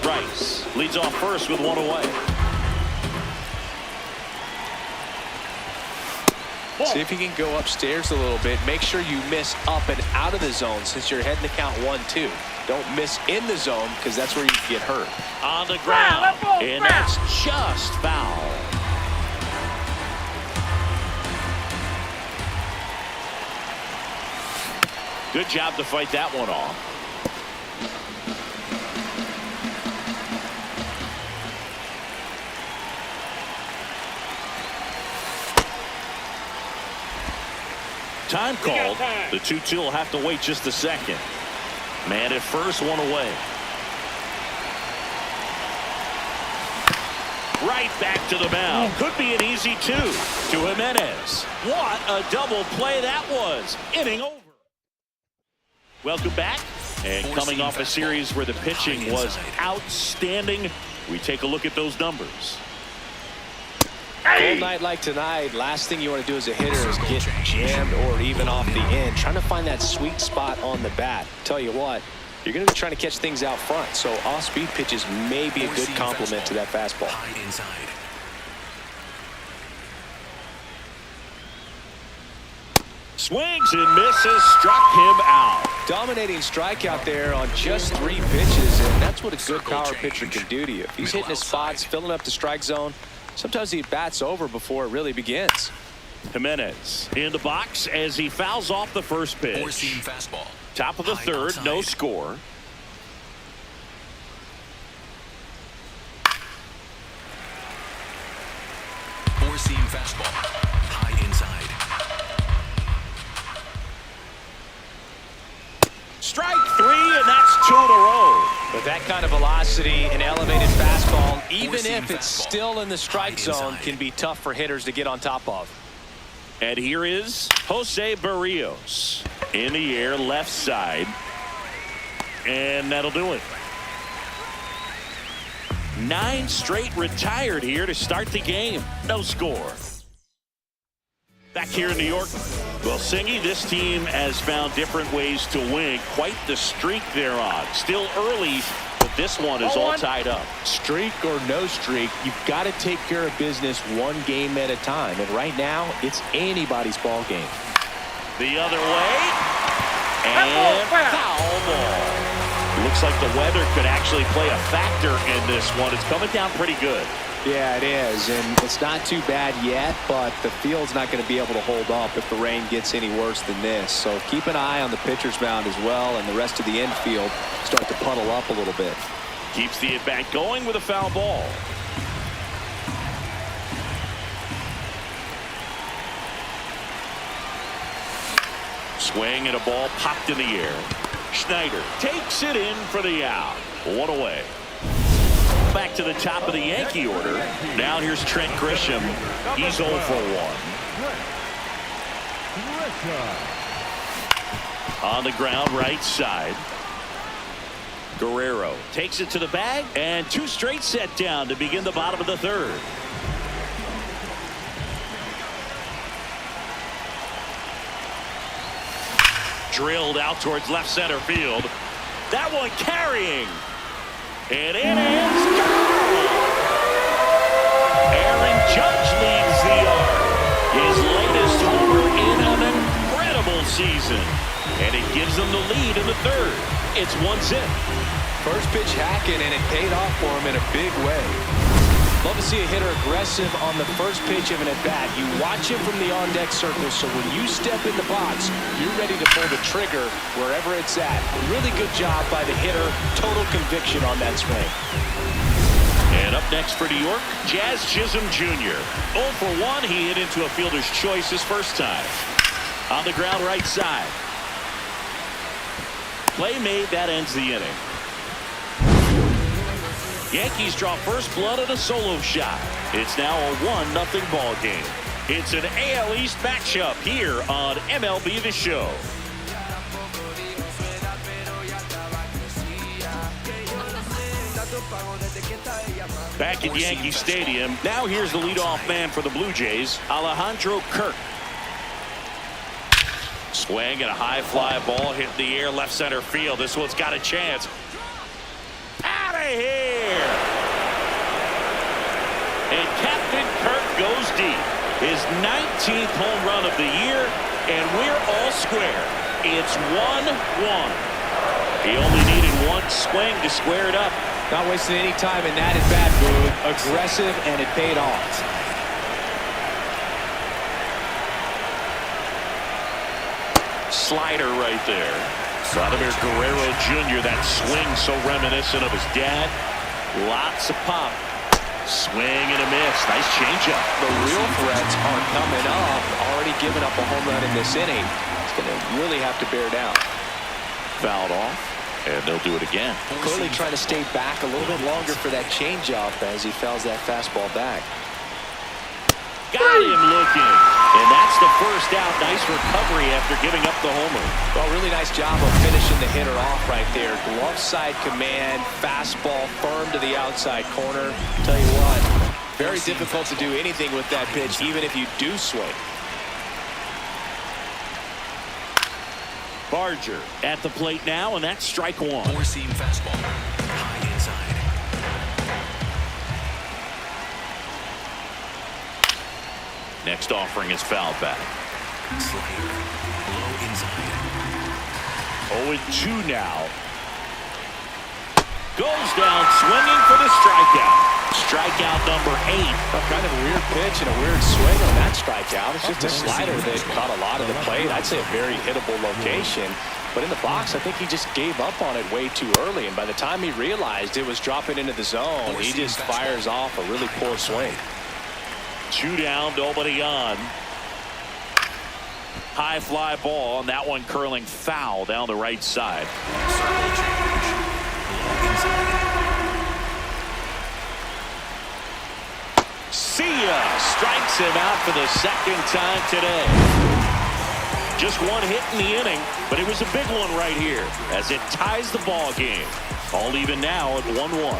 Rice leads off first with one away. See if you can go upstairs a little bit. Make sure you miss up and out of the zone since you're heading to count 1-2. Don't miss in the zone because that's where you can get hurt. On the ground, and that's just foul. Good job to fight that one off. Time called. The 2-2 will have to wait just a second. Man at first, one away. Right back to the mound. Could be an easy 2 to Jimenez. What a double play that was. Inning over. Welcome back. And coming off a series where the pitching was outstanding, we take a look at those numbers. Cold night like tonight, last thing you want to do as a hitter is get jammed or even off the end. Trying to find that sweet spot on the bat. Tell you what, you're going to be trying to catch things out front, so off-speed pitches may be a good complement to that fastball. Swings and misses, struck him out. Dominating strikeout there on just 3 pitches, and that's what a good power pitcher can do to you. If he's hitting his spots, filling up the strike zone, sometimes he bats over before it really begins. Jimenez in the box as he fouls off the first pitch. Four-seam fastball. Top of the third, no score. Four-seam fastball. High inside. Strike 3, and that's 2 in a row. With that kind of velocity, an elevated fastball, even if it's still in the strike zone, can be tough for hitters to get on top of. And here is Jose Barrios in the air, left side. And that'll do it. 9 straight retired here to start the game. No score. Back here in New York. Well, Singy, this team has found different ways to win. Quite the streak they're on. Still early, but this one is all tied up. Streak or no streak, you've got to take care of business one game at a time. And right now, it's anybody's ball game. The other way. And foul ball. Looks like the weather could actually play a factor in this one. It's coming down pretty good. Yeah, it is, and it's not too bad yet, but the field's not going to be able to hold up if the rain gets any worse than this. So keep an eye on the pitcher's mound as well, and the rest of the infield start to puddle up a little bit. Keeps the at-bat going with a foul ball. Swing and a ball popped in the air. Schneider takes it in for the out. 1 away. Back to the top of the Yankee order. Now here's Trent Grisham. He's 0 for 1. On the ground, right side. Guerrero takes it to the bag, and 2 straight set down to begin the bottom of the third. Drilled out towards left center field. That one carrying. And it is gone. Aaron Judge leads the yard. His latest homer in an incredible season. And it gives them the lead in the third. It's 1-0. First pitch hacking, and it paid off for him in a big way. Love to see a hitter aggressive on the first pitch of an at-bat. You watch him from the on-deck circle, so when you step in the box, you're ready to pull the trigger wherever it's at. Really good job by the hitter. Total conviction on that swing. And up next for New York, Jazz Chisholm Jr. 0 for 1. He hit into a fielder's choice his first time. On the ground, right side. Play made, that ends the inning. Yankees draw first blood on a solo shot. It's now a 1-0 ball game. It's an AL East matchup here on MLB The Show. Back at Yankee Stadium, now here's the leadoff man for the Blue Jays, Alejandro Kirk. Swing and a high fly ball hit in the air, left center field. This one's got a chance. Out of here! And Captain Kirk goes deep. His 19th home run of the year, and we're all square. It's 1-1. He only needed 1 swing to square it up. Not wasting any time in that at-bat, Boog. Aggressive, and it paid off. Slider right there. Vladimir Guerrero Jr., that swing so reminiscent of his dad. Lots of pop. Swing and a miss. Nice changeup. The real threats are coming up. Already giving up a home run in this inning. It's going to really have to bear down. Fouled off, and they'll do it again. Clearly trying to stay back a little bit longer for that changeup as he fouls that fastball back. Got him looking. And that's the first out. Nice recovery after giving up the homer. Well, really nice job of finishing the hitter off right there. Glove side command, fastball firm to the outside corner. Tell you what, very difficult to do anything with that pitch, even if you do swing. Barger at the plate now, and that's strike one. Four-seam fastball. High inside. Next offering is fouled back. Slider. Low inside. 0-2 now. Goes down swinging for the strikeout. Strikeout number 8. Kind of a weird pitch and a weird swing on that strikeout. It's just a slider that caught a lot of the plate. I'd say a very hittable location. But in the box, I think he just gave up on it way too early. And by the time he realized it was dropping into the zone, he just fires off a really poor swing. 2 down, nobody on. High fly ball, and that one curling foul down the right side. Circle change. Low inside. See ya! Strikes him out for the second time today. Just one hit in the inning, but it was a big one right here as it ties the ball game. All even now at 1-1.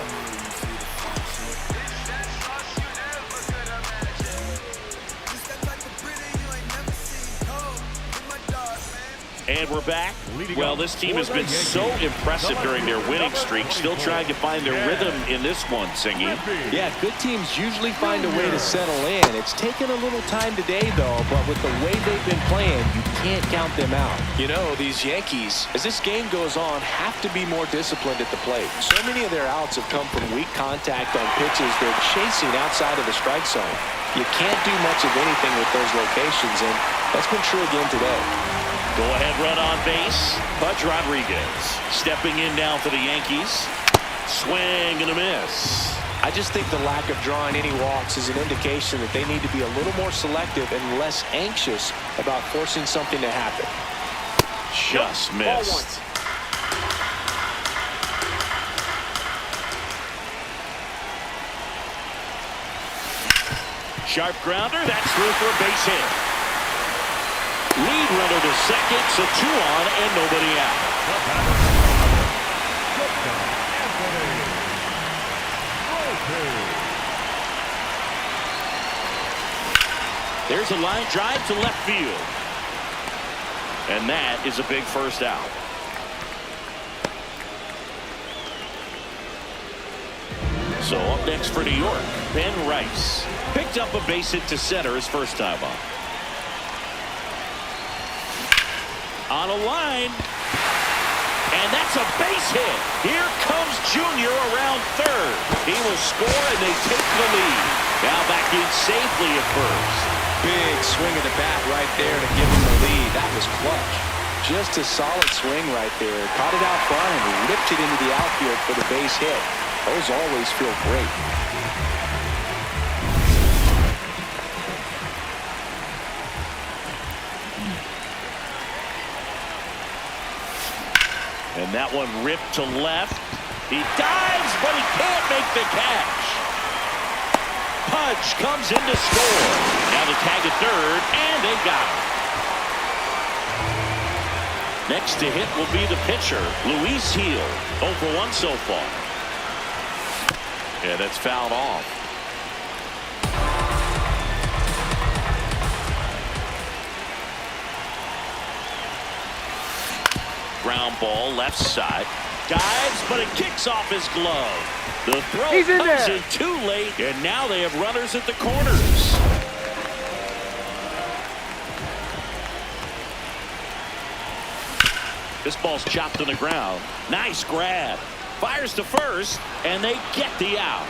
And we're back. Well, this team has been so impressive during their winning streak. Still trying to find their rhythm in this one, Singy. Yeah, good teams usually find a way to settle in. It's taken a little time today, though, but with the way they've been playing, you can't count them out. You know, these Yankees, as this game goes on, have to be more disciplined at the plate. So many of their outs have come from weak contact on pitches they're chasing outside of the strike zone. You can't do much of anything with those locations, and that's been true again today. Go-ahead run on base. Pudge Rodriguez stepping in now for the Yankees. Swing and a miss. I just think the lack of drawing any walks is an indication that they need to be a little more selective and less anxious about forcing something to happen. Just missed. Sharp grounder. That's through for a base hit. Lead runner to second, so 2 on and nobody out. There's a line drive to left field. And that is a big first out. So up next for New York, Ben Rice. Picked up a base hit to center his first time up. On a line, and that's a base hit. Here comes Junior around third. He will score, and they take the lead. Now back in safely at first. Big swing of the bat right there to give him the lead. That was clutch. Just a solid swing right there. Caught it out front and ripped it into the outfield for the base hit. Those always feel great. And that one ripped to left. He dives, but he can't make the catch. Pudge comes in to score. Now the tag at third, and they got him. Next to hit will be the pitcher, Luis Gil. 0 for 1 so far. And it's fouled off. Ground ball left side. Dives, but it kicks off his glove. The throw comes in too late, and now they have runners at the corners. This ball's chopped to the ground. Nice grab. Fires to first, and they get the out.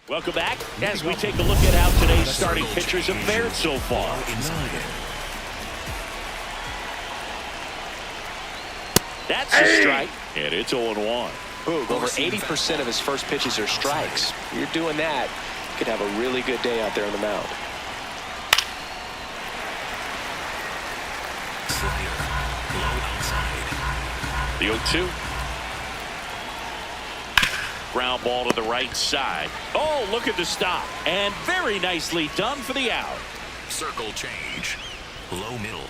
Welcome back as we take a look at how today's starting pitchers have fared so far. That's a strike, and it's 0-1. Boog, over 80% of his first pitches are strikes. You're doing that, you could have a really good day out there on the mound. The 0-2. Ground ball to the right side. Oh, look at the stop. And very nicely done for the out. Circle change. Low middle.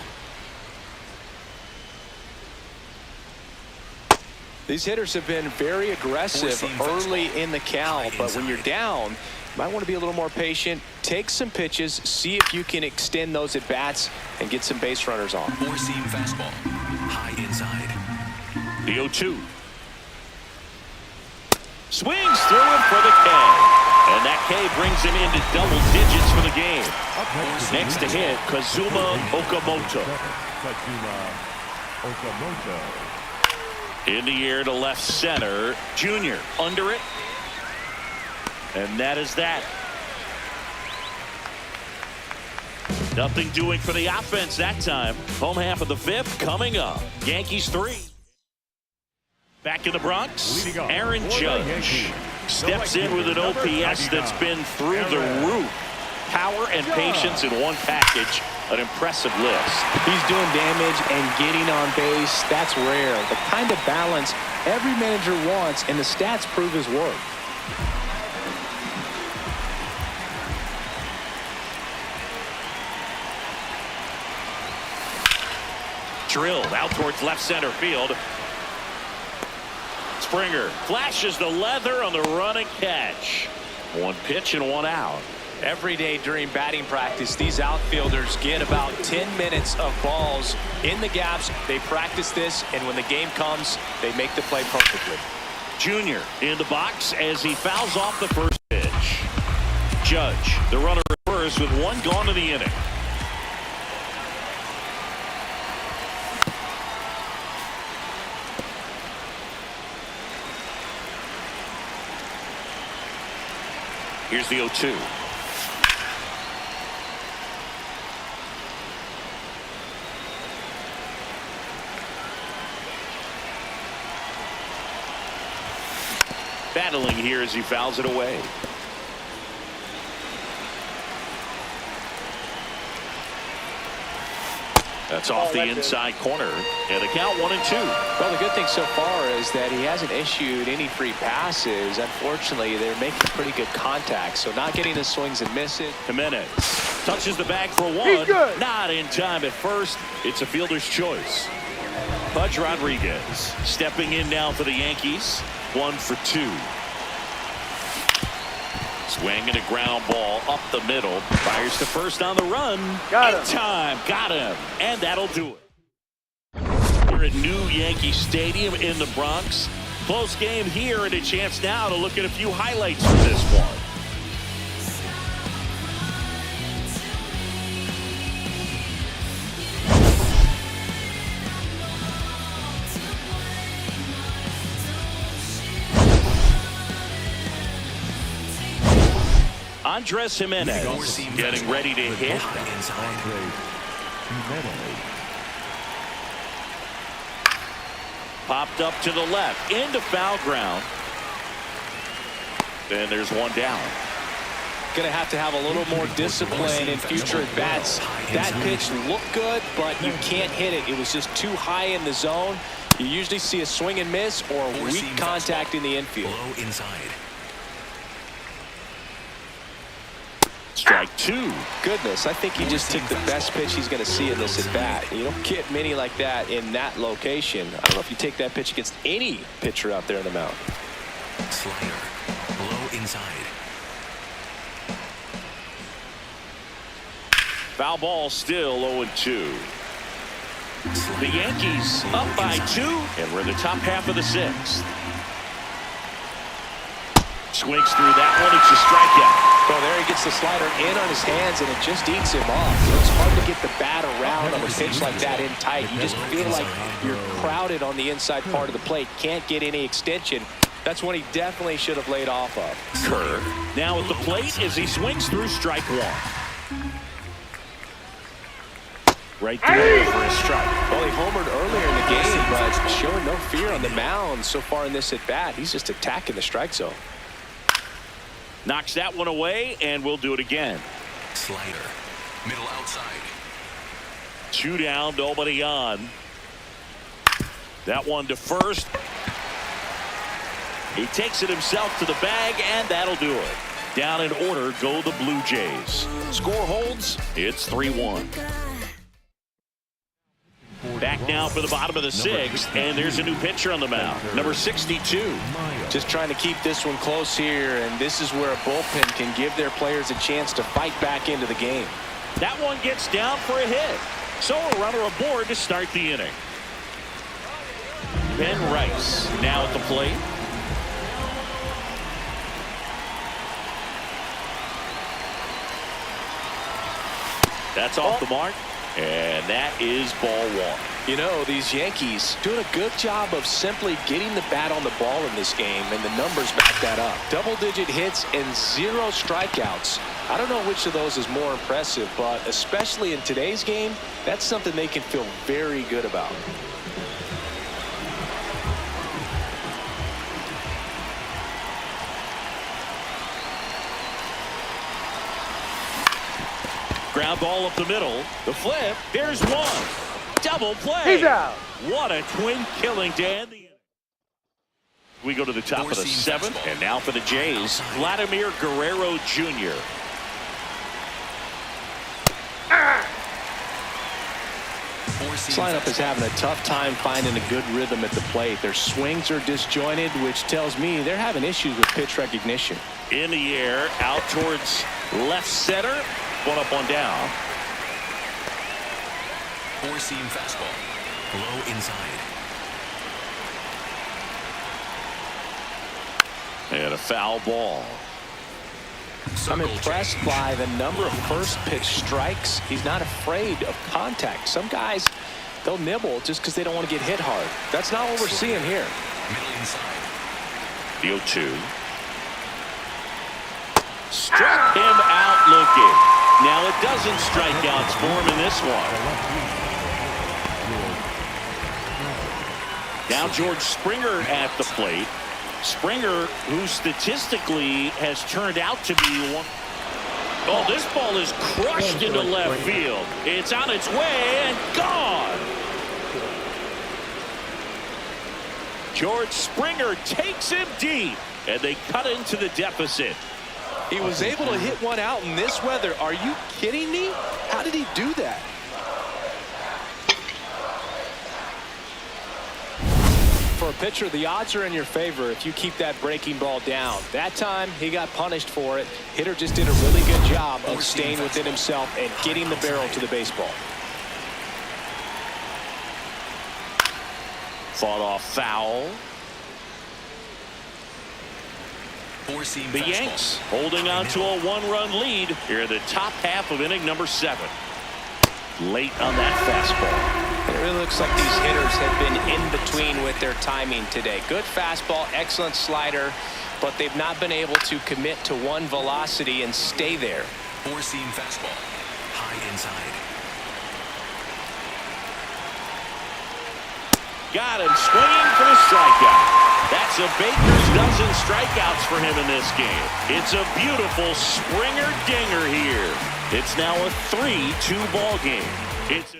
These hitters have been very aggressive early in the count, but when you're down, you might want to be a little more patient. Take some pitches, see if you can extend those at bats and get some base runners on. Four-seam fastball. High inside. The 0-2. Swings through him for the K. And that K brings him into double digits for the game. Next to hit, Kazuma Okamoto. In the air to left center. Junior under it. And that is that. Nothing doing for the offense that time. Home half of the fifth coming up. Yankees 3. Back in the Bronx, Aaron Judge steps in with an OPS that's been through the roof. Power and patience in one package. An impressive list. He's doing damage and getting on base. That's rare. The kind of balance every manager wants, and the stats prove his worth. Drilled out towards left center field. Springer flashes the leather on the run and catch. One pitch and one out. Every day during batting practice, these outfielders get about 10 minutes of balls in the gaps. They practice this, and when the game comes, they make the play perfectly. Junior in the box as he fouls off the first pitch. Judge, the runner at first with one gone in the inning. Here's the 0-2. Battling here as he fouls it away. That's off the inside corner, and the count 1-2. Well, the good thing so far is that he hasn't issued any free passes. Unfortunately, they're making pretty good contact, so not getting the swings and misses. Jimenez touches the bag for one. Not in time at first. It's a fielder's choice. Pudge Rodriguez stepping in now for the Yankees. 1 for 2. Swing and a ground ball up the middle. Fires to first on the run. Got him. In time. Got him. And that'll do it. We're at New Yankee Stadium in the Bronx. Close game here and a chance now to look at a few highlights from this one. Andres Jimenez getting ready to hit. Popped up to the left into foul ground. Then there's one down. Going to have a little more discipline in future at bats. That pitch looked good, but you can't hit it. It was just too high in the zone. You usually see a swing and miss or weak contact in the infield. Low inside. Strike 2. Goodness, I think he just took the best pitch he's going to see in this at bat. You don't get many like that in that location. I don't know if you take that pitch against any pitcher out there in the mound. Slider. Low inside. Foul ball still 0-2. The Yankees up by 2, and we're in the top half of the 6th. Swings through that one. It's a strikeout. Well, there he gets the slider in on his hands, and it just eats him off. So it's hard to get the bat around on a pitch like that in tight. You just feel like you're crowded on the inside part of the plate. Can't get any extension. That's one he definitely should have laid off of. Kerr now at the plate as he swings through strike 1. Right there for a strike. Well, he homered earlier in the game, but but showing no fear on the mound so far in this at-bat. He's just attacking the strike zone. Knocks that one away, and we'll do it again. Slider. Middle outside. 2 down, nobody on. That one to first. He takes it himself to the bag, and that'll do it. Down in order go the Blue Jays. Score holds. It's 3-1. Back now for the bottom of the 6th, and there's a new pitcher on the mound. Number 62. Just trying to keep this one close here, and this is where a bullpen can give their players a chance to fight back into the game. That one gets down for a hit. So a runner aboard to start the inning. Ben Rice now at the plate. That's off the mark, and that is ball 1. You know, these Yankees doing a good job of simply getting the bat on the ball in this game, and the numbers back that up. Double-digit hits and 0 strikeouts. I don't know which of those is more impressive, but especially in today's game, that's something they can feel very good about. Ground ball up the middle. The flip. There's one. Double play. He's out. What a twin killing to end the inning. We go to the top of the 7th, and now for the Jays, Vladimir Guerrero Jr. This lineup is having a tough time finding a good rhythm at the plate. Their swings are disjointed, which tells me they're having issues with pitch recognition. In the air, out towards left center. One up, one down. 4-seam fastball. Low inside. And a foul ball. I'm impressed by the number of first pitch strikes. He's not afraid of contact. Some guys, they'll nibble just because they don't want to get hit hard. That's not what we're seeing here. Middle inside. The 0-2. Struck him out looking. Now it doesn't strikeouts for him in this one. Now George Springer at the plate. Springer, who statistically has turned out to be one. Oh, this ball is crushed into left field. It's on its way and gone. George Springer takes him deep, and they cut into the deficit. He was able to hit one out in this weather. Are you kidding me? How did he do that? For a pitcher, the odds are in your favor if you keep that breaking ball down. That time, he got punished for it. Hitter just did a really good job of staying within himself and getting the barrel to the baseball. Fought off foul. The Yanks holding on to a 1-run lead here in the top half of inning number 7. Late on that fastball. It really looks like these hitters have been in between with their timing today. Good fastball, excellent slider, but they've not been able to commit to one velocity and stay there. 4-seam fastball. High inside. Got him swinging for the strikeout. That's a Baker's dozen strikeouts for him in this game. It's a beautiful Springer dinger here. It's now a 3-2 ball game. It's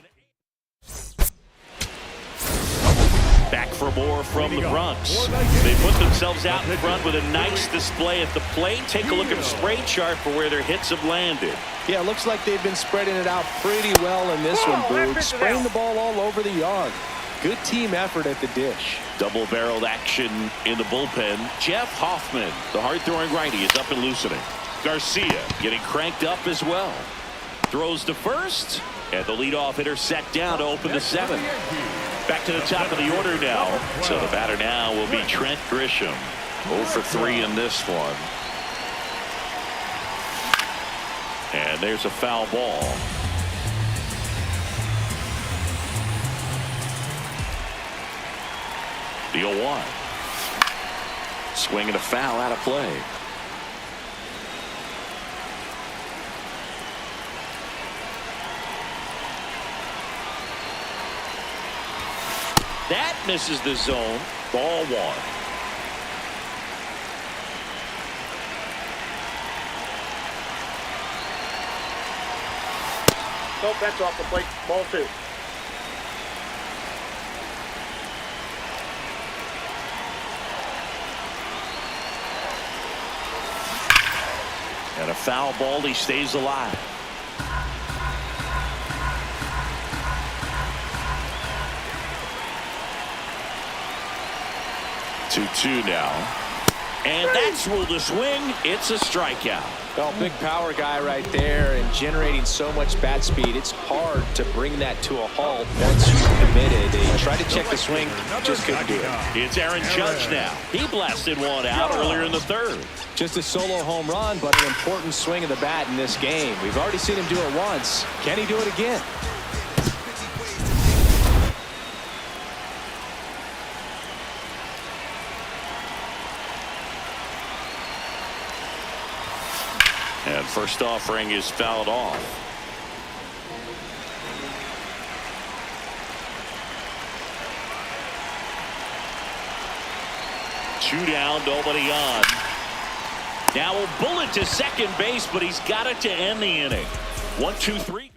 back for more from the Bronx. They put themselves out in front with a nice display at the plate. Take a look at the spray chart for where their hits have landed. Yeah, it looks like they've been spreading it out pretty well in this one, Boog. Spraying the ball all over the yard. Good team effort at the dish. Double-barreled action in the bullpen. Jeff Hoffman, the hard-throwing righty, is up and loosening. Garcia getting cranked up as well. Throws to first, and the leadoff hitter set down to open the 7th. Back to the top of the order now. So the batter now will be Trent Grisham. 0 for 3 in this one. And there's a foul ball. The 0-1. Swing and a foul out of play. That misses the zone. Ball 1. Nope, that's off the plate. Ball 2. And a foul ball. He stays alive. 2-2 now. And that's ruled a swing. It's a strikeout. Well, big power guy right there and generating so much bat speed. It's hard to bring that to a halt once you're committed. They tried to check the swing, just couldn't do it. It's Aaron Judge now. He blasted one out earlier in the 3rd. Just a solo home run, but an important swing of the bat in this game. We've already seen him do it once. Can he do it again? And first offering is fouled off. Two down, nobody on. Now a bullet to second base, but he's got it to end the inning. 1-2-3.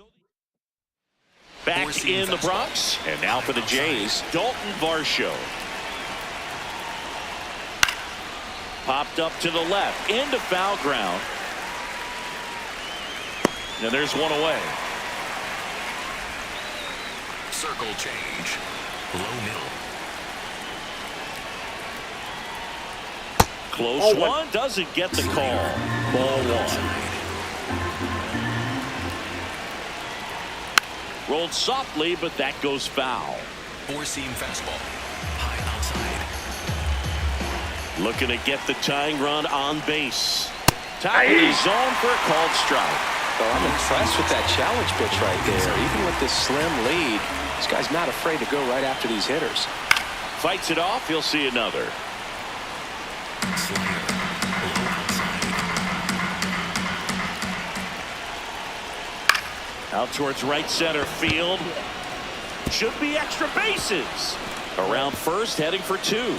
Back in the Bronx, and now for the Jays, Dalton Varsho. Popped up to the left, into foul ground. And there's one away. Circle change. Low middle. Close one. Doesn't get the call. Ball 1. Rolled softly, but that goes foul. Four-seam fastball. High outside. Looking to get the tying run on base. Top of the zone for a called strike. Well, I'm impressed with that challenge pitch right there. Even with this slim lead, this guy's not afraid to go right after these hitters. Fights it off. He'll see another. Out towards right center field. Should be extra bases. Around first, heading for 2.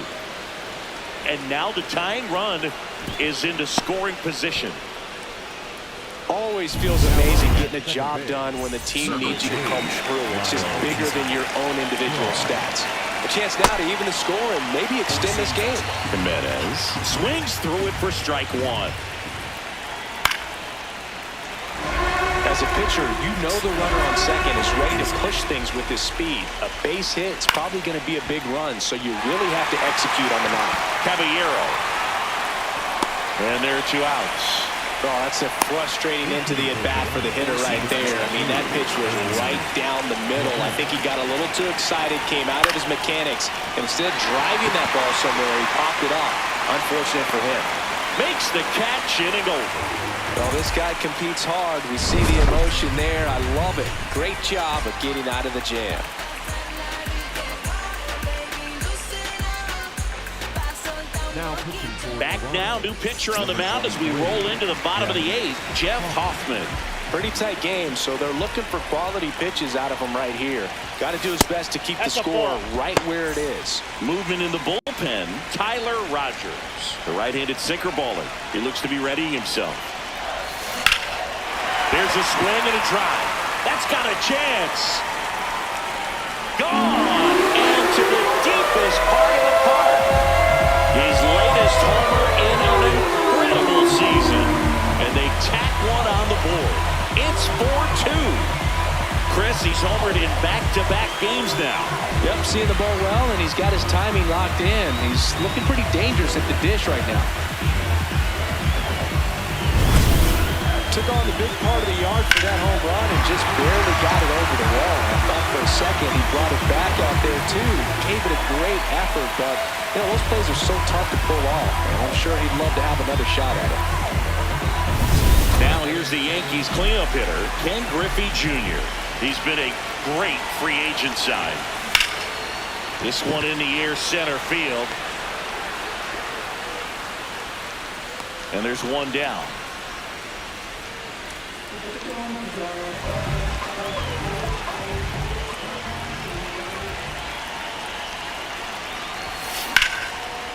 And now the tying run is into scoring position. Always feels amazing getting a job done when the team needs you to come through. It's just bigger than your own individual stats. A chance now to even the score and maybe extend this game. Jimenez swings through it for strike 1. As a pitcher, you know the runner on second is ready to push things with his speed. A base hit, it's probably going to be a big run, so you really have to execute on the nine. Caballero. And there are 2 outs. Oh, that's a frustrating into the at-bat for the hitter right there. I mean, that pitch was right down the middle. I think he got a little too excited, came out of his mechanics, and instead of driving that ball somewhere, he popped it off. Unfortunate for him. Makes the catch, inning over. Well, this guy competes hard. We see the emotion there. I love it. Great job of getting out of the jam. Back now, new pitcher on the mound as we roll into the bottom of the 8th, Jeff Hoffman. Pretty tight game, so they're looking for quality pitches out of him right here. Got to do his best to keep the score right where it is. Movement in the bullpen, Tyler Rogers. The right-handed sinker baller. He looks to be readying himself. There's a swing and a drive. That's got a chance. Gone into the deepest part of the park. His latest homer in an incredible season. And they tack one on the board. It's 4-2. Chris, he's homered in back-to-back games now. Yep, seeing the ball well, and he's got his timing locked in. He's looking pretty dangerous at the dish right now. Took on the big part of the yard for that home run and just barely got it over the wall. I thought for a second he brought it back out there too. Gave it a great effort, but you know, those plays are so tough to pull off. And I'm sure he'd love to have another shot at it. Now here's the Yankees cleanup hitter, Ken Griffey Jr. He's been a great free agent sign. This one in the air center field. And there's one down.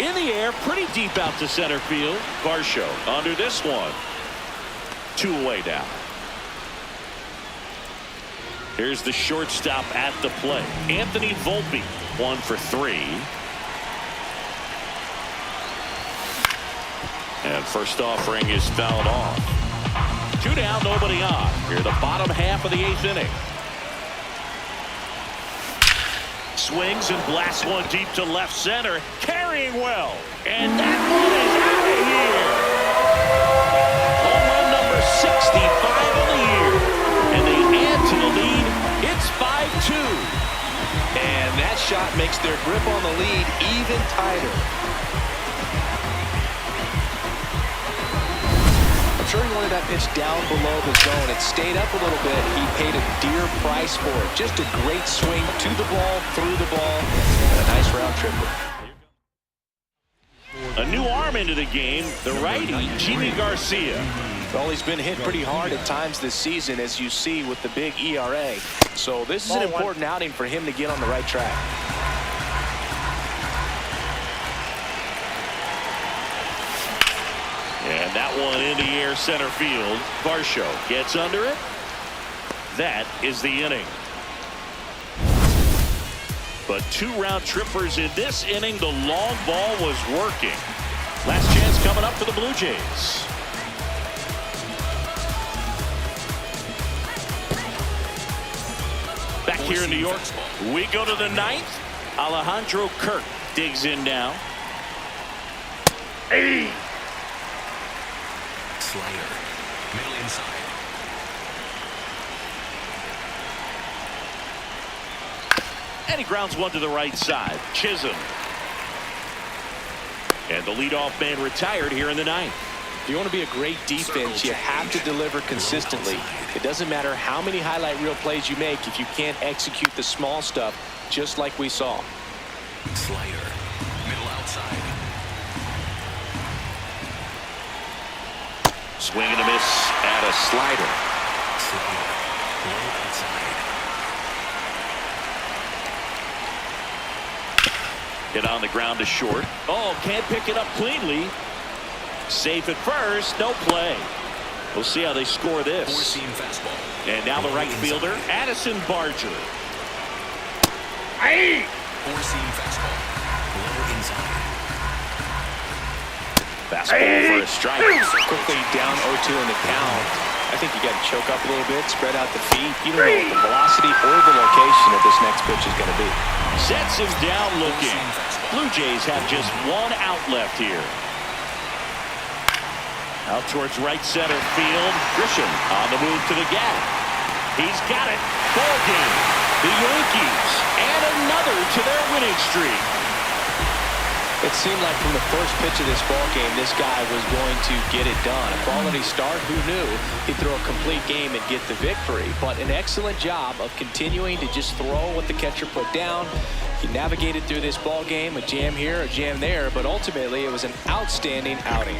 In the air, pretty deep out to center field. Varsho under this one. 2 away now. Here's the shortstop at the plate. Anthony Volpe, 1 for 3. And first offering is fouled off. 2 down, nobody on. Here the bottom half of the 8th inning. Swings and blasts one deep to left center. Carrying well. And that one is out of here. Home run number 65 of the year. And they add to the lead. It's 5-2. And that shot makes their grip on the lead even tighter. I'm sure he wanted that pitch down below the zone. It stayed up a little bit. He paid a dear price for it. Just a great swing to the ball, through the ball, and a nice round tripper. A new arm into the game, the righty, Jimmy Garcia. Well, he's been hit pretty hard at times this season, as you see with the big ERA. So this is an important outing for him to get on the right track. And that one in the air center field. Varsho gets under it. That is the inning. But 2 round trippers in this inning. The long ball was working. Last chance coming up for the Blue Jays. Back here in New York, we go to the 9th. Alejandro Kirk digs in now. Hey! Slider, middle inside. And he grounds one to the right side. Chisholm. And the leadoff man retired here in the 9th. If you want to be a great defense, you have to deliver consistently. It doesn't matter how many highlight reel plays you make if you can't execute the small stuff, just like we saw. Slider, middle outside. Swing and a miss at a slider. Slider, low outside. Hit on the ground to short. Oh, can't pick it up cleanly. Safe at first, no play. We'll see how they score this. 4-seam fastball. And now the right fielder, Addison Barger. 4-seam fastball, low inside. Fastball for a strike. Quickly down 0-2 in the count. I think you got to choke up a little bit, spread out the feet. You don't know what the velocity or the location of this next pitch is going to be. Sets him down looking. Blue Jays have just 1 out left here. Out towards right center field. Grisham on the move to the gap. He's got it. Ball game. The Yankees add another to their winning streak. It seemed like from the first pitch of this ball game, this guy was going to get it done. A quality start. Who knew he'd throw a complete game and get the victory? But an excellent job of continuing to just throw what the catcher put down. He navigated through this ball game, a jam here, a jam there, but ultimately it was an outstanding outing.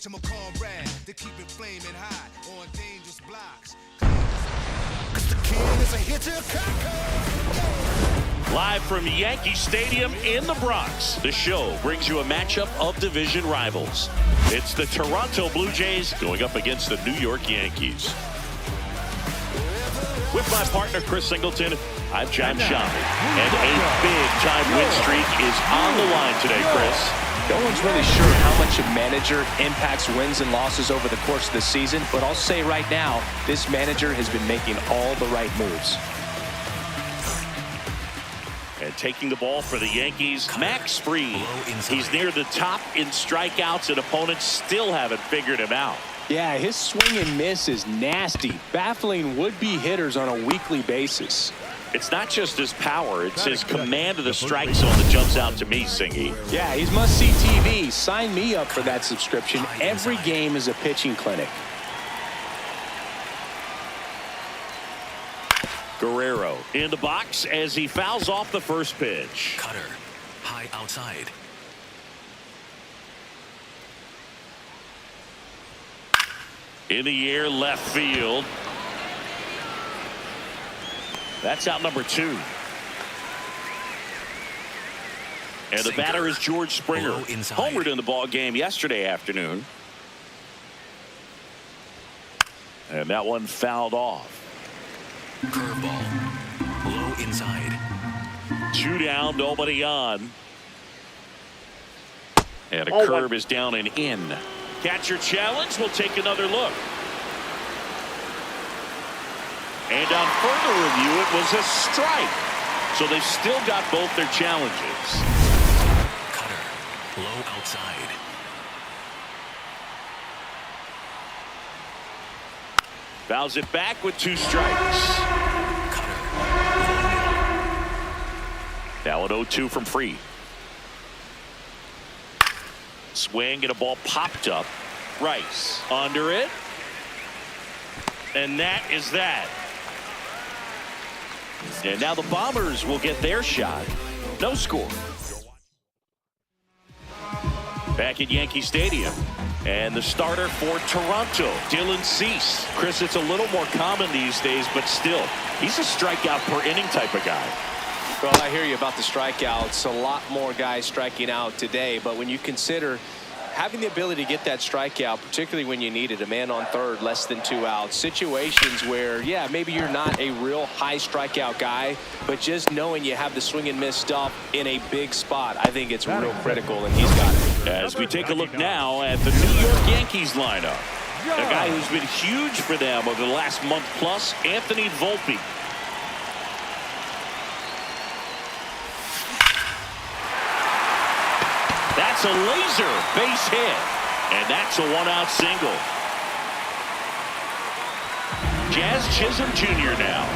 to my comrade to keep it flaming high on dangerous blocks. Live from Yankee Stadium in the Bronx, the show brings you a matchup of division rivals. It's the Toronto Blue Jays going up against the New York Yankees. With my partner, Chris Singleton, I'm John Schaub. And a big-time win streak is on the line today, Chris. No one's really sure how much a manager impacts wins and losses over the course of the season, but I'll say right now, this manager has been making all the right moves. And taking the ball for the Yankees, Max Fried. He's near the top in strikeouts, and opponents still haven't figured him out. Yeah, his swing and miss is nasty, baffling would-be hitters on a weekly basis. It's not just his power, it's his command of the strike zone that jumps out to me, Singy. Yeah, he's must-see TV. Sign me up for that subscription. Every game is a pitching clinic. Guerrero in the box as he fouls off the first pitch. Cutter, high outside. In the air, left field. That's out number 2. And the batter is George Springer. Homered in the ball game yesterday afternoon. And that one fouled off. Curveball, low inside. 2 down, nobody on. And a curve is down and in. Catcher challenge. We'll take another look. And on further review, it was a strike. So they've still got both their challenges. Cutter, low outside. Fouls it back with 2 strikes. Now an 0-2 from Fried. Swing and a ball popped up. Rice under it. And that is that. And now the Bombers will get their shot. No score. Back at Yankee Stadium. And the starter for Toronto, Dylan Cease. Chris, it's a little more common these days, but still, he's a strikeout per inning type of guy. Well, I hear you about the strikeouts. A lot more guys striking out today, but when you consider having the ability to get that strikeout, particularly when you need it, a man on third, less than 2 outs, situations where, yeah, maybe you're not a real high strikeout guy, but just knowing you have the swing and miss stuff in a big spot, I think it's real critical, and he's got it. As we take a look now at the New York Yankees lineup, a guy who's been huge for them over the last month plus, Anthony Volpe. That's a laser base hit, and that's a 1-out single. Jazz Chisholm Jr. now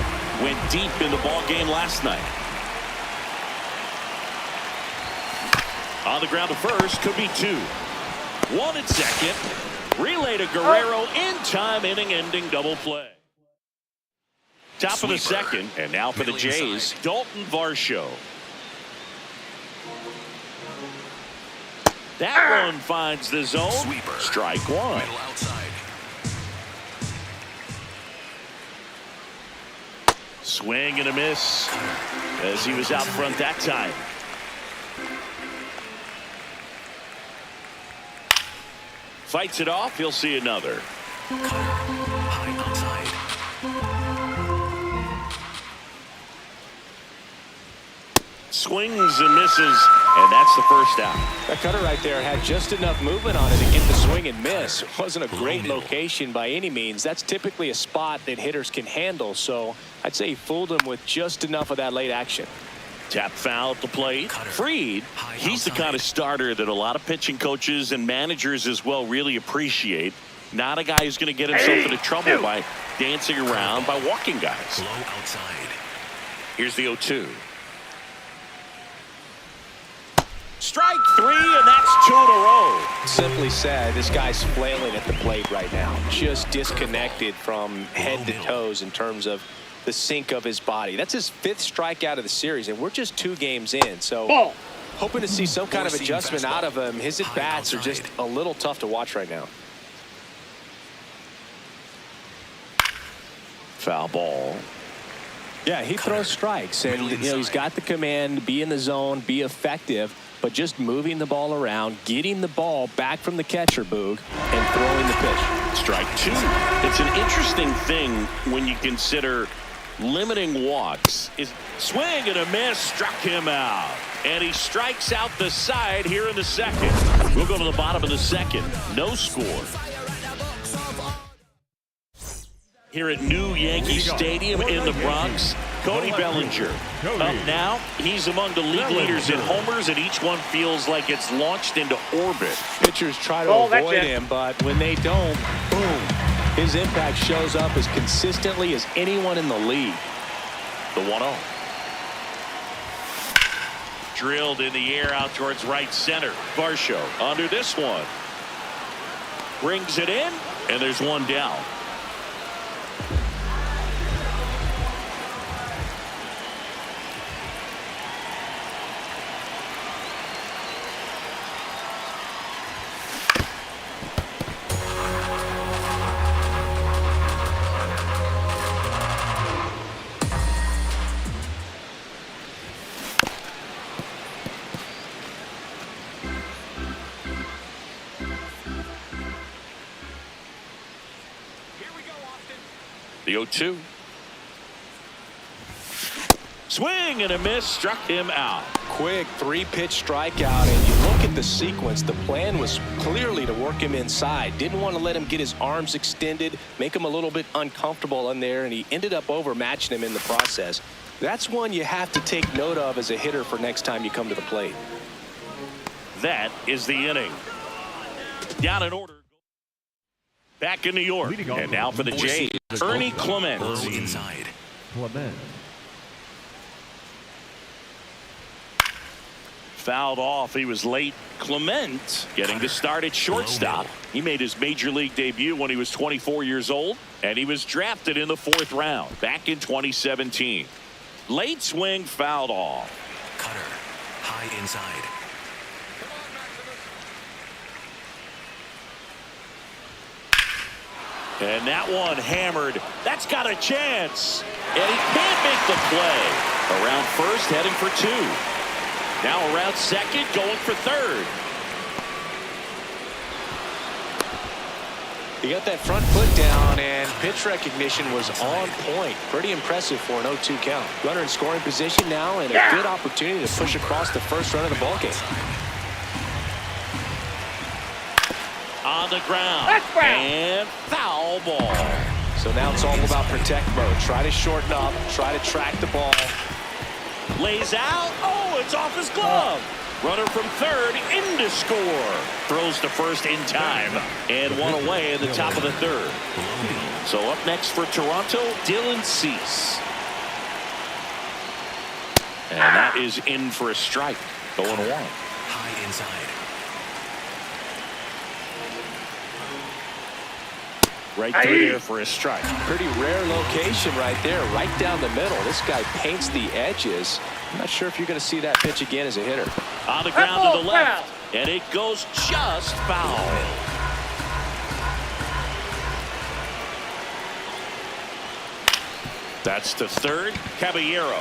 went deep in the ball game last night. On the ground to first, could be 2. 1 at second. Relay to Guerrero in time, inning-ending double play. Top of the second, and now for the Jays, Dalton Varsho. That one finds the zone. Sweeper. Strike 1. Middle outside. Swing and a miss as he was out front that time. Fights it off. He'll see another. High outside. Swings and misses, and that's the first out. That cutter right there had just enough movement on it to get the swing and miss. It wasn't a great location by any means. That's typically a spot that hitters can handle, so I'd say he fooled him with just enough of that late action. Tap foul at the plate. Fried, he's the kind of starter that a lot of pitching coaches and managers as well really appreciate. Not a guy who's going to get himself into trouble by dancing around, by walking guys. Low outside. Here's the 0-2. Strike 3, and that's 2 in a row. Simply said, this guy's flailing at the plate right now. Just disconnected from head to toes in terms of the sink of his body. That's his 5th strikeout of the series, and we're just 2 games in. So Hoping to see some kind of adjustment out of him. His at-bats are just a little tough to watch right now. Foul ball. Yeah, he throws strikes, and he's got the command to be in the zone, be effective, but just moving the ball around, getting the ball back from the catcher, Boog, and throwing the pitch. Strike two. It's an interesting thing when you consider limiting walks. Is swing and a miss, struck him out. And he strikes out the side here in the second. We'll go to the bottom of the second. No score. Here at New Yankee Stadium in the Bronx, Cody Bellinger. Up now, he's among the league leaders in homers, and each one feels like it's launched into orbit. Pitchers try to avoid him, but when they don't, boom, his impact shows up as consistently as anyone in the league. The 1-0. Drilled in the air out towards right center. Varsho under this one. Brings it in, and there's one down. The 0-2. Swing and a miss, struck him out. Quick 3-pitch strikeout, and you look at the sequence. The plan was clearly to work him inside. Didn't want to let him get his arms extended, make him a little bit uncomfortable in there, and he ended up overmatching him in the process. That's one you have to take note of as a hitter for next time you come to the plate. That is the inning. Down in order. Back in New York, and now for the Jays, Ernie Clement. Inside. Fouled off. He was late. Clement getting to start at shortstop. He made his major league debut when he was 24 years old, and he was drafted in the 4th round back in 2017. Late swing, fouled off. Cutter. High inside. And that one hammered. That's got a chance. And he can't make the play. Around first, heading for 2. Now around second, going for 3rd. He got that front foot down, and pitch recognition was on point. Pretty impressive for an 0-2 count. Runner in scoring position now, and a good opportunity to push across the first run of the ballgame. On the ground. And foul ball. So now it's all about protect mode. Try to shorten up, try to track the ball. Lays out. Oh, it's off his glove. Runner from 3rd in to score. Throws to first in time. And one away in the top of the 3rd. So up next for Toronto, Dylan Cease. And that is in for a strike. 0-1. High inside. Right through there for a strike. Pretty rare location right there, right down the middle. This guy paints the edges. I'm not sure if you're going to see that pitch again as a hitter. On the ground to the left, and it goes just foul. That's to 3rd, Caballero.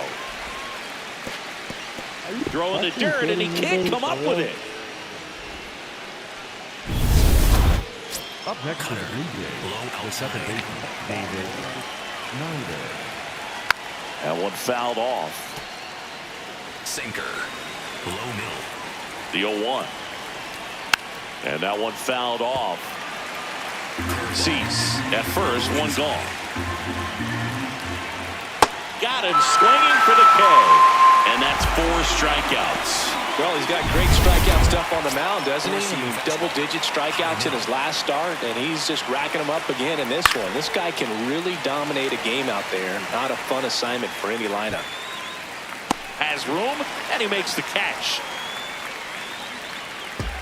Throwing the dirt, and he can't come up with it. Up next is Blue Jays, the 7th baseman, David Schneider. That one fouled off. Sinker. Low middle. The 0-1. And that one fouled off. Cease at first, one gone. Got him swinging for the K. And that's 4 strikeouts. Well, he's got great strikeout stuff on the mound, doesn't he? I mean, double-digit strikeouts in his last start, and he's just racking them up again in this one. This guy can really dominate a game out there. Not a fun assignment for any lineup. Has room, and he makes the catch.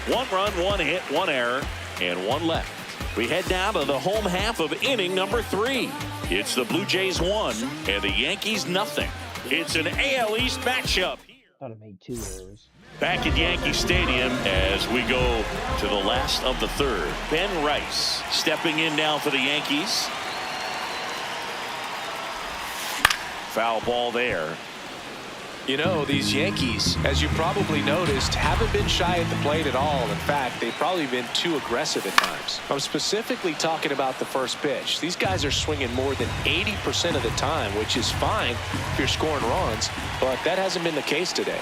1 run, 1 hit, 1 error, and 1 left. We head down to the home half of inning number 3. It's the Blue Jays 1 and the Yankees nothing. It's an AL East matchup. I thought I made 2 errors. Back at Yankee Stadium as we go to the last of the third. Ben Rice stepping in now for the Yankees. Foul ball there. You know, these Yankees, as you probably noticed, haven't been shy at the plate at all. In fact, they've probably been too aggressive at times. I'm specifically talking about the first pitch. These guys are swinging more than 80% of the time, which is fine if you're scoring runs, but that hasn't been the case today.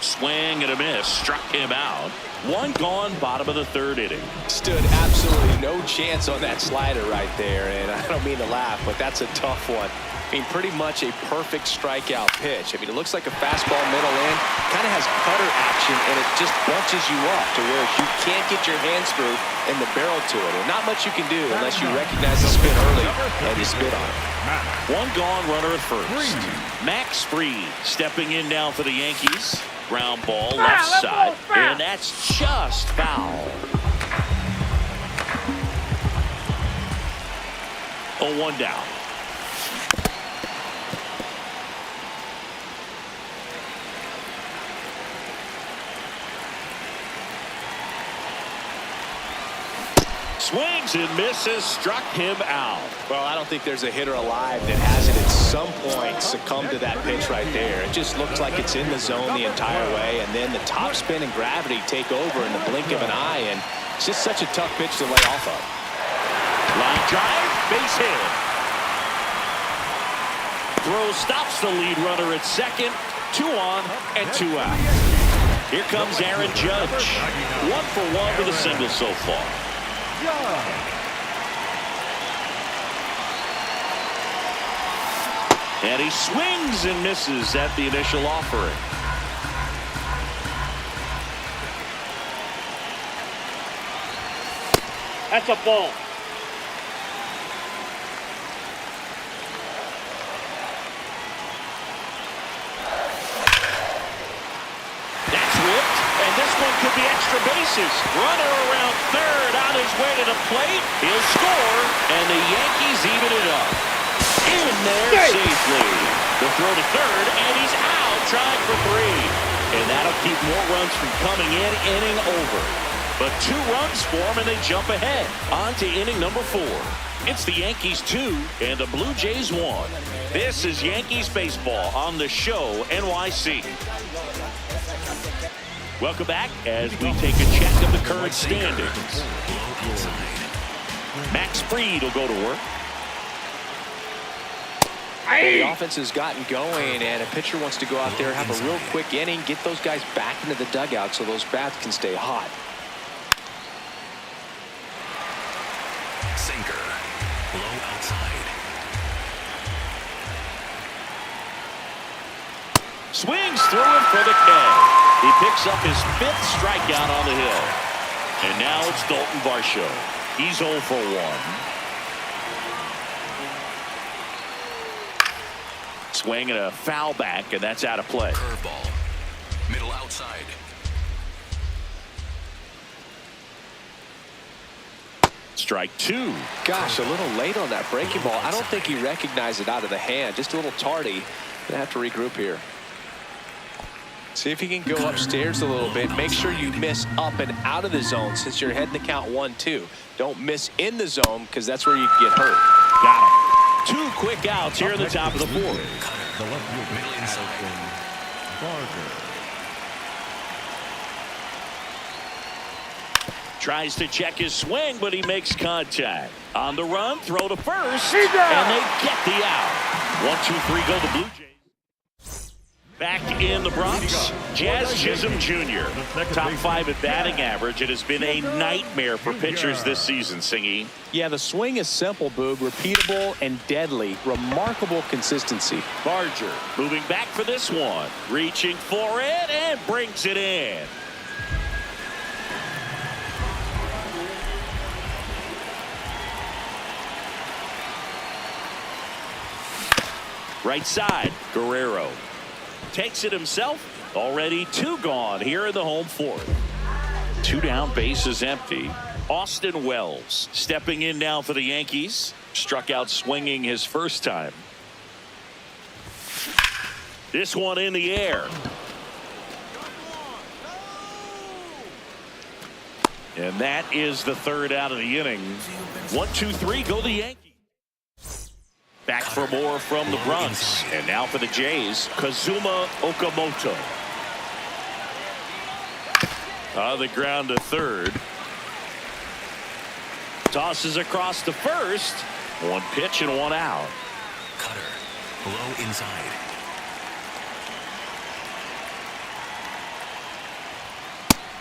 Swing and a miss, struck him out. One gone, bottom of the third inning. Stood absolutely no chance on that slider right there, and I don't mean to laugh, but that's a tough one. I mean, pretty much a perfect strikeout pitch. I mean, it looks like a fastball middle in, kind of has cutter action, and it just bunches you up to where you can't get your hands through and the barrel to it. And not much you can do unless you recognize the spin early and you spit on it. One gone, runner at first. Max Fried stepping in now for the Yankees. Ground ball left side, and that's just foul. 0-1 down. Swings and misses, struck him out. Well, I don't think there's a hitter alive that hasn't at some point succumbed to that pitch right there. It just looks like it's in the zone the entire way, and then the top spin and gravity take over in the blink of an eye, and it's just such a tough pitch to lay off of. Line drive, base hit. Throw stops the lead runner at second. 2 on and 2 out. Here comes Aaron Judge. 1 for 1 with a single so far. And he swings and misses at the initial offering. That's a ball. This one could be extra bases. Runner around third on his way to the plate. He'll score, and the Yankees even it up. In there safely. The throw to third, and he's out trying for 3. And that'll keep more runs from coming in, inning over. But 2 runs for him, and they jump ahead. On to inning number 4. It's the Yankees 2 and the Blue Jays 1. This is Yankees baseball on the show NYC. Welcome back as we take a check of the current standings. Max Fried will go to work. The offense has gotten going, and a pitcher wants to go out there, have a real quick inning, get those guys back into the dugout so those bats can stay hot. Sinker. Low outside. Swings through him for the K. He picks up his 5th strikeout on the hill. And now it's Dalton Varsho. He's 0 for 1. Swing and a foul back, and that's out of play. Curveball. Middle outside. Strike 2. Gosh, a little late on that breaking ball. I don't think he recognized it out of the hand. Just a little tardy. Gonna have to regroup here. See if he can go upstairs a little bit. Make sure you miss up and out of the zone since you're heading to count 1-2. Don't miss in the zone because that's where you can get hurt. Got him. 2 quick outs here in the top of the 4th. The left field middle inside. Tries to check his swing, but he makes contact. On the run, throw to first, and they get the out. 1-2-3 go the Blue Jays. Back in the Bronx, Jazz Chisholm Jr. Top 5 at batting average. It has been a nightmare for pitchers this season, Singy. Yeah, the swing is simple, Boog. Repeatable and deadly. Remarkable consistency. Barger moving back for this one. Reaching for it and brings it in. Right side, Guerrero. Takes it himself. Already 2 gone here in the home 4th. 2 down, bases empty. Austin Wells stepping in now for the Yankees. Struck out swinging his first time. This one in the air. And that is the third out of the inning. 1, 2, 3, go the Yankees. Back for more from the Bronx. And now for the Jays, Kazuma Okamoto. On the ground to third. Tosses across to first. 1 pitch and 1 out. Cutter. Low inside.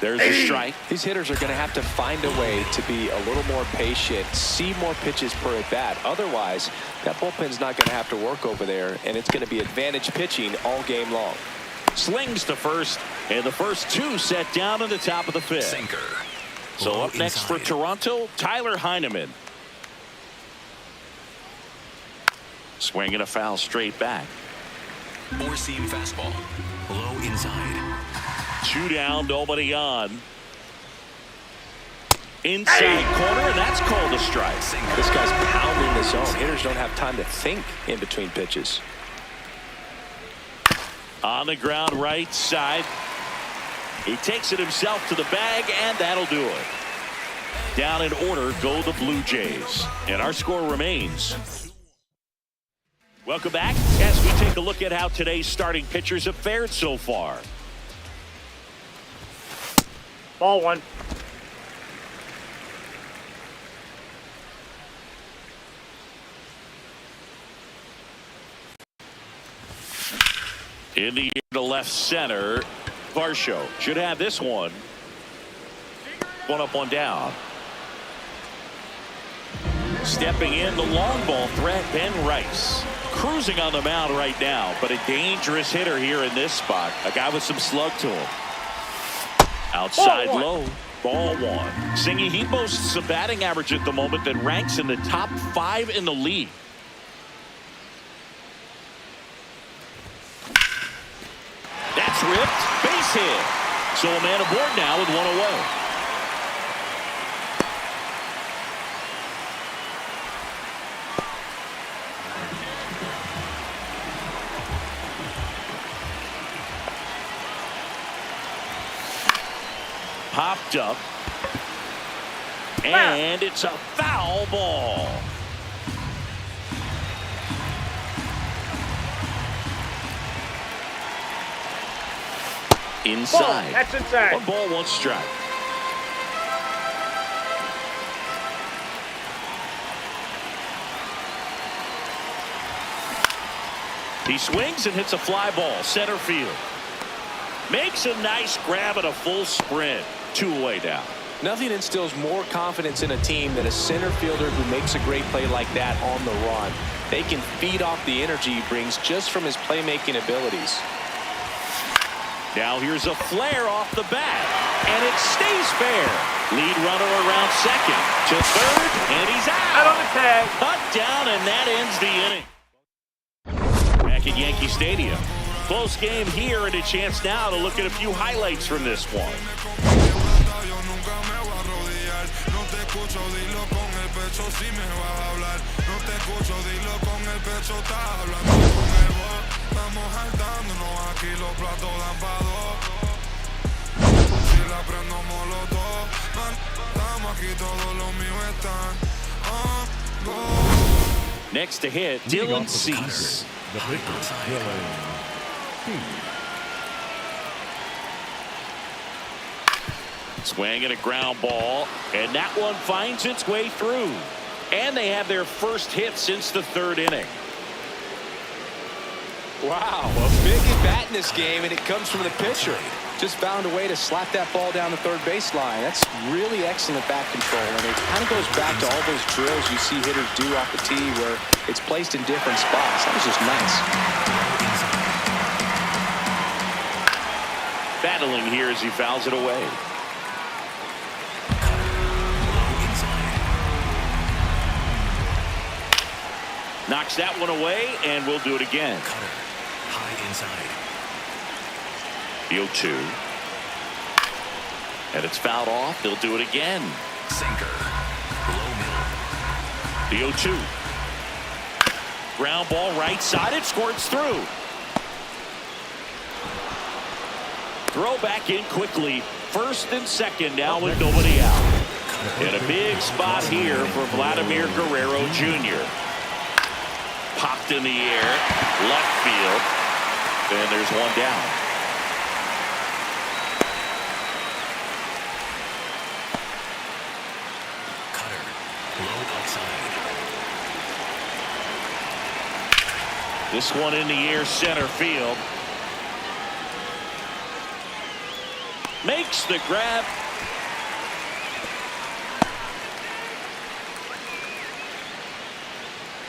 There's a strike. These hitters are going to have to find a way to be a little more patient, see more pitches per at bat. Otherwise, that bullpen's not going to have to work over there, and it's going to be advantage pitching all game long. Slings to first, and the first 2 set down in the top of the 5th. Sinker. So Low up next inside. for Toronto, Tyler Heineman. Swinging a foul straight back. 4-seam fastball. Low inside. 2 down, nobody on. Inside corner, and that's called a strike. This guy's pounding the zone. Hitters don't have time to think in between pitches. On the ground, right side. He takes it himself to the bag, and that'll do it. Down in order go the Blue Jays. And our score remains. Welcome back as we take a look at how today's starting pitchers have fared so far. Ball 1. In the air to left center, Varsho should have this one. 1 up, 1 down. Stepping in, the long ball threat, Ben Rice. Cruising on the mound right now, but a dangerous hitter here in this spot. A guy with some slug to him. Outside low, ball 1. Singy, he boasts a batting average at the moment that ranks in the top 5 in the league. That's ripped, base hit. So a man aboard now with 1 away. Popped up, and it's a foul ball. Inside. That's inside. 1 ball, 1 strike. He swings and hits a fly ball, center field. Makes a nice grab at a full sprint. 2 away now. Nothing instills more confidence in a team than a center fielder who makes a great play like that on the run. They can feed off the energy he brings just from his playmaking abilities. Now here's a flare off the bat, and it stays fair. Lead runner around second to third, and he's out. Out on the tag. Cut down, and that ends the inning. Back at Yankee Stadium. Close game here, and a chance now to look at a few highlights from this one. Next to hit, Dylan Cease. Swing and a ground ball, and that one finds its way through. And they have their first hit since the 3rd inning. Wow, a big at bat in this game, and it comes from the pitcher. Just found a way to slap that ball down the third baseline. That's really excellent bat control, and it kind of goes back to all those drills you see hitters do off the tee where it's placed in different spots. That was just nice. Battling here as he fouls it away. Knocks that one away, and we'll do it again. High inside. The 0-2. And it's fouled off. They'll do it again. Sinker. Low middle. The 0-2. Ground ball right side. It squirts through. Throw back in quickly. First and second now with nobody out. In a big spot here for Vladimir Guerrero Jr. Popped in the air, left field, and there's one down. Cutter, low outside. This one in the air, center field. Makes the grab.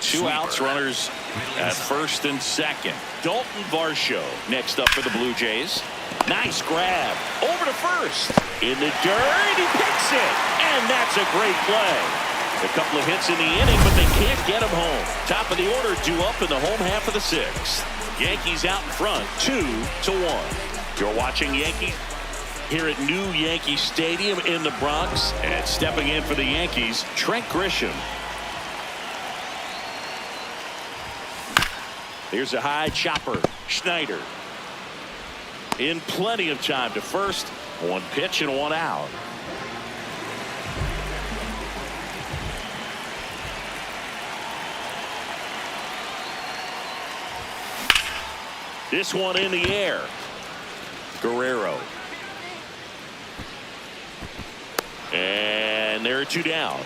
Two outs, runners at first and second. Dalton Varsho next up for the Blue Jays. Nice grab over to first. In the dirt, he picks it. And that's a great play. A couple of hits in the inning, but they can't get him home. Top of the order due up in the home half of the sixth. Yankees out in front, 2-1. You're watching Yankees here at New Yankee Stadium in the Bronx. And stepping in for the Yankees, Trent Grisham. Here's a high chopper. Schneider in plenty of time to first. One pitch and one out. This one in the air. Guerrero. And there are two down.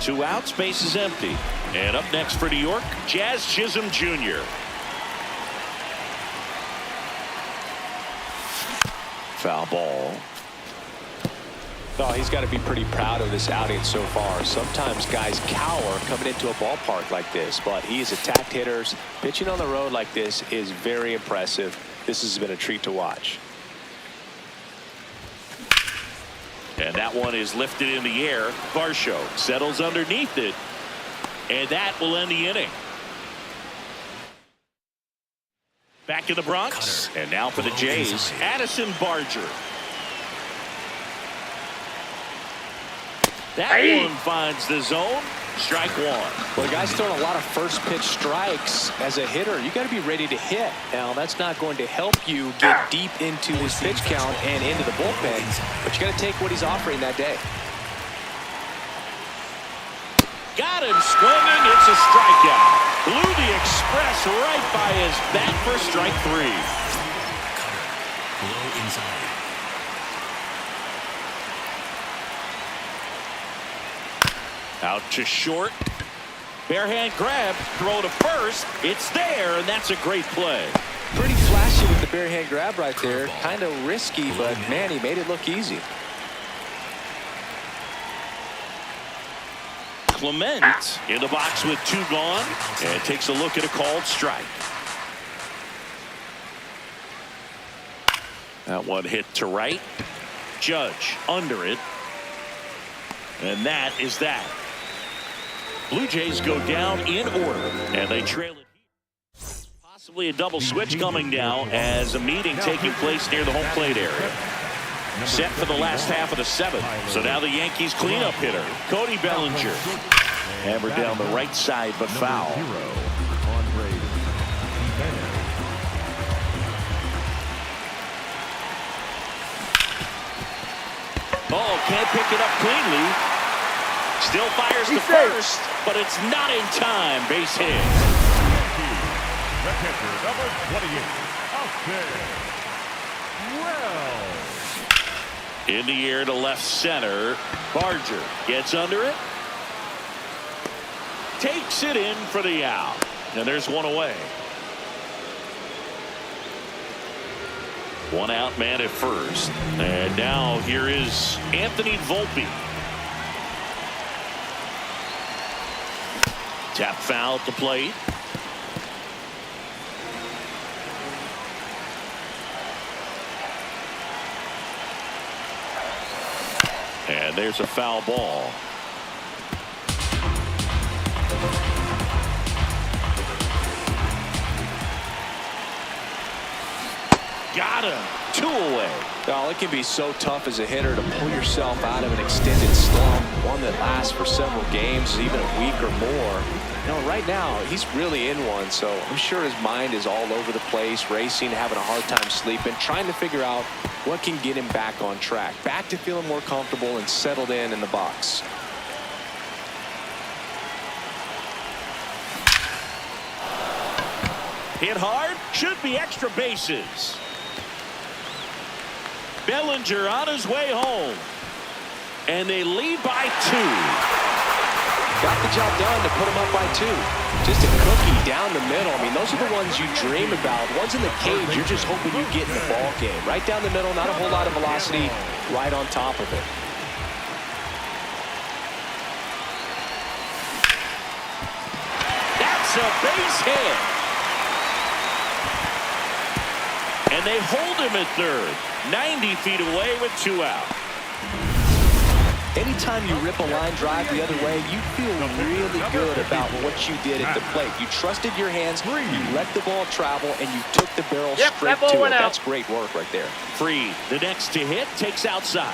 Two outs, base is empty. And up next for New York, Jazz Chisholm Jr. Foul ball. Oh, he's got to be pretty proud of this outing so far. Sometimes guys cower coming into a ballpark like this, but he has attacked hitters. Pitching on the road like this is very impressive. This has been a treat to watch. And that one is lifted in the air. Varsho settles underneath it. And that will end the inning. Back in the Bronx. And now for the Jays, Addison Barger. That one finds the zone. Strike one. Well, the guy's throwing a lot of first pitch strikes. As a hitter, you got to be ready to hit. Now, that's not going to help you get deep into his pitch count and into the bullpen, but you got to take what he's offering that day. Got him swinging. It's a strikeout. Blew the express right by his bat for strike three. Cutter, low inside. Out to short. Bare hand grab. Throw to first. It's there, and that's a great play. Pretty flashy with the bare hand grab right there. Kind of risky, but man, he made it look easy. Clement in the box with two gone and takes a look at a called strike. That one hit to right. Judge under it. And that is that. Blue Jays go down in order and they trail it. Possibly a double switch coming now as a meeting taking place near the home plate area. Set for the last half of the seventh. So now the Yankees cleanup hitter, Cody Bellinger. Hammered down the right side, but foul. Oh, can't pick it up cleanly. Still fires to first, but it's not in time. Base hit. The pitcher, number 28, out there. Well. In the air to left center. Barger gets under it. Takes it in for the out. And there's one away. One out man at first. And now here is Anthony Volpe. Tap foul at the plate. And there's a foul ball. Got him. Two away. Oh, it can be so tough as a hitter to pull yourself out of an extended slump, one that lasts for several games, even a week or more. You know, right now, he's really in one, so I'm sure his mind is all over the place, racing, having a hard time sleeping, trying to figure out what can get him back on track, back to feeling more comfortable and settled in the box. Hit hard, should be extra bases. Bellinger on his way home. And they lead by 2. Got the job done to put him up by 2. Just a cookie down the middle. I mean, those are the ones you dream about. Ones in the cage, you're just hoping you get in the ball game. Right down the middle, not a whole lot of velocity, right on top of it. That's a base hit. And they hold him at third. 90 feet away with 2 out. Anytime you rip a line drive the other way, you feel really good about what you did at the plate. You trusted your hands, you let the ball travel, and you took the barrel straight to it. That's great work right there. Fried, the next to hit, takes outside.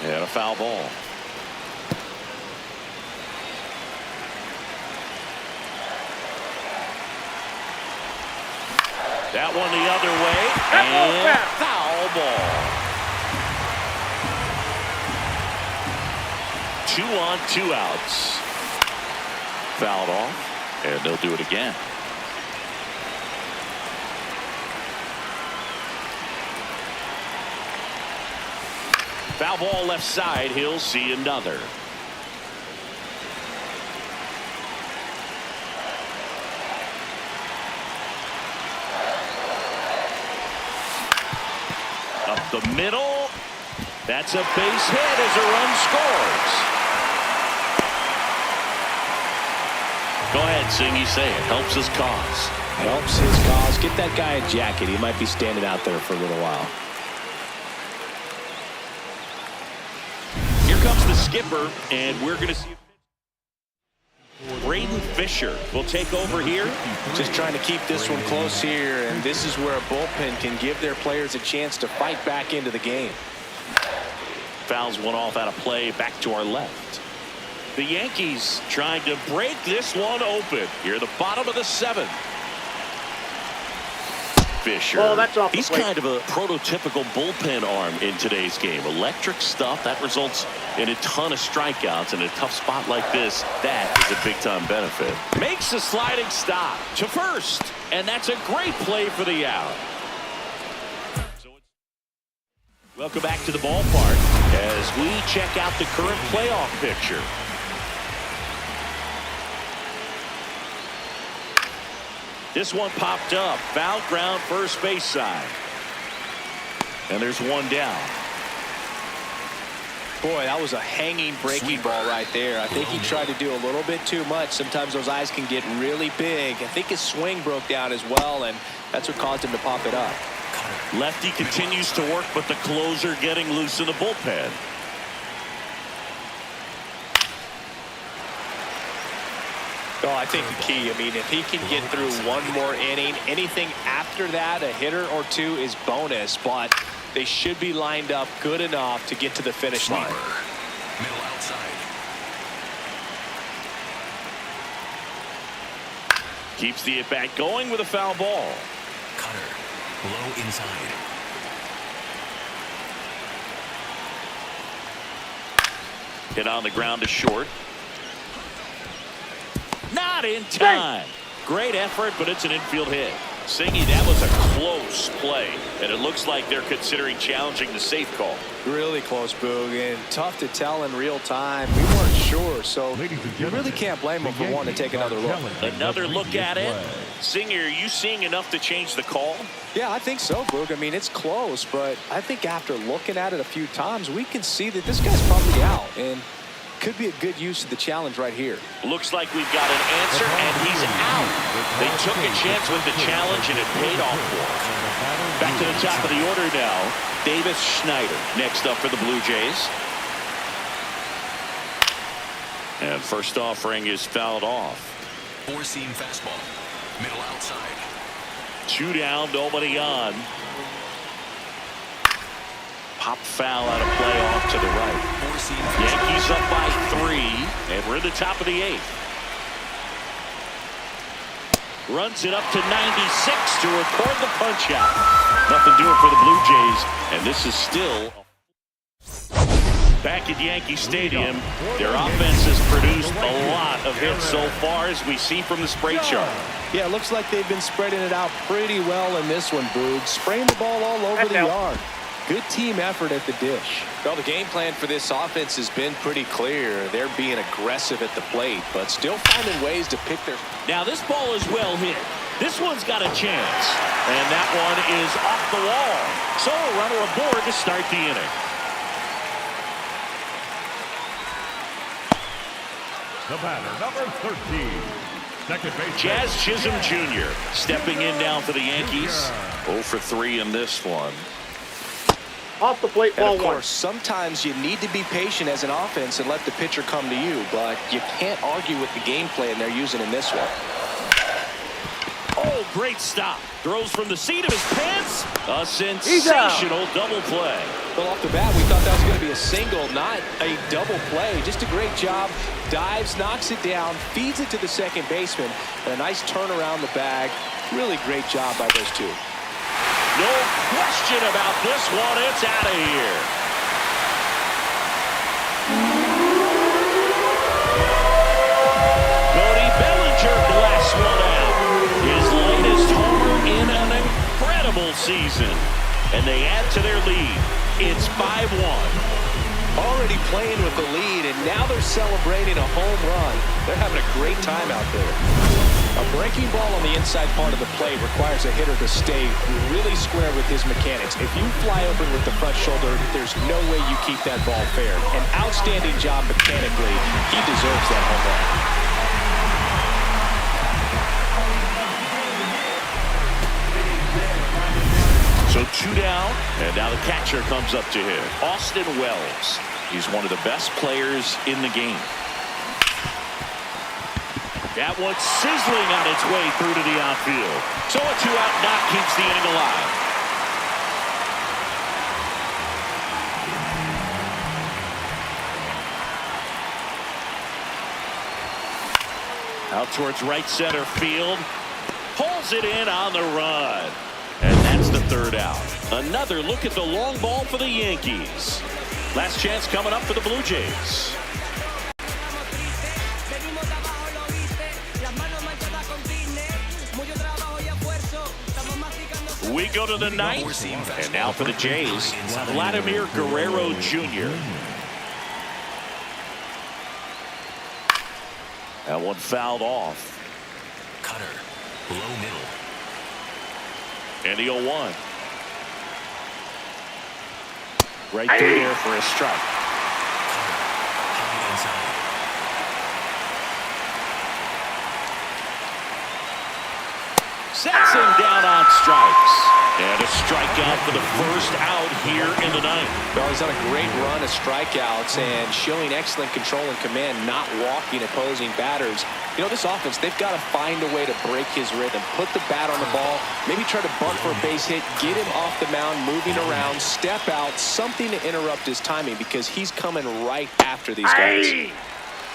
And a foul ball. That one the other way, and foul ball. 2 on, 2 outs. Fouled off, and they'll do it again. Foul ball left side, he'll see another. Up the middle. That's a base hit as a run scores. Go ahead, Singy, say it. Helps his cause. Helps his cause. Get that guy a jacket. He might be standing out there for a little while. Here comes the skipper, and we're going to see Braden Fisher will take over here. Just trying to keep this one close here, and this is where a bullpen can give their players a chance to fight back into the game. Fouls one off out of play, back to our left. The Yankees trying to break this one open. Here, the bottom of the 7th. Fisher. Well, that's off the He's plate. kind of a prototypical bullpen arm in today's game. Electric stuff that results in a ton of strikeouts. In a tough spot like this, that is a big-time benefit. Makes a sliding stop to first, and that's a great play for the out. Welcome back to the ballpark as we check out the current playoff picture. This one popped up. Foul ground, first base side. And there's one down. Boy, that was a hanging breaking ball right there. I think he tried to do a little bit too much. Sometimes those eyes can get really big. I think his swing broke down as well, and that's what caused him to pop it up. Lefty continues to work, but the closer getting loose in the bullpen. Well, I think the key, I mean, if he can get through one more inning, anything after that, a hitter or two is bonus, but they should be lined up good enough to get to the finish line. Middle outside. Keeps the at-bat going with a foul ball. Cutter. Low inside. Hit on the ground to short. Not in time. Great effort, but it's an infield hit. Singy, that was a close play, and it looks like they're considering challenging the safe call. Really close, Boog, and tough to tell in real time. We weren't sure, so you really can't blame them for wanting to take another look. Another look at it. Singer, are you seeing enough to change the call? Yeah, I think so, Boog. I mean, it's close, but I think after looking at it a few times, we can see that this guy's probably out, and could be a good use of the challenge right here. Looks like we've got an answer, and he's out. They took a chance with the challenge, and it paid off for them. Back to the top of the order now. Davis Schneider next up for the Blue Jays. And first offering is fouled off. Four-seam fastball. Middle outside. 2 down, nobody on. Pop foul out of play off to the right. Yankees up by 3. And we're in the top of the 8th. Runs it up to 96 to record the punch out. Nothing doing for the Blue Jays, and this is still back at Yankee Stadium. Their offense has produced a lot of hits so far, as we see from the spray chart. Yeah, it looks like they've been spreading it out pretty well in this one, Boog. Spraying the ball all over the yard. Good team effort at the dish. Well, the game plan for this offense has been pretty clear. They're being aggressive at the plate, but still finding ways to pick their... Now this ball is well hit. This one's got a chance. And that one is off the wall. So a runner aboard to start the inning. The batter, number 13. Second base. Jazz Chisholm Jr. stepping in now for the Yankees. 0 for 3 in this one. Off the plate, ball. And of course, sometimes you need to be patient as an offense and let the pitcher come to you, but you can't argue with the game plan they're using in this one. Oh, great stop. Throws from the seat of his pants. A sensational double play. Well, off the bat, we thought that was going to be a single, not a double play. Just a great job. Dives, knocks it down, feeds it to the second baseman, and a nice turn around the bag. Really great job by those two. No question about this one. It's out of here. Cody Bellinger blasts one out. His latest homer in an incredible season. And they add to their lead. It's 5-1. Already playing with the lead, and now they're celebrating a home run. They're having a great time out there. A breaking ball on the inside part of the plate requires a hitter to stay really square with his mechanics. If you fly open with the front shoulder, there's no way you keep that ball fair. An outstanding job mechanically. He deserves that home run. So 2 down, and now the catcher comes up to him. Austin Wells. He's one of the best players in the game. That one's sizzling on its way through to the outfield. So a 2-out knock keeps the inning alive. Out towards right center field. Pulls it in on the run. And that's the 3rd out. Another look at the long ball for the Yankees. Last chance coming up for the Blue Jays. We go to the 9th, and now for the Jays, Vladimir Guerrero Jr. That one fouled off. Cutter, low middle. And the 0-1. Right through there for a strike. High inside. Sets him down on strikes. And a strikeout for the first out here in the 9th. Well, he's on a great run of strikeouts and showing excellent control and command, not walking opposing batters. You know, this offense, they've got to find a way to break his rhythm, put the bat on the ball, maybe try to bunt for a base hit, get him off the mound, moving around, step out, something to interrupt his timing because he's coming right after these guys.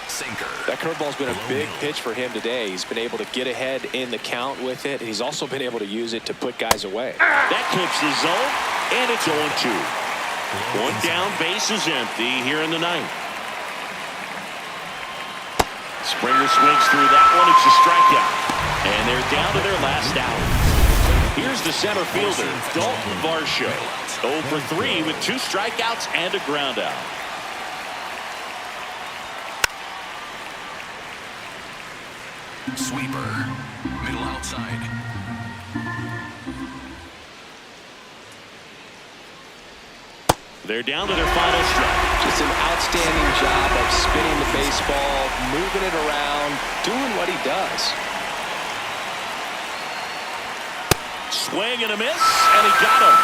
Sinker. That curveball's been a big pitch for him today. He's been able to get ahead in the count with it. He's also been able to use it to put guys away. That clips the zone, and it's 0-2. One down, base is empty here in the 9th. Springer swings through that one. It's a strikeout. And they're down to their last out. Here's the center fielder, Dalton Varsho. 0 for 3 with 2 strikeouts and a ground out. Sweeper, middle outside. They're down to their final strike. Just an outstanding job of spinning the baseball, moving it around, doing what he does. Swing and a miss, and he got him.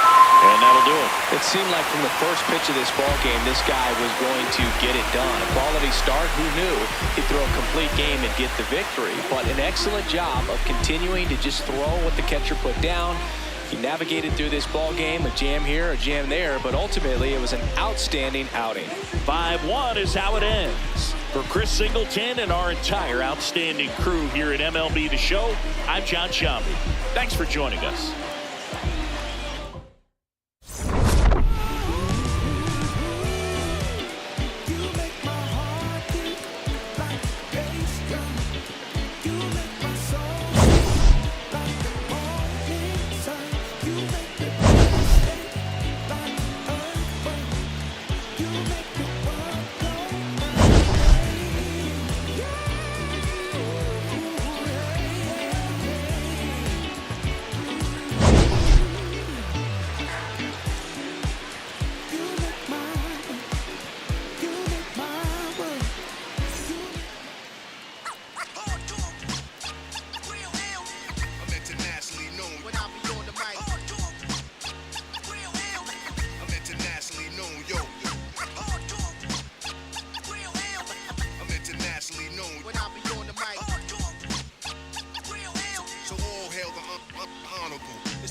And that'll do it. It seemed like from the first pitch of this ball game, this guy was going to get it done. A quality start, who knew he'd throw a complete game and get the victory. But an excellent job of continuing to just throw what the catcher put down. He navigated through this ball game, a jam here, a jam there, but ultimately it was an outstanding outing. 5-1 is how it ends. For Chris Singleton and our entire outstanding crew here at MLB The Show, I'm Jon Sciambi. Thanks for joining us.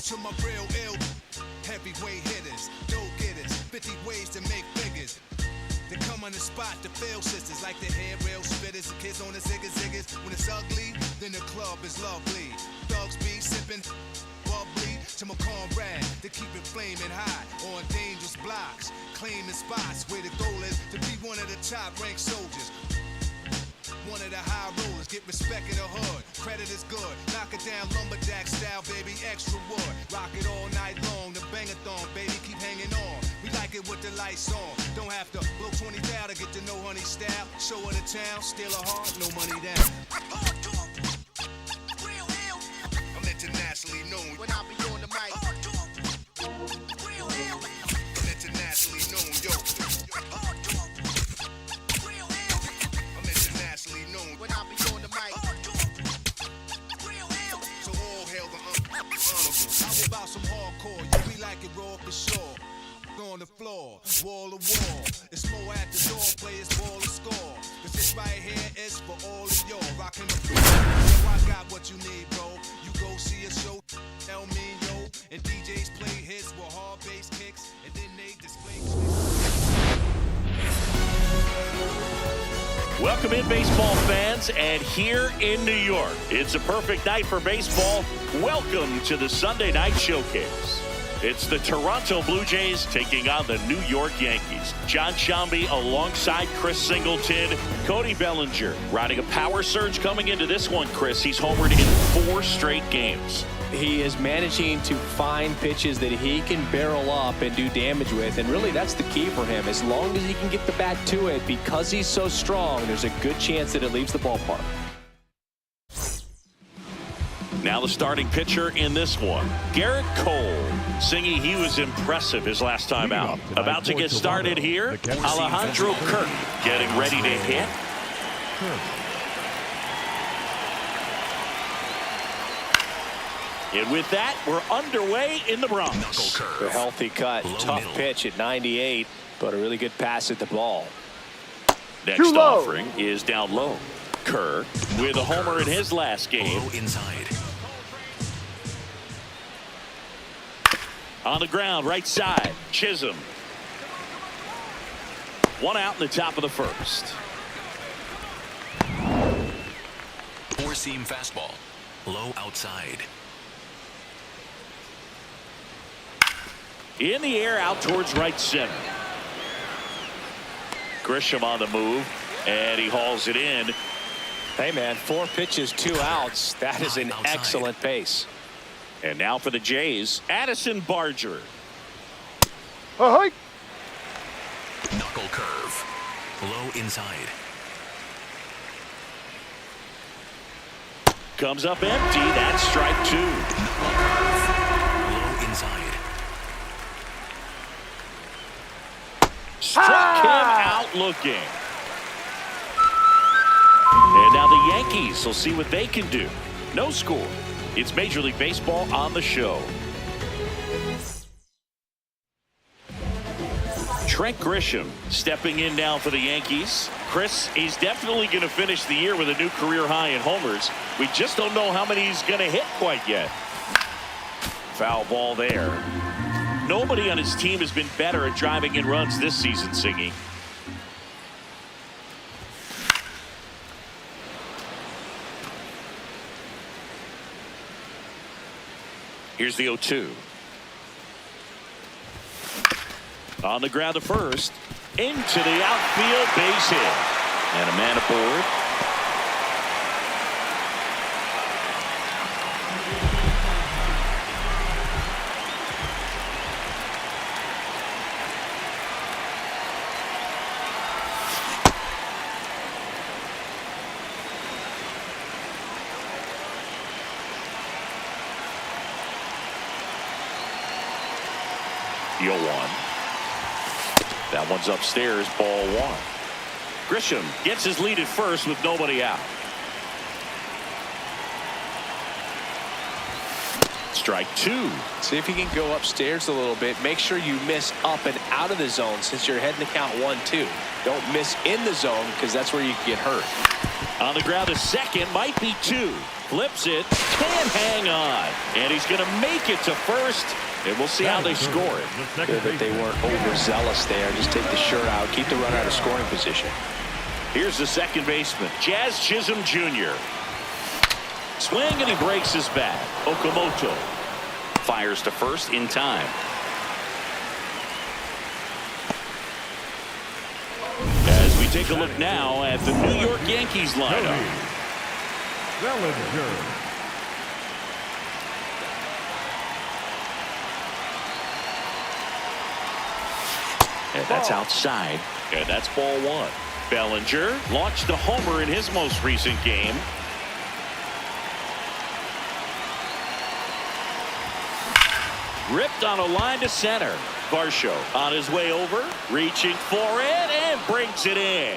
To my real ill heavyweight hitters, go-getters, 50 ways to make figures. They come on the spot to fail sisters like the hair rail spitters, kids on the ziggas. When it's ugly, then the club is lovely. Thugs be sipping bubbly to my comrade to keep it flaming hot on dangerous blocks, claiming spots where the goal is to be one of the top ranked soldiers. One of the high rollers, get respect in the hood. Credit is good, knock it down lumberjack style, baby, extra wood. Rock it all night long, the bang-a-thon, baby, keep hanging on. We like it with the lights on. Don't have to blow 20 down to get to know honey style. Show her the town, steal her heart, no money down. I'm internationally known when I be on the mic. I'm internationally known, yo. When I be on the mic. So all hail the honorable. How about some hardcore? Yeah, we like it raw for sure. On the floor, wall to wall. It's more at the door, players ball to score. Cause this right here is for all of y'all. Rockin' the floor. Yo, I got what you need, bro. You go see a show, El Mino, and DJs play hits with hard bass kicks, and then they display. Welcome in, baseball fans, and here in New York, it's a perfect night for baseball. Welcome to the Sunday Night Showcase. It's the Toronto Blue Jays taking on the New York Yankees. Jon Sciambi alongside Chris Singleton, Cody Bellinger riding a power surge coming into this one, Chris. He's homered in 4 straight games. He is managing to find pitches that he can barrel up and do damage with, and really that's the key for him. As long as he can get the bat to it, because he's so strong, there's a good chance that it leaves the ballpark. Now the starting pitcher in this one, Gerrit Cole. Singy, he was impressive his last time out. About to get started here, Alejandro Kirk getting ready to hit. And with that, we're underway in the Bronx. A healthy cut, tough pitch at 98, but a really good pass at the ball. Next offering is down low. Kerr with a homer in his last game. Low inside. On the ground, right side, Chisholm. 1 out in the top of the first. 4-seam fastball. Low outside. In the air, out towards right center. Grisham on the move, and he hauls it in. Hey, man, 4 pitches, 2 outs. That is an excellent pace. And now for the Jays, Addison Barger. Knuckle curve. Low inside. Comes up empty. That's strike 2. Low inside. Struck him out looking. And now the Yankees will see what they can do. No score. It's Major League Baseball on the show. Trent Grisham stepping in now for the Yankees. Chris, he's definitely going to finish the year with a new career high in homers. We just don't know how many he's going to hit quite yet. Foul ball there. Nobody on his team has been better at driving in runs this season, Singy. Here's the 0-2. On the ground to first. Into the outfield, base hit. And a man aboard. The 0-1. That one's upstairs, ball 1. Grisham gets his lead at first with nobody out. Strike 2. See if you can go upstairs a little bit. Make sure you miss up and out of the zone since you're heading to count 1-2. Don't miss in the zone because that's where you can get hurt. On the ground to second, might be 2. Flips it, can't hang on. And he's going to make it to first. And we'll see how they score it. Good that they weren't overzealous there. Just take the shirt out, keep the runner out of scoring position. Here's the second baseman, Jazz Chisholm Jr. Swing and he breaks his bat. Okamoto fires to first in time. As we take a look now at the New York Yankees lineup. Bellinger. And that's outside. And that's ball 1. Bellinger launched a homer in his most recent game. Ripped on a line to center. Varsho on his way over, reaching for it, and brings it in.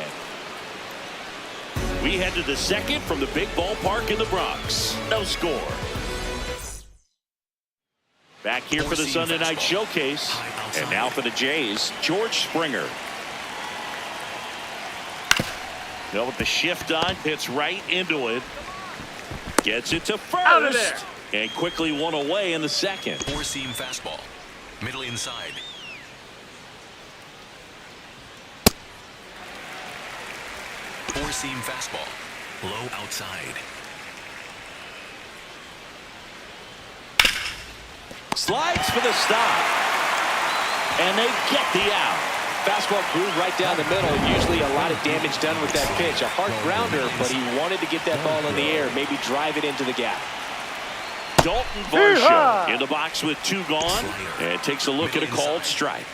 We head to the second from the big ballpark in the Bronx. No score. Back here for the Sunday night showcase. And now for the Jays, George Springer. Now with the shift on, hits right into it. Gets it to first. Out of there. And quickly one away in the second. Four-seam fastball. Middle inside. Four-seam fastball. Low outside. Slides for the stop. And they get the out. Fastball groove right down the middle. Usually a lot of damage done with that pitch. A hard grounder, but he wanted to get that ball in the air. Maybe drive it into the gap. Dalton Varsho in the box with 2 gone. And takes a look at a called strike.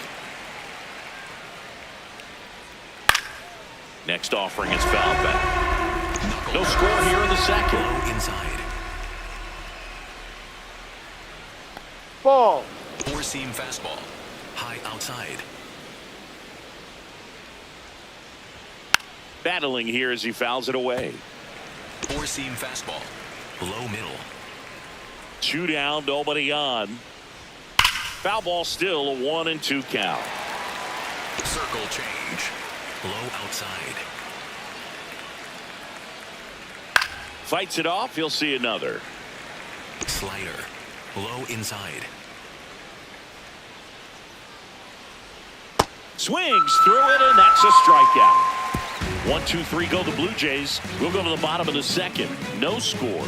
Next offering is fouled back. No score here in the second. Inside. Ball. Four-seam fastball. High outside. Battling here as he fouls it away. Four-seam fastball. Low middle. 2 down, nobody on. Foul ball still a 1-2 count. Circle change. Low outside. Fights it off. He'll see another. Slider. Low inside. Swings through it, and that's a strikeout. 1-2-3 go the Blue Jays. We'll go to the bottom of the second. No score.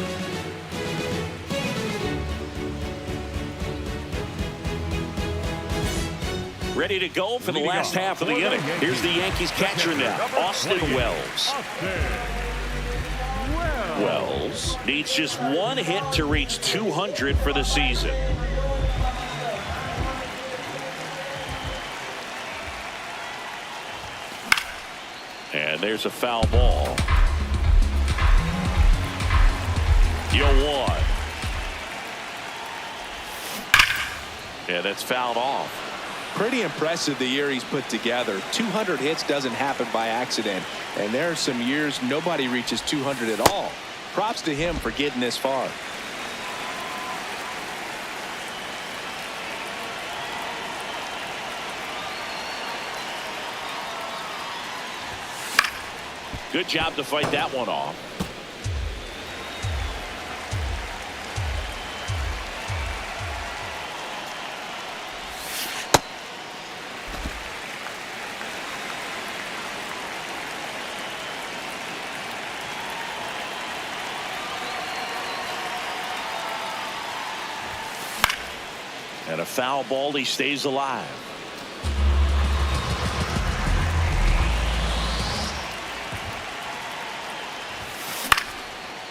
Ready to go for the last half of the inning. Here's the Yankees catcher now, Austin Wells. Wells needs just 1 hit to reach 200 for the season. And there's a foul ball. You'll one. Yeah, that's fouled off. Pretty impressive the year he's put together. 200 hits doesn't happen by accident. And there are some years nobody reaches 200 at all. Props to him for getting this far. Good job to fight that one off. And a foul ball, he stays alive.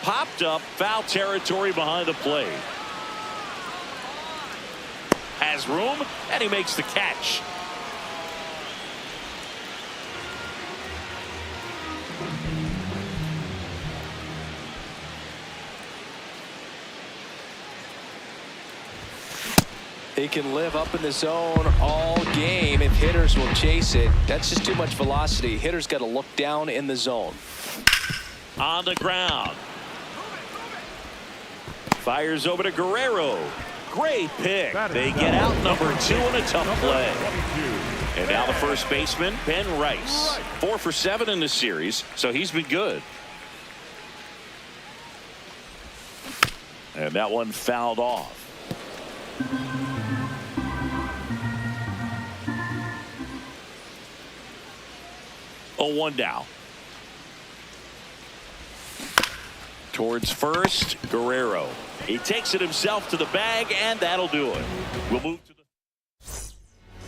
Popped up, foul territory behind the plate. Has room, and he makes the catch. He can live up in the zone all game if hitters will chase it. That's just too much velocity. Hitters got to look down in the zone. On the ground. Fires over to Guerrero. Great pick. They get out number 2 on a tough play. And now the first baseman, Ben Rice. 4 for 7 in the series, so he's been good. And that one fouled off. Oh, 1 down. Towards first, Guerrero. He takes it himself to the bag, and that'll do it. We'll move to the...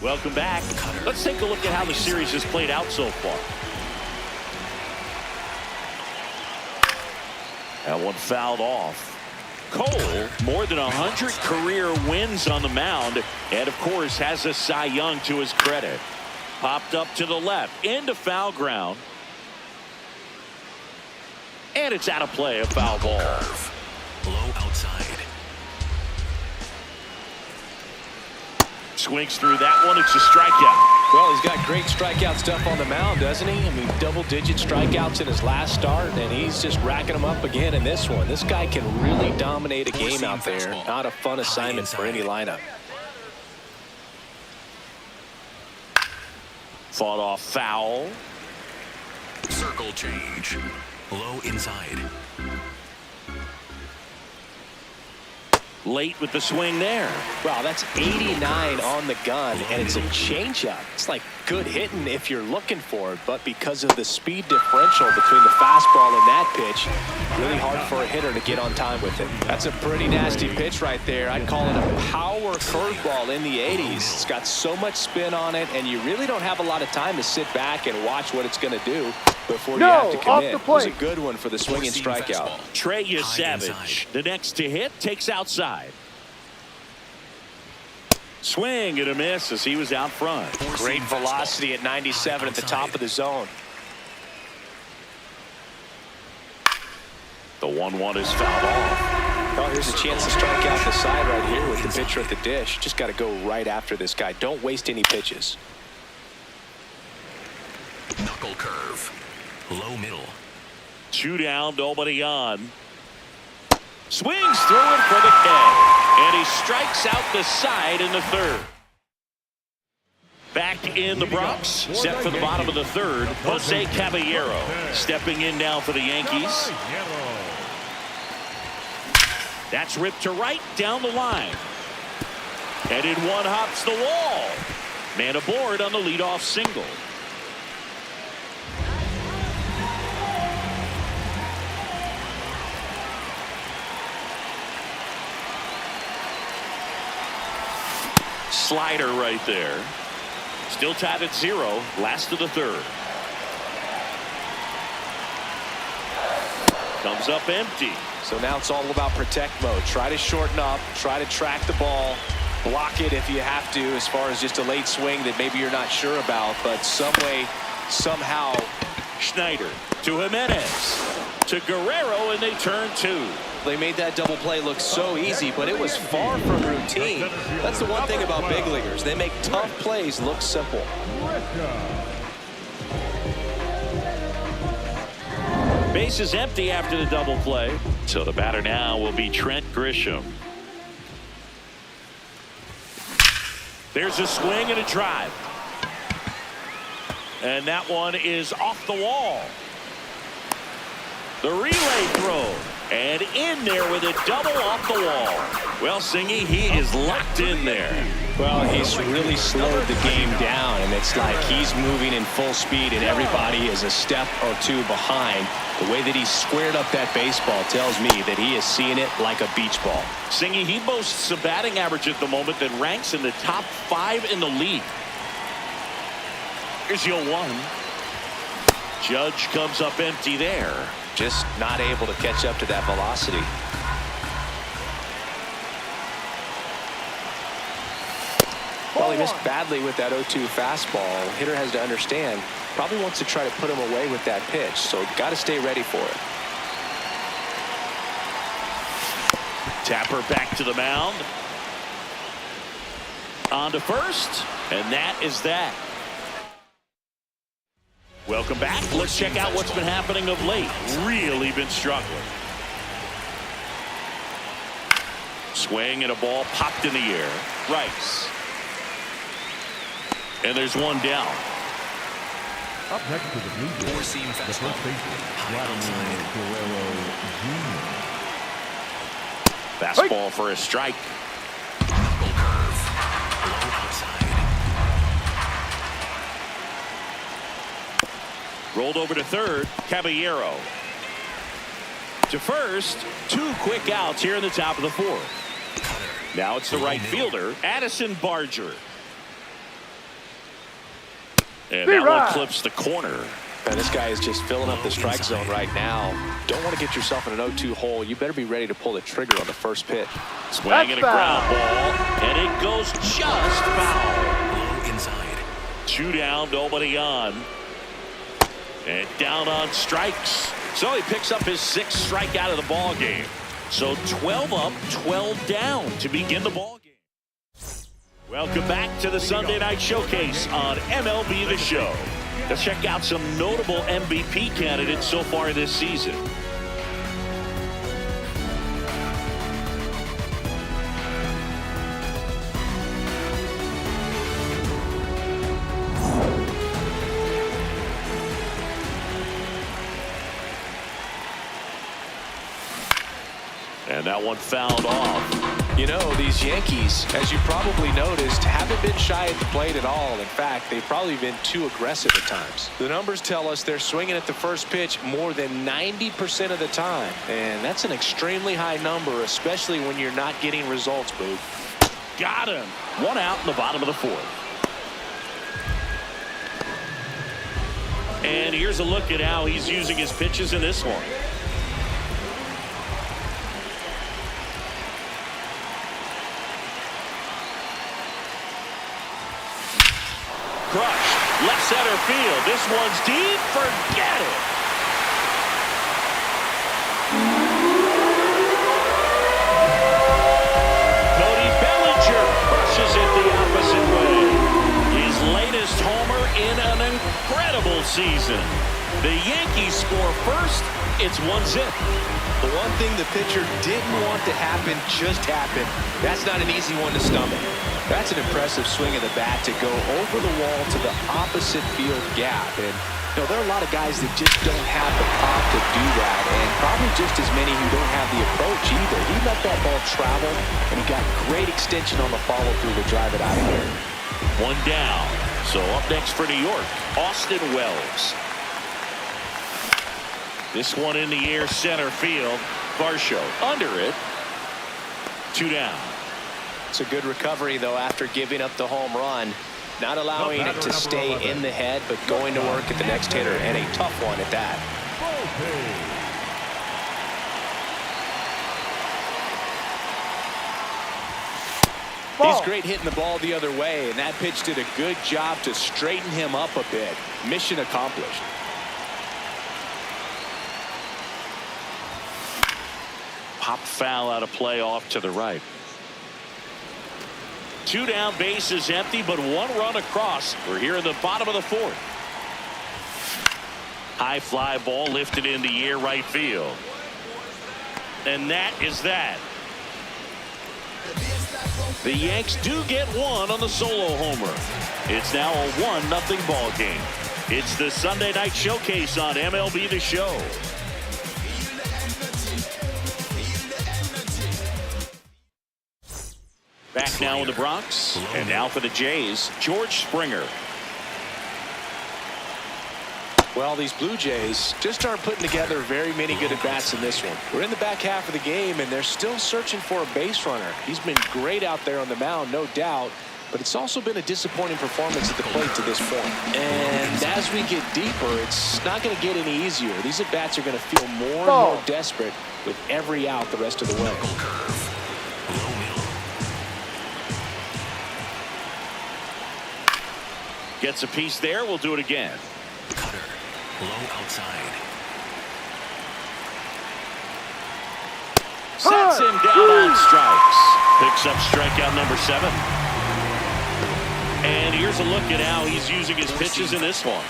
Welcome back. Let's take a look at how the series has played out so far. That one fouled off. Cole, more than 100 career wins on the mound, and of course has a Cy Young to his credit. Popped up to the left, into foul ground. And it's out of play, a foul ball. Low outside. Swings through that one. It's a strikeout. Well, he's got great strikeout stuff on the mound, doesn't he? I mean, double-digit strikeouts in his last start, and he's just racking them up again in this one. This guy can really dominate a game out there. Not a fun assignment for any lineup. Fought off foul. Circle change. Low inside. Late with the swing there. Wow, that's 89 on the gun, and it's a changeup. It's like good hitting if you're looking for it, but because of the speed differential between the fastball and that pitch, really hard for a hitter to get on time with it. That's a pretty nasty pitch right there. I'd call it a power curveball in the 80s. It's got so much spin on it, and you really don't have a lot of time to sit back and watch what it's going to do before you have to commit. It was a good one for the swinging strikeout. Trey Savage, the next to hit, takes outside. Swing and a miss as he was out front. Great velocity at 97 at the top of the zone. The 1-1 is fouled off. Well, here's a chance to strike out the side right here with the pitcher at the dish. Just got to go right after this guy. Don't waste any pitches. Knuckle curve. Low middle. 2 down, nobody on. Swings through it for the K. And he strikes out the side in the third. Back in the Bronx, set for the bottom of the third, Jose Caballero stepping in now for the Yankees. That's ripped to right down the line. And in one hops the wall. Man aboard on the leadoff single. Slider right there. Still tied at 0. Last of the third. Comes up empty. So now it's all about protect mode. Try to shorten up. Try to track the ball. Block it if you have to, as far as just a late swing that maybe you're not sure about. But some way, somehow. Schneider to Jimenez. To Guerrero, and they turn 2. They made that double play look so easy, but it was far from routine. That's the one thing about big leaguers. They make tough plays look simple. Base is empty after the double play. So the batter now will be Trent Grisham. There's a swing and a drive. And that one is off the wall. The relay throw. And in there with a double off the wall. Well, Singy, he is locked in there. Well, he's really slowed the game down, and it's like he's moving in full speed, and everybody is a step or two behind. The way that he squared up that baseball tells me that he is seeing it like a beach ball. Singy, he boasts a batting average at the moment that ranks in the top 5 in the league. Here's 0-1. Judge comes up empty there. Just not able to catch up to that velocity. Well, he missed badly with that 0-2 fastball. Hitter has to understand, probably wants to try to put him away with that pitch, so got to stay ready for it. Tapper back to the mound. On to first, and that is that. Welcome back. Let's check out what's been happening of late. Really been struggling. Swing and a ball popped in the air. Rice. And there's one down. Up next to the Blue Jays, the first baseman, Vladimir Guerrero Jr. Fastball for a strike. Knuckle curve. Low outside. Rolled over to third. Caballero. To first. 2 quick outs here in the top of the 4th. Now it's the right fielder, Addison Barger. And that one clips the corner. And this guy is just filling up the strike zone right now. Don't want to get yourself in an 0-2 hole. You better be ready to pull the trigger on the first pitch. Swing and a ground ball, and it goes just foul. Low inside. 2 down, nobody on. And down on strikes. So he picks up his 6th strikeout of the ball game. So 12 up, 12 down to begin the ball game. Welcome back to the Sunday Night Showcase on MLB The Show. Let's check out some notable MVP candidates so far this season. And that one fouled off. You know, these Yankees, as you probably noticed, haven't been shy at the plate at all. In fact, they've probably been too aggressive at times. The numbers tell us they're swinging at the first pitch more than 90% of the time. And that's an extremely high number, especially when you're not getting results, Boog. Got him. 1 out in the bottom of the 4th. And here's a look at how he's using his pitches in this one. Crushed. Left center field. This one's deep. Forget it. Cody Bellinger crushes it the opposite way. His latest homer in an incredible season. The Yankees score first. It's 1-0. The one thing the pitcher didn't want to happen just happened. That's not an easy one to stomach. That's an impressive swing of the bat to go over the wall to the opposite field gap. And you know, there are a lot of guys that just don't have the pop to do that, and probably just as many who don't have the approach either. He let that ball travel, and he got great extension on the follow-through to drive it out of here. 1 down. So up next for New York, Austin Wells. This one in the air, center field. Varsho under it. 2 down. It's a good recovery, though, after giving up the home run. Not allowing it to stay in the head, but going to work at the next hitter, and a tough one at that. He's great hitting the ball the other way, and that pitch did a good job to straighten him up a bit. Mission accomplished. Pop foul out of play off to the right. 2 down, base is empty, but 1 run across. We're here in the bottom of the 4th. High fly ball lifted in the air, right field. And that is that. The Yanks do get 1 on the solo homer. It's now a 1-0 ball game. It's the Sunday Night Showcase on MLB The Show. Back now in the Bronx. And now for the Jays, George Springer. Well, these Blue Jays just aren't putting together very many good at-bats in this one. We're in the back half of the game, and they're still searching for a base runner. He's been great out there on the mound, no doubt, but it's also been a disappointing performance at the plate to this point. And as we get deeper, it's not going to get any easier. These at-bats are going to feel more and more desperate with every out the rest of the way. Gets a piece there. We'll do it again. Cutter. Low outside. Sets him down on strikes. Picks up strikeout number 7. And here's a look at how he's using his pitches in this one.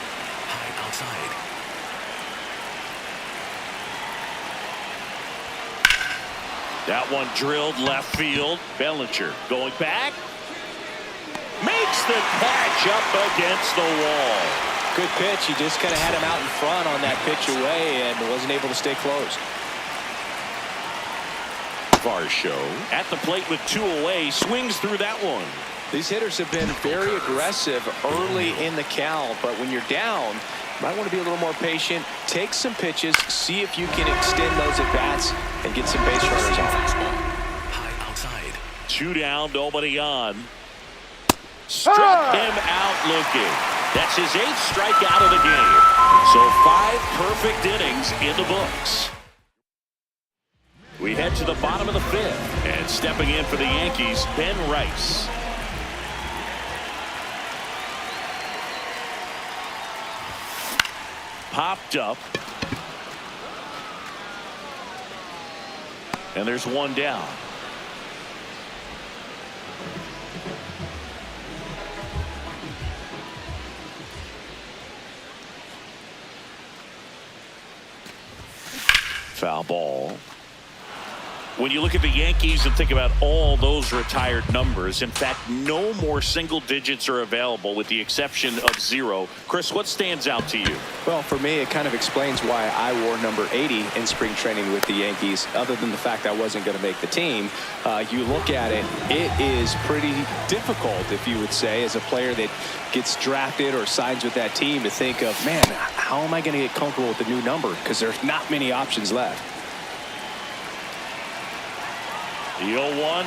High outside. That one drilled left field. Bellinger going back. Makes the catch up against the wall. Good pitch. He just kind of had him out in front on that pitch away and wasn't able to stay close. Varsho at the plate with 2 away. Swings through that one. These hitters have been very aggressive early in the count, but when you're down, you might want to be a little more patient. Take some pitches, see if you can extend those at-bats and get some base runners on. High outside. 2 down, nobody on. Struck him out looking. That's his 8th strikeout of the game. So 5 perfect innings in the books. We head to the bottom of the 5th, and stepping in for the Yankees, Ben Rice. Popped up. And there's 1 down. Foul ball. When you look at the Yankees and think about all those retired numbers, in fact, no more single digits are available with the exception of 0. Chris, what stands out to you? Well, for me, it kind of explains why I wore number 80 in spring training with the Yankees. Other than the fact I wasn't going to make the team, you look at it, it is pretty difficult, if you would say, as a player that gets drafted or signs with that team to think of, man, how am I going to get comfortable with the new number? Because there's not many options left. The 0-1.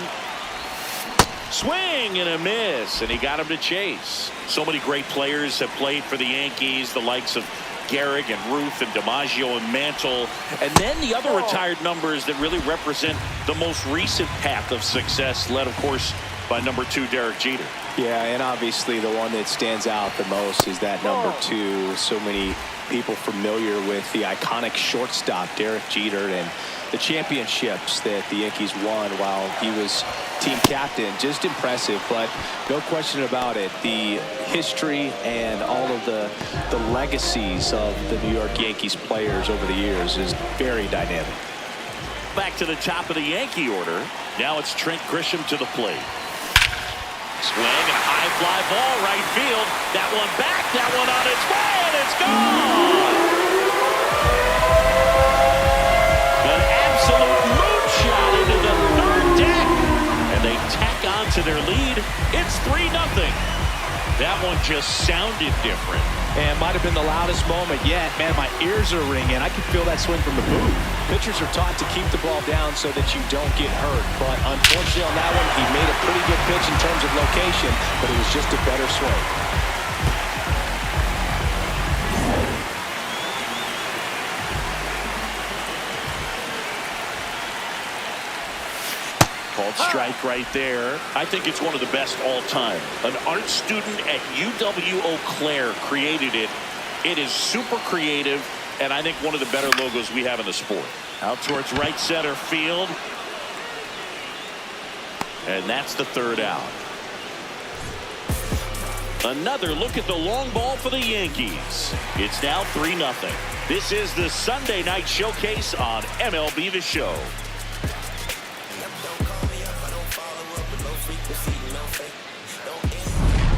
Swing and a miss, and he got him to chase. So many great players have played for the Yankees, the likes of Gehrig and Ruth and DiMaggio and Mantle. And then the other retired numbers that really represent the most recent path of success, led, of course, by number 2, Derek Jeter. Yeah, and obviously the one that stands out the most is that number 2. So many people familiar with the iconic shortstop, Derek Jeter, and the championships that the Yankees won while he was team captain. Just impressive, but no question about it. The history and all of the legacies of the New York Yankees players over the years is very dynamic. Back to the top of the Yankee order. Now it's Trent Grisham to the plate. Swing and a high fly ball right field. That one back, that one on its way, and it's gone! An absolute moonshot into the 3rd deck. And they tack on to their lead. It's 3-0. That one just sounded different. And might have been the loudest moment yet. Man, my ears are ringing. I can feel that swing from the booth. Pitchers are taught to keep the ball down so that you don't get hurt. But unfortunately on that one, he made a pretty good pitch in terms of location, but it was just a better swing. Called strike right there. I think it's one of the best all time. An art student at UW-Eau Claire created it. It is super creative, and I think one of the better logos we have in the sport. Out towards right center field. And that's the 3rd out. Another look at the long ball for the Yankees. It's now 3-0. This is the Sunday night showcase on MLB The Show.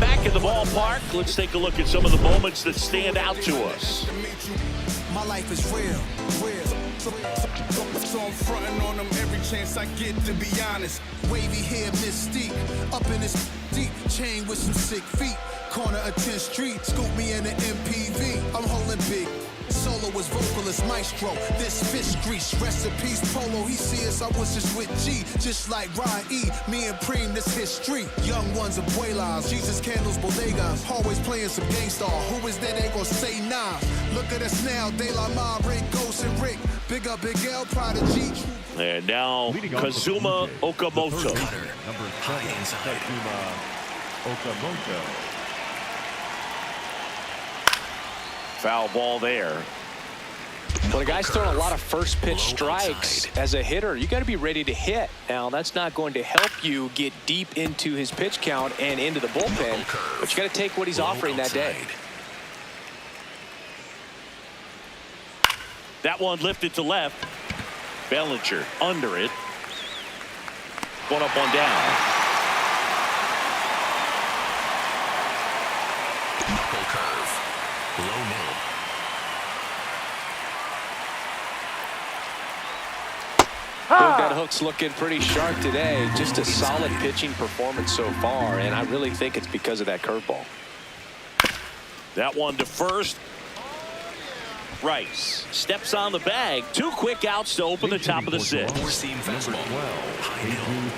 Back in the ballpark, let's take a look at some of the moments that stand out to us. My life is real, real. So I'm frontin' on them every chance I get, to be honest. Wavy hair, mystique, up in this deep chain with some sick feet. Corner of 10th Street, scoop me in an MPV. I'm holding big. Soloist, vocalist, maestro. This fish grease, recipes, polo. He see us, I was just with G, just like Ryan E. Me and Preem, this history. Young ones, abuelas, Jesus candles, bodegas. Always playing some gangsta. Who is there? They gon' say nah. Look at us now, De La Ma, Rick, Ghost, and Rick. Big up, Big L, Prodigy. And now Kazuma Okamoto. Number 7, Kazuma Okamoto. Foul ball there. When a guy's throwing a lot of first pitch strikes as a hitter, you got to be ready to hit. Now, that's not going to help you get deep into his pitch count and into the bullpen, but you got to take what he's offering that day. That one lifted to left. Bellinger under it. One up, one down. Knuckle curve. Low middle. That hook's looking pretty sharp today. Just a solid pitching performance so far, and I really think it's because of that curveball. That one to first. Rice steps on the bag. 2 quick outs to open the top of the 6th. Four-seam fastball. High middle.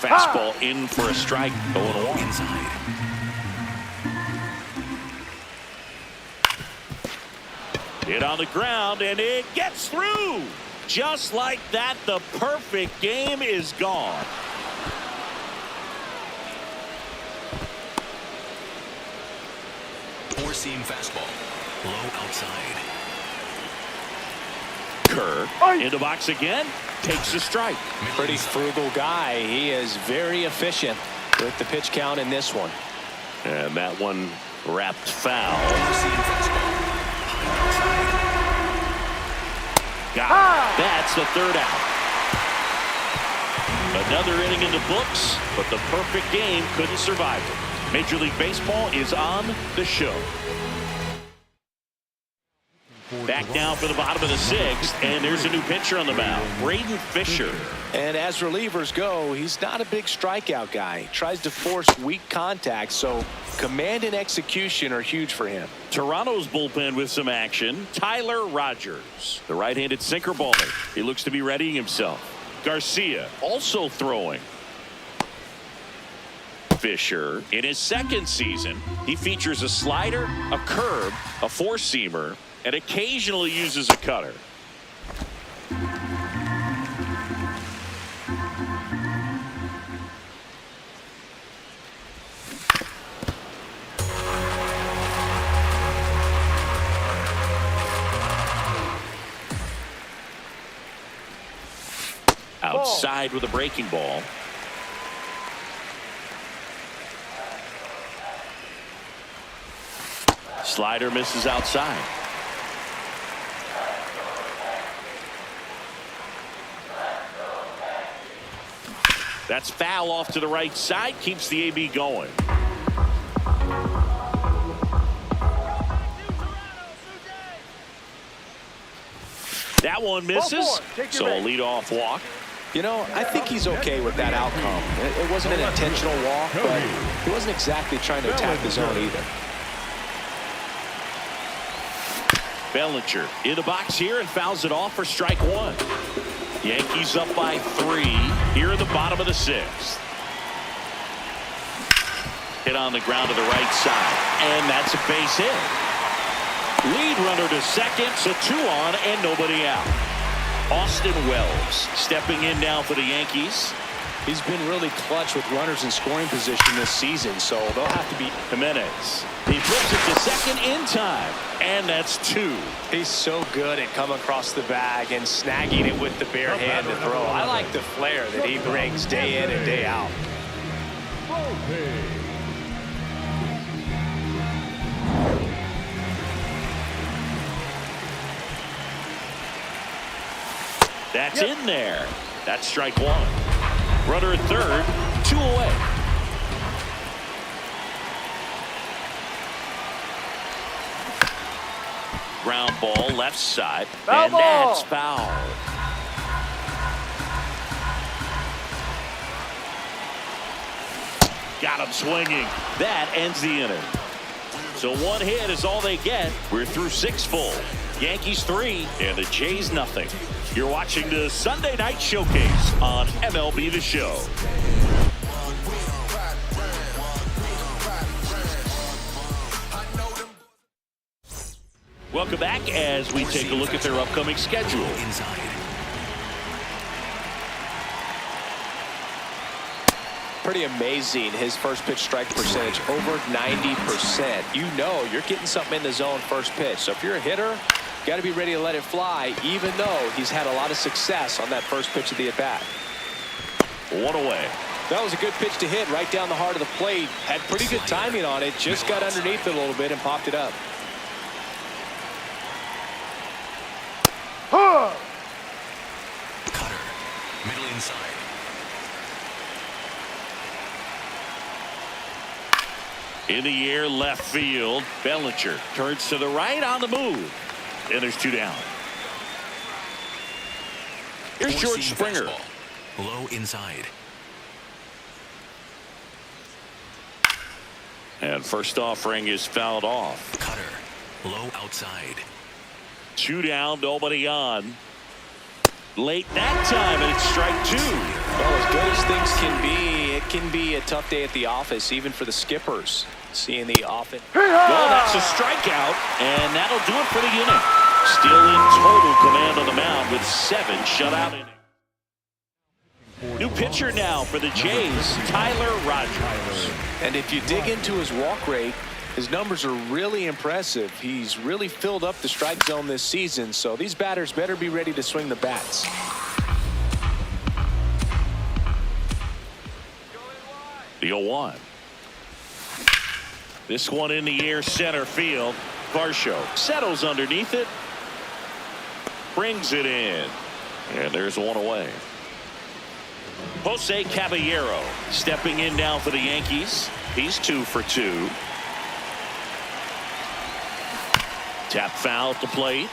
Fastball in for a strike. 0-1. Inside. Hit on the ground, and it gets through. Just like that, the perfect game is gone. Four-seam fastball. Low outside. Kerr in the box again. Takes the strike. Pretty frugal guy. He is very efficient with the pitch count in this one. And that one wrapped foul. Got it. That's the 3rd out. Another inning in the books, but the perfect game couldn't survive it. Major League Baseball is on the show. Back down for the bottom of the 6th, and there's a new pitcher on the mound, Braden Fisher. And as relievers go, he's not a big strikeout guy. He tries to force weak contact, so command and execution are huge for him. Toronto's bullpen with some action. Tyler Rogers, the right-handed sinker baller. He looks to be readying himself. Garcia also throwing. Fisher, in his 2nd season, he features a slider, a curve, a four-seamer, and occasionally uses a cutter. Outside with a breaking ball. Slider misses outside. That's foul off to the right side. Keeps the AB going. That one misses. So a leadoff walk. You know, I think he's okay with that outcome. It wasn't an intentional walk, but he wasn't exactly trying to attack the zone either. Bellinger in the box here and fouls it off for strike 1. Yankees up by 3 here in the bottom of the 6th. Hit on the ground to the right side, and that's a base hit. Lead runner to second, so 2 on and nobody out. Austin Wells stepping in now for the Yankees. He's been really clutch with runners in scoring position this season, so they'll have to be. Jimenez. He flips it to second in time, and that's 2. He's so good at coming across the bag and snagging it with the bare hand to throw. I like the flair that he brings day in and day out. That's in there. That's strike 1. Runner at third, 2 away. ground ball left side. Foul and ball. That's foul. Got him swinging. That ends the inning. So one hit is all they get. We're through 6 full. Yankees 3 and the Jays nothing. You're watching the Sunday Night Showcase on MLB The Show. Welcome back as we take a look at their upcoming schedule. Pretty amazing, his first pitch strike percentage, over 90%. You know you're getting something in the zone first pitch. So if you're a hitter, you got to be ready to let it fly, even though he's had a lot of success on that first pitch of the at-bat. One away. That was a good pitch to hit right down the heart of the plate. Had pretty good timing on it. Just got underneath it a little bit and popped it up. Cutter. Middle inside. In the air, left field. Bellinger turns to the right on the move. And there's 2 down. Here's George Springer. Low inside. And first offering is fouled off. Cutter. Low outside. 2 down, nobody on. Late that time, and it's strike 2. Well, as good as things can be, it can be a tough day at the office, even for the skippers. Seeing the offense. Well, that's a strikeout, and that'll do it for the inning. Still in total command on the mound with 7 shutout innings. New pitcher now for the Jays, Tyler Rogers. And if you dig into his walk rate, his numbers are really impressive. He's really filled up the strike zone this season, so these batters better be ready to swing the bats. The 0-1. This one in the air, center field. Varsho settles underneath it. Brings it in. And there's 1 away. Jose Caballero stepping in now for the Yankees. He's 2 for 2. Tap foul at the plate.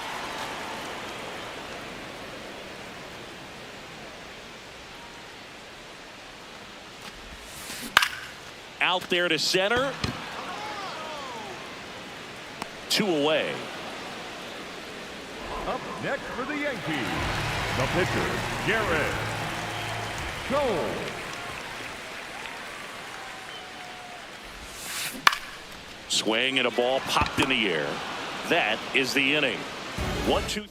Out there to center. 2 away. Up next for the Yankees, the pitcher, Garrett Cole. Swing and a ball popped in the air. That is the inning. 1, 2, 3.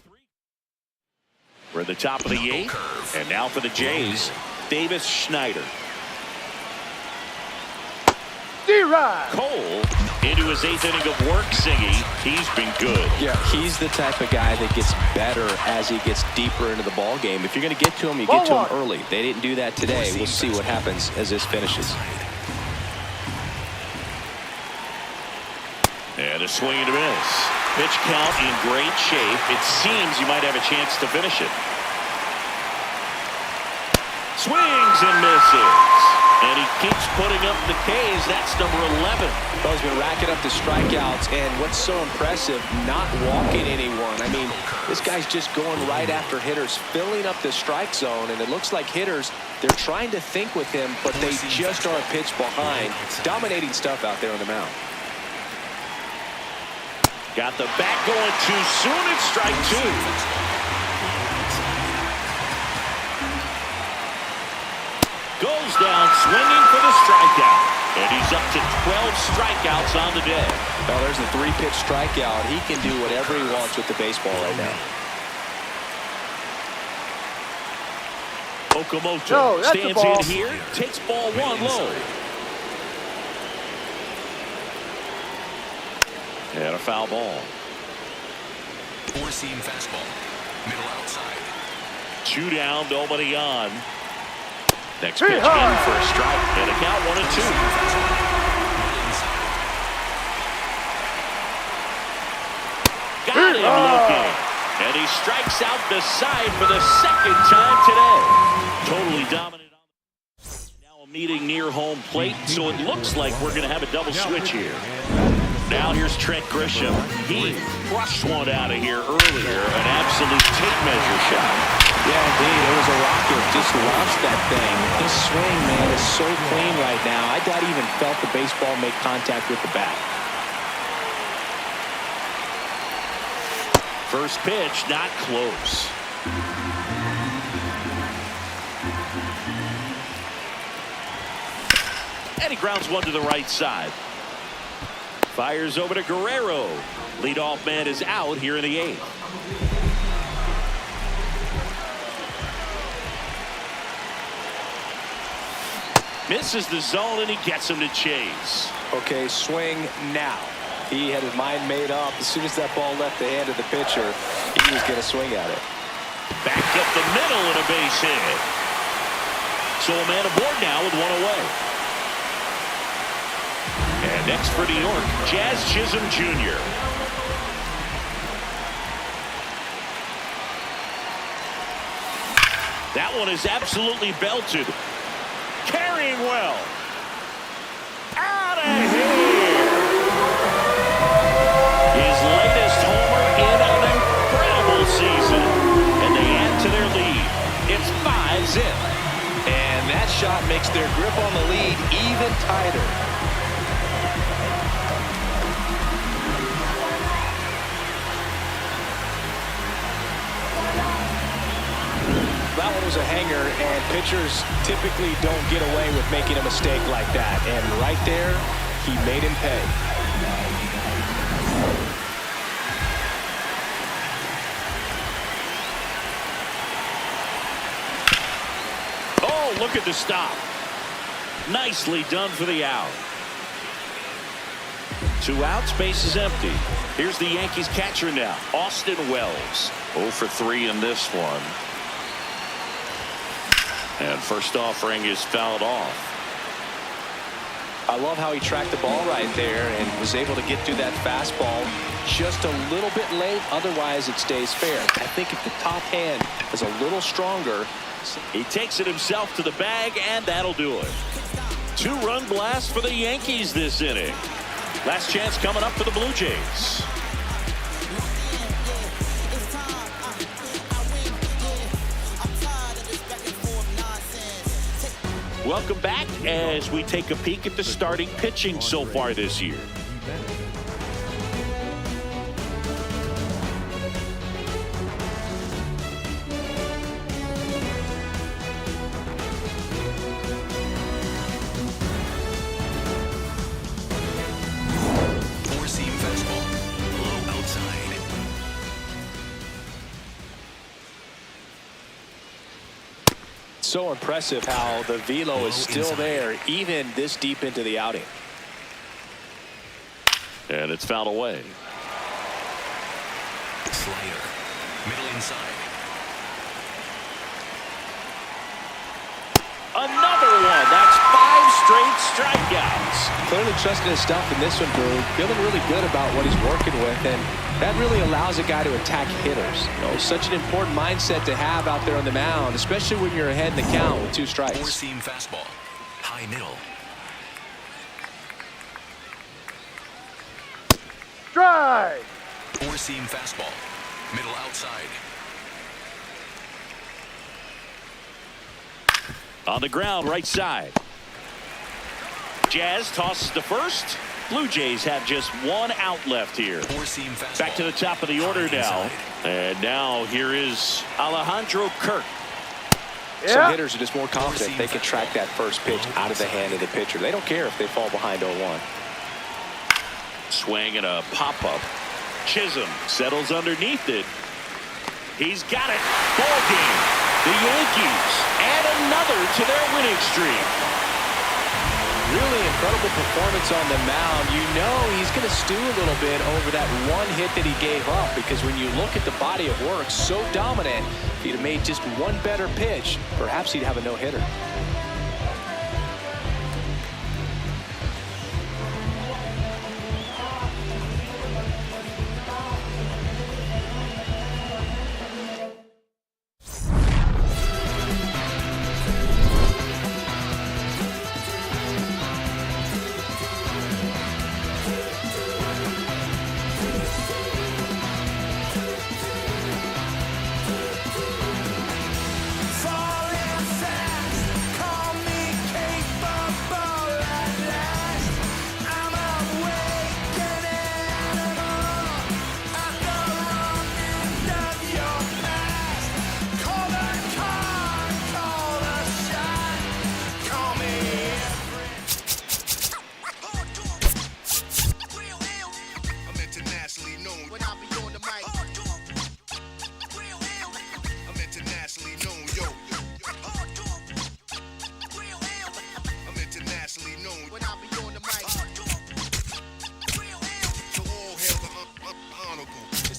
We're at the top of the 8th. And now for the Jays, Davis Schneider. Cole into his 8th inning of work singing. He's been good. Yeah, he's the type of guy that gets better as he gets deeper into the ball game. If you're going to get to him, you get to him early. They didn't do that today. We'll see what happens as this finishes. And a swing and a miss. Pitch count in great shape. It seems you might have a chance to finish it. Swings and misses. And he keeps putting up the Ks. That's number 11. Well, he's been racking up the strikeouts, and what's so impressive, not walking anyone. I mean, this guy's just going right after hitters, filling up the strike zone, and it looks like hitters, they're trying to think with him, but they just are a pitch behind. Dominating stuff out there on the mound. Got the bat going too soon. It's strike 2. Goes down swinging for the strikeout. And he's up to 12 strikeouts on the day. Well, there's the 3-pitch strikeout. He can do whatever he wants with the baseball right now. Okamoto stands in here, takes ball 1 low. And a foul ball. 4-seam fastball. Middle outside. 2 down, nobody on. Next pitch in for a strike. And a count 1-2. Got him looking. And he strikes out the side for the 2nd time today. Totally dominant. Now a meeting near home plate, so it looks like we're going to have a double switch here. Now here's Trent Grisham. He crushed one out of here earlier. An absolute tape measure shot. Yeah, indeed. It was a rocket. Just launched that thing. His swing, man, is so clean right now. I doubt he even felt the baseball make contact with the bat. First pitch, not close. And he grounds one to the right side. Fires over to Guerrero. Leadoff man is out here in the 8th. Misses the zone, and he gets him to chase. Okay, swing now. He had his mind made up. As soon as that ball left the hand of the pitcher, he was going to swing at it. Back up the middle and a base hit. So a man aboard now with one away. And next for New York, Jazz Chisholm Jr. That one is absolutely belted. Carrying well. Out of here. His latest homer in an incredible season. And they add to their lead. It's 5-zip. And that shot makes their grip on the lead even tighter. That one was a hanger, and pitchers typically don't get away with making a mistake like that. And right there, he made him pay. Oh, look at the stop. Nicely done for the out. 2 outs, base is empty. Here's the Yankees catcher now, Austin Wells. 0 for 3 in this one. And first offering is fouled off. I love how he tracked the ball right there and was able to get through that fastball just a little bit late. Otherwise, it stays fair. I think if the top hand is a little stronger. He takes it himself to the bag, and that'll do it. 2-run blast for the Yankees this inning. Last chance coming up for the Blue Jays. Welcome back as we take a peek at the starting pitching so far this year. Four-seam fastball, low outside. So impressive how the velo is still there even this deep into the outing. And it's fouled away. Slider, middle inside. Another one. That's 5 straight strikeouts. Clearly trusting his stuff in this one, Drew. Feeling really good about what he's working with, and that really allows a guy to attack hitters. You know, such an important mindset to have out there on the mound, especially when you're ahead in the count with 2 strikes. Four-seam fastball, high middle. Strike! Four-seam fastball, middle outside. On the ground, right side. Jazz tosses to first. Blue Jays have just 1 out left here. Four-seam fastball. Back to the top of the order now. And now here is Alejandro Kirk. Some hitters are just more confident they can track that first pitch out of the hand of the pitcher. They don't care if they fall behind 0-1. Swing and a pop-up. Chisholm settles underneath it. He's got it. Ball game. The Yankees add another to their winning streak. Really incredible performance on the mound. You know he's going to stew a little bit over that 1 hit that he gave up, because when you look at the body of work, so dominant, if he'd have made just 1 better pitch, perhaps he'd have a no-hitter.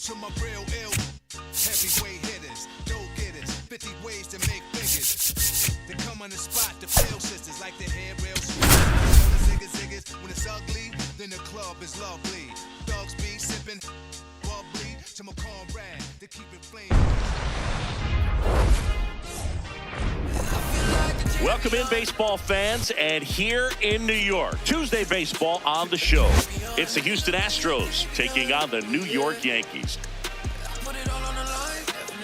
to my real ill heavyweight hitters, go-getters, 50 ways to make figures. They come on the spot to feel sisters like the hair real sweet. The ziggas, when it's ugly, then the club is lovely. Thugs be sipping bubbly to my comrade to keep it flaming. Welcome in, baseball fans, and here in New York, Tuesday baseball on the show. It's the Houston Astros taking on the New York Yankees.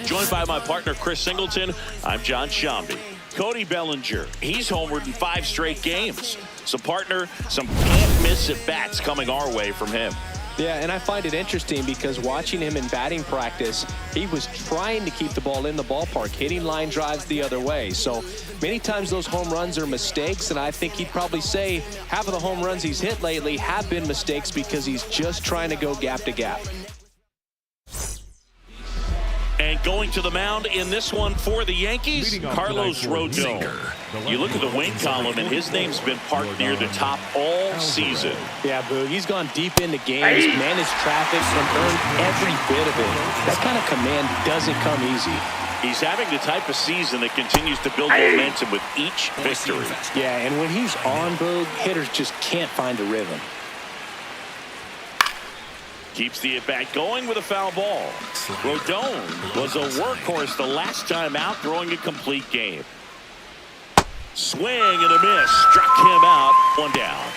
Joined by my partner, Chris Singleton, I'm John Shambi. Cody Bellinger, he's homered in 5 straight games. So, partner, some can't-miss at-bats coming our way from him. Yeah, and I find it interesting because watching him in batting practice, he was trying to keep the ball in the ballpark, hitting line drives the other way. So many times those home runs are mistakes, and I think he'd probably say half of the home runs he's hit lately have been mistakes because he's just trying to go gap to gap. And going to the mound in this one for the Yankees, Carlos Rodon. You look at the win column, and his name's been parked near the top all season. Yeah, Boog, he's gone deep into games, managed traffic, and earned every bit of it. That kind of command doesn't come easy. He's having the type of season that continues to build momentum with each victory. Yeah, and when he's on, Boog, hitters just can't find a rhythm. Keeps the at-bat going with a foul ball. Rodon was a workhorse the last time out, throwing a complete game. Swing and a miss. Struck him out. 1 down.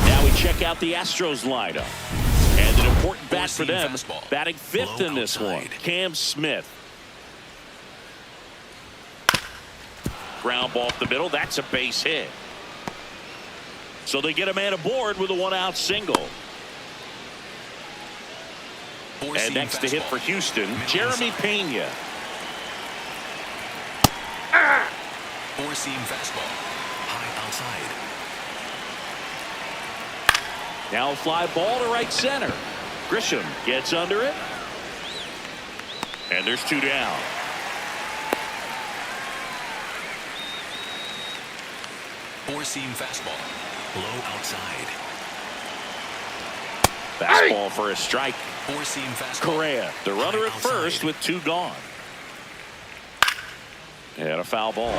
Now we check out the Astros lineup. And an important bat for them, batting 5th in this one, Cam Smith. Ground ball up the middle. That's a base hit. So they get a man aboard with a 1-out single. And next to hit for Houston, Jeremy Pena. Four-seam fastball. High outside. Now a fly ball to right center. Grisham gets under it. And there's 2 down. Four-seam fastball. Low outside. Fastball for a strike. Four-seam fastball. Correa, the runner at first with 2 gone. And a foul ball.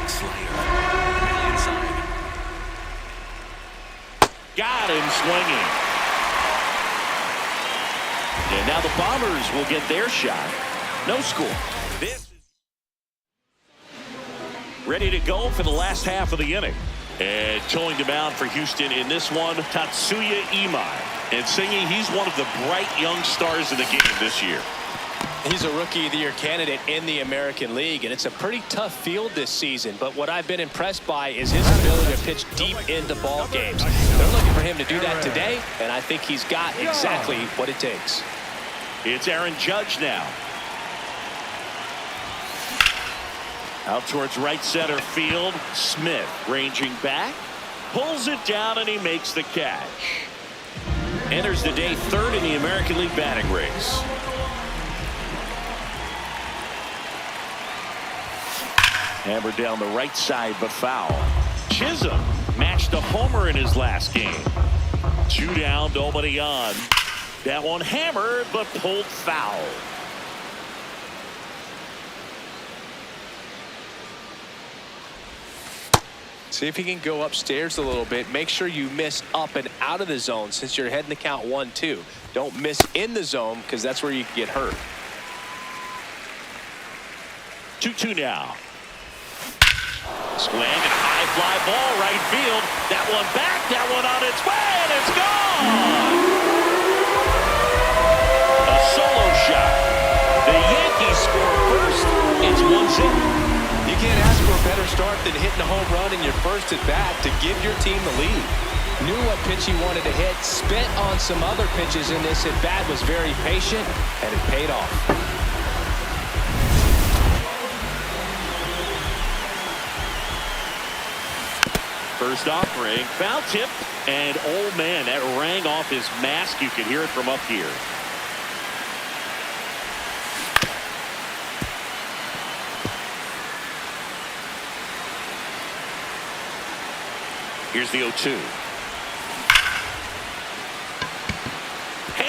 Slider. Middle inside. Got him swinging. And now the Bombers will get their shot. No score. This ready to go for the last half of the inning. And towing the mound for Houston in this one, Tatsuya Imai. And Singy, he's one of the bright young stars in the game this year. He's a Rookie of the Year candidate in the American League, and it's a pretty tough field this season. But what I've been impressed by is his ability to pitch deep into ball games. They're looking for him to do that today, and I think he's got exactly what it takes. It's Aaron Judge now. Out towards right center field. Smith ranging back. Pulls it down, and he makes the catch. Enters the day 3rd in the American League batting race. Hammered down the right side, but foul. Chisholm matched a homer in his last game. 2 down, nobody on. That one hammered, but pulled foul. See if he can go upstairs a little bit. Make sure you miss up and out of the zone since you're heading to count 1-2. Don't miss in the zone because that's where you can get hurt. 2-2 now. Swing and a high fly ball right field. That one back, that one on its way, and it's gone. A solo shot. The Yankees score first. It's 1-0. You can't ask for a better start than hitting a home run in your first at bat to give your team the lead. Knew what pitch he wanted to hit, spent on some other pitches in this at bat, was very patient, and it paid off. First offering, foul tip, and oh man, that rang off his mask. You could hear it from up here. Here's the 0-2.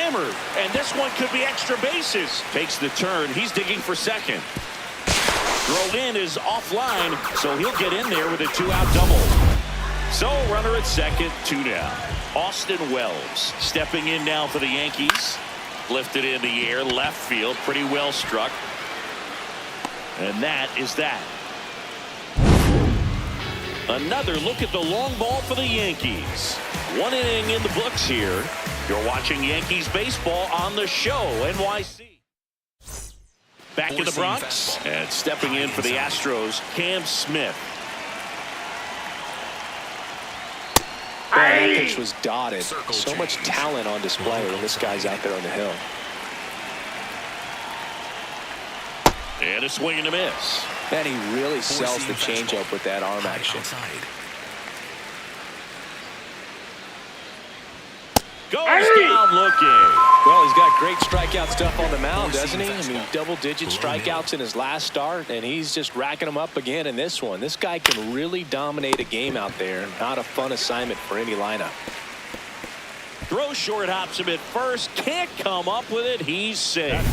hammered, and this one could be extra bases. Takes the turn. He's digging for second. Throw in is offline, so he'll get in there with a 2-out double. So runner at second, 2 down. Austin Wells stepping in now for the Yankees. Lifted in the air, left field, pretty well struck. And that is that. Another look at the long ball for the Yankees. 1 inning in the books here. You're watching Yankees baseball on the show, NYC. Back in the Bronx, and stepping in for the Astros, Cam Smith. That pitch was dotted. So much talent on display when this guy's out there on the hill. And a swing and a miss. Man, he really sells the changeup with that arm action. Goes down looking. Well, he's got great strikeout stuff on the mound, doesn't he? I mean, double-digit strikeouts in his last start, and he's just racking them up again in this one. This guy can really dominate a game out there. Not a fun assignment for any lineup. Throw short, hops him at first. Can't come up with it. He's safe.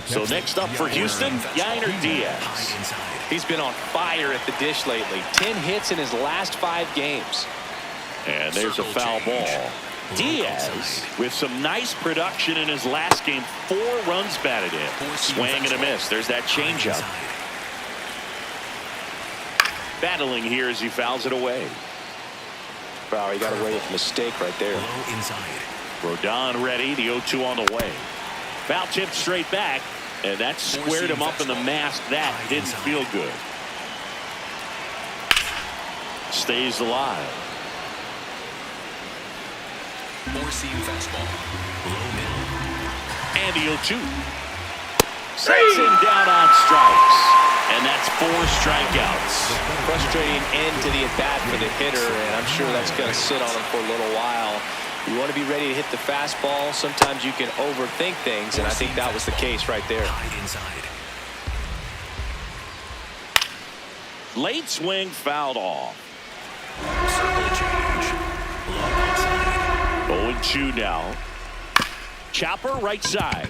So next up for Houston, Yainer Diaz. He's been on fire at the dish lately. 10 hits in his last 5 games. And there's a foul ball. Diaz with some nice production in his last game. 4 runs batted in. Swing and a miss. There's that changeup. Battling here as he fouls it away. Wow, he got away with a mistake right there. Rodon ready. The 0-2 on the way. Foul tip straight back. And that squared him up in the mask. That didn't feel good. Stays alive. 4-seam fastball. Low middle. And the 0-2. Sets him down on strikes. And that's 4 strikeouts. Frustrating end to the at-bat for the hitter, and I'm sure that's going to sit on him for a little while. You want to be ready to hit the fastball. Sometimes you can overthink things, and I think that was the case right there. Late swing fouled off. Circle change. Low outside. 0-2 now. Chopper right side.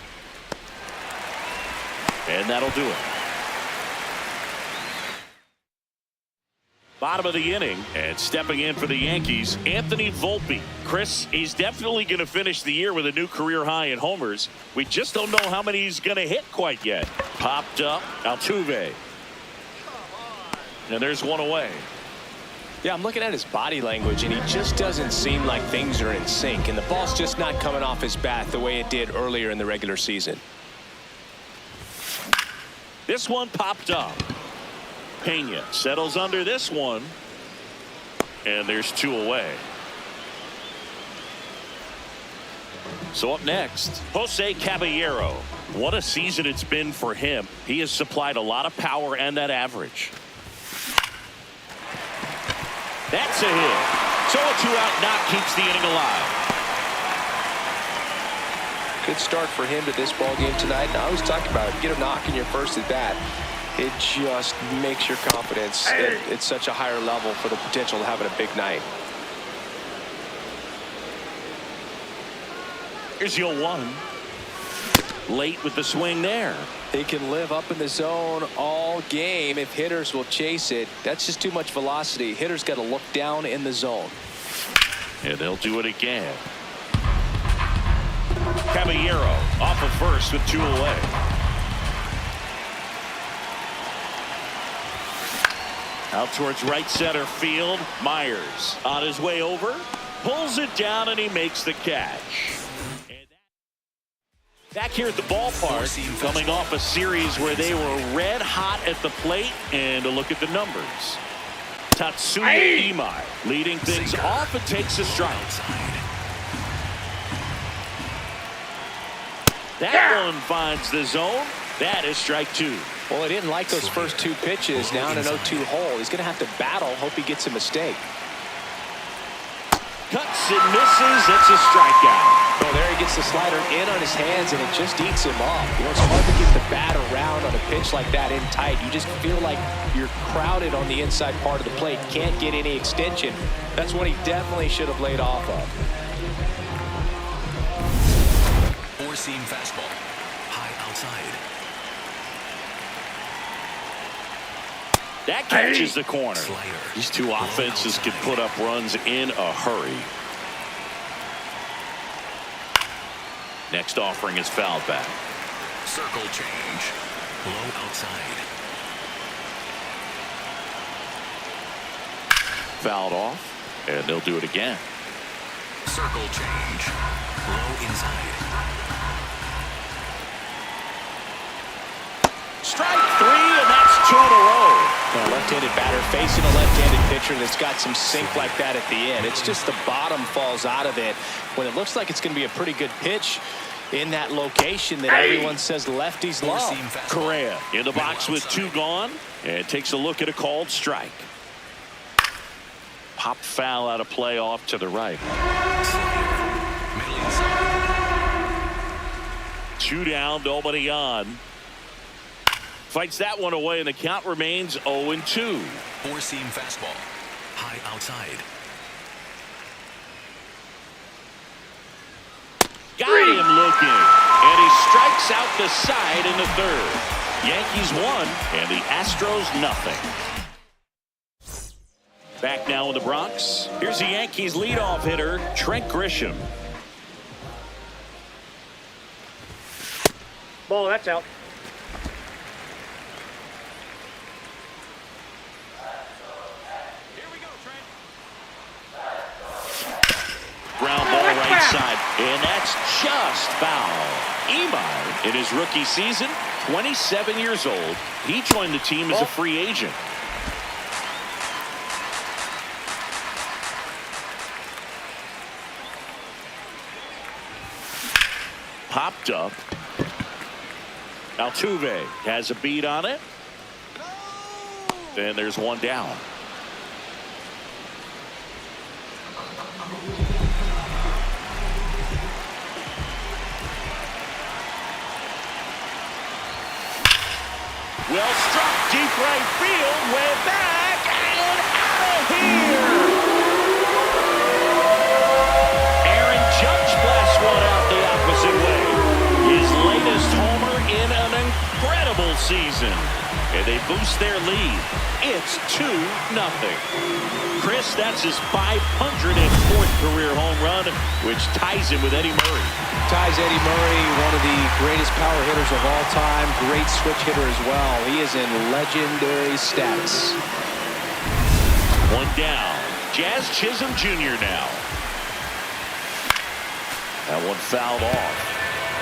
And that'll do it. Bottom of the inning, and stepping in for the Yankees, Anthony Volpe. Chris, he's definitely going to finish the year with a new career high in homers. We just don't know how many he's going to hit quite yet. Popped up, Altuve. And there's one away. Yeah, I'm looking at his body language, and he just doesn't seem like things are in sync, and the ball's just not coming off his bat the way it did earlier in the regular season. This one popped up. Pena settles under this one, and there's 2 away. So up next, Jose Caballero. What a season it's been for him. He has supplied a lot of power and that average. That's a hit. So a 2-out knock keeps the inning alive. Good start for him to this ball game tonight. And I always talk about it. Get a knock in your first at bat. It just makes your confidence at such a higher level for the potential of having a big night. Here's the 0-1. Late with the swing there. He can live up in the zone all game if hitters will chase it. That's just too much velocity. Hitters got to look down in the zone. And they'll do it again. Caballero off of first with 2 away. Out towards right center field. Myers on his way over. Pulls it down and he makes the catch. Back here at the ballpark, coming off a series where they were red hot at the plate, and a look at the numbers. Tatsuya Imai leading things off and takes a strike. That one finds the zone. That is strike 2. Well, he didn't like those first 2 pitches. Now in an 0-2 hole. He's going to have to battle. Hope he gets a mistake. Cuts and misses. It's a strikeout. Oh, there he gets the slider in on his hands, and it just eats him up. You know, it's hard to get the bat around on a pitch like that in tight. You just feel like you're crowded on the inside part of the plate. Can't get any extension. That's what he definitely should have laid off of. Four-seam fastball. High outside. That catches the corner. These two offenses can put up runs in a hurry. Next offering is fouled back. Circle change. Low outside. Fouled off, and they'll do it again. Circle change. Low inside. Strike three, and that's 2 in a row. A left-handed batter facing a left-handed pitcher that's got some sink like that at the end. It's just the bottom falls out of it when it looks like it's going to be a pretty good pitch in that location that everyone says lefties love. Correa in the box with 2 gone, and takes a look at a called strike. Pop foul out of play off to the right. 2 down, nobody on. Fights that one away, and the count remains 0-2. Four-seam fastball. High outside. Got him looking, and he strikes out the side in the 3rd. Yankees 1, and the Astros nothing. Back now in the Bronx. Here's the Yankees leadoff hitter, Trent Grisham. Ball, that's out. Ground ball right side, and that's just foul. Imai, in his rookie season, 27 years old. He joined the team as a free agent. Popped up. Altuve has a beat on it. And there's 1 down. Well struck, deep right field, way back, and out of here. Aaron Judge blasts one out the opposite way. His latest homer in an incredible season. And they boost their lead. It's 2-0. Chris, that's his 504th career home run, which ties him with Eddie Murray. Ties Eddie Murray, one of the greatest power hitters of all time. Great switch hitter as well. He is in legendary status. 1 down. Jazz Chisholm Jr. now. That one fouled off.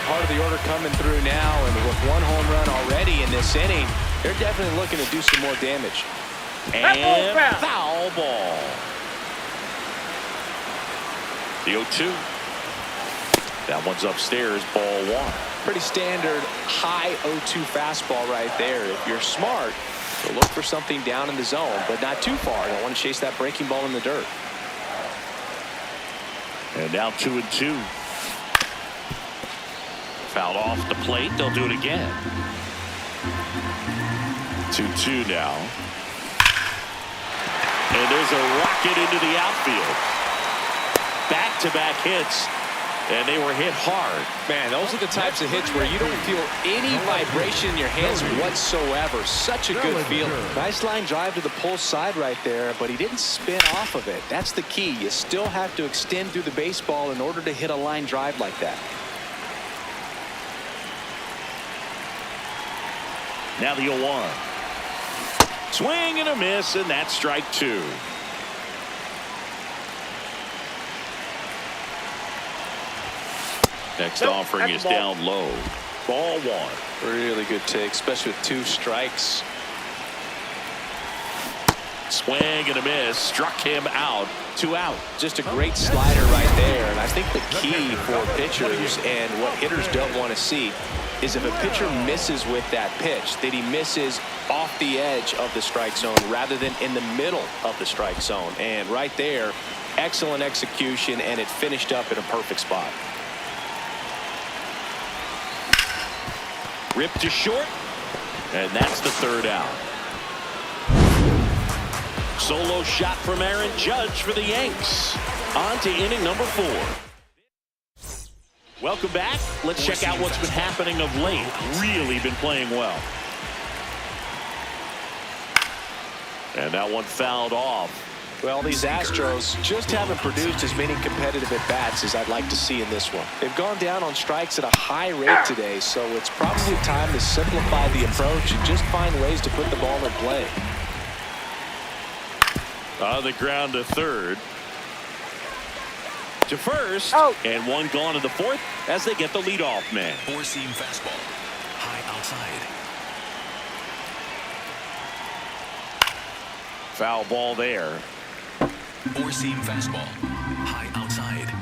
Part of the order coming through now, and with 1 home run already in this inning, they're definitely looking to do some more damage. And foul ball. The 0-2. That one's upstairs, ball 1. Pretty standard high 0-2 fastball right there. If you're smart, you'll look for something down in the zone, but not too far. Don't want to chase that breaking ball in the dirt. And now 2-2. Fouled off the plate. They'll do it again. 2-2 now. And there's a rocket into the outfield. Back-to-back hits. And they were hit hard. Man, those are the types of hits where you don't feel any vibration in your hands whatsoever. Such a good feeling. Nice line drive to the pull side right there, but he didn't spin off of it. That's the key. You still have to extend through the baseball in order to hit a line drive like that. Now the 0-1. Swing and a miss, and that's strike 2. Next offering is down low. Ball 1. Really good take, especially with 2 strikes. Swing and a miss. Struck him out. 2 out. Just a great slider right there. And I think the key for pitchers and what hitters don't want to see is if a pitcher misses with that pitch, that he misses off the edge of the strike zone rather than in the middle of the strike zone. And right there, excellent execution, and it finished up in a perfect spot. Ripped to short, and that's the 3rd out. Solo shot from Aaron Judge for the Yanks. On to inning number 4. Welcome back. Let's check out what's been happening of late. Really been playing well. And that one fouled off. Well, these Astros just haven't produced as many competitive at-bats as I'd like to see in this one. They've gone down on strikes at a high rate today, so it's probably time to simplify the approach and just find ways to put the ball in play. On the ground to third. To first. And one gone in the fourth as they get the leadoff man. Four-seam fastball. High outside. Foul ball there. Four-seam fastball. High outside.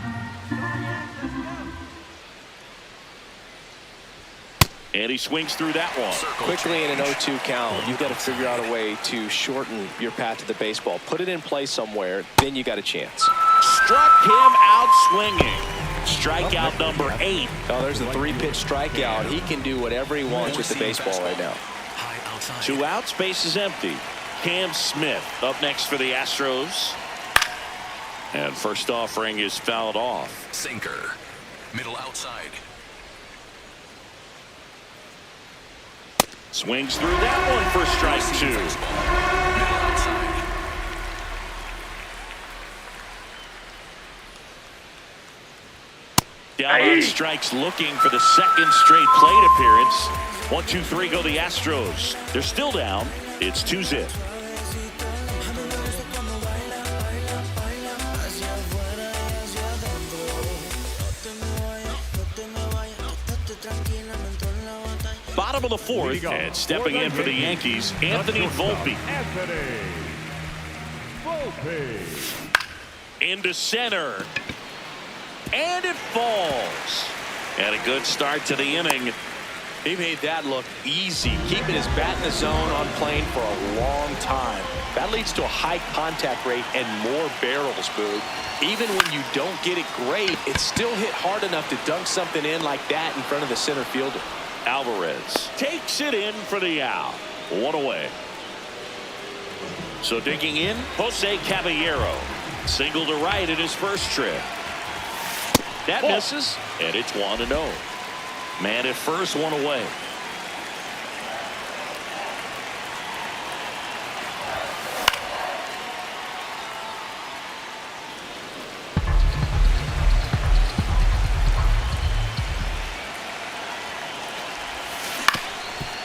And he swings through that one. Quickly in an 0-2 count, you've got to figure out a way to shorten your path to the baseball. Put it in play somewhere, then you got a chance. Struck him out swinging. Strikeout number 8. Oh, there's the 3-pitch strikeout. He can do whatever he wants with the baseball right now. 2 outs, base is empty. Cam Smith up next for the Astros. And first offering is fouled off. Sinker. Middle outside. Swings through that one for strike 2. Down on strikes, looking for the second straight plate appearance. 1, 2, 3 go the Astros. They're still down. It's 2-0. Bottom of the fourth, and stepping in for the Yankees, Anthony Volpe. Into center. And it falls. And a good start to the inning. He made that look easy, keeping his bat in the zone on plane for a long time. That leads to a high contact rate and more barrels, Boog. Even when you don't get it great, it's still hit hard enough to dunk something in like that in front of the center fielder. Alvarez takes it in for the out. 1 away. So digging in, Jose Caballero. Single to right in his first trip. That misses, and it's 1-0. Man at first, 1 away.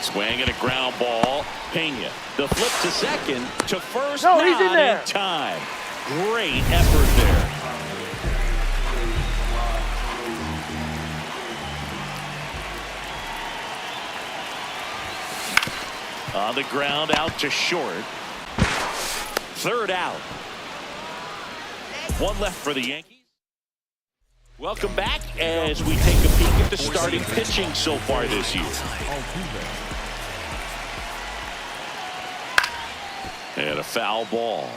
Swing and a ground ball. Pena. The flip to second. To first. No, he's in there. In time. Great effort there. On the ground, out to short. Third out. 1 left for the Yankees. Welcome back as we take a peek at the starting pitching so far this year. And a foul ball.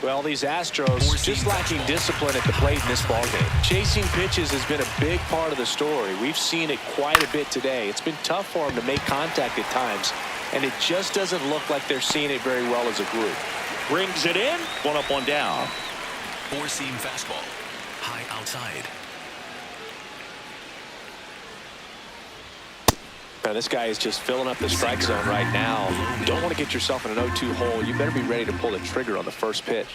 Well, these Astros just lacking discipline at the plate in this ballgame. Chasing pitches has been a big part of the story. We've seen it quite a bit today. It's been tough for them to make contact at times, and it just doesn't look like they're seeing it very well as a group. Brings it in. 1 up, 1 down. Four-seam fastball. High outside. Now, this guy is just filling up the strike zone right now. You don't want to get yourself in an 0-2 hole. You better be ready to pull the trigger on the first pitch.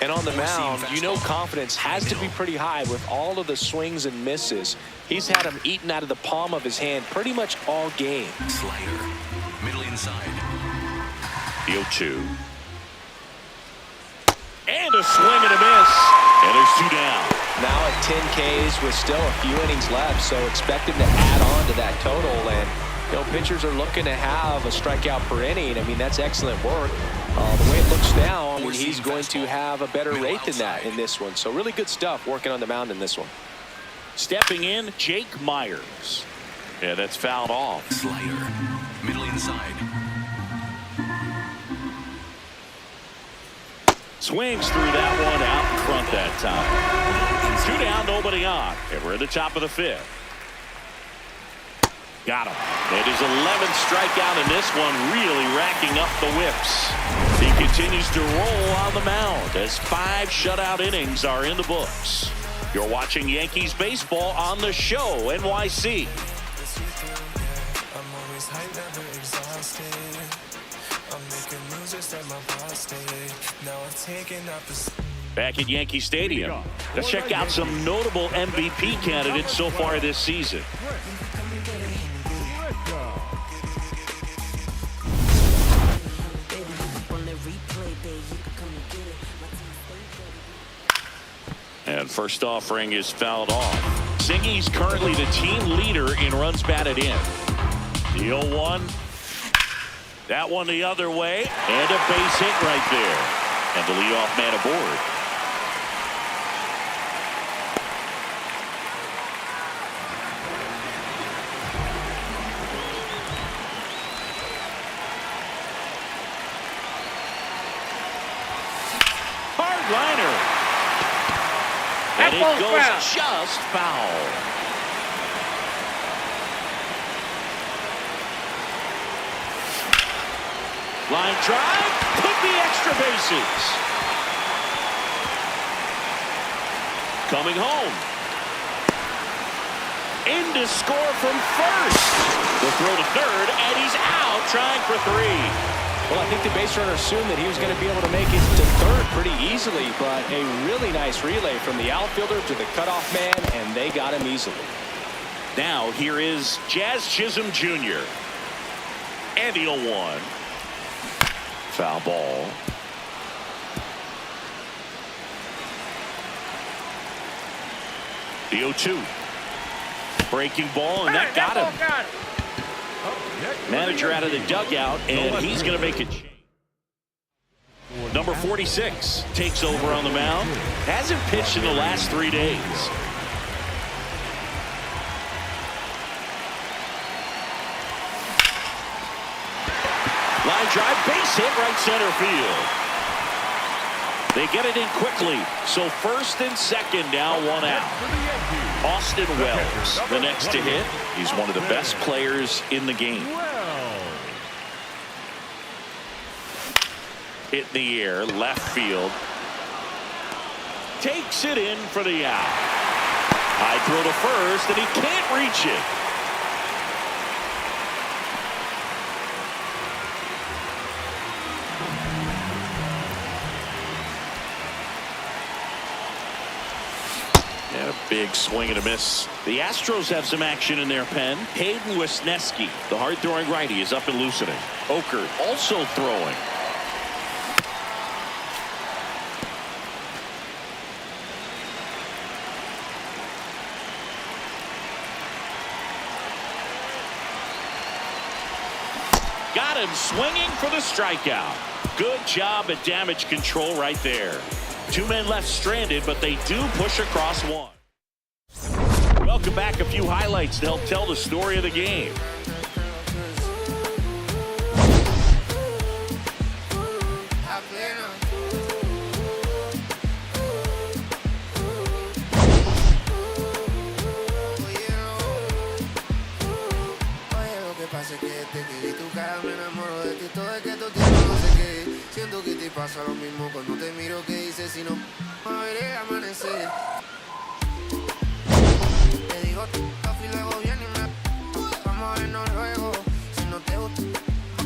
And on the mound, you know confidence has to be pretty high with all of the swings and misses. He's had them eaten out of the palm of his hand pretty much all game. Slider. Middle inside. The 0-2. And a swing and a miss. And there's 2 down. Now at 10 Ks with still a few innings left, so expect him to add on to that total. And, you know, pitchers are looking to have a strikeout per inning. I mean, that's excellent work. The way it looks now, I mean, he's going to have a better rate than that in this one. So really good stuff working on the mound in this one. Stepping in, Jake Myers. Yeah, that's fouled off. Slider. Middle inside. Swings through that one out in front that time. 2 down, nobody on. And we're at the top of the 5th. Got him. And his 11th strikeout in this one, really racking up the whips. He continues to roll on the mound as 5 shutout innings are in the books. You're watching Yankees baseball on the show, NYC. Back at Yankee Stadium, let's check out some notable MVP candidates so far this season. And first offering is fouled off. Singy's currently the team leader in runs batted in. The 0-1. That one the other way. And a base hit right there. And the leadoff man aboard. Hard liner. And it goes just foul. Line drive, could be extra bases. Coming home. In to score from first. The throw to third, and he's out trying for 3. Well, I think the base runner assumed that he was going to be able to make it to third pretty easily, but a really nice relay from the outfielder to the cutoff man, and they got him easily. Now here is Jazz Chisholm Jr. And the 0-1. Foul ball. The 0-2. Breaking ball, and that got him. Manager out of the dugout, and he's going to make it. Number 46 takes over on the mound. Hasn't pitched in the last 3 days. Line drive, base hit, right center field. They get it in quickly. So first and second, now 1 out. Austin Wells, the next to hit. He's one of the best players in the game. Hit in the air, left field. Takes it in for the out. High throw to first, and he can't reach it. And a big swing and a miss. The Astros have some action in their pen. Hayden Wesneski, the hard-throwing righty, is up and loosening. Oker also throwing. Got him swinging for the strikeout. Good job at damage control right there. 2 men left stranded, but they do push across 1. Welcome back. A few highlights to help tell the story of the game. Pasa lo mismo cuando te miro que dices si no a ver el amanecer. Te digo y luego viene y me vamos a vernos luego. Si no te gusta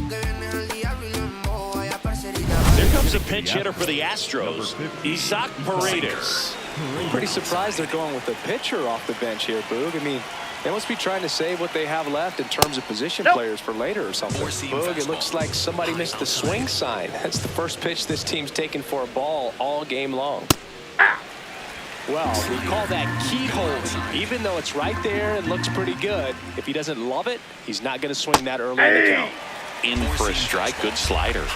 que vienes al diablo y lo embobo vaya parcerita. There comes a pinch hitter for the Astros, Isaac Paredes. I'm pretty surprised they're going with the pitcher off the bench here, Boog. I mean, they must be trying to save what they have left in terms of position players for later or something. Boog, it looks like somebody missed the swing sign. That's the first pitch this team's taken for a ball all game long. Well, we call that keyhole. Even though it's right there, it looks pretty good. If he doesn't love it, he's not going to swing that early in the count. In for a strike, good slider.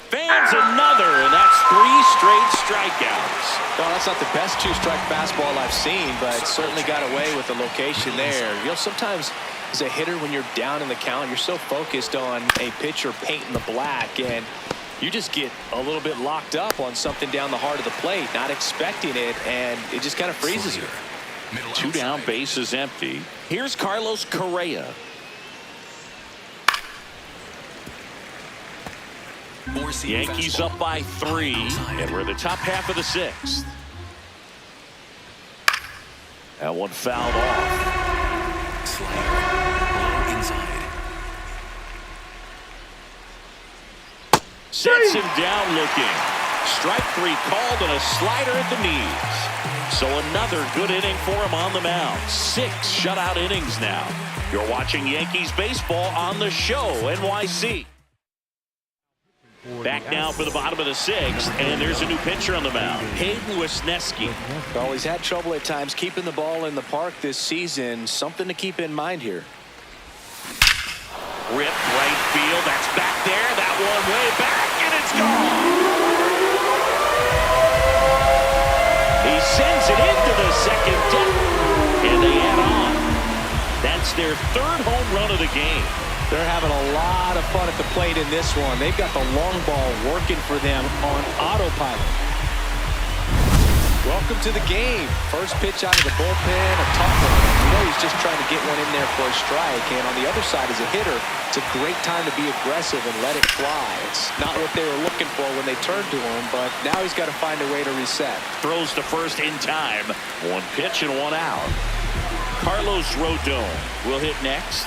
Fans another, and that's 3 straight strikeouts. Well, that's not the best 2-strike fastball I've seen, but certainly got away with the location there. You know, sometimes as a hitter, when you're down in the count, you're so focused on a pitcher painting the black, and you just get a little bit locked up on something down the heart of the plate, not expecting it, and it just kind of freezes you. Two down, base is empty. Here's Carlos Correa. Yankees up by 3, and we're in the top half of the 6th. That one fouled off. Slider, low inside. Sets him down looking. Strike 3 called and a slider at the knees. So another good inning for him on the mound. 6 shutout innings now. You're watching Yankees baseball on the show, NYC. Back now for the bottom of the 6th, and there's a new pitcher on the mound, Hayden Wesneski. Well, he's had trouble at times keeping the ball in the park this season. Something to keep in mind here. Rip right field. That's back there. That one way back, and it's gone. He sends it into the second deck, and they add on. That's their 3rd home run of the game. They're having a lot of fun at the plate in this one. They've got the long ball working for them on autopilot. Welcome to the game. First pitch out of the bullpen, a tough one. You know he's just trying to get one in there for a strike. And on the other side, as a hitter, it's a great time to be aggressive and let it fly. It's not what they were looking for when they turned to him, but now he's got to find a way to reset. Throws to first in time. 1 pitch and 1 out. Carlos Rodon will hit next.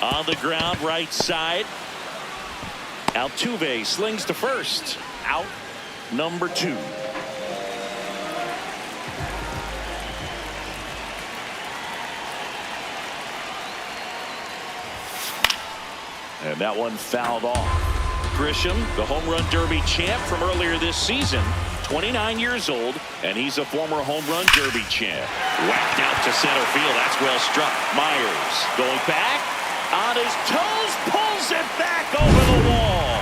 On the ground, right side. Altuve slings to first. Out number 2. And that one fouled off. Grisham, the home run derby champ from earlier this season, 29 years old, and he's a former home run derby champ. Whacked out to center field. That's well struck. Myers going back. On his toes, pulls it back over the wall.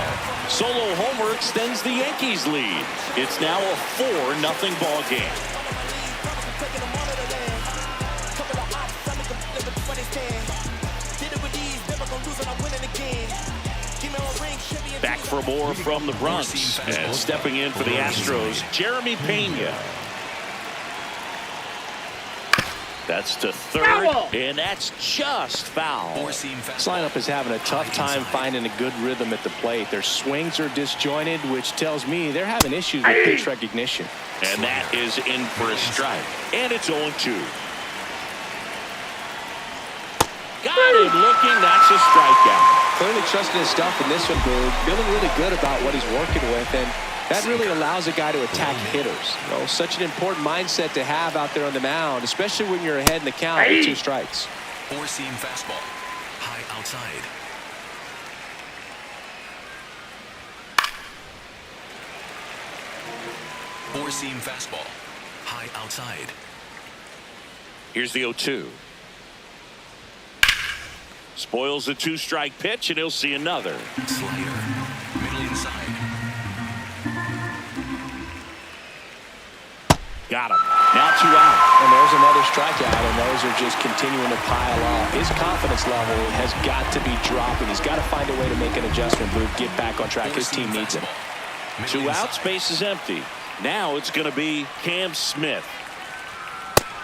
Solo homer extends the Yankees lead. It's now a 4-0 ball game. Back for more from the Bronx, and stepping in for the Astros, Jeremy Pena. That's to 3rd, and that's just foul. This lineup is having a tough time finding a good rhythm at the plate. Their swings are disjointed, which tells me they're having issues with pitch recognition. And that is in for a strike. And it's 0-2. Got him looking. That's a strikeout. Clearly trusting his stuff in this one, Boog. Feeling really good about what he's working with, and that really allows a guy to attack hitters. You know, such an important mindset to have out there on the mound, especially when you're ahead in the count with 2 strikes. 4-seam fastball. High outside. Four-seam fastball. High outside. Here's the 0-2. Spoils the 2-strike pitch, and he'll see another. Slider. Middle inside. Got him. Now 2 out. And there's another strikeout, and those are just continuing to pile up. His confidence level has got to be dropping. He's got to find a way to make an adjustment, Boog, get back on track. His team needs him. 2 outs, base is empty. Now it's going to be Cam Smith.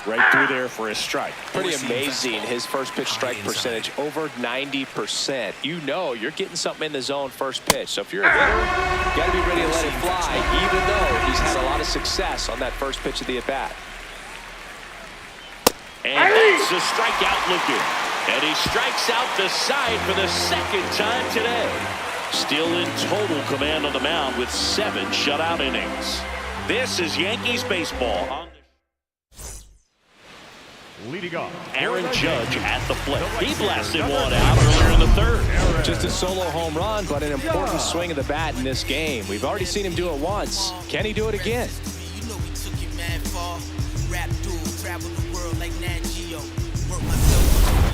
Right through there for a strike. Pretty amazing, his first pitch strike percentage, over 90%. You know you're getting something in the zone first pitch. So if you're a hitter, you got to be ready to let it fly, even though he's had a lot of success on that first pitch of the at-bat. And that's a strikeout looking. And he strikes out the side for the 2nd time today. Still in total command on the mound with 7 shutout innings. This is Yankees baseball. Leading off, Aaron Judge at the plate. He blasted one out earlier in the 3rd. Just a solo home run, but an important swing of the bat in this game. We've already seen him do it once. Can he do it again? You know we took it mad far. Rap dude, travel the world like Nat Geo. Work myself.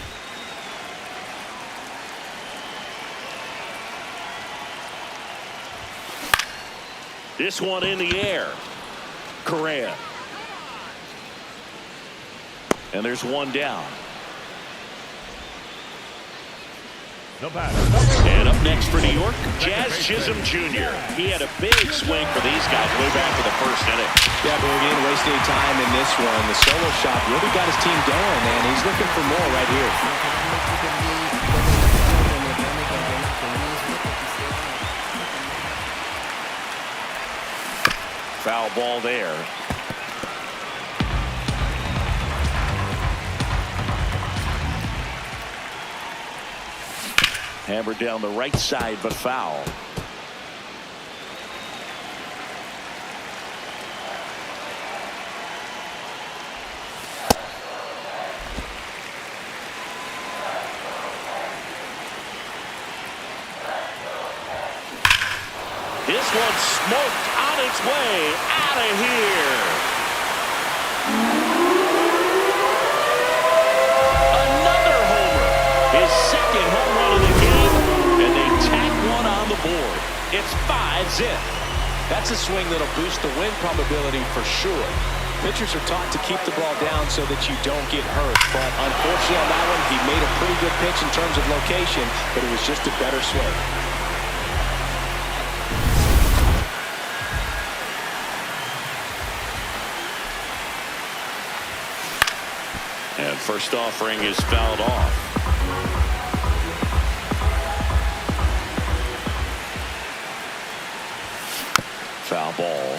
This one in the air. Correa. And there's 1 down. The batter. And up next for New York, Jazz Chisholm Jr. He had a big swing for these guys way back in the first inning. Yeah, but he didn't waste any time in this one. The solo shot really got his team going, and he's looking for more right here. Foul ball there. Hammered down the right side, but foul. This one's smoked on its way out of here. Another homer. His second home run of the game, and they tack one on the board. It's 5-zip. That's a swing that'll boost the win probability for sure. Pitchers are taught to keep the ball down so that you don't get hurt. But unfortunately on that one, he made a pretty good pitch in terms of location, but it was just a better swing. And first offering is fouled off. Foul ball.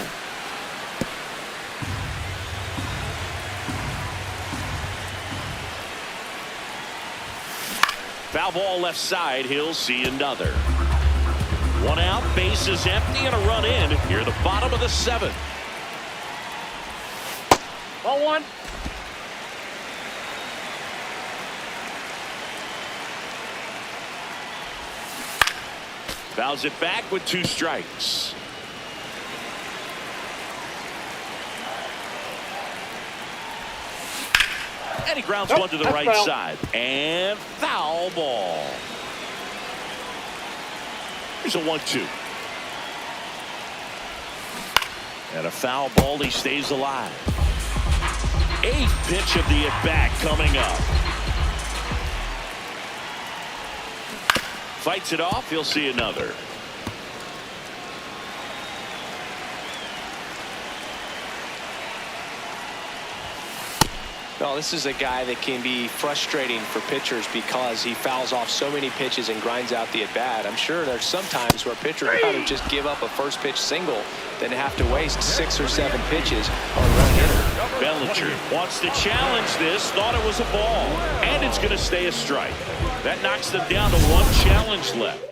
Foul ball left side. He'll see another. One out, base is empty, and a run in here at the bottom of the 7th. Ball one. Fouls it back with 2 strikes. And he grounds one to the right side. And foul ball. Here's a 1-2. And a foul ball. He stays alive. 8th pitch of the at-bat coming up. Fights it off. He'll see another. Well, this is a guy that can be frustrating for pitchers because he fouls off so many pitches and grinds out the at-bat. I'm sure there's some times where pitchers would rather just give up a first pitch single than have to waste 6 or 7 pitches on a run hitter. Bellinger wants to challenge this, thought it was a ball, and it's going to stay a strike. That knocks them down to 1 challenge left.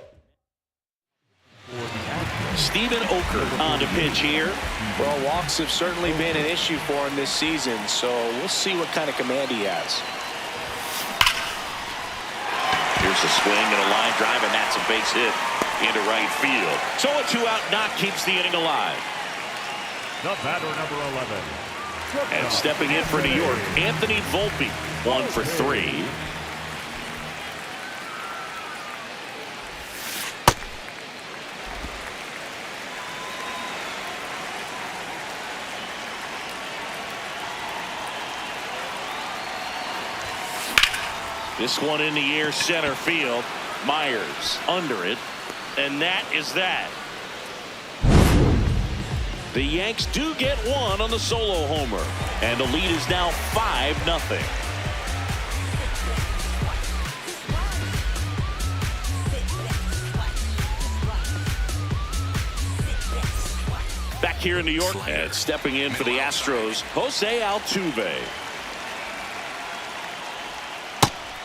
Steven Oker on to pitch here. Well, walks have certainly been an issue for him this season, so we'll see what kind of command he has. Here's a swing and a line drive, and that's a base hit into right field. So a 2-out knock keeps the inning alive. The batter, number 11. And stepping in for New York, Anthony Volpe, 1 for 3. This one in the air, center field. Myers under it, and that is that. The Yanks do get one on the solo homer, and the lead is now 5-0. Back here in New York, and stepping in for the Astros, Jose Altuve.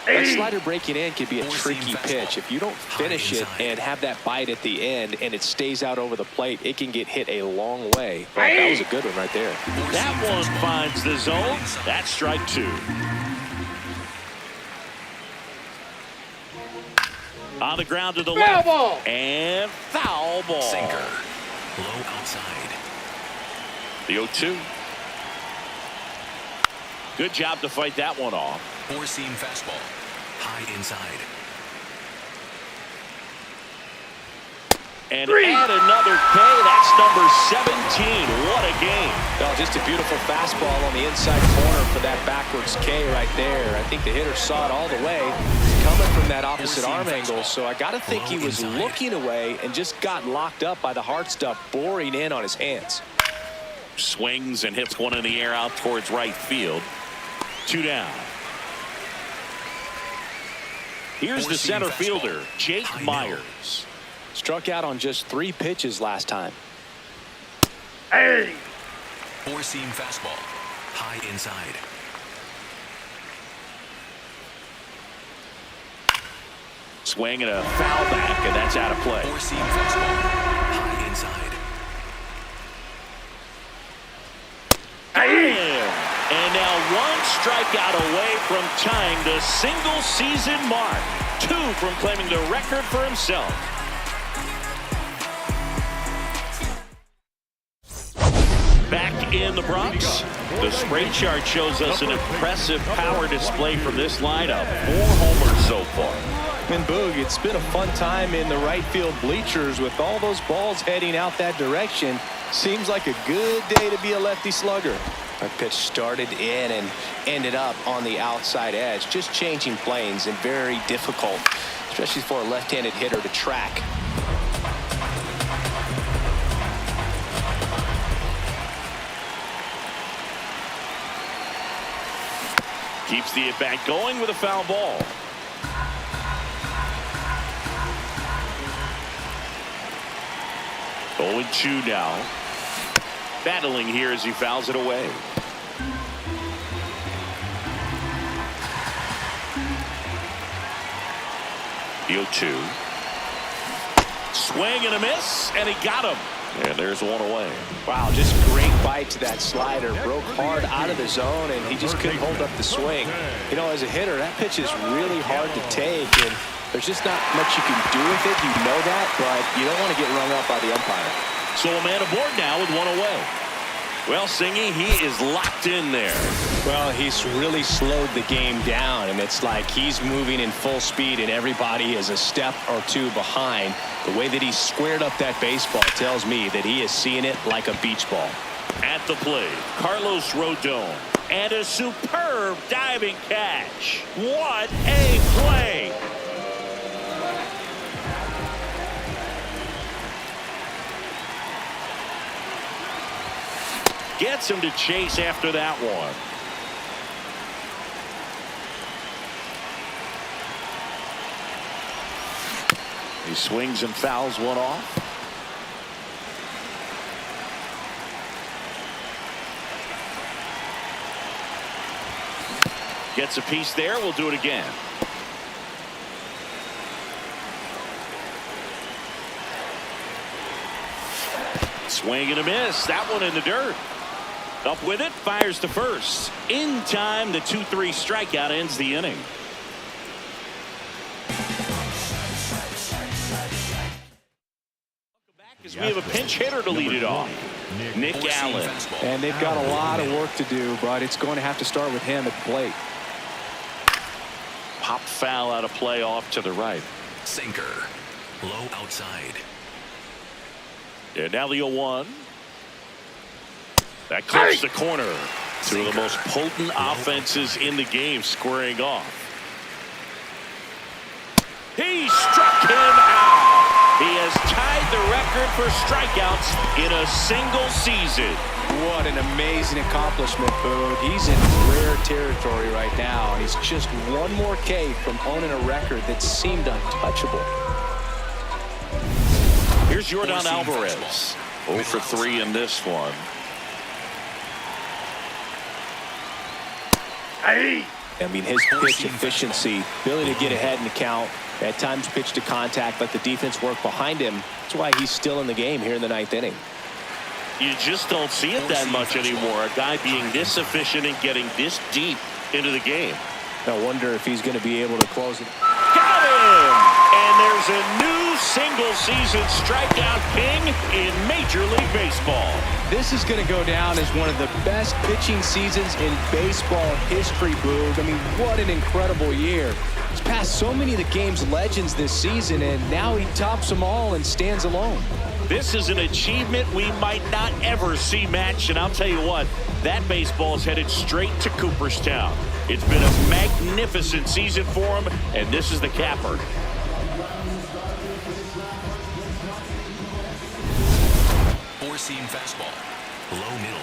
That slider breaking in can be a tricky pitch. If you don't finish it and have that bite at the end and it stays out over the plate, it can get hit a long way. But that was a good one right there. That one finds the zone. That's strike 2. On the ground to the left. Ball. And foul ball. Sinker. Low outside. The 0-2. Good job to fight that one off. 4-seam fastball. High inside. And add another K. That's number 17. What a game. Oh, just a beautiful fastball on the inside corner for that backwards K right there. I think the hitter saw it all the way. Coming from that opposite arm angle, so I got to think he was looking away and just got locked up by the hard stuff boring in on his hands. Swings and hits one in the air out towards right field. 2 down. Here's the center fielder, Jake Myers. Struck out on just 3 pitches last time. Hey! 4-seam fastball. High inside. Swing and a foul back, and that's out of play. 4-seam fastball. High inside. And now 1 strikeout away from tying the single season mark. 2 from claiming the record for himself. Back in the Bronx, the spray chart shows us an impressive power display from this lineup. 4 homers so far. And Boog, it's been a fun time in the right field bleachers with all those balls heading out that direction. Seems like a good day to be a lefty slugger. That pitch started in and ended up on the outside edge, just changing planes and very difficult, especially for a left-handed hitter to track. Keeps the at-bat going with a foul ball. Oh, 0-2 now. Battling here as he fouls it away. The 0-2. Swing and a miss, and he got him. And there's 1 away. Wow, just great bite to that slider. Broke hard out of the zone, and he just couldn't hold up the swing. You know, as a hitter, that pitch is really hard to take, and there's just not much you can do with it. You know that, but you don't want to get rung up by the umpire. So a man aboard now with 1 away. Well, Singy, he is locked in there. Well, he's really slowed the game down, and it's like he's moving in full speed, and everybody is a step or 2 behind. The way that he squared up that baseball tells me that he is seeing it like a beach ball. At the plate, Carlos Rodon. And a superb diving catch. What a play! Gets him to chase after that one. He swings and fouls 1 off. Gets a piece there. We'll do it again. Swing and a miss. That one in the dirt. Up with it, fires to first. In time, the 2-3 strikeout ends the inning. As we have a pinch hitter to lead it off. Nick Allen. And they've got a lot of work to do, but it's going to have to start with him at the plate. Pop foul out of play off to the right. Sinker. Low outside. And now the 0-1. That clips the corner. 2 of the most potent offenses in the game squaring off. He struck him out. He has tied the record for strikeouts in a single season. What an amazing accomplishment, Boog. He's in rare territory right now. He's just 1 more K from owning a record that seemed untouchable. Here's Yordan Alvarez. 0 for 3 in this one. I mean, his pitch efficiency, ability to get ahead in the count, at times pitch to contact, let the defense work behind him. That's why he's still in the game here in the 9th inning. You just don't see it that much anymore. A guy being this efficient and getting this deep into the game. I wonder if he's going to be able to close it. Got him! And there's a new single-season strikeout king in Major League Baseball. This is going to go down as one of the best pitching seasons in baseball history, Boog. I mean, what an incredible year. He's passed so many of the game's legends this season, and now he tops them all and stands alone. This is an achievement we might not ever see matched, and I'll tell you what, that baseball is headed straight to Cooperstown. It's been a magnificent season for him, and this is the capper. Four-seam fastball, low middle.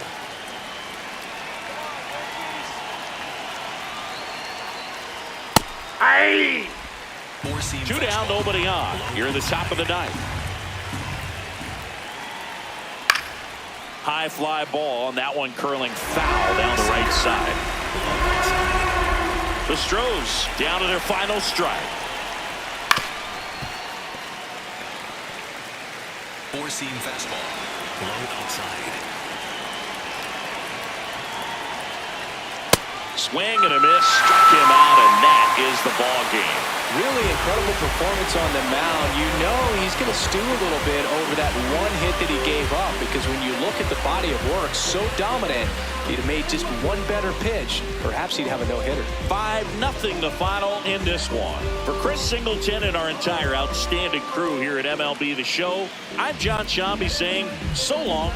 Hey! Four-seam 2 down, nobody on. Here in the top of the ninth. High fly ball, and that one curling foul down the right side. The Stros down to their final strike. Four-seam fastball, low outside. Swing and a miss, struck him out, and that is the ball game. Really incredible performance on the mound. You know he's going to stew a little bit over that one hit that he gave up, because when you look at the body of work, so dominant, he'd have made just one better pitch. Perhaps he'd have a no-hitter. 5-0 the final in this one. For Chris Singleton and our entire outstanding crew here at MLB The Show, I'm John Shambi saying so long.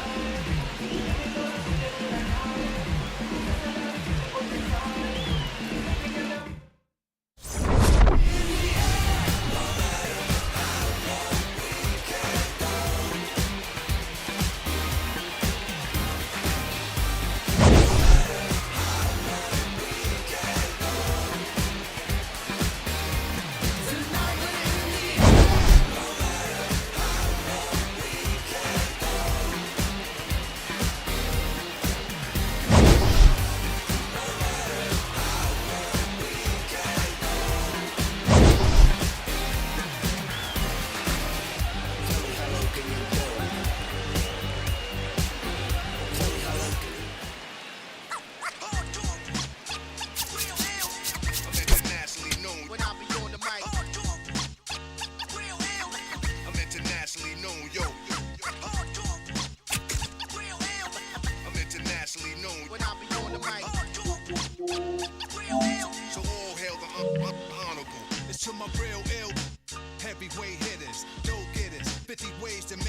To my real ill heavyweight hitters, go getters, 50 ways to make